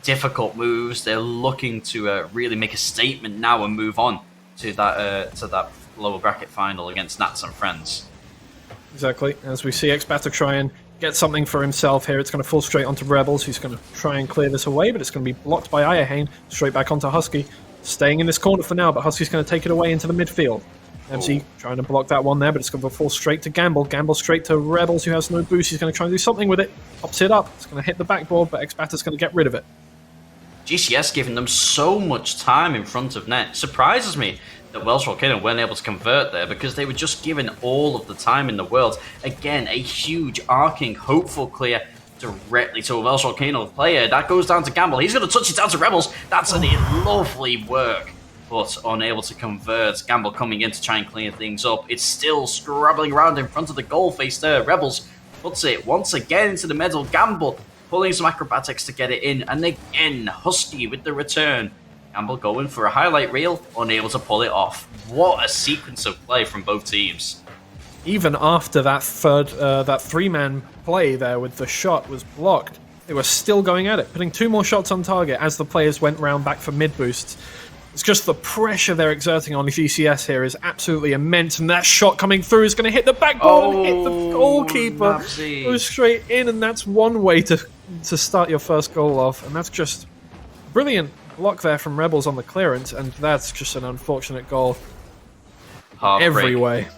difficult moves. They're looking to really make a statement now and move on to that lower bracket final against Nats and Friends. Exactly. As we see Xbata try and get something for himself here, it's going to fall straight onto Rebels, who's going to try and clear this away, but it's going to be blocked by Ayahane, straight back onto Husky. Staying in this corner for now, but Husky's going to take it away into the midfield. MC trying to block that one there, but it's going to fall straight to Gamble. Gamble straight to Rebels, who has no boost. He's going to try and do something with it. Pops it up. It's going to hit the backboard, but Xbata's going to get rid of it. GCS giving them so much time in front of net. Surprises me that Welsh Volcano weren't able to convert there, because they were just given all of the time in the world. Again, a huge, arcing, hopeful clear directly to a Welsh Volcano player. That goes down to Gamble. He's going to touch it down to Rebels. That's a lovely work, but unable to convert. Gamble coming in to try and clear things up. It's still scrabbling around in front of the goal face there. Rebels puts it once again into the middle. Gamble pulling some acrobatics to get it in, and again, Husky with the return. Gamble going for a highlight reel, unable to pull it off. What a sequence of play from both teams. Even after that that 3-man play there with the shot was blocked, they were still going at it, putting 2 more shots on target as the players went round back for mid-boosts. It's just the pressure they're exerting on GCS here is absolutely immense, and that shot coming through is going to hit the backboard and hit the goalkeeper. Goes straight in, and that's one way to start your first goal off, and that's just brilliant block there from Rebels on the clearance, and that's just an unfortunate goal. Heartbreak. Every way.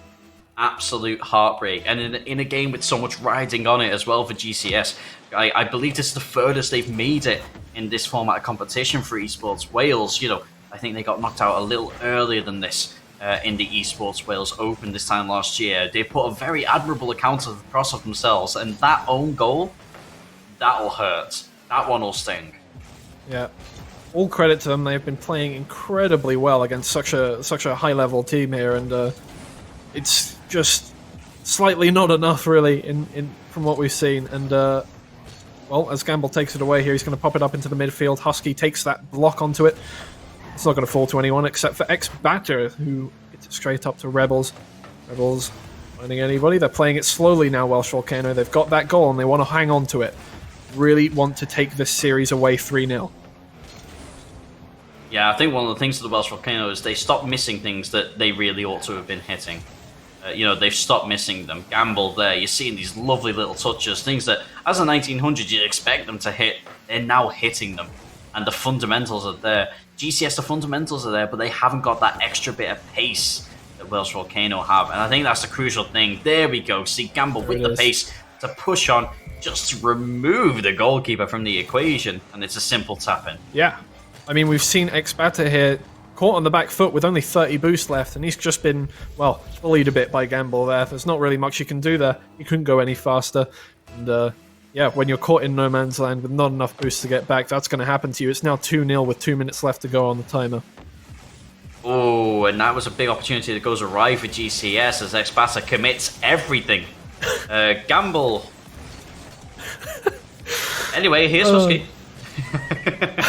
Absolute heartbreak, and in a game with so much riding on it as well for GCS. I believe this is the furthest they've made it in this format of competition for EsportsWales. I think they got knocked out a little earlier than this in the EsportsWales Open this time last year. They put a very admirable account across of themselves, and that own goal, that'll hurt. That one will sting. Yeah. All credit to them. They've been playing incredibly well against such a high-level team here, and it's just slightly not enough, really, in from what we've seen. And well, as Gamble takes it away here, he's going to pop it up into the midfield. Husky takes that block onto it. It's not going to fall to anyone except for Xbata, who gets it straight up to Rebels. Rebels finding anybody. They're playing it slowly now, Welsh Volcano. They've got that goal, and they want to hang on to it. Really want to take this series away 3-0. Yeah, I think one of the things to the Welsh Volcano is they stopped missing things that they really ought to have been hitting. They've stopped missing them. Gamble there, you're seeing these lovely little touches, things that as a 1900 you'd expect them to hit. They're now hitting them, and the fundamentals are there. GCS, the fundamentals are there, but they haven't got that extra bit of pace that Welsh Volcano have, and I think that's the crucial thing. There we go. See Gamble with the pace to push on, just to remove the goalkeeper from the equation, and it's a simple tap-in. Yeah. I mean, we've seen Xbata here caught on the back foot with only 30 boost left, and he's just been, well, bullied a bit by Gamble there. There's not really much you can do there. He couldn't go any faster. And yeah, when you're caught in no man's land with not enough boost to get back, that's going to happen to you. It's now 2-0 with 2 minutes left to go on the timer. Oh, and that was a big opportunity that goes awry for GCS as Xpata commits everything. Gamble. Anyway, here's Husky.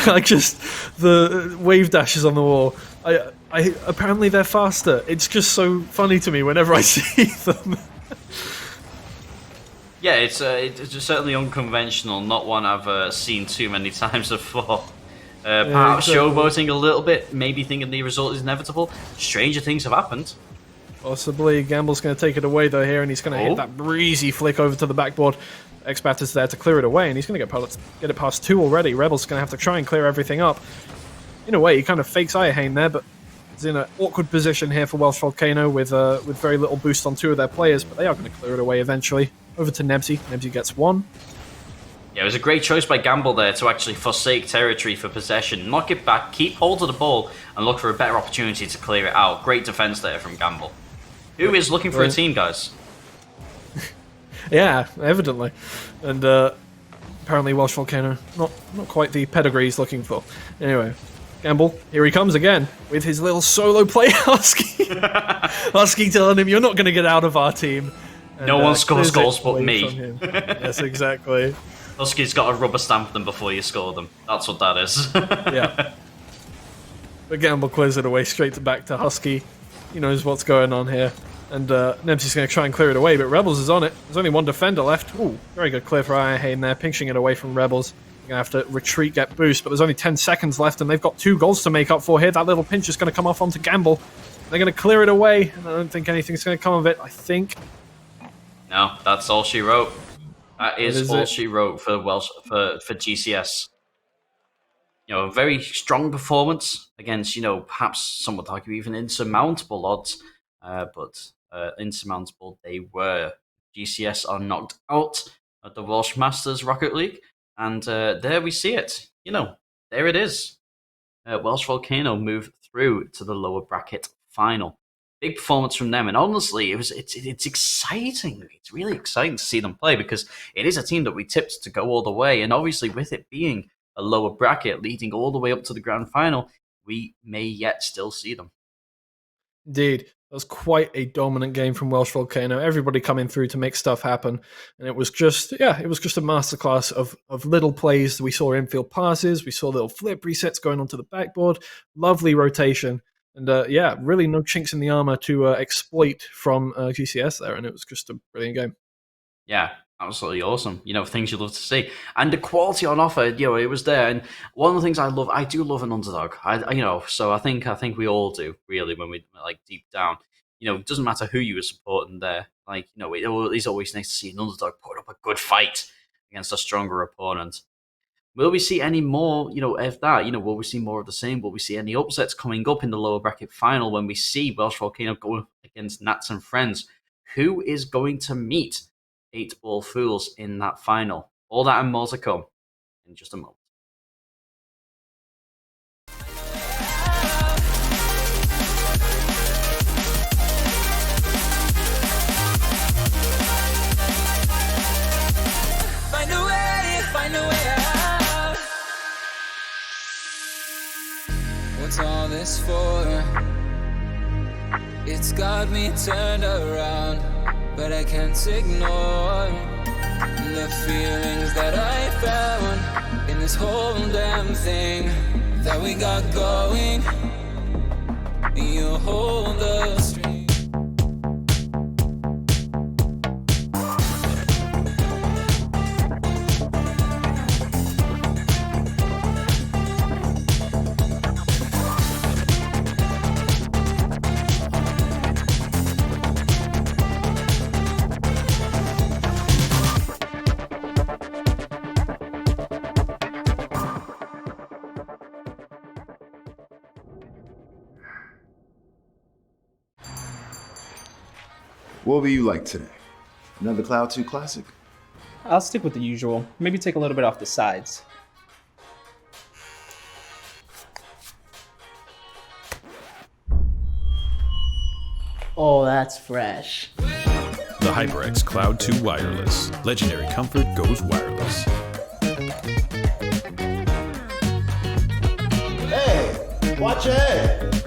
I just the wave dashes on the wall. I apparently they're faster. It's just so funny to me whenever I see them. Yeah, it's certainly unconventional. Not one I've seen too many times before. Perhaps showboating a little bit, maybe thinking the result is inevitable. Stranger things have happened. Possibly. Gamble's going to take it away though here, and he's going to hit that breezy flick over to the backboard. Expat is there to clear it away, and he's going to get it past 2 already. Rebel's going to have to try and clear everything up. In a way, he kind of fakes Iahane there, but he's in an awkward position here for Welsh Volcano with very little boost on 2 of their players, but they are going to clear it away eventually. Over to Nebsy. Nebsy gets 1. Yeah, it was a great choice by Gamble there to actually forsake territory for possession, knock it back, keep hold of the ball, and look for a better opportunity to clear it out. Great defense there from Gamble. Who is looking for a team, guys? Yeah, evidently. And apparently Welsh Volcano, not quite the pedigree he's looking for. Anyway, Gamble, here he comes again with his little solo play Husky. Husky telling him, you're not going to get out of our team. And, no one scores goals but me. Yes, exactly. Husky's got to rubber stamp them before you score them. That's what that is. Yeah. But Gamble clears it away straight back to Husky. He knows what's going on here. And Nebsy's going to try and clear it away, but Rebels is on it. There's only one defender left. Ooh, very good clear for Iahane there, pinching it away from Rebels. They're going to have to retreat, get boost, but there's only 10 seconds left, and they've got 2 goals to make up for here. That little pinch is going to come off onto Gamble. They're going to clear it away, and I don't think anything's going to come of it, I think. No, that's all she wrote. That is all she wrote for for GCS. You know, a very strong performance against, perhaps some would argue even insurmountable odds. But insurmountable they were. GCS are knocked out at the Welsh Masters Rocket League, and there we see it. There it is. Welsh Volcano moved through to the lower bracket final. Big performance from them, and honestly, it's exciting. It's really exciting to see them play because it is a team that we tipped to go all the way, and obviously with it being a lower bracket leading all the way up to the grand final, we may yet still see them. Indeed. That was quite a dominant game from Welsh Volcano. Everybody coming through to make stuff happen. And it was just a masterclass of little plays. We saw infield passes. We saw little flip resets going onto the backboard. Lovely rotation. And really no chinks in the armor to exploit from GCS there. And it was just a brilliant game. Yeah, absolutely awesome. Things you love to see. And the quality on offer, it was there. And one of the things I do love an underdog. So I think we all do, really, when we deep down. It doesn't matter who you were supporting there. It's always nice to see an underdog put up a good fight against a stronger opponent. Will we see any more, of that? Will we see more of the same? Will we see any upsets coming up in the lower bracket final when we see Welsh Volcano go against Nats and Friends? Who is going to meet 8-Ball Fools in that final? All that and more to come in just a moment. Find a way out. What's all this for? It's got me turned around, but I can't ignore the feelings that I found in this whole damn thing that we got going. You hold the string. What will you like today? Another Cloud 2 classic? I'll stick with the usual. Maybe take a little bit off the sides. Oh, that's fresh. The HyperX Cloud 2 Wireless. Legendary comfort goes wireless. Hey, watch it!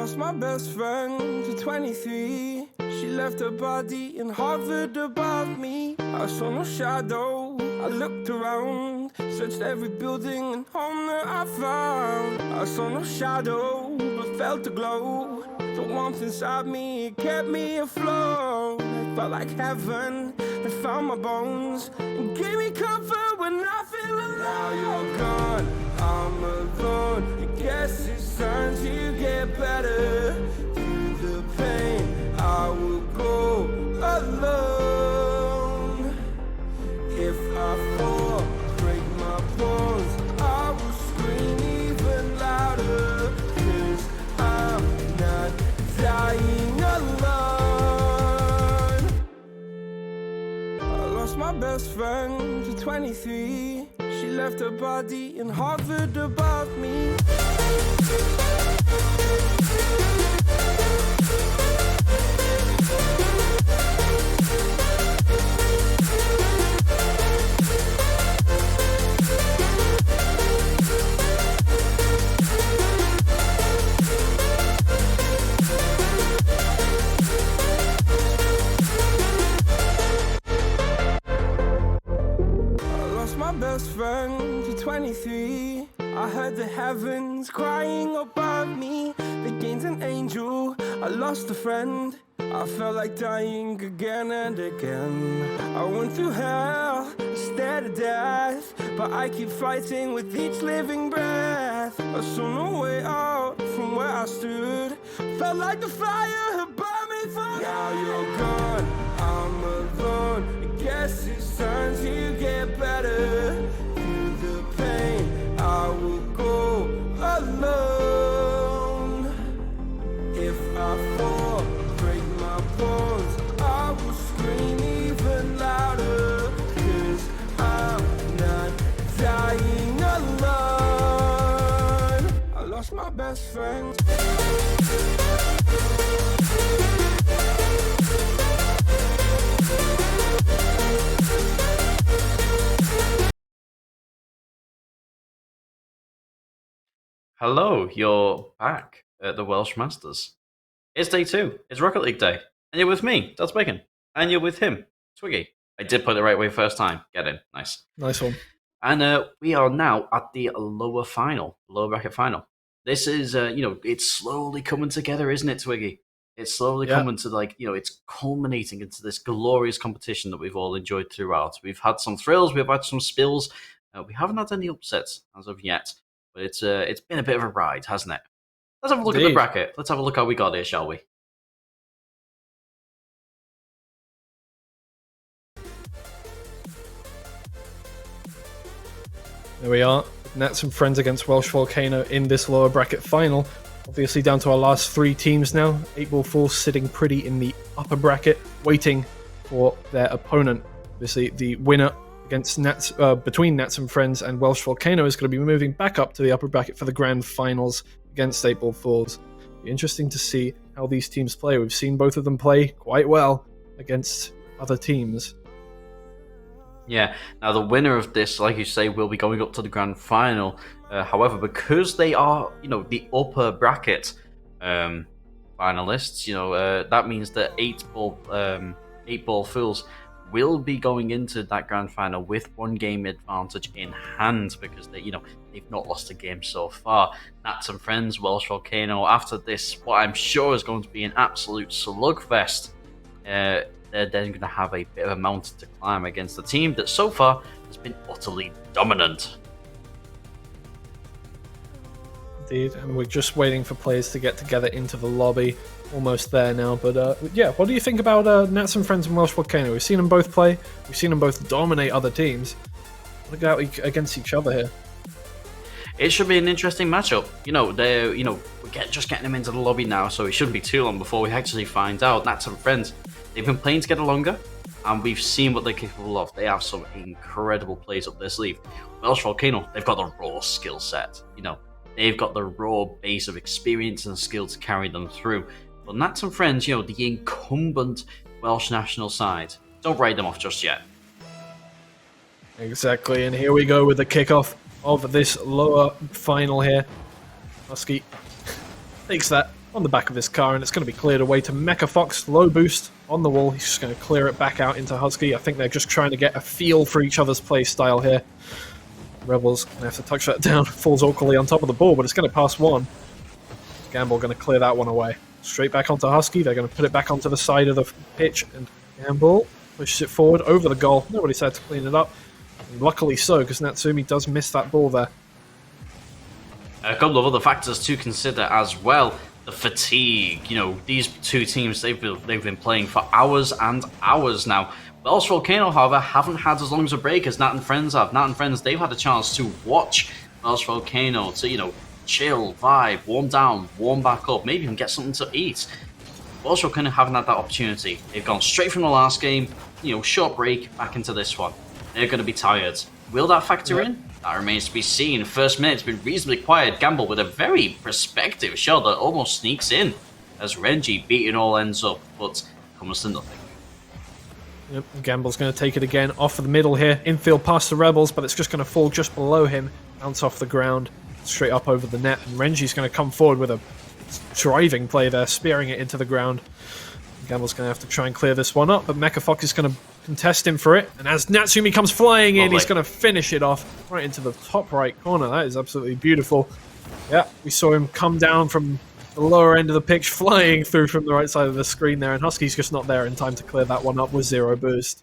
lost my best friend to 23. She left her body and hovered above me. I saw no shadow, I looked around, searched every building and home that I found. I saw no shadow, but felt a glow. The warmth inside me kept me afloat. It felt like heaven had found my bones and gave me comfort when I feel alone. Now you're gone, I'm alone. I guess it's time to get better. Through the pain, I will go alone. If I fall, break my bones, I will scream even louder. 'Cause I'm not dying alone. I lost my best friend to 23. She left her body and hovered above me. My best friend to 23. I heard the heavens crying above me. They gained an angel, I lost a friend. I felt like dying again and again. I went through hell, stared at death, but I keep fighting with each living breath. I saw no way out from where I stood. Felt like the fire had burned me through. Now you're gone, I'm alone. I guess it's time to get better. Through the pain, I will go alone. If I fall, break my bones, I will scream even louder. 'Cause I'm not dying alone. I lost my best friend. Hello, you're back at the Welsh Masters. It's day 2. It's Rocket League day. And you're with me, Dad's Bacon. And you're with him, Twiggy. I did put it the right way first time. Get in. Nice. Nice one. And we are now at the lower bracket final. This is, it's slowly coming together, isn't it, Twiggy? It's slowly coming to, it's culminating into this glorious competition that we've all enjoyed throughout. We've had some thrills, we've had some spills. We haven't had any upsets as of yet. But it's been a bit of a ride, hasn't it? Let's have a look at the bracket. Let's have a look how we got here, shall we? There we are. Nats and Friends against Welsh Volcano in this lower bracket final. Obviously down to our last 3 teams now. 8-Ball Fools sitting pretty in the upper bracket, waiting for their opponent. Obviously the winner against Nats, between Nats and Friends and Welsh Volcano is going to be moving back up to the upper bracket for the grand finals against 8-Ball Fools. Be interesting to see how these teams play. We've seen both of them play quite well against other teams. Yeah, now the winner of this, like you say, will be going up to the grand final. However, because they are, the upper bracket finalists, that means that 8-Ball Fools will be going into that grand final with 1 game advantage in hand because they've not lost a game so far. Nats and Friends, Welsh Volcano, after this, what I'm sure is going to be an absolute slugfest, they're then going to have a bit of a mountain to climb against a team that so far has been utterly dominant. Indeed, and we're just waiting for players to get together into the lobby. Almost there now, but what do you think about Nats and Friends and Welsh Volcano? We've seen them both play, we've seen them both dominate other teams. Look out against each other here. It should be an interesting matchup. We're just getting them into the lobby now, so it shouldn't be too long before we actually find out. Nats and Friends, they've been playing together longer, and we've seen what they're capable of. They have some incredible plays up their sleeve. Welsh Volcano, they've got the raw skill set. They've got the raw base of experience and skill to carry them through. But Nats and Friends, the incumbent Welsh national side, don't write them off just yet. Exactly, and here we go with the kickoff of this lower final here. Husky takes that on the back of this car, and it's going to be cleared away to Mecha Fox. Low boost on the wall. He's just going to clear it back out into Husky. I think they're just trying to get a feel for each other's play style here. Rebels going to have to touch that down. Falls awkwardly on top of the ball, but it's going to pass one. Gamble going to clear that one away. Straight back onto Husky. They're going to put it back onto the side of the pitch, and Gamble pushes it forward over the goal. Nobody's had to clean it up. And luckily so, because Natsumi does miss that ball there. A couple of other factors to consider as well. The fatigue. You know, these two teams, they've been playing for hours and hours now. Welsh Volcano, however, haven't had as long as a break as Nat and Friends have. Nat and Friends, they've had a chance to watch Welsh Volcano, to, you know, chill, vibe, warm down, warm back up, maybe even get something to eat. Welsh Volcano haven't had that opportunity. They've gone straight from the last game, you know, short break, back into this one. They're going to be tired. Will that factor in? That remains to be seen. First minute's been reasonably quiet. Gamble with a very prospective shot that almost sneaks in as Renji beating all ends up, but comes to nothing. Yep, Gamble's going to take it again off of the middle here. Infield past the Rebels, but it's just going to fall just below him. Bounce off the ground, straight up over the net. And Renji's going to come forward with a driving play there, spearing it into the ground. Gamble's going to have to try and clear this one up, but Mecha Fox is going to contest him for it. And as Natsumi comes flying in, he's going to finish it off right into the top right corner. That is absolutely beautiful. Yeah, we saw him come down from the lower end of the pitch, flying through from the right side of the screen there, and Husky's just not there in time to clear that one up with 0 boost.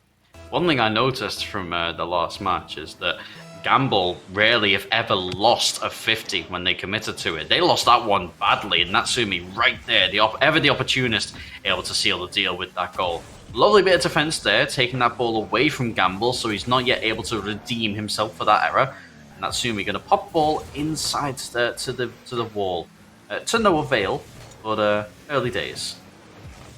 One thing I noticed from the last match is that Gamble rarely, if ever, lost a 50 when they committed to it. They lost that one badly, and Natsumi right there, ever the opportunist, able to seal the deal with that goal. Lovely bit of defense there, taking that ball away from Gamble, so he's not yet able to redeem himself for that error. And Natsumi going to pop ball inside to the wall. To no avail, but early days.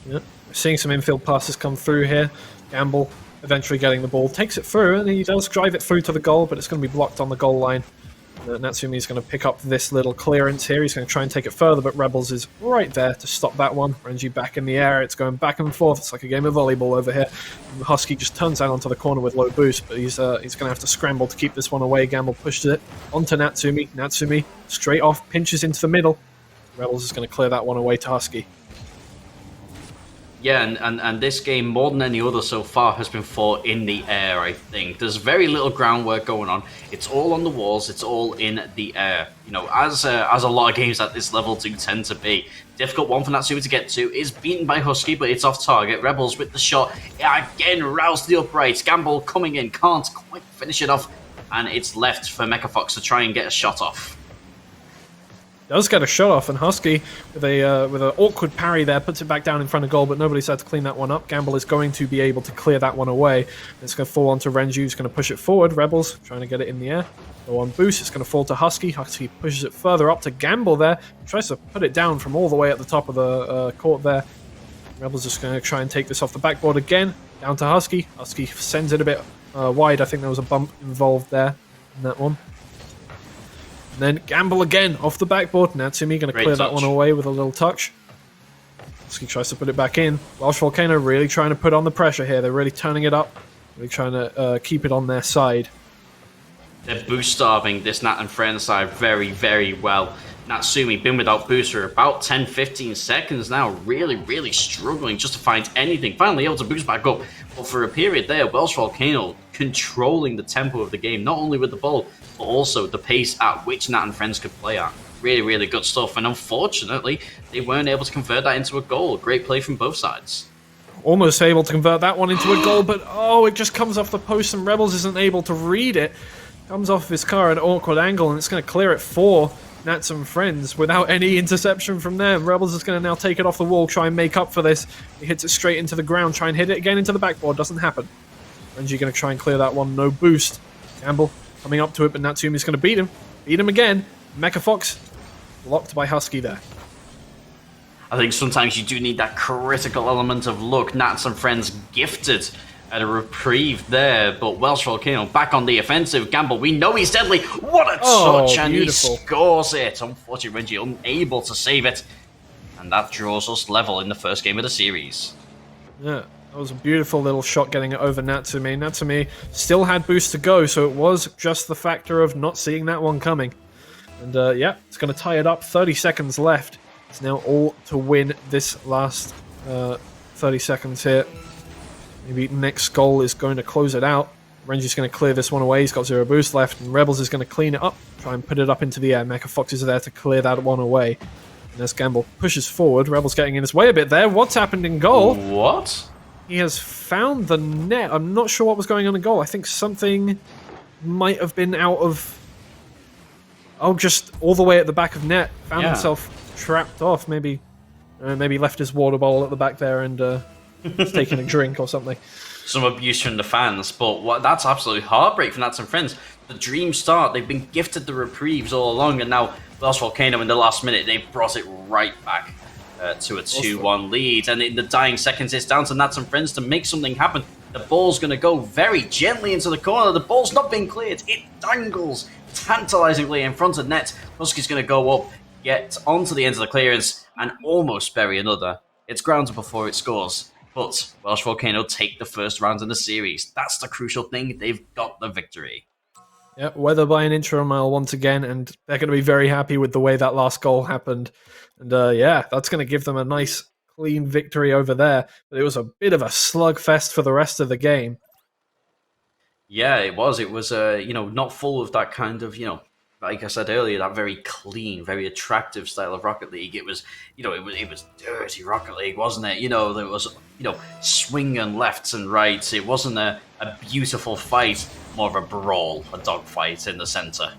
Yep. We're seeing some infield passes come through here. Gamble eventually getting the ball, takes it through, and he does drive it through to the goal, but it's going to be blocked on the goal line. Natsumi's going to pick up this little clearance here. He's going to try and take it further, but Rebels is right there to stop that one. Renji back in the air. It's going back and forth. It's like a game of volleyball over here. And Husky just turns out onto the corner with low boost, but he's going to have to scramble to keep this one away. Gamble pushes it onto Natsumi. Natsumi straight off, pinches into the middle. Rebels is going to clear that one away to Husky. Yeah, and this game, more than any other so far, has been fought in the air, I think. There's very little groundwork going on. It's all on the walls. It's all in the air. You know, as a lot of games at this level do tend to be. Difficult one for Natsumi to get to. Is beaten by Husky, but it's off target. Rebels with the shot. Again, roused the uprights. Gamble coming in. Can't quite finish it off. And it's left for Mecha Fox to try and get a shot off. Does get a shot off, and Husky with an awkward parry there puts it back down in front of goal, but nobody's had to clean that one up. Gamble is going to be able to clear that one away. It's going to fall onto Renju, who's going to push it forward. Rebels trying to get it in the air. Go on boost, it's going to fall to Husky. Husky pushes it further up to Gamble there. Tries to put it down from all the way at the top of the court there. Rebels just going to try and take this off the backboard again. Down to Husky. Husky sends it a bit wide. I think there was a bump involved there in that one. And then Gamble again off the backboard. Natsumi going to clear that one away with a little touch. Husky tries to put it back in. Welsh Volcano really trying to put on the pressure here. They're really turning it up. Really trying to keep it on their side. They're boost starving this Nat and Friends side very, very well. Natsumi been without boost for about 10-15 seconds now. Really, really struggling just to find anything. Finally able to boost back up. But for a period there, Welsh Volcano controlling the tempo of the game. Not only with the ball, but also the pace at which Nat and Friends could play at. Really, really good stuff. And unfortunately, they weren't able to convert that into a goal. Great play from both sides. Almost able to convert that one into a goal, but it just comes off the post and Rebels isn't able to read it. Comes off his car at an awkward angle, and it's going to clear it for Nats and Friends without any interception from them. Rebels is going to now take it off the wall, try and make up for this. He hits it straight into the ground, try and hit it again into the backboard. Doesn't happen. Renji going to try and clear that one. No boost. Gamble coming up to it, but Natsumi's going to beat him. Beat him again. Mecha Fox blocked by Husky there. I think sometimes you do need that critical element of luck. Nats and Friends gifted at a reprieve there, but Welsh Volcano back on the offensive. Gamble, we know he's deadly. What a touch, and beautiful. He scores it. Unfortunately, Renji unable to save it, and that draws us level in the first game of the series. Yeah, that was a beautiful little shot getting it over Natsumi. Natsumi still had boost to go, so it was just the factor of not seeing that one coming. And yeah, it's going to tie it up. 30 seconds left. It's now all to win this last 30 seconds here. Maybe next goal is going to close it out. Renji's going to clear this one away. He's got 0 boost left, and Rebels is going to clean it up, try and put it up into the air. Mecha Fox is there to clear that one away. And as Gamble pushes forward, Rebels getting in his way a bit there. What's happened in goal? What? He has found the net. I'm not sure what was going on in goal. I think something might have been out of... Oh, just all the way at the back of net. Found himself trapped off. Maybe left his water bowl at the back there and was taking a drink or something. Some abuse from the fans, but that's absolutely heartbreak for Nats and Friends. The dream start, they've been gifted the reprieves all along, and now Welsh Volcano in the last minute, they've brought it right back to a 2-1 lead. And in the dying seconds, it's down to Nats and Friends to make something happen. The ball's going to go very gently into the corner. The ball's not being cleared. It dangles tantalizingly in front of net. Husky's going to go up, get onto the end of the clearance, and almost bury another. It's grounded before it scores. But Welsh Volcano take the first round in the series. That's the crucial thing. They've got the victory. Yeah, weather by an inch or a mile once again, and they're going to be very happy with the way that last goal happened. And that's going to give them a nice, clean victory over there. But it was a bit of a slugfest for the rest of the game. Yeah, it was. It was, not full of that kind of, like I said earlier, that very clean, very attractive style of Rocket League. It was, it was dirty Rocket League, wasn't it? There was, swinging lefts and rights. It wasn't a beautiful fight, more of a brawl, a dogfight in the center.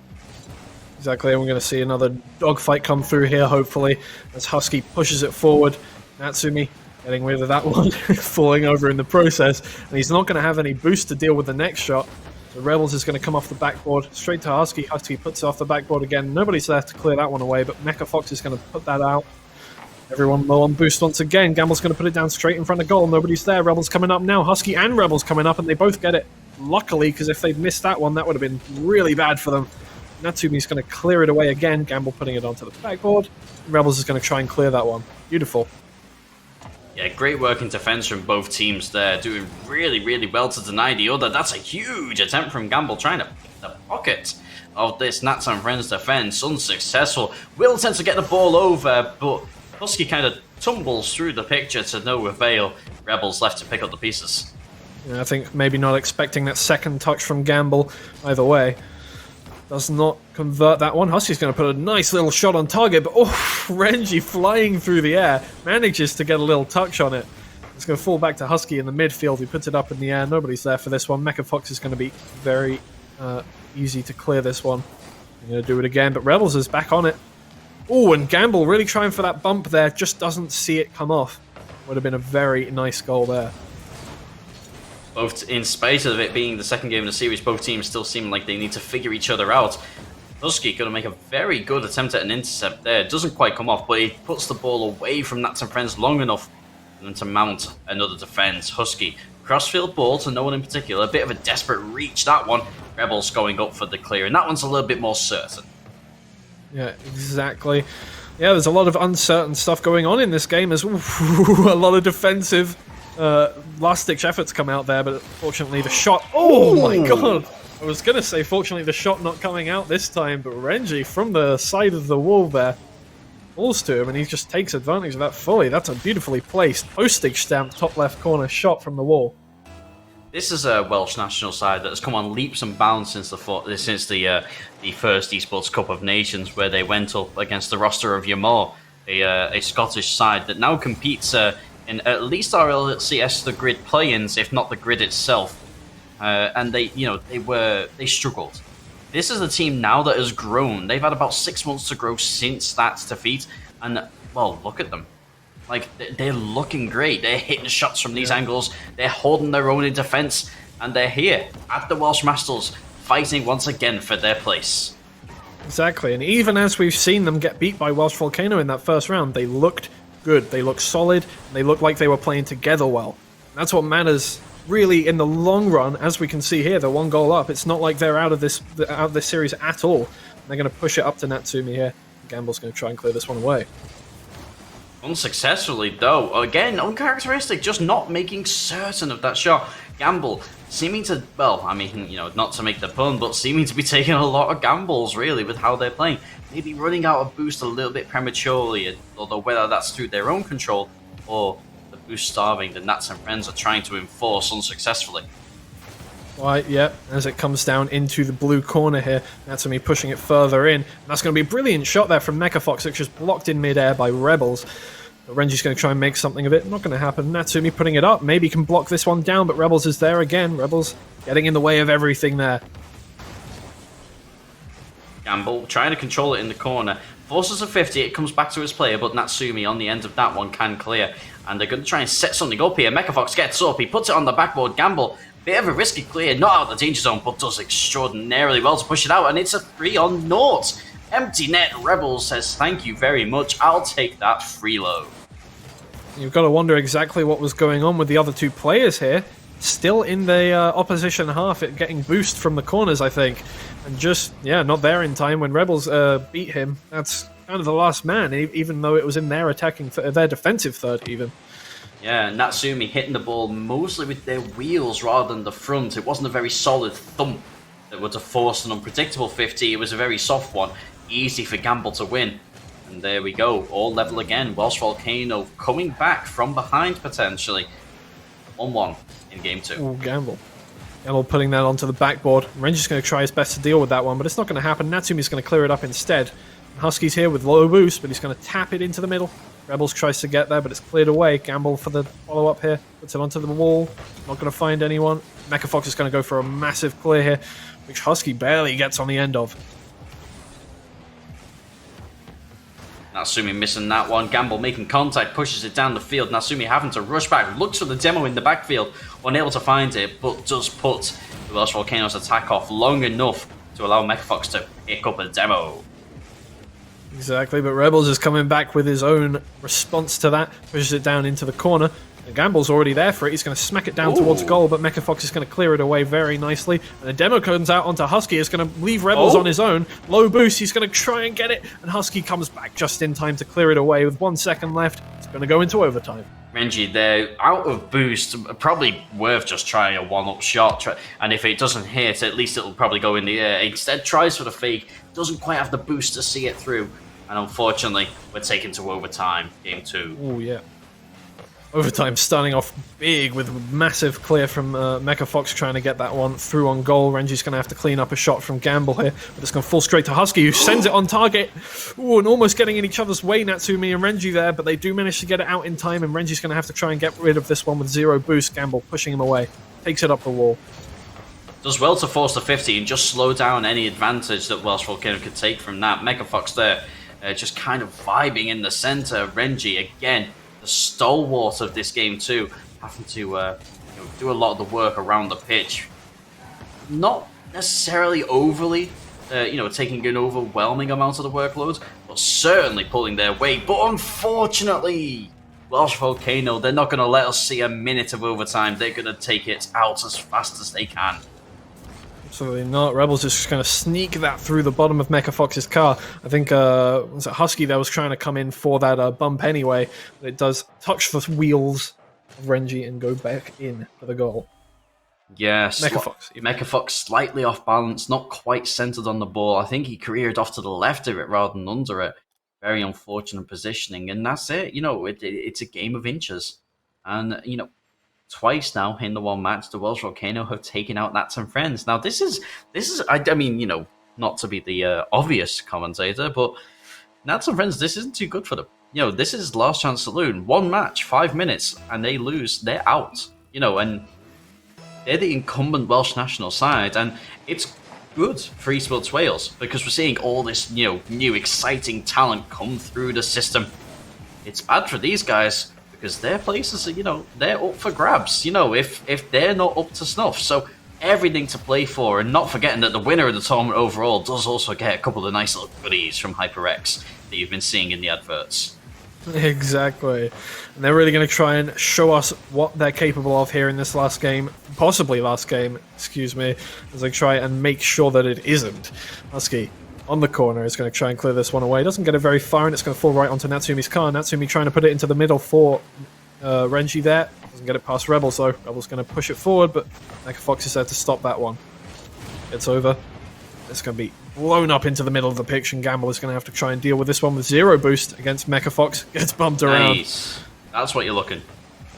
Exactly, and we're going to see another dogfight come through here, hopefully, as Husky pushes it forward. Natsumi getting rid of that one, falling over in the process, and he's not going to have any boost to deal with the next shot. The Rebels is going to come off the backboard, straight to Husky. Husky puts it off the backboard again. Nobody's there to clear that one away, but Mecha Fox is going to put that out. Everyone low on boost once again. Gamble's going to put it down straight in front of goal. Nobody's there. Rebels coming up now. Husky and Rebels coming up, and they both get it. Luckily, because if they'd missed that one, that would have been really bad for them. Natsumi's going to clear it away again. Gamble putting it onto the backboard. Rebels is going to try and clear that one. Beautiful. Yeah, great work in defense from both teams there, doing really, really well to deny the other. That's a huge attempt from Gamble, trying to pick the pocket of this Nats and Friends defense. Unsuccessful. Will tends to get the ball over, but Husky kind of tumbles through the picture to no avail. Rebels left to pick up the pieces. Yeah, I think maybe not expecting that second touch from Gamble. Either way, does not convert that one. Husky's going to put a nice little shot on target, but Renji flying through the air manages to get a little touch on it. It's going to fall back to Husky in the midfield. He puts it up in the air. Nobody's there for this one. Mecha Fox is going to be very easy to clear this one. I'm going to do it again, but Rebels is back on it. Oh, and Gamble really trying for that bump there. Just doesn't see it come off. Would have been a very nice goal there. Both, in spite of it being the second game in the series, both teams still seem like they need to figure each other out. Husky going to make a very good attempt at an intercept there. It doesn't quite come off, but he puts the ball away from Nats and Friends long enough for them to mount another defense. Husky, crossfield ball to no one in particular. A bit of a desperate reach, that one. Rebels going up for the clear, and that one's a little bit more certain. Yeah, exactly. Yeah, there's a lot of uncertain stuff going on in this game. There's a lot of defensive last-ditch efforts come out there, but fortunately the shot... Oh my god! I was going to say, fortunately the shot not coming out this time, but Renji from the side of the wall there falls to him, and he just takes advantage of that fully. That's a beautifully placed postage stamp top left corner shot from the wall. This is a Welsh national side that has come on leaps and bounds since the first Esports Cup of Nations, where they went up against the roster of Yamor, a Scottish side that now competes in at least our LCS the grid play-ins, if not the grid itself. And they struggled. This is a team now that has grown. They've had about 6 months to grow since that defeat, and well, look at them. Like, they're looking great. They're hitting shots from these angles. They're holding their own in defense, and they're here at the Welsh Masters, fighting once again for their place. Exactly, and even as we've seen them get beat by Welsh Volcano in that first round, they looked good. They looked solid. And they looked like they were playing together well. And that's what matters. Really, in the long run, as we can see here, they're 1 goal up. It's not like they're out of this series at all. And they're going to push it up to Natsumi here. Gamble's going to try and clear this one away. Unsuccessfully, though. Again, uncharacteristic, just not making certain of that shot. Gamble seeming to, well, I mean, not to make the pun, but seeming to be taking a lot of gambles, really, with how they're playing. Maybe running out of boost a little bit prematurely, although whether that's through their own control or the boost starving the Nats and Friends are trying to enforce unsuccessfully. Right, yeah, as it comes down into the blue corner here, Natsumi pushing it further in. And that's going to be a brilliant shot there from Mecha Fox, which is blocked in midair by Rebels. But Renji's going to try and make something of it. Not going to happen. Natsumi putting it up. Maybe can block this one down, but Rebels is there again. Rebels getting in the way of everything there. Gamble trying to control it in the corner. Forces a 50, it comes back to his player, but Natsumi on the end of that one can clear. And they're going to try and set something up here. Mecha Fox gets up, he puts it on the backboard. Gamble, bit of a risky clear, not out of the danger zone, but does extraordinarily well to push it out, and it's a 3-0. Empty net. Rebels says, thank you very much, I'll take that freeload. You've got to wonder exactly what was going on with the other two players here. Still in the opposition half, getting boost from the corners, I think. And just, not there in time when Rebels beat him. That's kind of the last man, even though it was in their attacking, their defensive third even. Yeah, Natsumi hitting the ball mostly with their wheels rather than the front. It wasn't a very solid thump that would have forced an unpredictable 50. It was a very soft one. Easy for Gamble to win. And there we go, all level again. Welsh Volcano coming back from behind potentially. 1-1 in game 2. Ooh, Gamble. Gamble putting that onto the backboard. Renji's going to try his best to deal with that one, but it's not going to happen. Natsumi's going to clear it up instead. Husky's here with low boost, but he's going to tap it into the middle. Rebels tries to get there, but it's cleared away. Gamble for the follow-up here. Puts it onto the wall. Not going to find anyone. Mecha Fox is going to go for a massive clear here, which Husky barely gets on the end of. Natsumi missing that one. Gamble making contact, pushes it down the field. Natsumi having to rush back, looks for the demo in the backfield, unable to find it, but does put the Welsh Volcano's attack off long enough to allow Mecha Fox to pick up a demo. Exactly, but Rebels is coming back with his own response to that, pushes it down into the corner. And Gamble's already there for it. He's going to smack it down towards goal, but Mecha Fox is going to clear it away very nicely. And the demo comes out onto Husky. It's going to leave Rebels on his own. Low boost. He's going to try and get it. And Husky comes back just in time to clear it away with 1 second left. It's going to go into overtime. Renji, they're out of boost. Probably worth just trying a one-up shot. And if it doesn't hit, at least it'll probably go in the air. Instead, tries for the fake. Doesn't quite have the boost to see it through. And unfortunately, we're taken to overtime, game 2. Oh, yeah. Overtime starting off big with a massive clear from Mecha Fox trying to get that one through on goal. Renji's going to have to clean up a shot from Gamble here, but it's going to fall straight to Husky, who sends it on target. Ooh, and almost getting in each other's way, Natsumi and Renji there, but they do manage to get it out in time, and Renji's going to have to try and get rid of this one with 0 boost. Gamble pushing him away, takes it up the wall. Does well to force the 50 and just slow down any advantage that Welsh Volcano could take from that. Mecha Fox there, just kind of vibing in the center. Renji, again, the stalwart of this game too, having to do a lot of the work around the pitch. Not necessarily overly, taking an overwhelming amount of the workload, but certainly pulling their weight. But unfortunately, Welsh Volcano, they're not going to let us see a minute of overtime. They're going to take it out as fast as they can. Absolutely not. Rebels is just going to sneak that through the bottom of Mecha Fox's car. I think was it Husky that was trying to come in for that bump anyway. But it does touch the wheels of Renji and go back in for the goal. Yes, Mecha Fox slightly off balance, not quite centered on the ball. I think he careered off to the left of it rather than under it. Very unfortunate positioning, and that's it. It's a game of inches, and twice now in the one match, the Welsh Volcano have taken out Nats and Friends. Now, this is, I mean, not to be the obvious commentator, but Nats and Friends, this isn't too good for them. This is last chance saloon. One match, 5 minutes, and they lose, they're out. And they're the incumbent Welsh national side, and it's good for EsportsWales because we're seeing all this, new exciting talent come through the system. It's bad for these guys, because their places are, they're up for grabs, if they're not up to snuff. So everything to play for, and not forgetting that the winner of the tournament overall does also get a couple of nice little goodies from HyperX that you've been seeing in the adverts. Exactly. And they're really going to try and show us what they're capable of here in this last game, possibly last game, excuse me, as they try and make sure that it isn't. Husky on the corner is going to try and clear this one away. Doesn't get it very far, and it's going to fall right onto Natsumi's car. Natsumi trying to put it into the middle for Renji there. Doesn't get it past Rebels though. Rebels going to push it forward, but Mecha Fox is there to stop that one. It's over. It's going to be blown up into the middle of the pitch, and Gamble is going to have to try and deal with this one with 0 boost against Mecha Fox. Gets bumped around. Nice. That's what you're looking.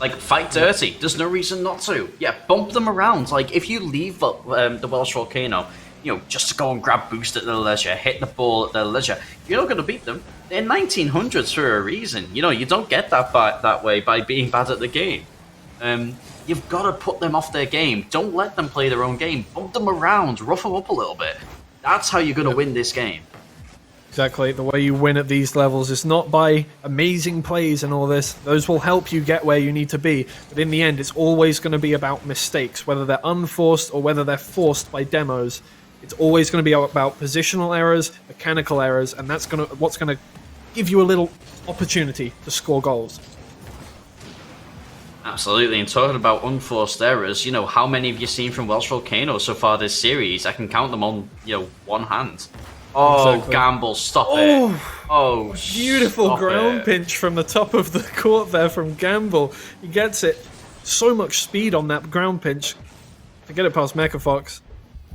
Like, fight dirty. There's no reason not to. Yeah, bump them around. Like, if you leave the Welsh Volcano, you know, just to go and grab boost at their leisure, hit the ball at their leisure, you're not going to beat them. They're 1900s for a reason. You know, you don't get that way by being bad at the game. You've got to put them off their game. Don't let them play their own game. Bump them around. Rough them up a little bit. That's how you're going to win this game. Exactly. The way you win at these levels is not by amazing plays and all this. Those will help you get where you need to be. But in the end, it's always going to be about mistakes, whether they're unforced or whether they're forced by demos. It's always going to be about positional errors, mechanical errors, and that's what's going to give you a little opportunity to score goals. Absolutely, and talking about unforced errors, you know, how many have you seen from Welsh Volcano so far this series? I can count them on, you know, one hand. Oh, exactly. Gamble, stop it. Oh, beautiful ground pinch from the top of the court there from Gamble. He gets it. So much speed on that ground pinch to get it past Mecha Fox.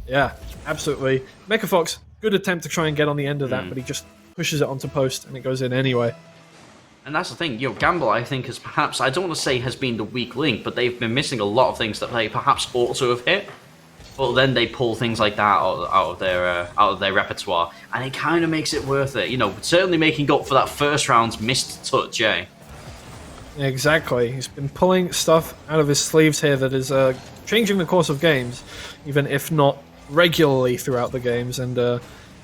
Yeah, absolutely. Mecha Fox, good attempt to try and get on the end of that, but he just pushes it onto post and it goes in anyway. And that's the thing, you know, Gamble, I think, has perhaps, I don't want to say has been the weak link, but they've been missing a lot of things that they perhaps ought to have hit. But then they pull things like that out of their repertoire, and it kind of makes it worth it. You know, certainly making up for that first round's missed touch, eh? Exactly. He's been pulling stuff out of his sleeves here that is changing the course of games, even if not regularly throughout the games. And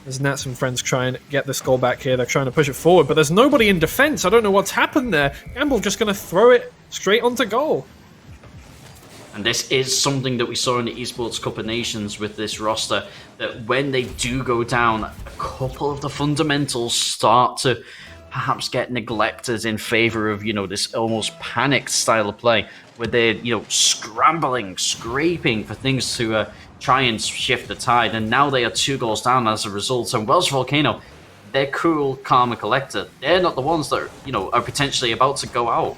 as Nats and friends try and get this goal back here, they're trying to push it forward, but there's nobody in defense. I don't know what's happened there. Gamble just going to throw it straight onto goal. And this is something that we saw in the Esports Cup of Nations with this roster, that when they do go down, a couple of the fundamentals start to perhaps get neglected in favor of, you know, this almost panicked style of play, where they're, you know, scrambling, scraping for things to try and shift the tide. And now they are 2 goals down as a result. And Welsh Volcano, they're cool, calm, and collected. They're not the ones that, you know, are potentially about to go out.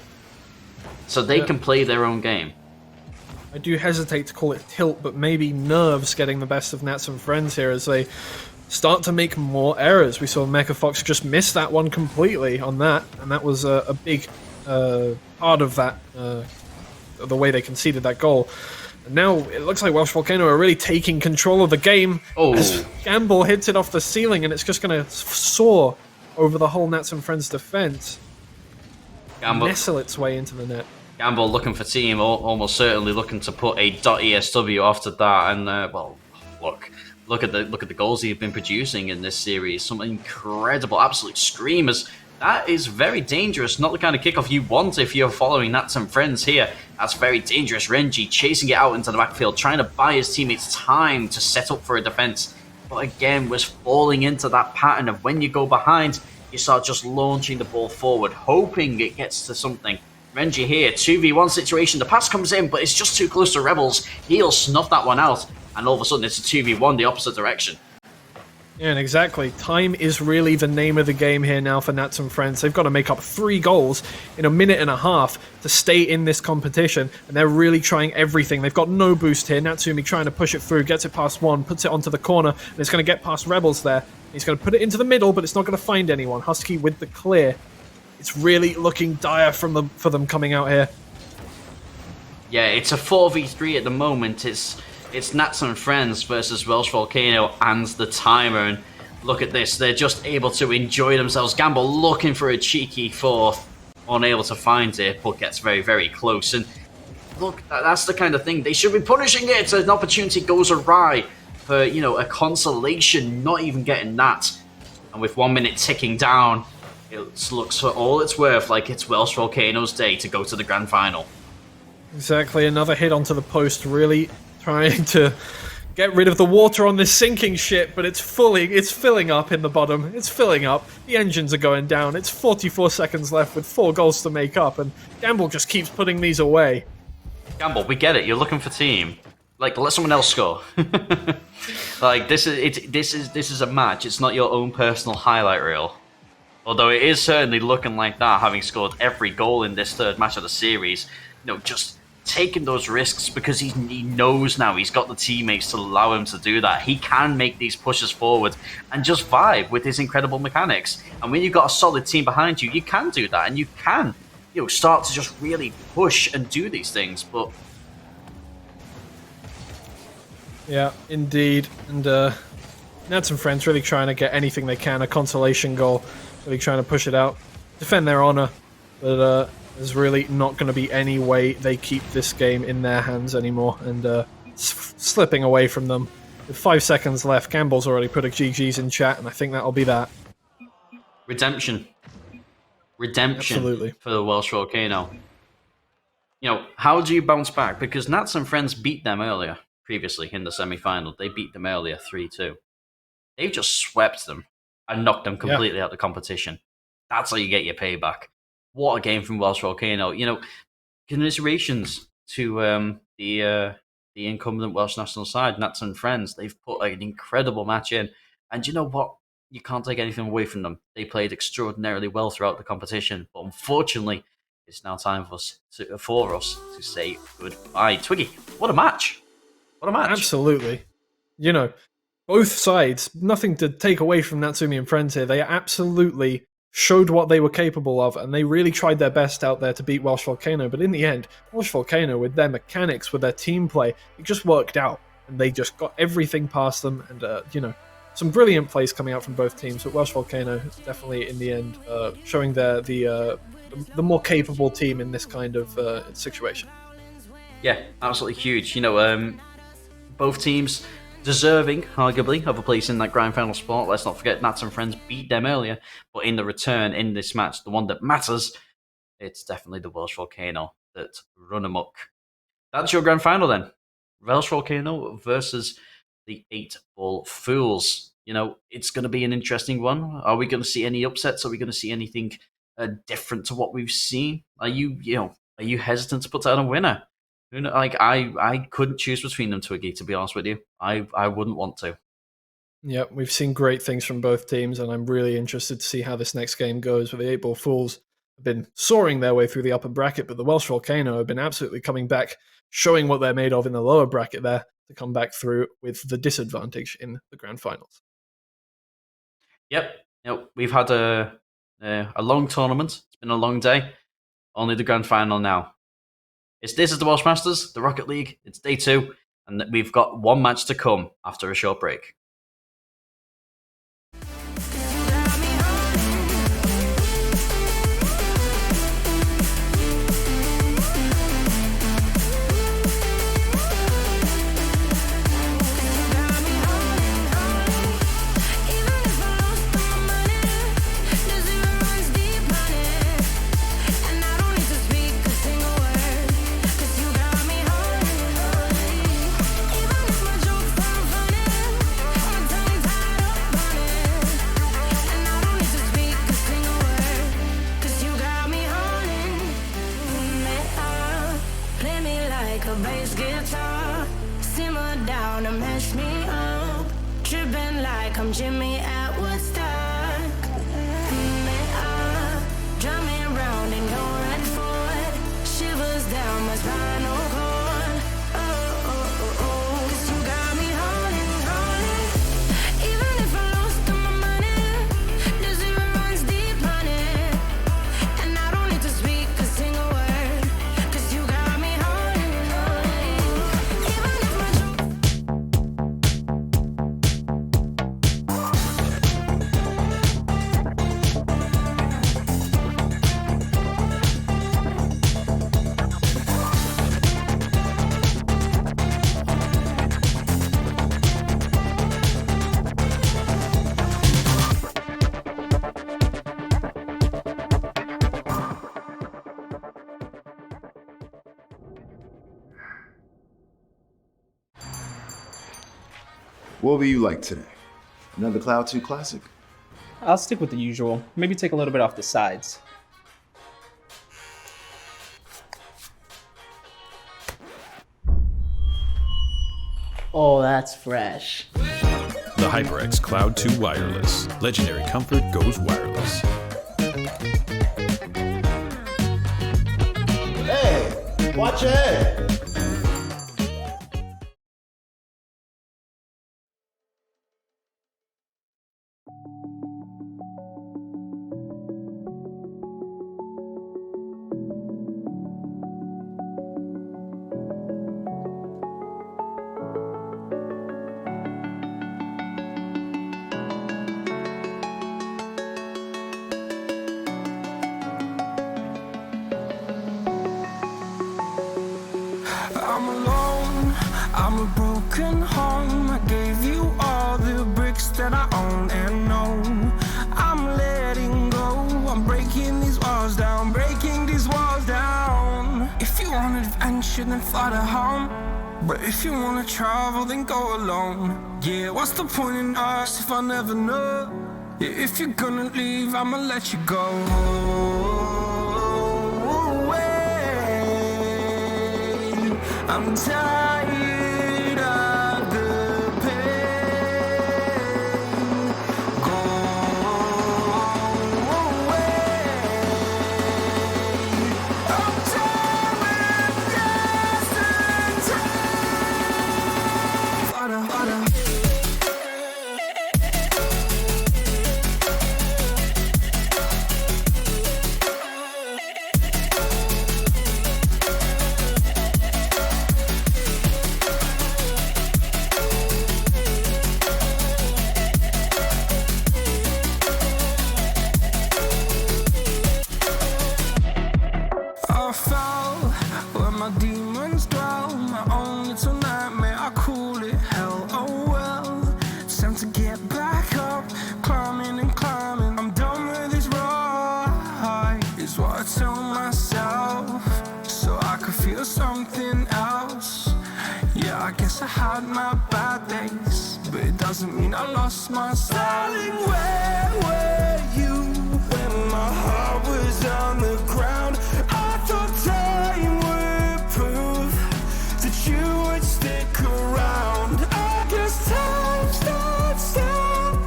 So they can play their own game. I do hesitate to call it tilt, but maybe nerves getting the best of Nats and friends here as they start to make more errors. We saw Mecha Fox just miss that one completely on that, and that was a big part of that, the way they conceded that goal. And now it looks like Welsh Volcano are really taking control of the game as Gamble hits it off the ceiling, and it's just going to soar over the whole Nats and friends defense. Nestle its way into the net. Gamble looking for team, almost certainly looking to put a .ESW after that, and well, look at the goals he's been producing in this series. Some incredible, absolute screamers. That is very dangerous. Not the kind of kickoff you want if you're following Nats and friends here. That's very dangerous. Renji chasing it out into the backfield, trying to buy his teammates time to set up for a defense. But again, was falling into that pattern of when you go behind, you start just launching the ball forward, hoping it gets to something. Renji here, 2v1 situation. The pass comes in, but it's just too close to Rebels. He'll snuff that one out, and all of a sudden it's a 2v1 the opposite direction. Yeah, and exactly. Time is really the name of the game here now for Nats and friends. They've got to make up 3 goals in a minute and a half to stay in this competition, and they're really trying everything. They've got no boost here. Natsumi trying to push it through, gets it past one, puts it onto the corner, and it's going to get past Rebels there. He's going to put it into the middle, but it's not going to find anyone. Husky with the clear. It's really looking dire for them coming out here. Yeah, it's a 4v3 at the moment. It's Nats and Friends versus Welsh Volcano and the timer. And look at this. They're just able to enjoy themselves. Gamble looking for a cheeky fourth. Unable to find it, but gets very, very close. And look, that's the kind of thing. They should be punishing it. An opportunity goes awry for, you know, a consolation. Not even getting that. And with 1 minute ticking down, it looks for all it's worth like it's Welsh Volcano's day to go to the grand final. Exactly, another hit onto the post, really trying to get rid of the water on this sinking ship, but it's filling up in the bottom. It's filling up. The engines are going down. It's 44 seconds left with 4 goals to make up, and Gamble just keeps putting these away. Gamble, we get it. You're looking for team. Like, let someone else score. Like, this is a match. It's not your own personal highlight reel. Although it is certainly looking like that, having scored every goal in this third match of the series. just taking those risks because he knows now he's got the teammates to allow him to do that. He can make these pushes forward and just vibe with his incredible mechanics. And when you've got a solid team behind you, you can do that, and you can, start to just really push and do these things. But yeah, indeed. And Nats and friends really trying to get anything they can, a consolation goal, really trying to push it out, defend their honor. But there's really not going to be any way they keep this game in their hands anymore, and slipping away from them. With 5 seconds left, Campbell's already put a GG's in chat, and I think that'll be that. Redemption Absolutely. For the Welsh Volcano. How do you bounce back? Because Nats and friends beat them earlier, previously in the semi-final. They beat them earlier 3-2. They've just swept them and knocked them completely out of the competition. That's how you get your payback. What a game from Welsh Volcano. Commiserations to the incumbent Welsh national side, Nats and friends. They've put an incredible match in. And you know what? You can't take anything away from them. They played extraordinarily well throughout the competition. But unfortunately, it's now time for us to say goodbye. Twiggy, what a match. What a match. Absolutely. Both sides, nothing to take away from Natsumi and friends here. They absolutely showed what they were capable of, and they really tried their best out there to beat Welsh Volcano. But in the end, Welsh Volcano, with their mechanics, with their team play, it just worked out. And they just got everything past them. And, some brilliant plays coming out from both teams. But Welsh Volcano definitely, in the end, showing the more capable team in this kind of situation. Yeah, absolutely huge. Both teams deserving, arguably, of a place in that grand final spot. Let's not forget Nats and friends beat them earlier, but in the return, in this match, the one that matters, it's definitely the Welsh Volcano that run amok. That's your grand final then. Welsh Volcano versus the 8-Ball Fools. It's going to be an interesting one. Are we going to see any upsets? Are we going to see anything different to what we've seen? Are you hesitant to put out a winner? I couldn't choose between them, Twiggy, to be honest with you. I wouldn't want to. Yeah, we've seen great things from both teams, and I'm really interested to see how this next game goes, where the 8-Ball Fools have been soaring their way through the upper bracket, but the Welsh Volcano have been absolutely coming back, showing what they're made of in the lower bracket there, to come back through with the disadvantage in the grand finals. Yep. We've had a long tournament. It's been a long day. Only the grand final now. This is the Welsh Masters, the Rocket League. It's day 2, and we've got one match to come after a short break. Jimmy at Woodstock. Drum me round and go right forward. Shivers down my spinal cord. Oh. 'Cause you got me holding. Even if I lost all my money, the zero runs deep on it. And I don't need to speak a single word. 'Cause you got me holding. Even if my What will you like today? Another Cloud 2 classic? I'll stick with the usual. Maybe take a little bit off the sides. Oh, that's fresh. The HyperX Cloud 2 Wireless. Legendary comfort goes wireless. Hey, Watch it! I'm alone, I'm a broken home. I gave you all the bricks that I own and know. I'm letting go, I'm breaking these walls down, breaking these walls down. If you want adventure, then fly to home. But if you wanna travel, then go alone. Yeah, what's the point in us if I never know? Yeah, if you're gonna leave, I'ma let you go. I'm tired of the pain. Go away. I'm tired of yesterday. I fell where my demons dwell. My own little nightmare, I call it hell. Oh well, it's time to get back up. Climbing and climbing, I'm done with this ride, is what I tell myself, so I could feel something else. Yeah, I guess I had my bad days, but it doesn't mean I lost my style. Darling, where were you when my heart was on the ground? I thought time would prove that you would stick around. I guess time stops still,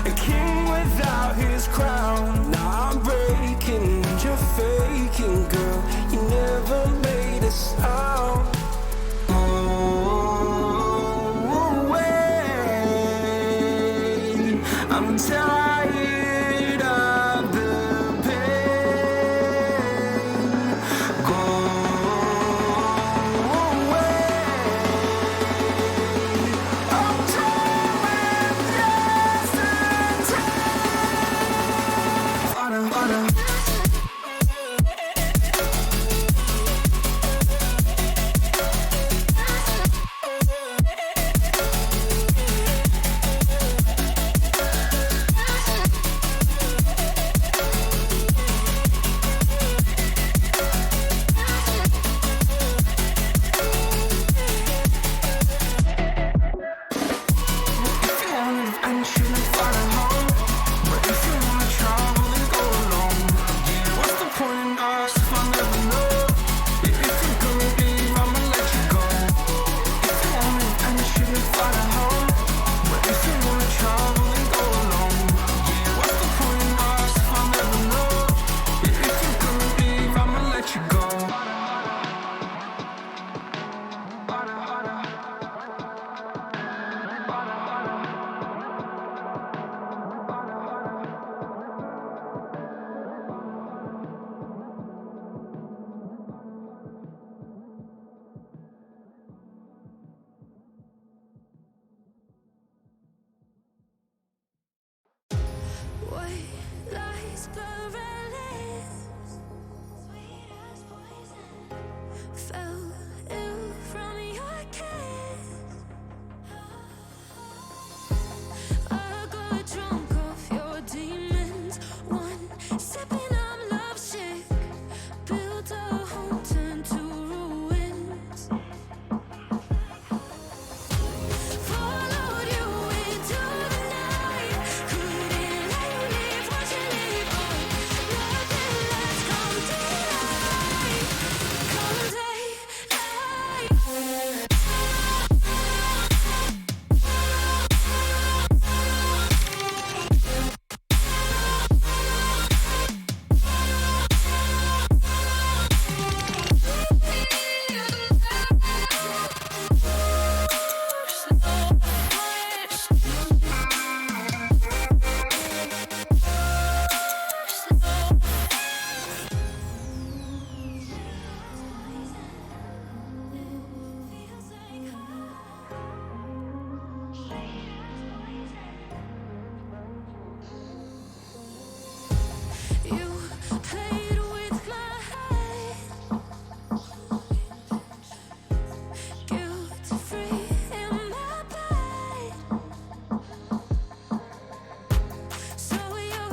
a king without his crown. Now I'm breaking and you're faking, girl. You never made a sound. I'm tired of the pain. Go away. I'm tired of yesterday.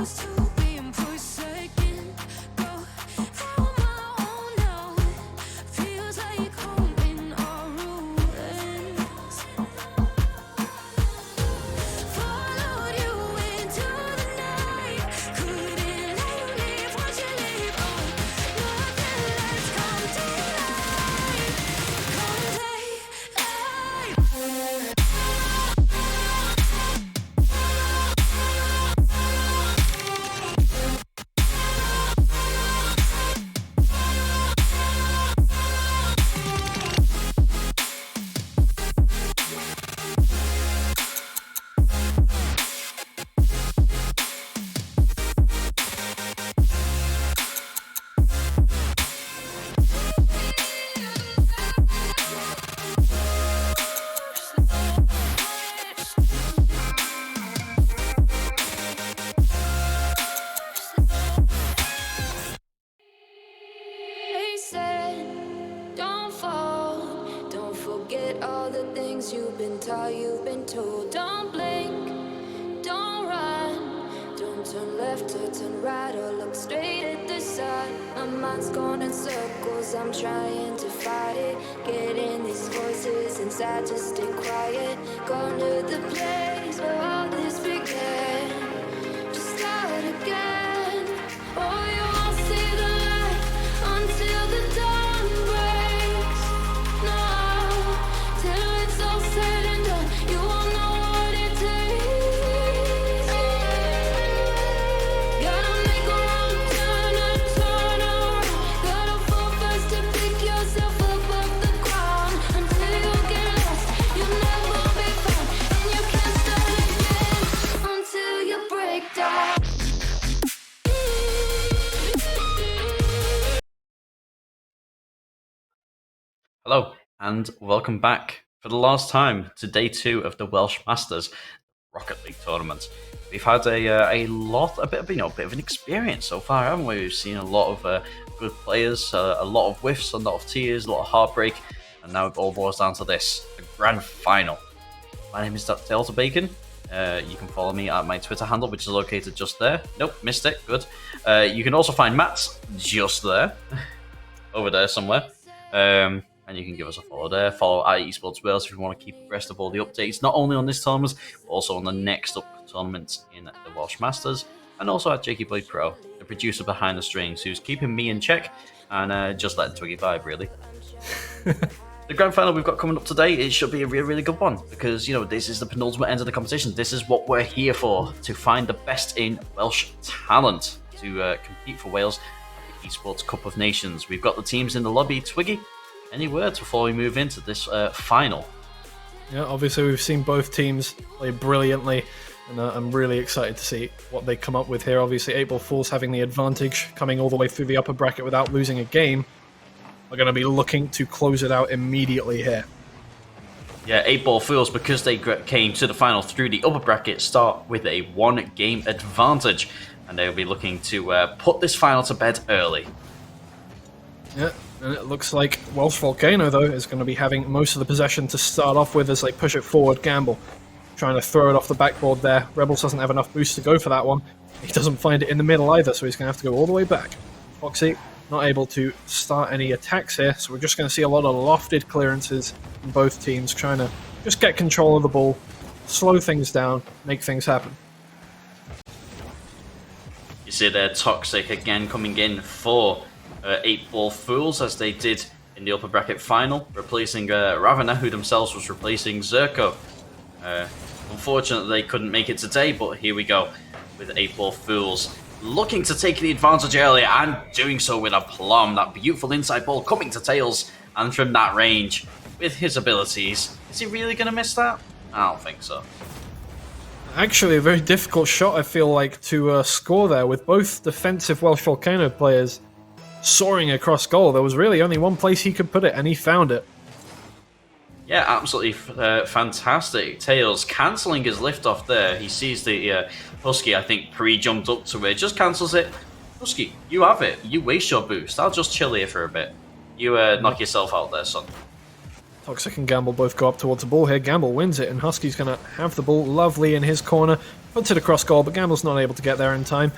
used to being forsaken. Go on my own now. Feels like home in our ruins. Followed you into the night. Couldn't let you leave once you leave. Oh, nothing less come daylight. Come daylight. They said, don't fall, don't forget all the things you've been taught, you've been told. Don't blink, don't run, don't turn left or turn right or look straight at the sun. My mind's going in circles, I'm trying to fight it. Getting these voices inside to stay quiet. Going to the place where all this began. Just start again. Oh, you won't see the light until the dawn breaks. No, till it's all said and done, you won't know what it takes. Gotta make a wrong turn and turn around. Gotta fall fast to pick yourself up off the ground. Until you get lost, you'll never be found. And you can't start again until you break down. Hello, and welcome back for the last time to day 2 of the Welsh Masters Rocket League tournament. We've had a bit of an experience so far, haven't we? We've seen a lot of good players, a lot of whiffs, a lot of tears, a lot of heartbreak, and now it all boils down to this, the grand final. My name is Dr. Delta Bacon. You can follow me at my Twitter handle, which is located just there. Nope, missed it. Good. You can also find Matt's just there, over there somewhere. And you can give us a follow there. Follow at EsportsWales if you want to keep abreast of all the updates, not only on this tournament, but also on the next up tournament in the Welsh Masters, and also at Jakey Boy Pro, the producer behind the strings, who's keeping me in check and just letting Twiggy vibe, really. The grand final we've got coming up today, it should be a really, really good one, because, you know, this is the penultimate end of the competition. This is what we're here for, to find the best in Welsh talent to compete for Wales at the Esports Cup of Nations. We've got the teams in the lobby. Twiggy, any words before we move into this final? Yeah, obviously we've seen both teams play brilliantly, and I'm really excited to see what they come up with here. Obviously 8 Ball Fools having the advantage, coming all the way through the upper bracket without losing a game, are going to be looking to close it out immediately here. Yeah, 8 Ball Fools, because they came to the final through the upper bracket, start with a 1-game advantage, and they'll be looking to put this final to bed early. Yeah, and it looks like Welsh Volcano, though, is going to be having most of the possession to start off with as they push it forward. Gamble trying to throw it off the backboard there. Rebels doesn't have enough boost to go for that one. He doesn't find it in the middle either, so he's going to have to go all the way back. Foxy not able to start any attacks here, so we're just going to see a lot of lofted clearances from both teams, trying to just get control of the ball, slow things down, make things happen. You see there, Toxic again coming in for 8 Ball Fools, as they did in the upper bracket final, replacing Ravana, who themselves was replacing Zerko. Unfortunately, they couldn't make it today, but here we go with 8 Ball Fools, looking to take the advantage earlier and doing so with aplomb. That beautiful inside ball coming to Tails, and from that range, with his abilities, is he really going to miss that? I don't think so. Actually, a very difficult shot, I feel like, to score there, with both defensive Welsh Volcano players soaring across goal. There was really only one place he could put it, and he found it. Yeah, absolutely fantastic. Tails cancelling his liftoff there. He sees the Husky, I think, pre-jumped up to it. Just cancels it. Husky, you have it. You waste your boost. I'll just chill here for a bit. You knock yourself out there, son. Toxic and Gamble both go up towards the ball here. Gamble wins it, and Husky's going to have the ball lovely in his corner. puts it across goal, but Gamble's not able to get there in time.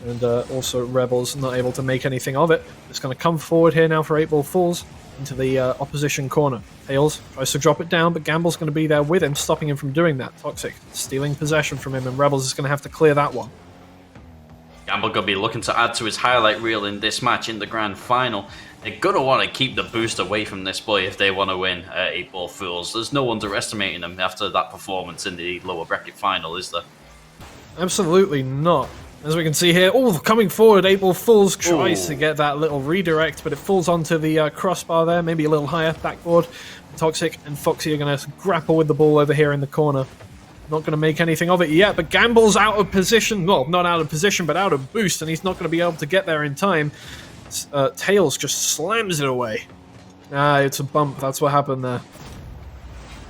And also Rebels not able to make anything of it. It's going to come forward here now for 8-Ball Fools into the opposition corner. Tails tries to drop it down, but Gamble's going to be there with him, stopping him from doing that. Toxic stealing possession from him, and Rebels is going to have to clear that one. Gamble going to be looking to add to his highlight reel in this match in the grand final. They're going to want to keep the boost away from this boy if they want to win 8-Ball Fools. There's no underestimating them after that performance in the lower bracket final, is there? Absolutely not. As we can see here, coming forward, 8-Ball Fools tries to get that little redirect, but it falls onto the crossbar there, maybe a little higher, backboard. Toxic and Foxy are going to grapple with the ball over here in the corner. Not going to make anything of it yet, but Gamble's out of position. Well, not out of position, but out of boost, and he's not going to be able to get there in time. Tails just slams it away. It's a bump. That's what happened there.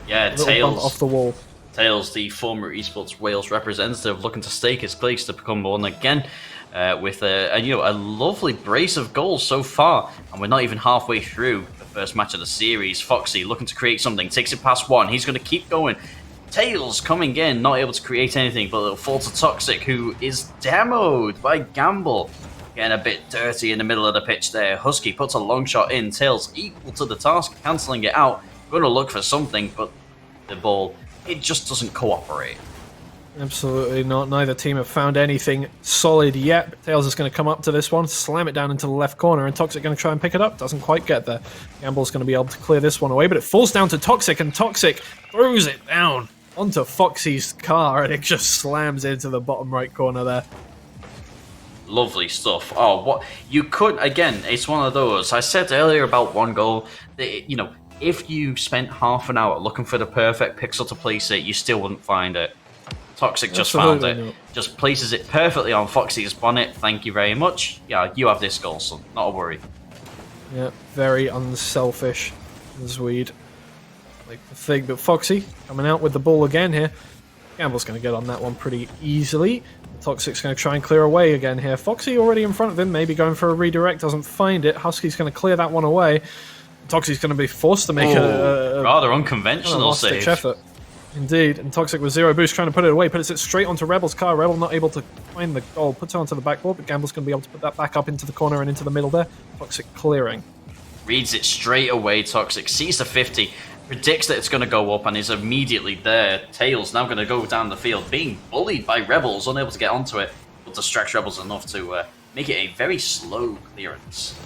Yeah, Tails. Bump off the wall. Tails, the former Esports Wales representative, looking to stake his place to become one again, with a lovely brace of goals so far, and we're not even halfway through the first match of the series. Foxy looking to create something, takes it past one. He's going to keep going. Tails coming in, not able to create anything, but it'll fall to Toxic, who is demoed by Gamble. Getting a bit dirty in the middle of the pitch there. Husky puts a long shot in. Tails equal to the task, cancelling it out. Going to look for something, but the ball, it just doesn't cooperate. Absolutely not. Neither team have found anything solid yet. But Tails is going to come up to this one, slam it down into the left corner, and Toxic going to try and pick it up. Doesn't quite get there. Gamble's going to be able to clear this one away, but it falls down to Toxic, and Toxic throws it down onto Foxy's car, and it just slams into the bottom right corner there. Lovely stuff. Oh, what you could, again, it's one of those. I said earlier about one goal that, if you spent half an hour looking for the perfect pixel to place it, you still wouldn't find it. Toxic just found it. Just places it perfectly on Foxy's bonnet. Thank you very much. Yeah, you have this goal, son. Not a worry. Yeah, very unselfish as we'd like to think. But Foxy coming out with the ball again here. Gamble's going to get on that one pretty easily. Toxic's going to try and clear away again here. Foxy already in front of him, maybe going for a redirect, doesn't find it. Husky's going to clear that one away. Toxic's going to be forced to make a rather unconventional save. Effort. Indeed, and Toxic with zero boost trying to put it away, puts it straight onto Rebel's car. Rebel not able to find the goal, puts it onto the backboard, but Gamble's going to be able to put that back up into the corner and into the middle there. Toxic clearing. Reads it straight away, Toxic, sees the 50, predicts that it's going to go up and is immediately there. Tails now going to go down the field, being bullied by Rebels, unable to get onto it, but distracts Rebels enough to make it a very slow clearance.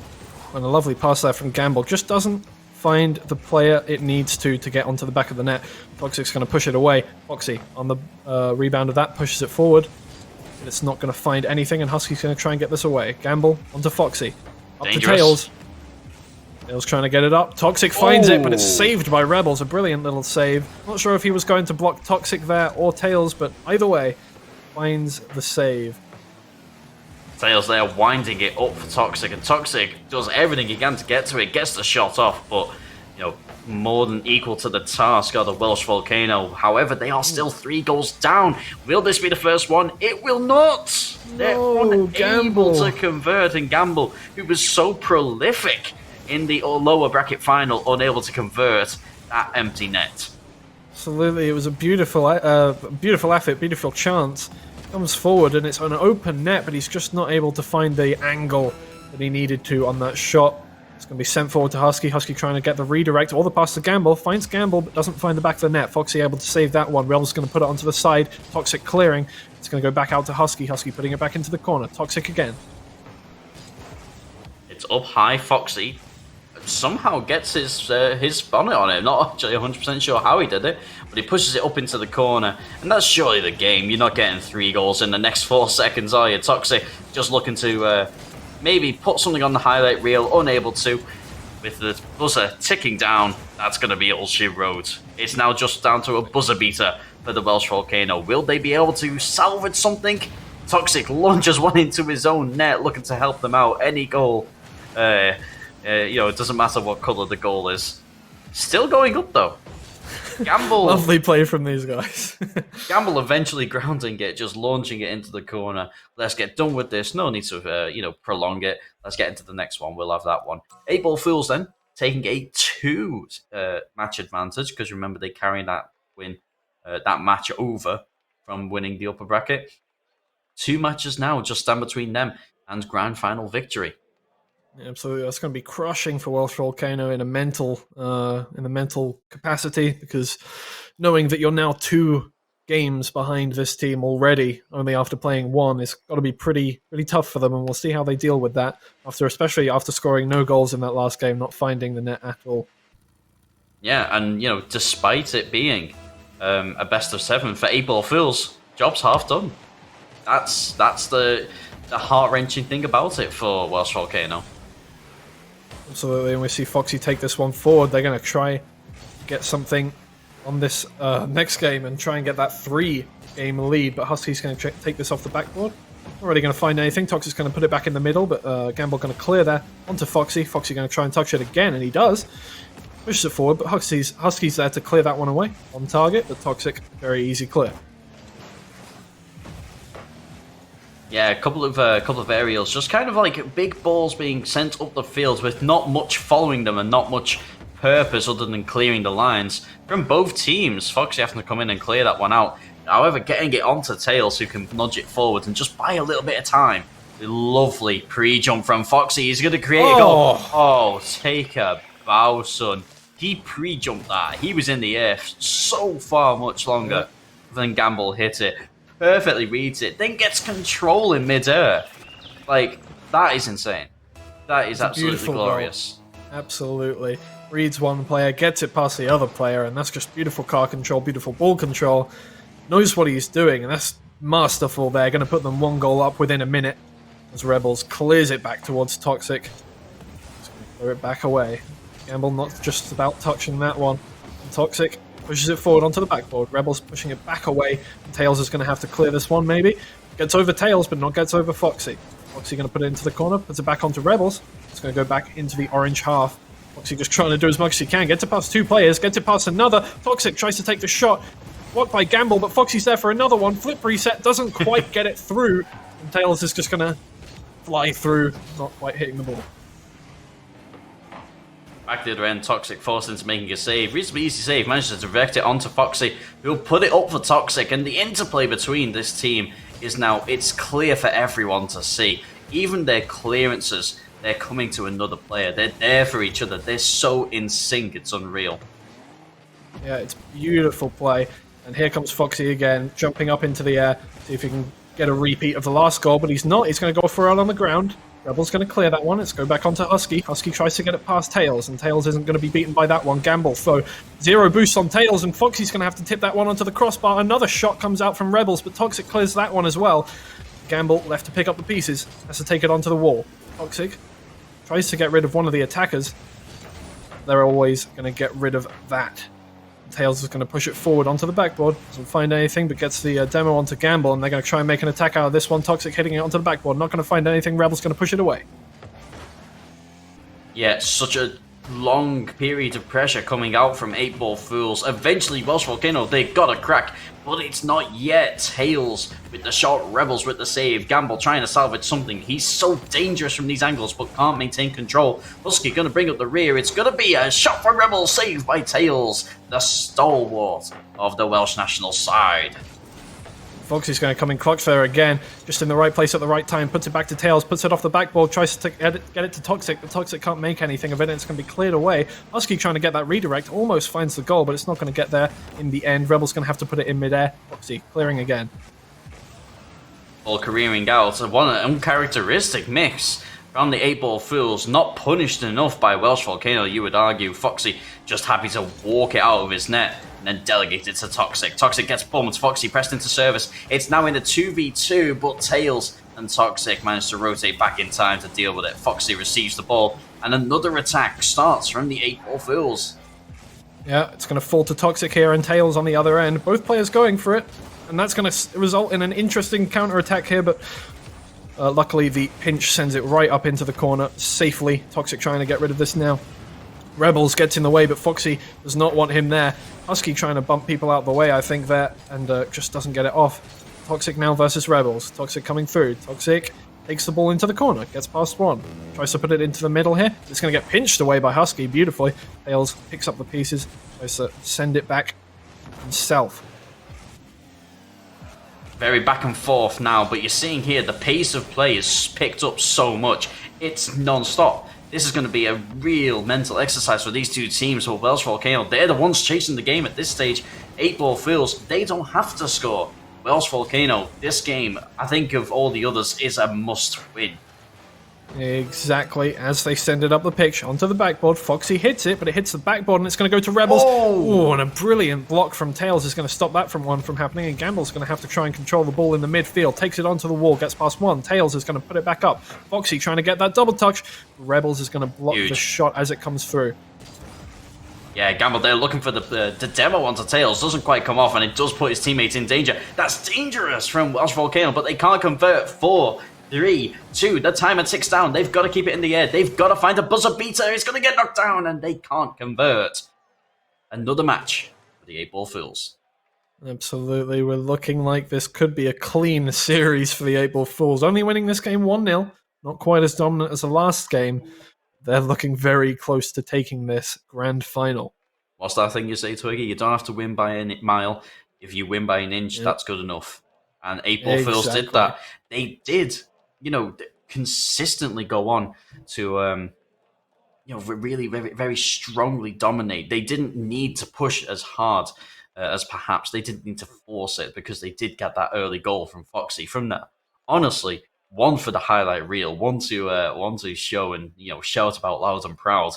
And a lovely pass there from Gamble. Just doesn't find the player it needs to get onto the back of the net. Toxic's going to push it away. Foxy on the rebound of that, pushes it forward. But it's not going to find anything, and Husky's going to try and get this away. Gamble onto Foxy. Up Dangerous. To Tails. Tails trying to get it up. Toxic finds it, but it's saved by Rebels. A brilliant little save. Not sure if he was going to block Toxic there or Tails, but either way, finds the save. Tails there winding it up for Toxic, and Toxic does everything he can to get to it, gets the shot off, but more than equal to the task of the Welsh Volcano. However, they are still 3 goals down. Will this be the first one? It will not! They're unable to convert, and Gamble, who was so prolific in the lower bracket final, unable to convert that empty net. Absolutely, it was a beautiful effort, beautiful chance. Comes forward and it's an open net, but he's just not able to find the angle that he needed to on that shot. It's going to be sent forward to Husky. Husky trying to get the redirect or the pass to Gamble. Finds Gamble, but doesn't find the back of the net. Foxy able to save that one. Rebel's going to put it onto the side. Toxic clearing. It's going to go back out to Husky. Husky putting it back into the corner. Toxic again. It's up high. Foxy somehow gets his bonnet on it. Not actually 100% sure how he did it, but he pushes it up into the corner, and that's surely the game. You're not getting 3 goals in the next 4 seconds, are you? Toxic just looking to maybe put something on the highlight reel, unable to. With the buzzer ticking down, that's going to be all she wrote. It's now just down to a buzzer beater for the Welsh Volcano. Will they be able to salvage something? Toxic launches one into his own net, looking to help them out. Any goal, it doesn't matter what colour the goal is. Still going up though. Gamble. Lovely play from these guys. Gamble eventually grounding it, just launching it into the corner. Let's get done with this. No need to, prolong it. Let's get into the next one. We'll have that one. 8-Ball Fools then, taking a 2 match advantage, because remember they carried that win, that match over from winning the upper bracket. 2 matches now just stand between them and grand final victory. Absolutely, that's going to be crushing for Welsh Volcano in a mental capacity, because knowing that you're now 2 games behind this team already, only after playing 1, it's got to be pretty tough for them, and we'll see how they deal with that especially after scoring no goals in that last game, not finding the net at all. Yeah, and despite it being a best of 7 for 8 Ball Fools, job's half done. That's the heart-wrenching thing about it for Welsh Volcano. Absolutely, and we see Foxy take this one forward. They're going to try get something on this next game and try and get that 3-game lead, but Husky's going to take this off the backboard. Not really going to find anything. Toxic's going to put it back in the middle, but Gamble going to clear that onto Foxy. Foxy going to try and touch it again, and he does. Pushes it forward, but Husky's there to clear that one away. On target, but Toxic, very easy clear. Yeah, a couple of aerials, just kind of like big balls being sent up the field with not much following them and not much purpose other than clearing the lines from both teams. Foxy having to come in and clear that one out. However, getting it onto Tails, who can nudge it forward and just buy a little bit of time. A lovely pre-jump from Foxy. He's going to create a goal. Oh, take a bow, son. He pre-jumped that. He was in the air so far much longer than Gamble hit it. Perfectly reads it, then gets control in mid-air. Like, that is insane. That is absolutely glorious. Goal. Absolutely. Reads one player, gets it past the other player, and that's just beautiful car control, beautiful ball control. Knows what he's doing, and that's masterful there. Going to put them 1 goal up within a minute as Rebels clears it back towards Toxic. Just going to clear it back away. Gamble not just about touching that one. And Toxic pushes it forward onto the backboard. Rebels pushing it back away. And Tails is going to have to clear this one, maybe. Gets over Tails, but not gets over Foxy. Foxy going to put it into the corner, puts it back onto Rebels. It's going to go back into the orange half. Foxy just trying to do as much as he can. Gets it past 2 players, gets it past another. Toxic tries to take the shot. Blocked by Gamble, but Foxy's there for another one. Flip reset, doesn't quite get it through. And Tails is just going to fly through, not quite hitting the ball. Back the other end, Toxic forced into making a save. Reasonably easy save, manages to direct it onto Foxy, who'll put it up for Toxic, and the interplay between this team is now, it's clear for everyone to see. Even their clearances, they're coming to another player. They're there for each other. They're so in sync, it's unreal. Yeah, it's beautiful play. And here comes Foxy again, jumping up into the air, see if he can get a repeat of the last goal, but he's not. He's going to go for it on the ground. Rebel's going to clear that one. Let's go back onto Husky. Husky tries to get it past Tails, and Tails isn't going to be beaten by that one. Gamble, though, 0 boost on Tails, and Foxy's going to have to tip that one onto the crossbar. Another shot comes out from Rebels, but Toxic clears that one as well. Gamble left to pick up the pieces, has to take it onto the wall. Toxic tries to get rid of one of the attackers. They're always going to get rid of that. Tails is going to push it forward onto the backboard. Doesn't find anything, but gets the demo onto Gamble, and they're going to try and make an attack out of this one. Toxic hitting it onto the backboard. Not going to find anything. Rebel's going to push it away. Yeah, such a long period of pressure coming out from 8 Ball Fools. Eventually, Welsh Volcano, they got a crack, but it's not yet. Tails with the shot, Rebels with the save. Gamble trying to salvage something. He's so dangerous from these angles, but can't maintain control. Husky going to bring up the rear. It's going to be a shot for Rebels, saved by Tails, the stalwart of the Welsh national side. Foxy's going to come in clutch there again, just in the right place at the right time, puts it back to Tails, puts it off the backboard, tries to get it to Toxic, but Toxic can't make anything of it, and it's going to be cleared away. Husky trying to get that redirect, almost finds the goal, but it's not going to get there in the end. Rebel's going to have to put it in midair. Foxy clearing again. Ball careering out, an uncharacteristic mix from the 8 Ball Fools, not punished enough by Welsh Volcano, you would argue. Foxy just happy to walk it out of his net and then delegate it to Toxic. Toxic gets bumped, Foxy pressed into service. It's now in the 2v2, but Tails and Toxic manage to rotate back in time to deal with it. Foxy receives the ball, and another attack starts from the 8 Ball Fools. Yeah, it's going to fall to Toxic here, and Tails on the other end. Both players going for it, and that's going to result in an interesting counter-attack here, but luckily the pinch sends it right up into the corner safely. Toxic trying to get rid of this now. Rebels gets in the way, but Foxy does not want him there. Husky trying to bump people out the way, I think, there, and just doesn't get it off. Toxic now versus Rebels. Toxic coming through. Toxic takes the ball into the corner, gets past one. Tries to put it into the middle here. It's going to get pinched away by Husky beautifully. Tails picks up the pieces, tries to send it back himself. very back and forth now, but you're seeing here the pace of play is picked up so much. It's non-stop. This is going to be a real mental exercise for these two teams. For Welsh Volcano, they're the ones chasing the game at this stage. 8-Ball Fools, they don't have to score. Welsh Volcano, this game, I think of all the others, is a must-win. Exactly, as they send it up the pitch onto the backboard, Foxy hits it, but it hits the backboard and it's going to go to Rebels. Oh, and a brilliant block from Tails is going to stop that from happening, and Gamble's going to have to try and control the ball in the midfield, takes it onto the wall, gets past one, Tails is going to put it back up, Foxy trying to get that double touch, Rebels is going to block the shot as it comes through. Yeah, Gamble there looking for the demo onto Tails, doesn't quite come off, and it does put his teammates in danger. That's dangerous from Welsh Volcano, but they can't convert. 4, 3, 2, the timer ticks down. They've got to keep it in the air. They've got to find a buzzer beater. It's going to get knocked down, and they can't convert. Another match for the 8-Ball Fools. Absolutely, we're looking like this could be a clean series for the 8-Ball Fools. Only winning this game 1-0, not quite as dominant as the last game. They're looking very close to taking this grand final. What's that thing you say, Twiggy? You don't have to win by a mile. If you win by an inch, that's good enough. And 8-Ball Fools did that. They did, consistently go on to, really very, very strongly dominate. They didn't need to push as hard as perhaps. They didn't need to force it because they did get that early goal from Foxy. From that, honestly, one for the highlight reel, one to show and shout about loud and proud.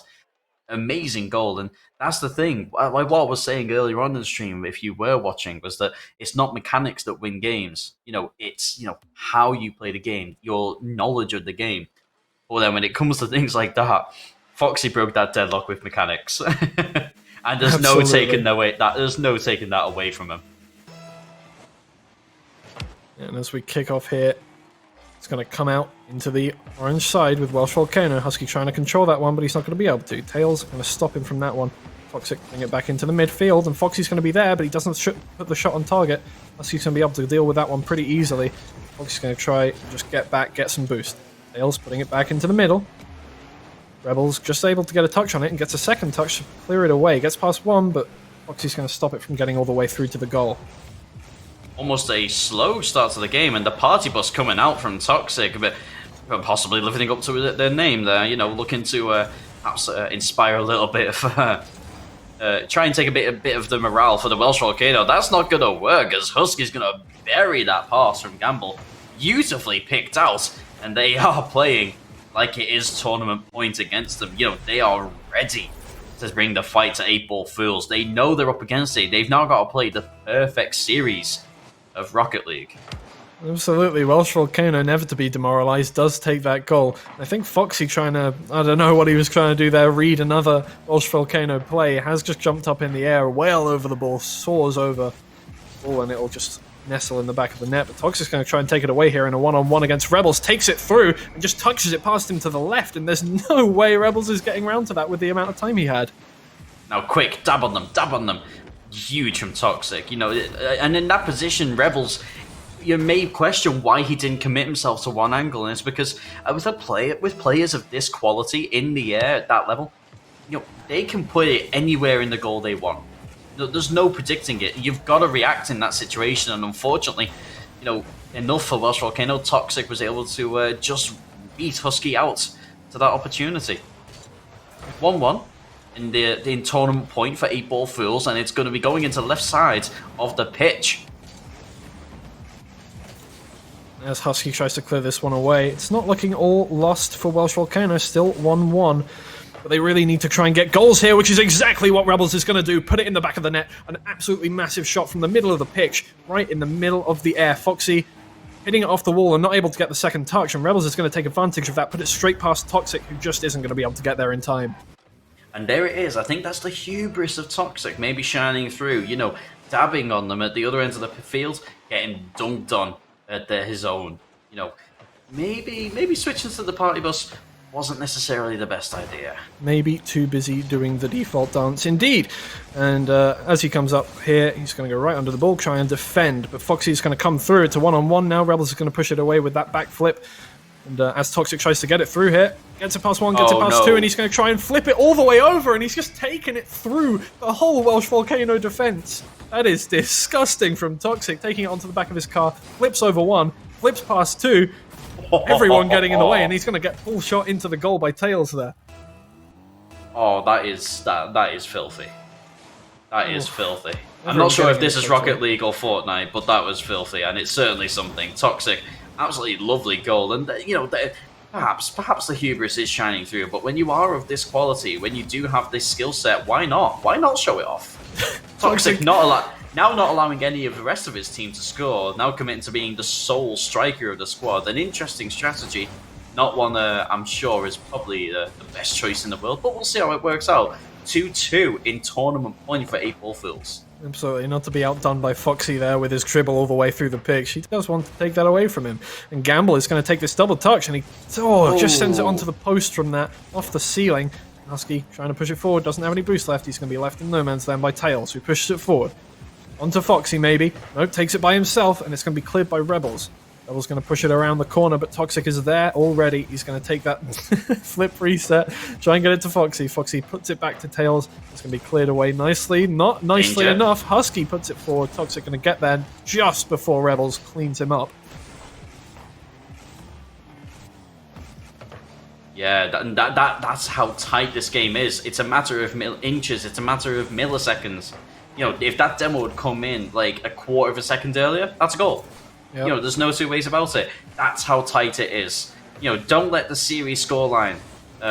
Amazing goal, and that's the thing. Like what I was saying earlier on in the stream, if you were watching, was that it's not mechanics that win games. It's how you play the game, your knowledge of the game. But then when it comes to things like that, Foxy broke that deadlock with mechanics, and there's no taking that away from him. And as we kick off here, it's going to come out into the orange side with Welsh Volcano. Husky trying to control that one, but he's not going to be able to. Tails going to stop him from that one. Toxic bring it back into the midfield, and Foxy's going to be there, but he doesn't put the shot on target. Husky's going to be able to deal with that one pretty easily. Foxy's going to try just get back, get some boost. Tails putting it back into the middle. Rebels just able to get a touch on it and gets a second touch to clear it away. Gets past one, but Foxy's going to stop it from getting all the way through to the goal. Almost a slow start to the game, and the party bus coming out from Toxic, but possibly living up to their name there, looking to perhaps inspire a little bit of try and take a bit of the morale for the Welsh Volcano. That's not going to work, as Husky's going to bury that pass from Gamble. Beautifully picked out, and they are playing like it is tournament point against them. They are ready to bring the fight to 8-Ball Fools. They know they're up against it. They've now got to play the perfect series of Rocket League. Absolutely. Welsh Volcano, never to be demoralized, does take that goal. I think Foxy trying to, I don't know what he was trying to do there, read another Welsh Volcano play, has just jumped up in the air, well over the ball, soars over the ball, and it'll just nestle in the back of the net. But Toxic's going to try and take it away here in a one-on-one against Rebels, takes it through, and just touches it past him to the left, and there's no way Rebels is getting around to that with the amount of time he had. Now quick, dab on them. Huge from Toxic, and in that position, Rebels, you may question why he didn't commit himself to one angle, and it's because with players of this quality in the air at that level, they can put it anywhere in the goal they want. There's no predicting it. You've got to react in that situation, and unfortunately, enough for Welsh Volcano. Toxic was able to just beat Husky out to that opportunity. 1-1. In the tournament point for 8-Ball Fools, and it's going to be going into the left side of the pitch. As Husky tries to clear this one away, it's not looking all lost for Welsh Volcano, still 1-1. But they really need to try and get goals here, which is exactly what Rebels is going to do. Put it in the back of the net. An absolutely massive shot from the middle of the pitch, right in the middle of the air. Foxy hitting it off the wall and not able to get the second touch, and Rebels is going to take advantage of that, put it straight past Toxic, who just isn't going to be able to get there in time. And there it is. I think that's the hubris of Toxic, maybe shining through, dabbing on them at the other end of the field, getting dunked on at his own. Maybe switching to the party bus wasn't necessarily the best idea. Maybe too busy doing the default dance, indeed. And as he comes up here, he's going to go right under the ball, try and defend. But Foxy's going to come through. It's a one-on-one now. Rebels is going to push it away with that backflip. And as Toxic tries to get it through here, gets it past one, gets it past two, and he's going to try and flip it all the way over, and he's just taken it through the whole Welsh Volcano defense. That is disgusting from Toxic, taking it onto the back of his car, flips over one, flips past two, everyone getting in the way, and he's going to get full shot into the goal by Tails there. Oh, that is filthy. That is filthy. I'm Everyone not sure if getting this in is the Rocket League or Fortnite, but that was filthy, and it's certainly something. Toxic, absolutely lovely goal, and perhaps the hubris is shining through. But when you are of this quality, when you do have this skill set, why not? Why not show it off? Toxic not allowing any of the rest of his team to score. Now committing to being the sole striker of the squad. An interesting strategy. Not one I'm sure is probably the best choice in the world, but we'll see how it works out. 2-2 in tournament point for April Fools. Absolutely, not to be outdone by Foxy there with his dribble all the way through the pitch. He does want to take that away from him. And Gamble is going to take this double touch, and he just sends it onto the post from that, off the ceiling. Husky trying to push it forward, doesn't have any boost left. He's going to be left in no man's land by Tails, who pushes it forward. Onto Foxy, maybe. Nope, takes it by himself, and it's going to be cleared by Rebels. Rebels going to push it around the corner, but Toxic is there already. He's going to take that flip reset, try and get it to Foxy. Foxy puts it back to Tails. It's going to be cleared away nicely. Not nicely enough. Husky puts it forward. Toxic going to get there just before Rebels cleans him up. Yeah, that's how tight this game is. It's a matter of inches. It's a matter of milliseconds. You know, if that demo would come in like a quarter of a second earlier, that's a goal. Yep. You know, there's no two ways about it. That's how tight it is. You know, don't let the series scoreline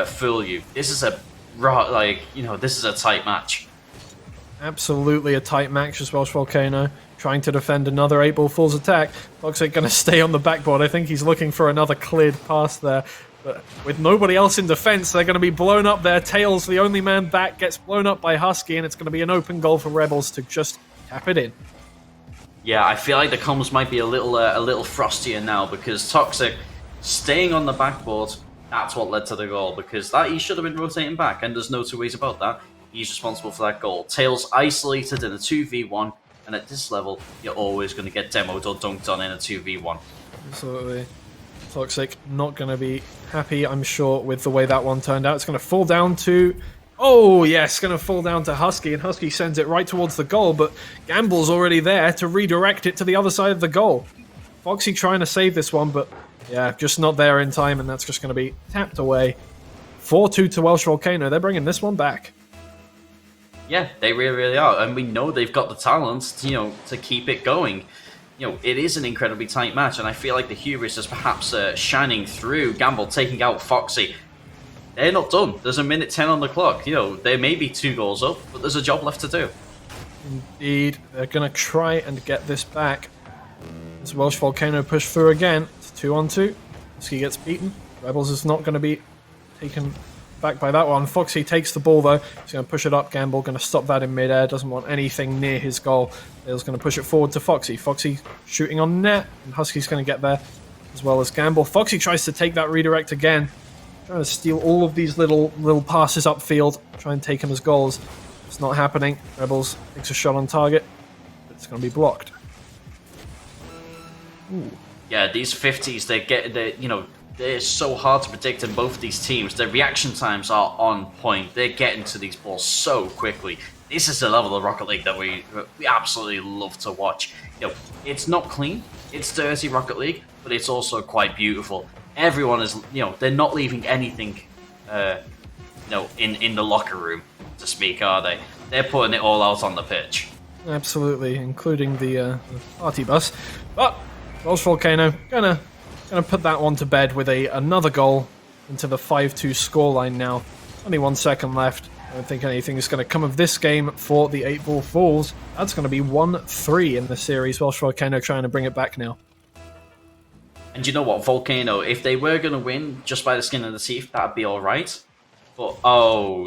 fool you. This is this is a tight match. Absolutely a tight match as Welsh Volcano trying to defend another 8-Ball Fool's attack. Toxic going to stay on the backboard. I think he's looking for another cleared pass there. But with nobody else in defense, they're going to be blown up there. Tails, the only man back, gets blown up by Husky, and it's going to be an open goal for Rebels to just tap it in. Yeah, I feel like the comms might be a little frostier now because Toxic staying on the backboard, that's what led to the goal because he should have been rotating back, and there's no two ways about that. He's responsible for that goal. Tails isolated in a 2v1, and at this level, you're always going to get demoed or dunked on in a 2v1. Absolutely. Toxic not going to be happy, I'm sure, with the way that one turned out. It's going to fall down to... Oh, yes, going to fall down to Husky, and Husky sends it right towards the goal, but Gamble's already there to redirect it to the other side of the goal. Foxy trying to save this one, but yeah, just not there in time, and that's just going to be tapped away. 4-2 to Welsh Volcano. They're bringing this one back. Yeah, they really are, and we know they've got the talent, to keep it going. It is an incredibly tight match, and I feel like the hubris is perhaps shining through. Gamble taking out Foxy. They're not done. There's a minute 10 on the clock. There may be 2 goals up, but there's a job left to do. Indeed. They're going to try and get this back. As Welsh Volcano push through again. It's 2-on-2. Husky gets beaten. Rebels is not going to be taken back by that one. Foxy takes the ball, though. He's going to push it up. Gamble going to stop that in midair. Doesn't want anything near his goal. Dale's going to push it forward to Foxy. Foxy shooting on net. And Husky's going to get there as well as Gamble. Foxy tries to take that redirect again. Trying to steal all of these little passes upfield. Try and take them as goals. It's not happening. Rebels takes a shot on target. It's going to be blocked. Ooh. Yeah, these 50s, they're so hard to predict in both these teams. Their reaction times are on point. They're getting to these balls so quickly. This is the level of Rocket League that we absolutely love to watch. It's not clean. It's dirty Rocket League, but it's also quite beautiful. Everyone is, they're not leaving anything, in the locker room, to speak, are they? They're putting it all out on the pitch. Absolutely, including the party bus. But Welsh Volcano gonna put that one to bed with another goal into the 5-2 scoreline now. Only 1 second left. I don't think anything is going to come of this game for the 8-Ball Fools. That's going to be 1-3 in the series. Welsh Volcano trying to bring it back now. And you know what, Volcano, if they were going to win just by the skin of the teeth, that'd be alright. But,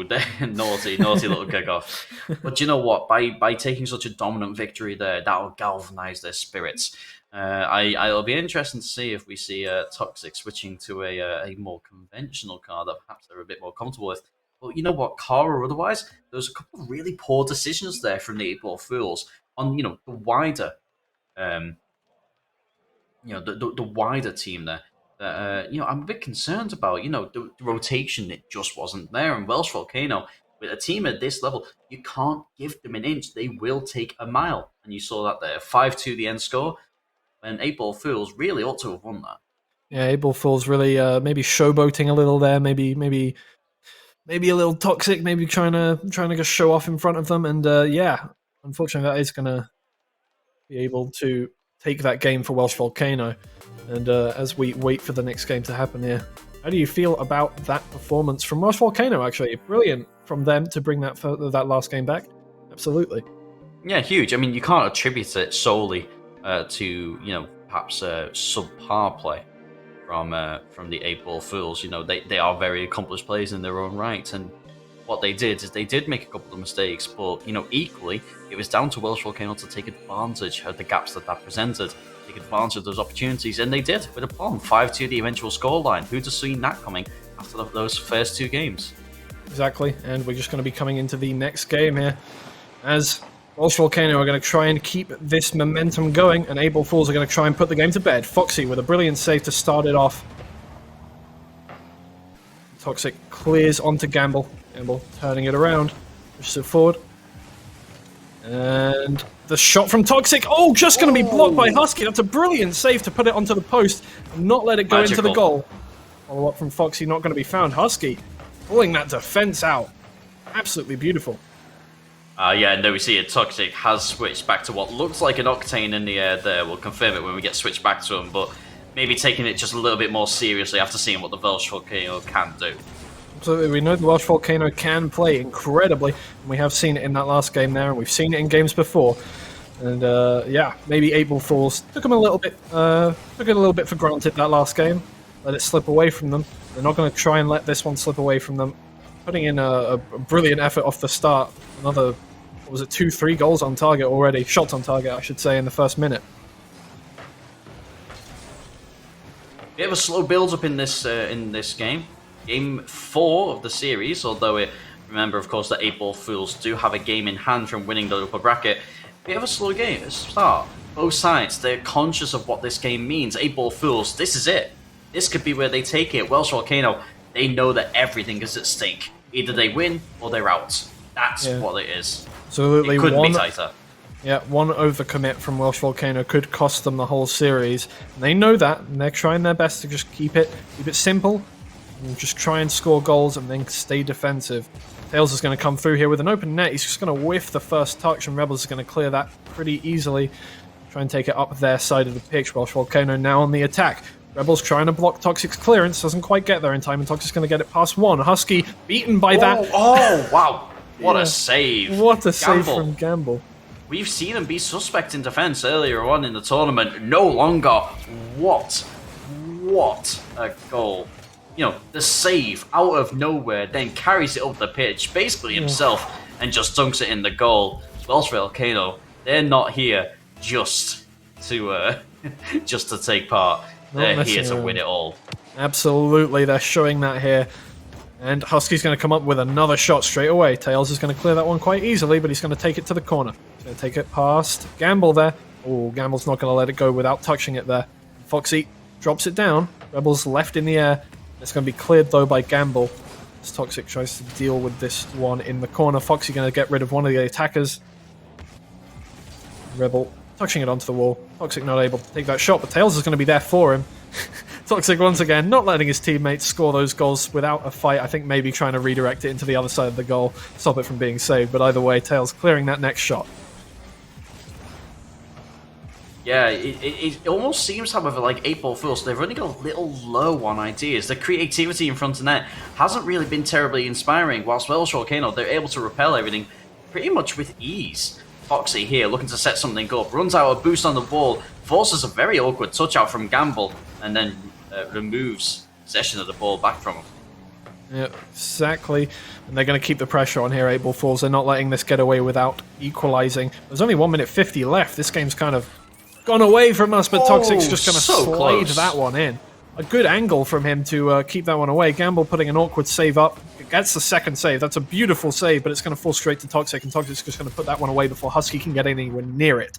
they're naughty little kickoff. But you know what, by taking such a dominant victory there, that'll galvanise their spirits. It'll be interesting to see if we see Toxic switching to a more conventional car that perhaps they're a bit more comfortable with. But you know what, car or otherwise, there was a couple of really poor decisions there from the 8-Ball Fools on, the wider... the wider team there. I'm a bit concerned about, the rotation. It just wasn't there. And Welsh Volcano, with a team at this level, you can't give them an inch. They will take a mile. And you saw that there. 5-2 the end score. And 8 Ball Fools really ought to have won that. Yeah, 8 Ball Fools really maybe showboating a little there, maybe a little toxic, maybe trying to just show off in front of them. And yeah, unfortunately that is going to be able to take that game for Welsh Volcano. And as we wait for the next game to happen here, how do you feel about that performance from Welsh Volcano, actually? Brilliant from them to bring that last game back. Absolutely. Yeah, huge. I mean, you can't attribute it solely to, perhaps subpar play from the 8 Ball Fools. They are very accomplished players in their own right, and what they did is they did make a couple of mistakes, but equally it was down to Welsh Volcano to take advantage of the gaps that presented, take advantage of those opportunities, and they did with a bomb. 5-2 the eventual scoreline. Who'd have seen that coming after those first 2 games? Exactly, and we're just going to be coming into the next game here as Welsh Volcano are going to try and keep this momentum going, and 8 Ball Fools are going to try and put the game to bed. Foxy with a brilliant save to start it off. Toxic clears onto Gamble. Gamble turning it around, pushes it forward. And the shot from Toxic, just going to be blocked by Husky. That's a brilliant save to put it onto the post and not let it go into the goal. Follow up from Foxy, not going to be found. Husky pulling that defense out. Absolutely beautiful. No, we see it. Toxic has switched back to what looks like an Octane in the air there. We'll confirm it when we get switched back to him, but maybe taking it just a little bit more seriously after seeing what the Welsh Volcano can do. Absolutely, we know the Welsh Volcano can play incredibly, and we have seen it in that last game there, and we've seen it in games before. And maybe 8 Ball Fools took it a little bit for granted that last game, let it slip away from them. They're not going to try and let this one slip away from them. Putting in a brilliant effort off the start. Another, 2-3 goals on target already, shots on target, I should say, in the first minute. We have a slow build-up in this game. Game 4 of the series, although remember, of course, that 8 Ball Fools do have a game in hand from winning the upper bracket. We have a slow game at the start. Both sides, they're conscious of what this game means. 8 Ball Fools, this is it. This could be where they take it. Welsh Volcano, they know that everything is at stake. Either they win or they're out. That's what it is. Absolutely. It couldn't be tighter. Yeah, one overcommit from Welsh Volcano could cost them the whole series. And they know that, and they're trying their best to just keep it simple, and just try and score goals and then stay defensive. Tails is going to come through here with an open net. He's just going to whiff the first touch, and Rebels is going to clear that pretty easily. Try and take it up their side of the pitch. Welsh Volcano now on the attack. Rebels trying to block Toxic's clearance, doesn't quite get there in time, and Toxic's going to get it past one. Husky beaten by that. Oh, wow. What a save. What a save from Gamble. We've seen him be suspect in defense earlier on in the tournament. No longer. What a goal. The save out of nowhere, then carries it up the pitch, basically himself, and just dunks it in the goal. Welsh Volcano, they're not here just to take part. They're here to win it all. Absolutely, they're showing that here. And Husky's going to come up with another shot straight away. Tails is going to clear that one quite easily, but he's going to take it to the corner. He's going to take it past Gamble there. Oh, Gamble's not going to let it go without touching it there. Foxy drops it down. Rebels left in the air. It's going to be cleared, though, by Gamble. As Toxic tries to deal with this one in the corner. Foxy going to get rid of one of the attackers. Rebel touching it onto the wall. Toxic not able to take that shot, but Tails is going to be there for him. Toxic once again not letting his teammates score those goals without a fight. I think maybe trying to redirect it into the other side of the goal, stop it from being saved. But either way, Tails clearing that next shot. Yeah, it almost seems, however, like 8 Ball Fools, they've only got a little low on ideas. The creativity in front of net hasn't really been terribly inspiring, whilst Welsh Volcano, they're able to repel everything pretty much with ease. Foxy here, looking to set something up, runs out a boost on the ball, forces a very awkward touch out from Gamble, and then removes possession of the ball back from him. Yeah, exactly. And they're going to keep the pressure on here, 8 Ball Fools. They're not letting this get away without equalising. There's only 1 minute 50 left. This game's kind of gone away from us, but Toxic's just going to slide that one in. A good angle from him to keep that one away. Gamble putting an awkward save up. Gets the second save. That's a beautiful save, but it's going to fall straight to Toxic, and Toxic's just going to put that one away before Husky can get anywhere near it.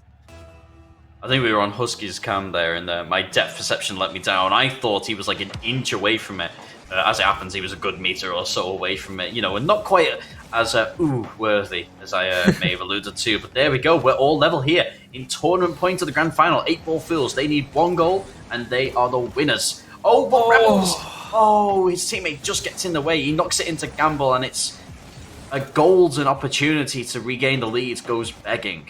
I think we were on Husky's cam there, and my depth perception let me down. I thought he was like an inch away from it. As it happens, he was a good meter or so away from it, and not quite as worthy, as I may have alluded to. But there we go. We're all level here in tournament points of the grand final. 8-ball fools. They need 1 goal, and they are the winners. Oh, but Rebels! Oh, his teammate just gets in the way. He knocks it into Gamble, and it's a golden opportunity to regain the lead. Goes begging.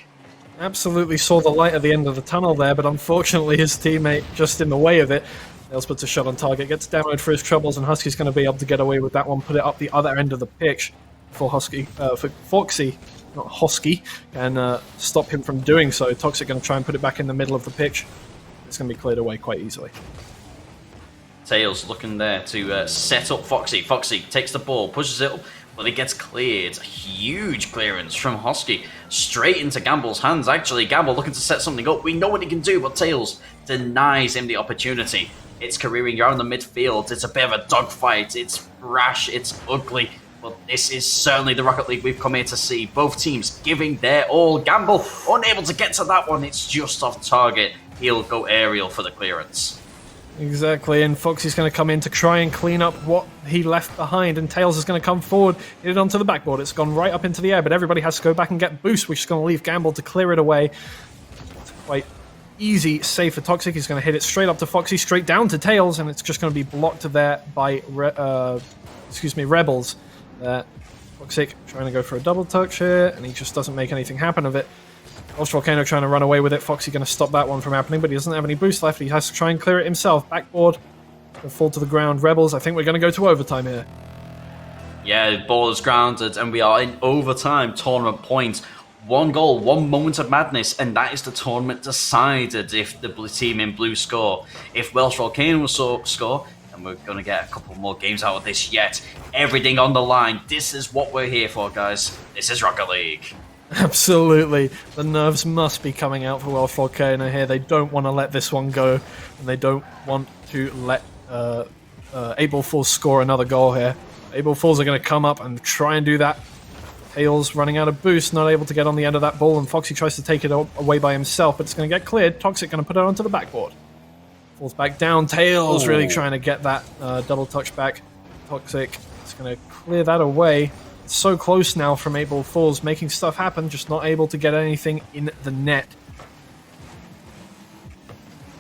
Absolutely saw the light at the end of the tunnel there, but unfortunately his teammate just in the way of it. Tails puts a shot on target, gets demoed for his troubles, and Husky's going to be able to get away with that one, put it up the other end of the pitch for Foxy, not Hosky, and stop him from doing so. Toxic going to try and put it back in the middle of the pitch. It's going to be cleared away quite easily. Tails looking there to set up Foxy. Foxy takes the ball, pushes it up, but it gets cleared. A huge clearance from Hosky. Straight into Gamble's hands, actually. Gamble looking to set something up. We know what he can do, but Tails denies him the opportunity. It's careering around the midfield. It's a bit of a dogfight. It's rash. It's ugly. But this is certainly the Rocket League we've come here to see. Both teams giving their all. Gamble unable to get to that one. It's just off target. He'll go aerial for the clearance. Exactly, and Foxy's going to come in to try and clean up what he left behind, and Tails is going to come forward, hit it onto the backboard. It's gone right up into the air, but everybody has to go back and get boost, which is going to leave Gamble to clear it away. It's quite easy save for Toxic. He's going to hit it straight up to Foxy, straight down to Tails, and it's just going to be blocked there by Rebels. Toxic trying to go for a double touch here, and he just doesn't make anything happen of it. Welsh Volcano trying to run away with it. Foxy going to stop that one from happening, but he doesn't have any boost left. He has to try and clear it himself. Backboard will fall to the ground. Rebels, I think we're going to go to overtime here. Yeah, the ball is grounded, and we are in overtime tournament points. 1 goal, 1 moment of madness, and that is the tournament decided if the team in blue score. If Welsh Volcano score, and we're going to get a couple more games out of this yet. Everything on the line. This is what we're here for, guys. This is Rocket League. Absolutely. The nerves must be coming out for Welsh Volcano here. They don't want to let this one go, and they don't want to let Able Fools score another goal here. Able Fools are going to come up and try and do that. Tails running out of boost, not able to get on the end of that ball, and Foxy tries to take it away by himself, but it's going to get cleared. Toxic going to put it onto the backboard. Falls back down. Tails really trying to get that double touch back. Toxic is going to clear that away. So close now from Able Falls, making stuff happen, just not able to get anything in the net.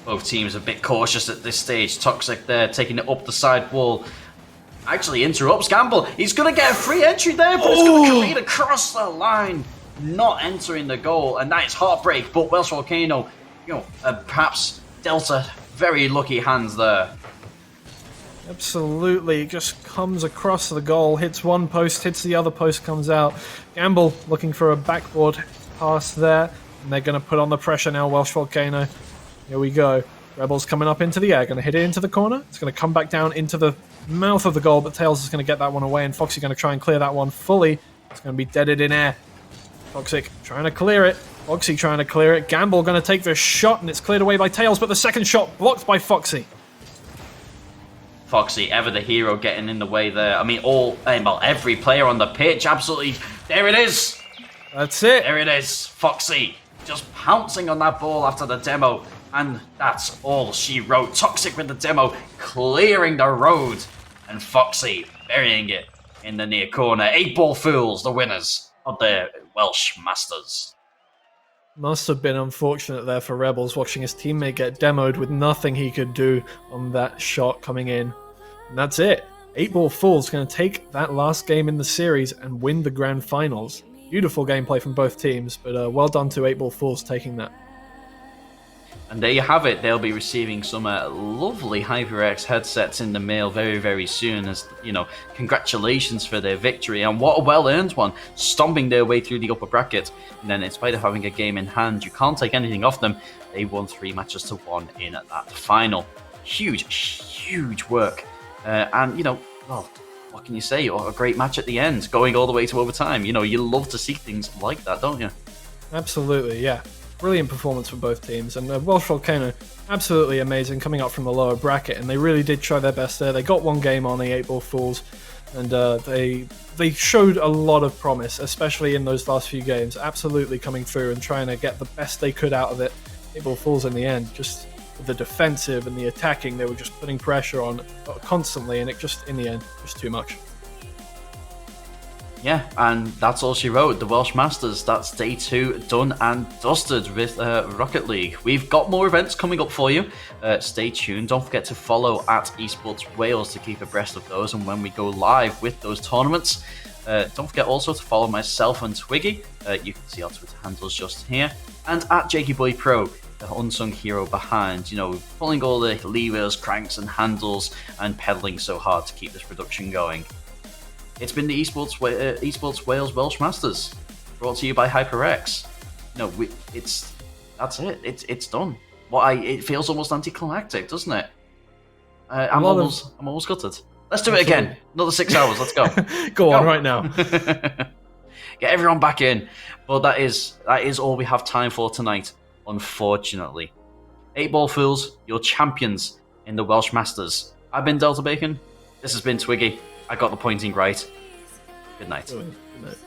Both teams a bit cautious at this stage. Toxic there, taking it up the side wall. Actually interrupts Gamble. He's going to get a free entry there, but it's going to lead across the line. Not entering the goal, and that is heartbreak. But Welsh Volcano, perhaps dealt a very lucky hands there. Absolutely, just comes across the goal, hits one post, hits the other post, comes out. Gamble looking for a backboard pass there, and they're going to put on the pressure now, Welsh Volcano. Here we go. Rebels coming up into the air, going to hit it into the corner. It's going to come back down into the mouth of the goal, but Tails is going to get that one away, and Foxy going to try and clear that one fully. It's going to be deaded in air. Toxic trying to clear it. Foxy trying to clear it. Gamble going to take the shot, and it's cleared away by Tails, but the second shot blocked by Foxy. Foxy, ever the hero, getting in the way there. I mean, every player on the pitch, absolutely. There it is. That's it. There it is. Foxy just pouncing on that ball after the demo. And that's all she wrote. Toxic with the demo, clearing the road. And Foxy burying it in the near corner. 8-ball fools, the winners of the Welsh Masters. Must have been unfortunate there for Rebels, watching his teammate get demoed with nothing he could do on that shot coming in. And that's it. 8-ball Fools going to take that last game in the series and win the grand finals. Beautiful gameplay from both teams, but well done to 8-ball Fools taking that. And there you have it. They'll be receiving some lovely HyperX headsets in the mail very, very soon. As congratulations for their victory, and what a well-earned one, stomping their way through the upper bracket. And then, in spite of having a game in hand, you can't take anything off them. They won 3 matches to 1 in that final. Huge work. And what can you say? A great match at the end, going all the way to overtime. You love to see things like that, don't you? Absolutely, yeah. Brilliant performance for both teams, and Welsh Volcano, absolutely amazing, coming up from the lower bracket, and they really did try their best there. They got one game on the 8-ball Fools, and they showed a lot of promise, especially in those last few games, absolutely coming through and trying to get the best they could out of it. 8-ball Fools in the end, just with the defensive and the attacking, they were just putting pressure on constantly, and it just, in the end, just too much. Yeah, and that's all she wrote. The Welsh Masters. That's day 2 done and dusted with Rocket League. We've got more events coming up for you. Stay tuned. Don't forget to follow at EsportsWales to keep abreast of those and when we go live with those tournaments. Don't forget also to follow myself and Twiggy. You can see our Twitter handles just here. And at Jakey Boy Pro, the unsung hero behind, pulling all the levers, cranks, and handles, and pedaling so hard to keep this production going. It's been the EsportsWales Welsh Masters, brought to you by HyperX. That's it. It's done. It feels almost anticlimactic, doesn't it? I'm almost gutted. Let's do it again. Another 6 hours. Let's go. Go on right now. Get everyone back in. But that is all we have time for tonight, unfortunately. 8-Ball Fools, your champions in the Welsh Masters. I've been Delta Bacon. This has been Twiggy. I got the pointing right. Good night. Good night.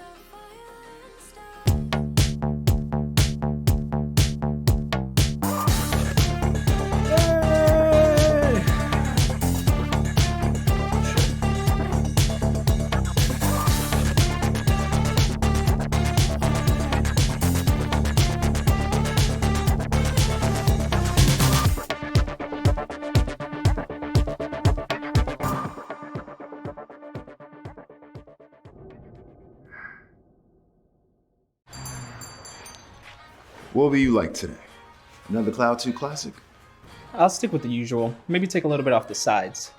What will you like today? Another Cloud 2 classic? I'll stick with the usual. Maybe take a little bit off the sides.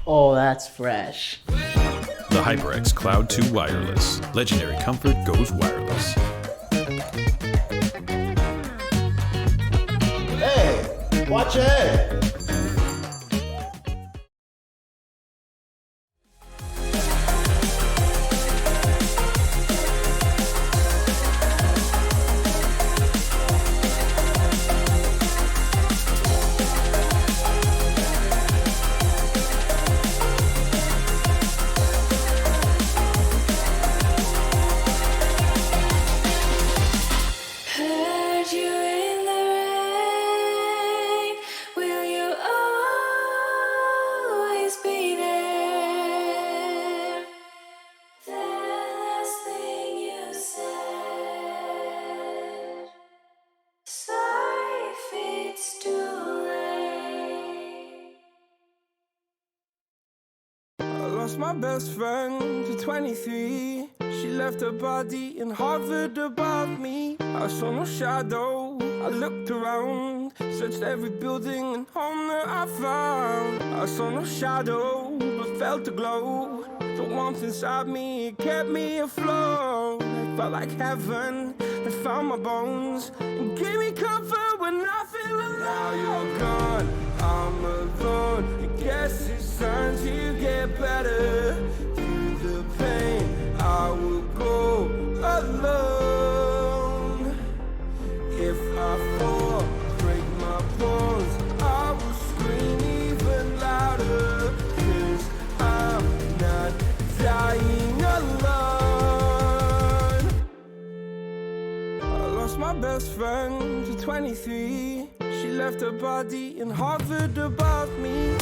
Oh, that's fresh. The HyperX Cloud 2 Wireless. Legendary comfort goes wireless. Hey, watch your head. Heard you in the rain. Will you always be there? The last thing you said. Sorry if it's too late. I lost my best friend to 23. She left her body and hovered above me. I saw no shadow. I looked around, searched every building and home that I found. I saw no shadow, but felt the glow. The warmth inside me, it kept me afloat. It felt like heaven had found my bones and gave me comfort when I feel alone. Now you're gone, I'm alone. I guess it's time to get better. Through the pain, I will go alone. If I fall, break my bones, I will scream even louder. 'Cause I'm not dying alone. I lost my best friend to 23. She left her body and hovered above me.